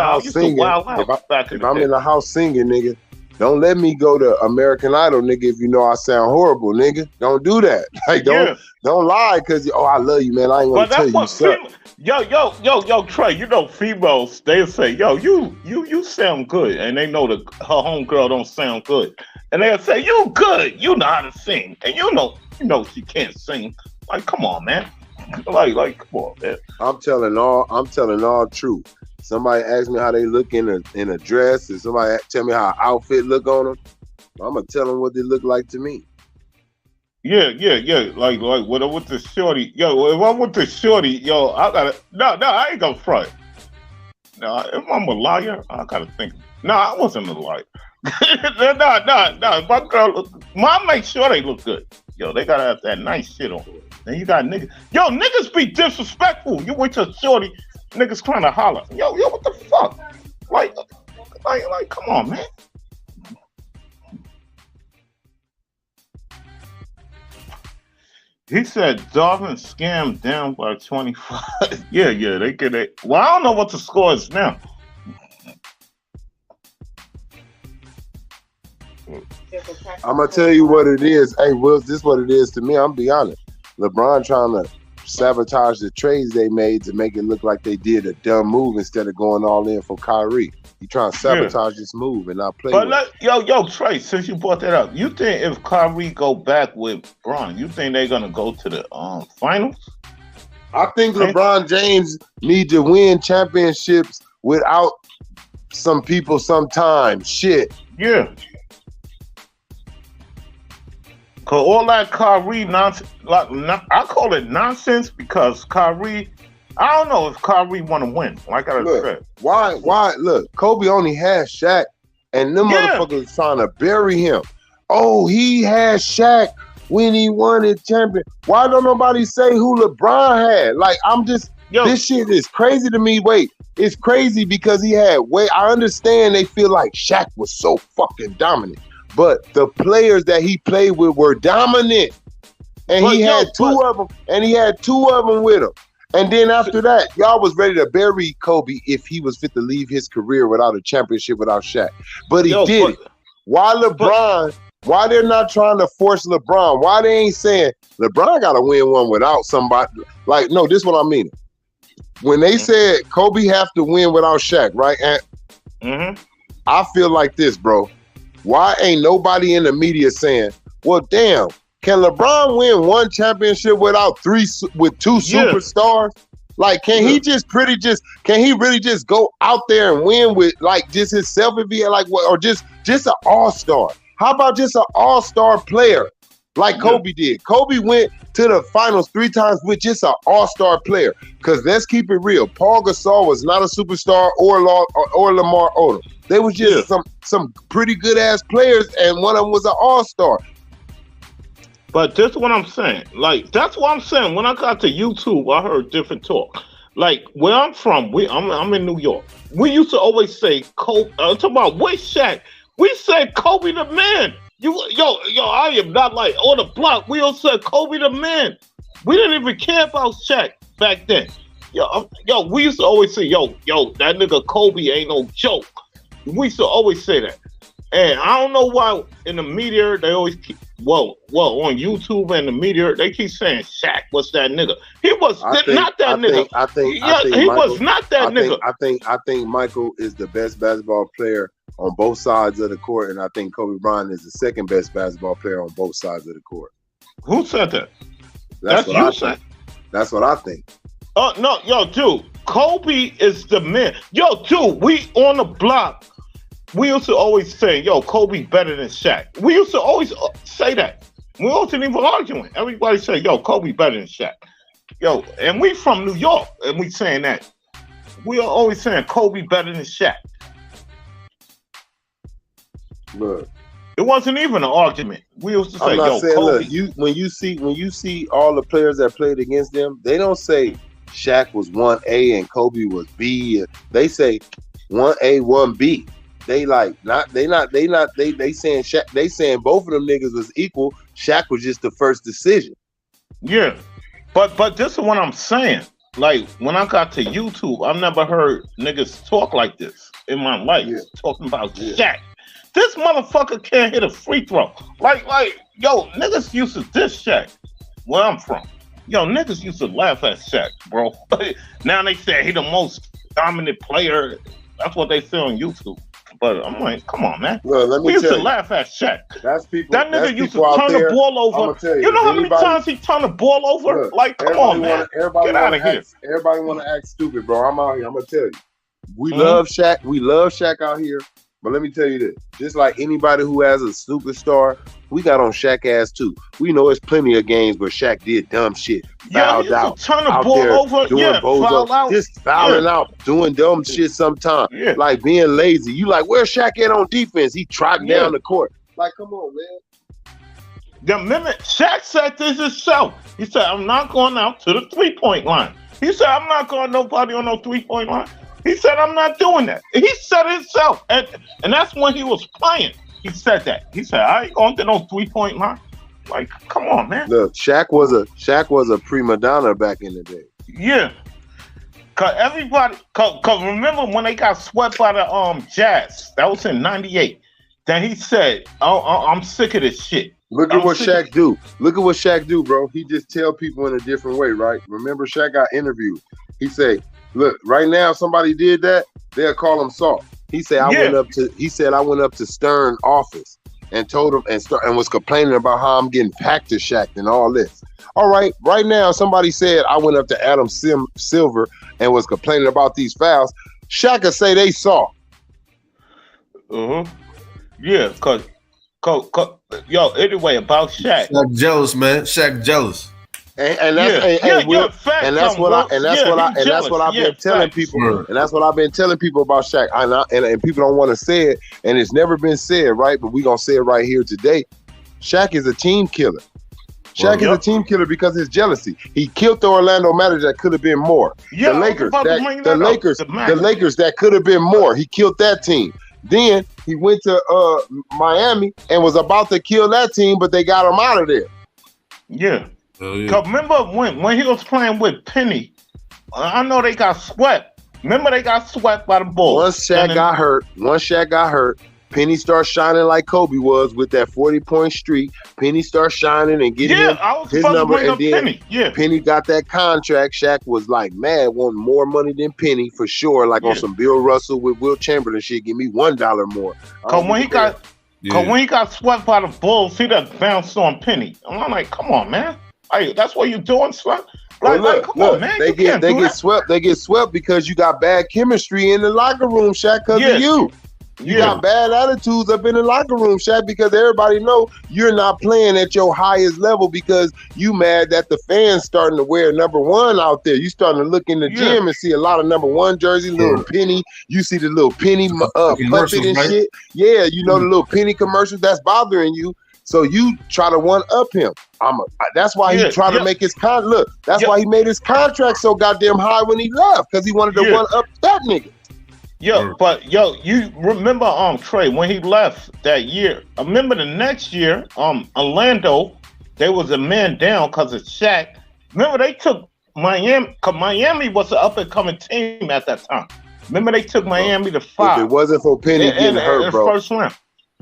house singing, if I'm in the house singing, nigga, don't let me go to American Idol, nigga, if you know I sound horrible, nigga. Don't do that. Like, don't lie, because, I love you, man. I ain't gonna tell you something. Yo, Trey, you know females, they'll say, yo, you sound good. And they know her homegirl don't sound good. And they'll say, you good. You know how to sing. And you know she can't sing. Like, come on, man. Like, come on, man. I'm telling all truth. Somebody ask me how they look in a dress, and somebody tell me how an outfit look on them. I'm gonna tell them what they look like to me. Yeah. Like with the shorty, yo. If I'm with the shorty, yo, I gotta. No, I ain't gonna front. No, if I'm a liar, I gotta think. No, I wasn't a liar. No. My girl, mom make sure they look good. Yo, they gotta have that nice shit on. Then you got niggas. Yo, niggas be disrespectful. You with your shorty. Niggas trying to holler. Yo, what the fuck? Like, come on, man. He said Darvin scammed down by 25. Yeah, they get it. Well, I don't know what the score is now. I'm gonna tell you what it is. Hey, Will, this is what it is to me. I'm gonna be honest. LeBron trying to sabotage the trades they made to make it look like they did a dumb move instead of going all in for Kyrie. He trying to sabotage this move and not play. But yo, Trey, since you brought that up, you think if Kyrie go back with Bron, you think they're gonna go to the finals? I think LeBron James need to win championships without some people sometimes. Shit. Yeah. Cause all that Kyrie nonsense, I call it nonsense because Kyrie, I don't know if Kyrie want to win. Like I said, why? Look, Kobe only had Shaq, and them motherfuckers trying to bury him. Oh, he had Shaq when he won the champion. Why don't nobody say who LeBron had? Like, this shit is crazy to me. Wait, it's crazy because he had. I understand they feel like Shaq was so fucking dominant. But the players that he played with were dominant, and he had two of them with him. And then after that, y'all was ready to bury Kobe if he was fit to leave his career without a championship without Shaq. But he did it. Why LeBron? Why they're not trying to force LeBron? Why they ain't saying LeBron got to win one without somebody? Like, no, this is what I mean. When they said Kobe have to win without Shaq, right? And I feel like this, bro. Why ain't nobody in the media saying, well, damn, can LeBron win one championship without two superstars? Like, can he really just go out there and win with like just himself and be like, or just an all-star? How about just an all-star player like Kobe did? Kobe went to the finals 3 times with just an all-star player. Because let's keep it real. Paul Gasol was not a superstar or Lamar Odom. They was just some pretty good ass players, and one of them was an all-star. But that's what I'm saying. Like, that's what I'm saying. When I got to YouTube, I heard different talk. Like, where I'm from, I'm in New York. We used to always say, talk about with Shaq, We said Kobe the man. Yo, I am not like on the block. We all said Kobe the man. We didn't even care about Shaq back then. Yo, we used to always say, yo, that nigga Kobe ain't no joke. We used to always say that. And I don't know why in the media they always keep, on YouTube and the media they keep saying Shaq was that nigga. He was not that nigga. I think he was not that nigga. I think Michael is the best basketball player on both sides of the court, and I think Kobe Bryant is the second best basketball player on both sides of the court. Who said that? That's what I think. That's what I think. Oh no, yo, dude, Kobe is the man. Yo, dude, we on the block. We used to always say, yo, Kobe better than Shaq. We used to always say that. We wasn't even arguing. Everybody say, yo, Kobe better than Shaq. Yo, and we from New York, and we saying that. We are always saying Kobe better than Shaq. Look, it wasn't even an argument. We used to say, I'm not saying, Kobe. Look, when you see all the players that played against them, they don't say Shaq was 1A and Kobe was B. They say 1A, 1B. They saying Shaq, they saying both of them niggas was equal. Shaq was just the first decision. Yeah. But this is what I'm saying. Like when I got to YouTube, I've never heard niggas talk like this in my life. Talking about Shaq. This motherfucker can't hit a free throw. Like, yo, niggas used to diss Shaq where I'm from. Yo, niggas used to laugh at Shaq, bro. Now they say he the most dominant player. That's what they say on YouTube. But I'm like, come on, man. Well, we used to laugh at Shaq. That's people. That nigga used to turn the ball over. You know how many times he turned the ball over? Look, like, come on, man. Get out of here. Everybody want to act stupid, bro. I'm out here. I'm gonna tell you. We love Shaq. We love Shaq out here. But let me tell you this. Just like anybody who has a superstar, we got on Shaq ass too. We know it's plenty of games where Shaq did dumb shit. Fouled out. Turn the ball over. Foul out. Just fouling out. Doing dumb shit sometimes. Like being lazy. You like, where's Shaq at on defense? He trotting down the court. Like, come on, man. The minute Shaq said this himself, he said, I'm not going out to the 3-point line. He said, I'm not going nobody on no 3-point line. He said, I'm not doing that. He said it himself. And that's when he was playing. He said that. He said, I ain't going to no 3-point line. Like, come on, man. Look, Shaq was a prima donna back in the day. Yeah. Cause remember when they got swept by the Jazz? That was in '98. Then he said, I'm sick of this shit. Look at what Shaq do. Look at what Shaq do, bro. He just tell people in a different way, right? Remember, Shaq got interviewed. He say, look, right now, if somebody did that, they'll call him soft. He said, I went up to Stern office and told him and was complaining about how I'm getting packed to Shaq and all this. All right, right now, somebody said I went up to Adam Silver and was complaining about these fouls. Shaq could say they soft. Yeah, cause anyway, about Shaq. Shaq jealous, man. Shaq jealous. And that's what I've been telling people. And that's what I've been telling people about Shaq. And people don't want to say it, and it's never been said, right? But we're gonna say it right here today. Shaq is a team killer. Shaq is a team killer because of his jealousy. He killed the Orlando Magic that could have been more. The Lakers that could have been more. He killed that team. Then he went to Miami and was about to kill that team, but they got him out of there. Yeah. Cause remember when he was playing with Penny, I know they got swept. Remember they got swept by the Bulls. Once Shaq got hurt, Penny started shining like Kobe was with that 40-point streak. Penny started shining and getting his number, and then Penny got that contract. Shaq was like, man, wanting more money than Penny for sure. Like on some Bill Russell with Will Chamberlain shit, give me $1 more. Cause when he got swept by the Bulls, he done bounced on Penny. And I'm like, come on, man. Hey, that's what you doing, son. Come on, man. They get swept. They get swept because you got bad chemistry in the locker room, Shaq, because of you. You got bad attitudes up in the locker room, Shaq, because everybody know you're not playing at your highest level because you mad that the fans starting to wear number 1 out there. You starting to look in the gym and see a lot of number 1 jersey, little Penny. You see the little Penny puppet and shit. Yeah, you know the little Penny commercials that's bothering you. So you try to one up him. That's why he tried to make his look. That's why he made his contract so goddamn high when he left, because he wanted to one up that nigga. You remember Trey when he left that year? I remember the next year, Orlando, they was a man down because of Shaq. Remember they took Miami, because Miami was an up and coming team at that time. Remember they took Miami to 5. If it wasn't for Penny getting hurt, bro. First round.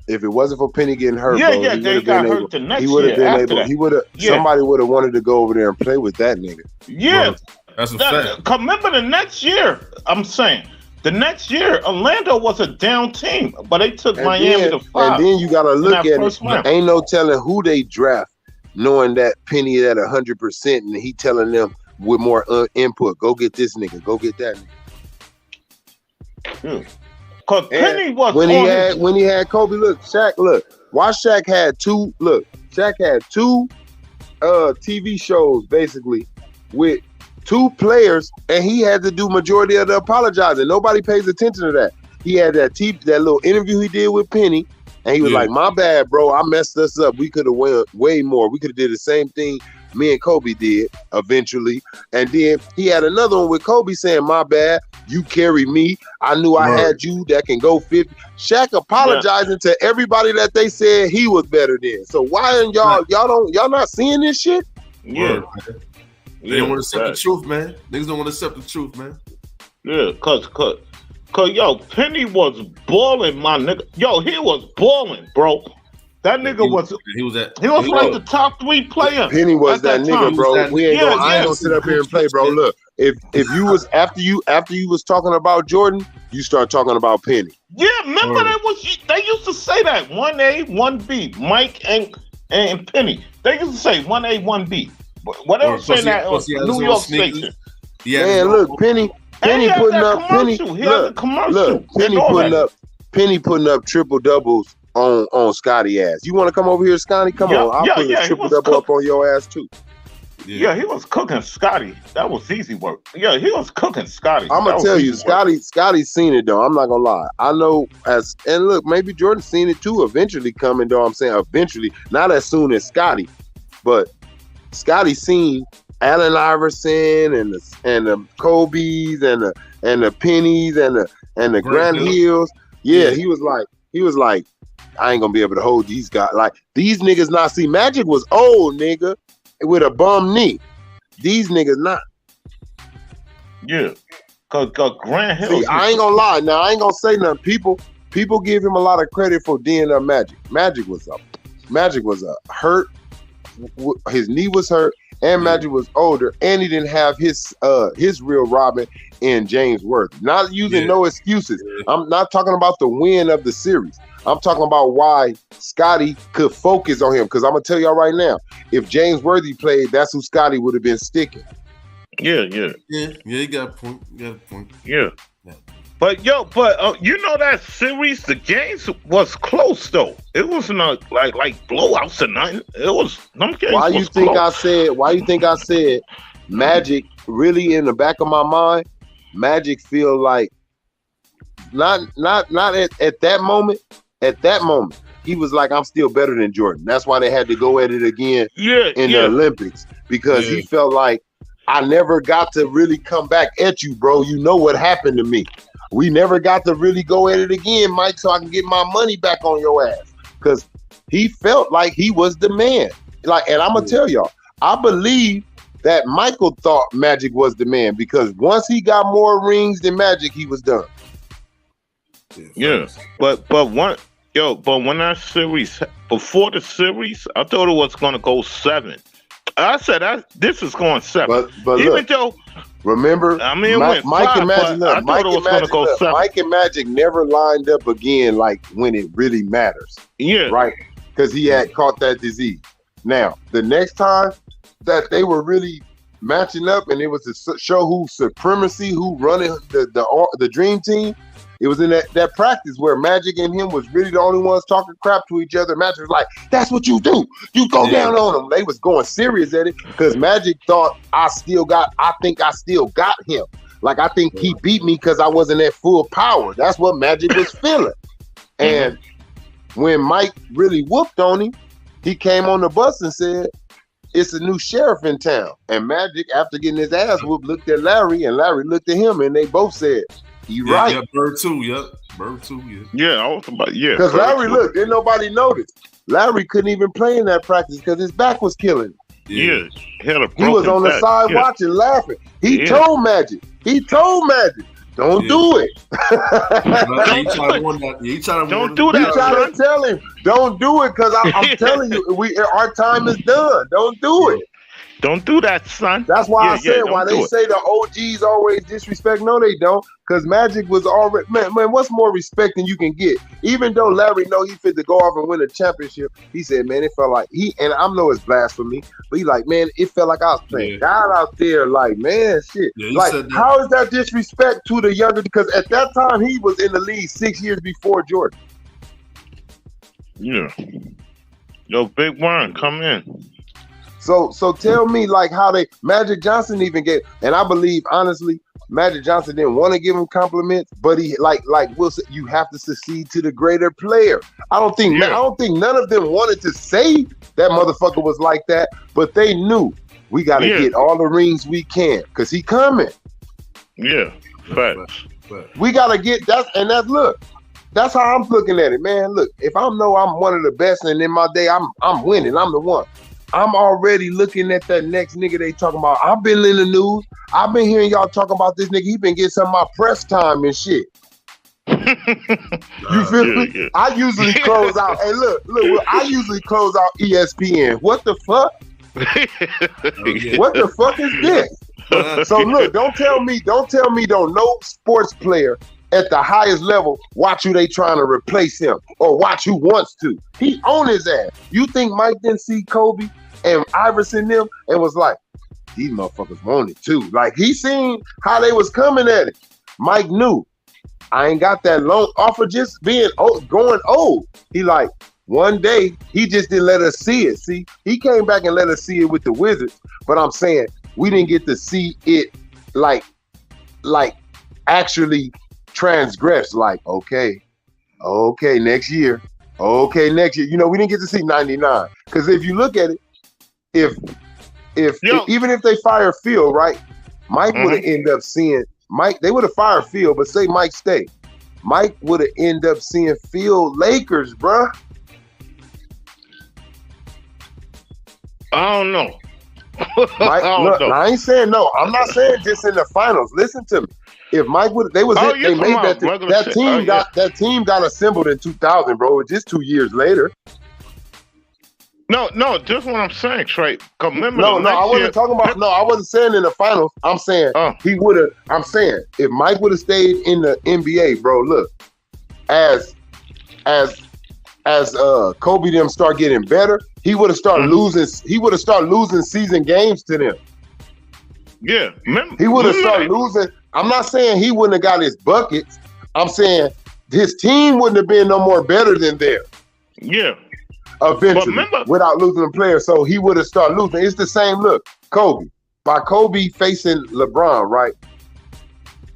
If it wasn't for Penny getting hurt, they got hurt the next year. He would have been able. He would have. Somebody would have wanted to go over there and play with that nigga. Yeah, that's a fact. Remember the next year? I'm saying the next year, Orlando was a down team, but they took Miami to 5. And then you got to look at it. Ain't no telling who they draft, knowing that Penny at 100%, and he telling them with more input, go get this nigga, go get that nigga. Because Penny was when he had Kobe. Shaq had two TV shows basically with 2 players, and he had to do majority of the apologizing. Nobody pays attention to that. He had that little interview he did with Penny, and he was like, "My bad, bro. I messed us up. We could have went way more. We could have did the same thing me and Kobe did eventually." And then he had another one with Kobe saying, "My bad. You carry me. I knew I had you that can go 50." Shaq apologizing to everybody that they said he was better than. So why aren't y'all not seeing this shit? Yeah. They don't want to accept the truth, man. Niggas don't want to accept the truth, man. Yeah, cause Penny was balling, my nigga. He was balling, bro. That nigga was like the top 3 player. Penny was that nigga, bro. I ain't gonna sit up here and play, bro. Look, if you was after you was talking about Jordan, you start talking about Penny. Yeah, remember they used to say that 1A, 1B, Mike and Penny. They used to say 1A, 1B. Whatever saying that on New York station. Man, look, Penny putting up Penny. Look, Penny putting up triple doubles on Scotty ass. You want to come over here, Scotty? Come on, I'll put a triple double up on your ass too. Yeah, he was cooking Scotty. That was easy work. Yeah, he was cooking Scotty. I'm gonna tell you, Scotty's seen it though. I'm not gonna lie. I know and look, maybe Jordan's seen it too. Eventually coming though. I'm saying eventually, not as soon as Scotty, but Scotty seen Allen Iverson and the Kobe's and the Pennies and the Grant Hills. Yeah, he was like, I ain't gonna be able to hold these guys. Like these niggas not see. Magic was old, nigga, with a bum knee. These niggas not. Yeah, cause Grant Hill. See, I ain't gonna lie. Now I ain't gonna say nothing. People give him a lot of credit for D'ing up Magic. Magic was hurt. His knee was hurt, and Magic was older, and he didn't have his real Robin in James Worthy. Not using no excuses. I'm not talking about the win of the series. I'm talking about why Scotty could focus on him. Because I'm gonna tell y'all right now, if James Worthy played, that's who Scotty would have been sticking. Yeah. You got a point. Yeah. But you know that series, the games was close though. It wasn't like blowouts or nothing. It was them games. Why you think I said Magic? Really, in the back of my mind, Magic feel like not at that moment. At that moment, he was like, I'm still better than Jordan. That's why they had to go at it again in the Olympics, because he felt like, I never got to really come back at you, bro. You know what happened to me. We never got to really go at it again, Mike, so I can get my money back on your ass. Because he felt like he was the man. And I'm going to tell y'all, I believe that Michael thought Magic was the man, because once he got more rings than Magic, he was done. Yeah, but when that series, before the series, I thought it was going to go 7. I said this is going 7. But even look, though, remember, Mike and Magic never lined up again like when it really matters. Yeah, right, because he had caught that disease. Now the next time that they were really matching up, and it was to show who supremacy, who running the dream team. It was in that practice where Magic and him was really the only ones talking crap to each other. Magic was like, that's what you do. You go down on them. They was going serious at it because Magic thought, I think I still got him. Like, I think he beat me because I wasn't at full power. That's what Magic was feeling. And when Mike really whooped on him, he came on the bus and said, it's a new sheriff in town. And Magic, after getting his ass whooped, looked at Larry, and Larry looked at him, and they both said, You right. Yeah, Bird too. Yep. Bird too. Yeah. Yeah, I was about. Yeah. Because Bird Larry, too. look, didn't nobody notice. Larry couldn't even play in that practice because his back was killing him. Yeah. He was on the side watching, laughing. He told Magic. Don't do it. Don't do that. He tried to tell him, don't do it, because I'm telling you, our time is done. Don't do it. Don't do that, son. That's why I said why they say the OGs always disrespect. No, they don't. Because Magic was already man. What's more respect than you can get? Even though Larry know he fit to go off and win a championship, he said, man, it felt like and I know it's blasphemy, but he like, man, it felt like I was playing God out there. Like, man, shit. Like, how is that disrespect to the younger? Because at that time he was in the league 6 years before Jordan. Yeah. Yo, Big Warren, come in. So tell me, like, how Magic Johnson even gave, and I believe honestly, Magic Johnson didn't want to give him compliments, but he like Wilson, you have to succeed to the greater player. I don't think none of them wanted to say that motherfucker was like that, but they knew we got to get all the rings we can because he coming. Yeah, facts. We got to get that. Look. That's how I'm looking at it, man. Look, if I'm one of the best, and in my day I'm winning, I'm the one. I'm already looking at that next nigga they talking about. I've been in the news. I've been hearing y'all talking about this nigga. He been getting some of my press time and shit. You feel me? Yeah. I usually close out. Hey, look. I usually close out ESPN. What the fuck? What the fuck is this? So look, don't tell me no sports player at the highest level watch who they trying to replace him or watch who wants to. He on his ass. You think Mike didn't see Kobe and Iverson them and was like, these motherfuckers want it too. Like, he seen how they was coming at it. Mike knew I ain't got that long offer just being going old. He like, one day he just didn't let us see it. See, he came back and let us see it with the Wizards, but I'm saying we didn't get to see it like actually transgress. Like, okay, next year. You know, we didn't get to see 99. Because if you look at it, if even if they fire Phil, right, Mike would have ended up seeing Mike. They would have fired Phil, but say Mike stay, Mike would have ended up seeing Phil Lakers, bruh. I don't know. Mike, look, I ain't saying no. I'm not saying just in the finals. Listen to me. If Mike would, they made that team got assembled in 2000, bro. Just 2 years later. No, just what I'm saying, Trey. Remember, I wasn't talking about. No, I wasn't saying in the finals. I'm saying he would have. I'm saying if Mike would have stayed in the NBA, bro. Look, as Kobe them start getting better, he would have started losing. He would have started losing season games to them. Yeah, he would have started losing. I'm not saying he wouldn't have got his buckets. I'm saying his team wouldn't have been no more better than theirs. Yeah. Eventually, without losing a player, so he would have started losing. It's the same look. Kobe. By Kobe facing LeBron, right?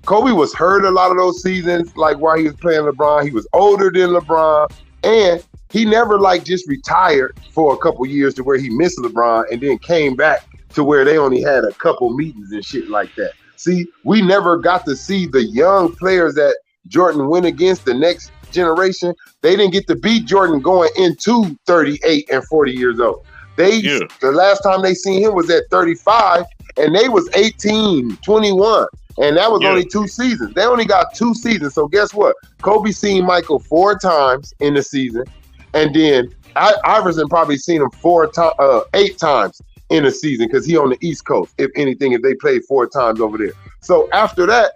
Kobe was hurt a lot of those seasons, like while he was playing LeBron. He was older than LeBron, and he never just retired for a couple years to where he missed LeBron and then came back to where they only had a couple meetings and shit like that. See, we never got to see the young players that Jordan went against, the next generation. They didn't get to beat Jordan going into 38 and 40 years old. The last time they seen him was at 35, and they was 18, 21. And that was only 2 seasons. They only got 2 seasons. So guess what? Kobe seen Michael 4 times in the season. And then Iverson probably seen him 8 times in a season because he on the East Coast. If anything, if they played 4 times over there. So after that,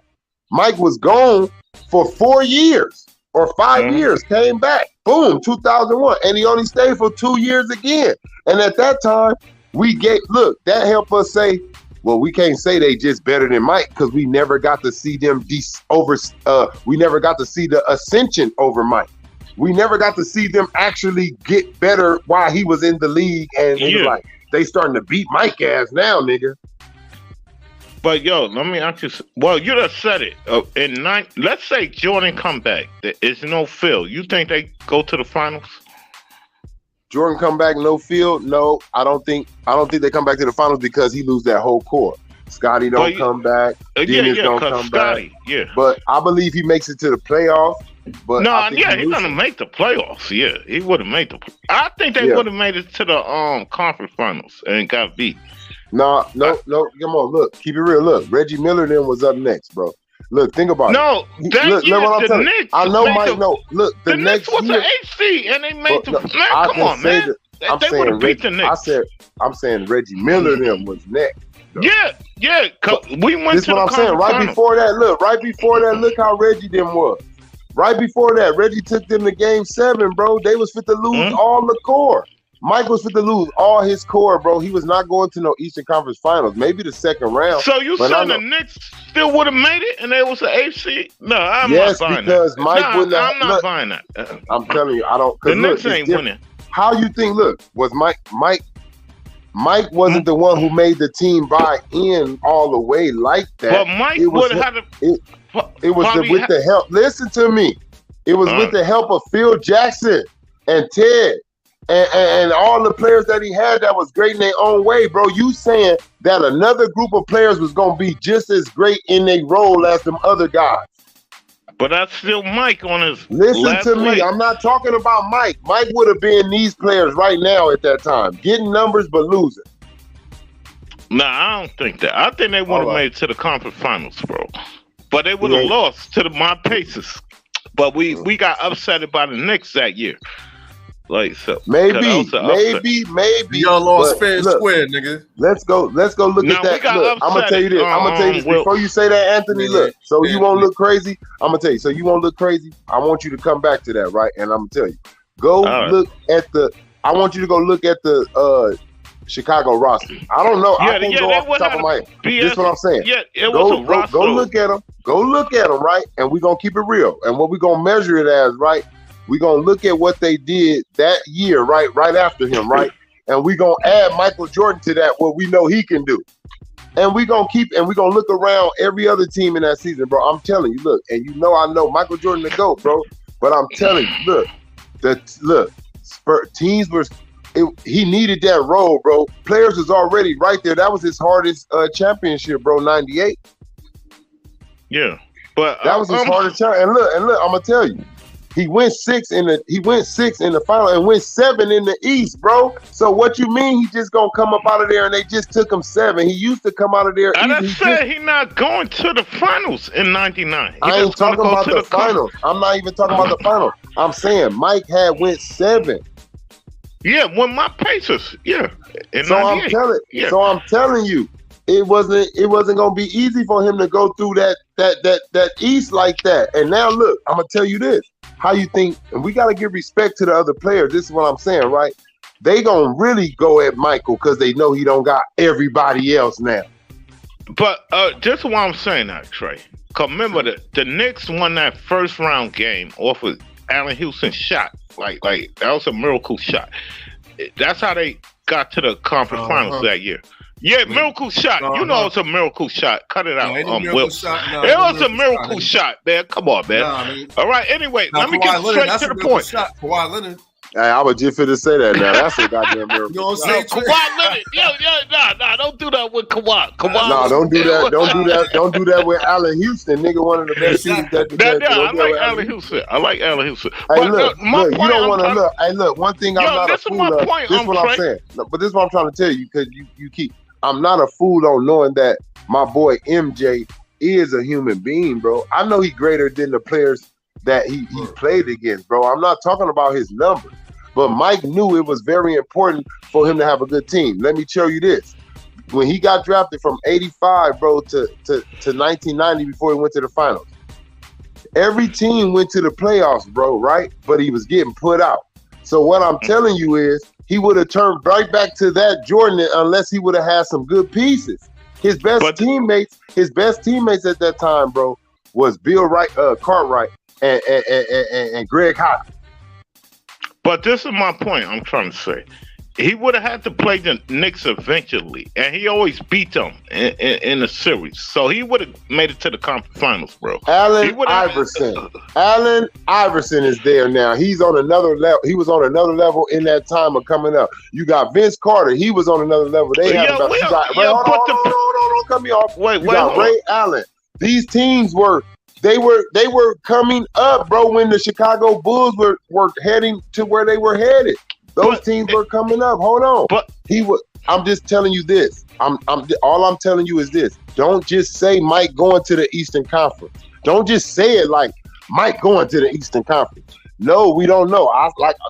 Mike was gone for 4 years or 5 years, came back, boom, 2001. And he only stayed for 2 years again. And at that time, that helped us say, well, we can't say they just better than Mike because we never got to see them we never got to see the ascension over Mike. We never got to see them actually get better while he was in the league. And it was like, they starting to beat Mike ass now, nigga. But yo, let me ask you. Well, you just said it. Let's say Jordan come back. There is no Phil. You think they go to the finals? Jordan come back, no Phil? No, I don't think they come back to the finals because he lose that whole core. Scotty don't come back. Dennis don't come Scotty, back. Yeah. But I believe he makes it to the playoffs. But he's gonna make the playoffs. Yeah, he would have made the. I think they would have made it to the conference finals and got beat. No. Come on, look, keep it real. Look, Reggie Miller then was up next, bro. Look, think about it. No, that year the Knicks. I know, Mike. No, look, the Knicks was the AC, and they made the. Man, come on, man. They would have beat the Knicks. I'm saying Reggie Miller then was next. Though. Yeah. We went this to what the I'm saying. Right before that, look how Reggie them was. Right before that, Reggie took them to Game 7, bro. They was fit to lose all the core. Mike was fit to lose all his core, bro. He was not going to no Eastern Conference Finals, maybe the second round. So you saying the Knicks still would have made it, and they was the AC? No, I'm not buying because that. Mike wouldn't. I'm not buying that. I'm telling you, I don't. The Knicks ain't winning. How you think? Look, was Mike wasn't the one who made the team buy in all the way like that. But Mike would have had to. It was with the help. Listen to me. It was with the help of Phil Jackson and Ted and all the players that he had that was great in their own way, bro. You saying that another group of players was going to be just as great in their role as them other guys. But that's still Mike on his. Listen to me. I'm not talking about Mike. Mike would have been these players right now at that time, getting numbers but losing. Nah, I don't think that. I think they would have made it to the conference finals, bro. But they would have lost to my Pacers. But we got upset by the Knicks that year. Like so, maybe. Y'all lost fair and square, nigga. Let's go look at that. Look, I'm gonna tell you this. I'm gonna tell you this before you say that, Anthony. Look, so you won't look crazy. I'm gonna tell you. So you won't look crazy. I want you to come back to that, right? And I'm gonna tell you. I want you to go look at the Chicago roster. I don't know. I can't go off the top of my head. This is what I'm saying. Yeah, it was a roster. Go look at them. Go look at them, right? And we're gonna keep it real. And what we're gonna measure it as, right? We're going to look at what they did that year, right after him, right? And we're going to add Michael Jordan to that, what we know he can do. And we're going to look around every other team in that season, bro. I'm telling you, look, and I know Michael Jordan the GOAT, bro. But I'm telling you, teams were, he needed that role, bro. Players was already right there. That was his hardest championship, bro, 98. Yeah. But that was his hardest championship. And look, I'm going to tell you. He went 6 in the final and went 7 in the East, bro. So what you mean he just gonna come up out of there and they just took him 7? He used to come out of there. I said he not going to the finals in '99. I ain't talking about the finals. I'm not even talking about the finals. I'm saying Mike had went 7. Yeah, when my Pacers. Yeah. So I'm telling you, it wasn't gonna be easy for him to go through that East like that. And now look, I'm gonna tell you this. How you think, and we got to give respect to the other players. This is what I'm saying, right? They gonna really go at Michael because they know he don't got everybody else now. But just what I'm saying now, Trey. Cause remember the Knicks won that first round game off of Allen Houston's shot. Like that was a miracle shot. That's how they got to the conference finals that year. Yeah, miracle shot. You know it's a miracle shot. Cut it out. It was a miracle shot, man. Come on, man. All right. Anyway, let me get straight to the point. Kawhi Leonard. Hey, I was just finna say that now. That's a goddamn miracle. You know what I'm saying? Kawhi Leonard. Nah, don't do that with Kawhi. No, don't do that. Don't do that with Allen Houston, nigga. One of the best shooters that the game. I like Allen Houston. Hey, look, you don't want to look. Hey, look. One thing I'm not a fool of. This is what I'm saying. But this is what I'm trying to tell you because you keep. I'm not a fool on knowing that my boy MJ is a human being, bro. I know he's greater than the players that he played against, bro. I'm not talking about his numbers, but Mike knew it was very important for him to have a good team. Let me show you this. When he got drafted from 85, bro, to 1990 before he went to the finals, every team went to the playoffs, bro, right? But he was getting put out. So what I'm telling you is, he would have turned right back to that Jordan unless he would have had some good pieces. His best teammates at that time, bro, was Bill Cartwright and Greg Hodges. But this is my point I'm trying to say. He would have had to play the Knicks eventually, and he always beat them in the series. So he would have made it to the conference finals, bro. Allen Iverson is there now. He's on another level. He was on another level in that time of coming up. You got Vince Carter. He was on another level. They had hold on. cut me off. Wait, You got Ray Allen. These teams were coming up, bro, when the Chicago Bulls were heading to where they were headed. Those teams were coming up. Hold on. But I'm just telling you this. All I'm telling you is this. Don't just say Mike going to the Eastern Conference. Don't just say it like Mike going to the Eastern Conference. No, we don't know.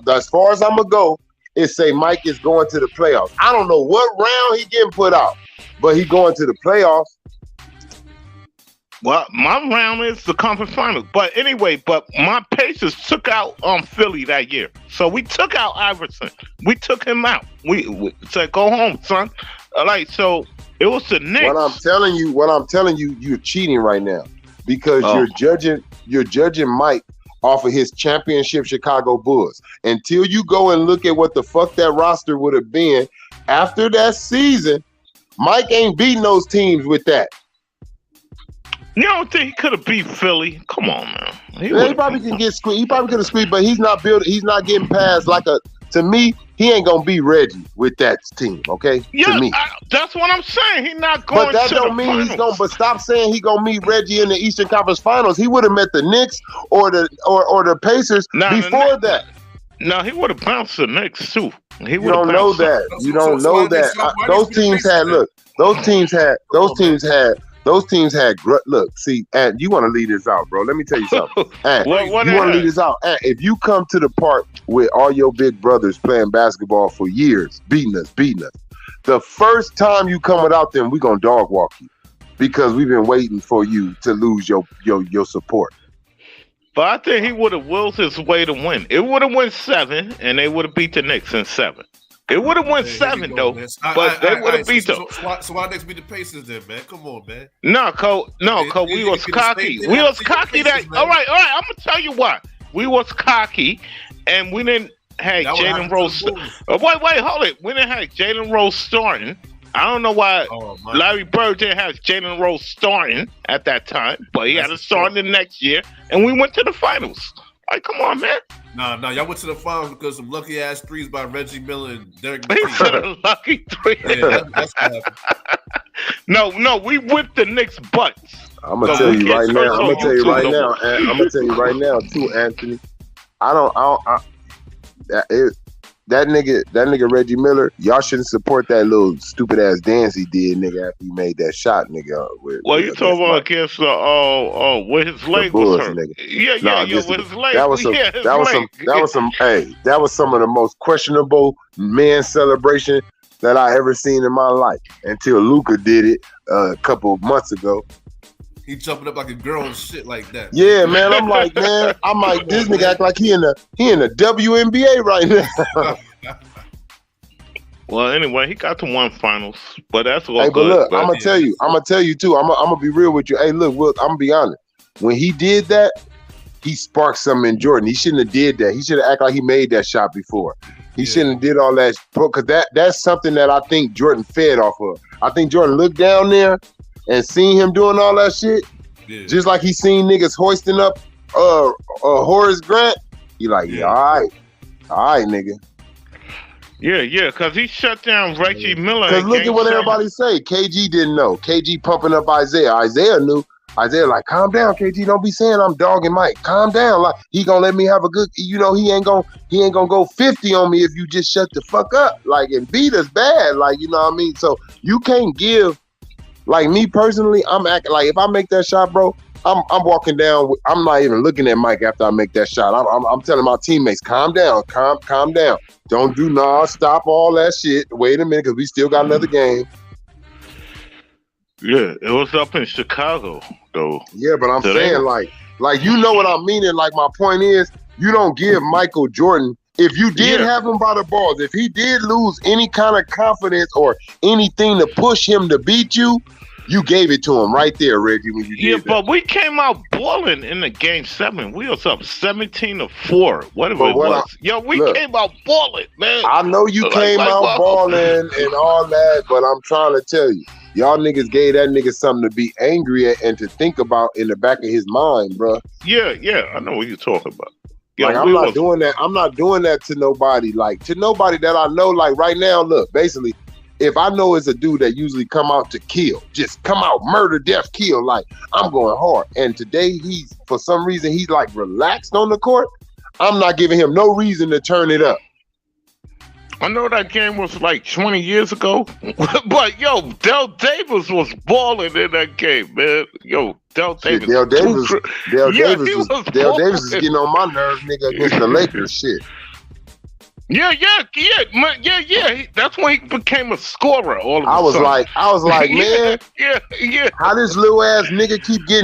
As far as I'm gonna go, is say Mike is going to the playoffs. I don't know what round he getting put out, but he going to the playoffs. Well, my round is the conference finals. But anyway, my Pacers took out Philly that year. So we took out Iverson. We took him out. We said, go home, son. So it was the Knicks. What I'm telling you, you're cheating right now because you're judging Mike off of his championship Chicago Bulls. Until you go and look at what the fuck that roster would have been after that season, Mike ain't beating those teams with that. You don't think he could have beat Philly? Come on, man. He probably can get squeezed. He probably could have squeezed, but he's not getting past to me, he ain't gonna be Reggie with that team, okay? Yeah, to me. That's what I'm saying. He's not going to the finals. But that don't mean he's gonna. But stop saying he gonna meet Reggie in the Eastern Conference Finals. He would have met the Knicks or the Pacers before that. No, he would have bounced the Knicks too. You don't know that. You don't know that. Those teams had. Look, those teams had. Look, see, and you want to lead this out, bro. Let me tell you something. And you want to lead this out. And if you come to the park with all your big brothers playing basketball for years, beating us, the first time you come without them, we're going to dog walk you because we've been waiting for you to lose your support. But I think he would have willed his way to win. It would have won 7, and they would have beat the Knicks in 7. It would have won 7 though, but they would have beat them. So why next be the Pacers then, man? Come on, man. No, we was cocky. We was cocky. All right. I'm gonna tell you why. We was cocky, and we didn't have Jalen Rose. Wait, hold it. We didn't have Jalen Rose starting. I don't know why Larry Bird didn't have Jalen Rose starting at that time, but he had to start the next year, and we went to the finals. Like, come on, man. No, y'all went to the finals because some lucky ass threes by Reggie Miller and Derek. He said a lucky three. Yeah, that's what happened. No, we whipped the Knicks' butts. I'm gonna tell you right now. I'm gonna tell you right now too, Anthony. That nigga Reggie Miller, y'all shouldn't support that little stupid ass dance he did, nigga, after he made that shot, nigga. You talking about against with his leg was hurt? Nigga. Yeah, with his leg. That was some of the most questionable man celebration that I ever seen in my life until Luka did it a couple of months ago. He jumping up like a girl and shit like that. Yeah, man. I'm like, this nigga act like he in the WNBA right now. Well, anyway, he got to 1 finals, but that's all good. But look, I'm gonna tell you too. I'm gonna be real with you. Hey, look, I'm gonna be honest. When he did that, he sparked something in Jordan. He shouldn't have did that. He should have acted like he made that shot before. He shouldn't have did all that, because that's something that I think Jordan fed off of. I think Jordan looked down there and seen him doing all that shit, just like he seen niggas hoisting up Horace Grant. He like, all right, nigga. Yeah, because he shut down Reggie Miller. Because look at what everybody say. KG didn't know. KG pumping up Isaiah. Isaiah knew. Isaiah like, calm down, KG. Don't be saying I'm dogging Mike. Calm down. Like, he gonna let me have a good. He ain't gonna go 50 on me if you just shut the fuck up. Like, and beat us bad. Like, you know what I mean. So you can't give. Like, me personally, I'm acting like if I make that shot, bro, I'm walking down. I'm not even looking at Mike after I make that shot. I'm telling my teammates, calm down, calm down. Don't stop all that shit. Wait a minute, because we still got another game. Yeah, it was up in Chicago, though. Yeah, but I'm saying, like you know what I mean? And like, my point is, you don't give Michael Jordan, if you did have him by the balls, if he did lose any kind of confidence or anything to push him to beat you, you gave it to him right there, Reggie, when you did that. But we came out balling in the game 7. We was up 17-4. Whatever it was. We came out balling, man. I know you came out balling and all that, but I'm trying to tell you, y'all niggas gave that nigga something to be angry at and to think about in the back of his mind, bro. Yeah, I know what you're talking about. Like, I'm not doing that. I'm not doing that to nobody. Like, to nobody that I know. Like, right now, look, basically, if I know it's a dude that usually come out to kill, just come out, murder, death, kill, like I'm going hard. And today he's, for some reason, he's like relaxed on the court. I'm not giving him no reason to turn it up. I know that game was like 20 years ago, but yo, Dell Davis was balling in that game, man. Yo, Dell Davis. Dell Davis is getting on my nerves, nigga, against the Lakers shit. Yeah. That's when he became a scorer. I was like, man, yeah. how this little ass nigga keep getting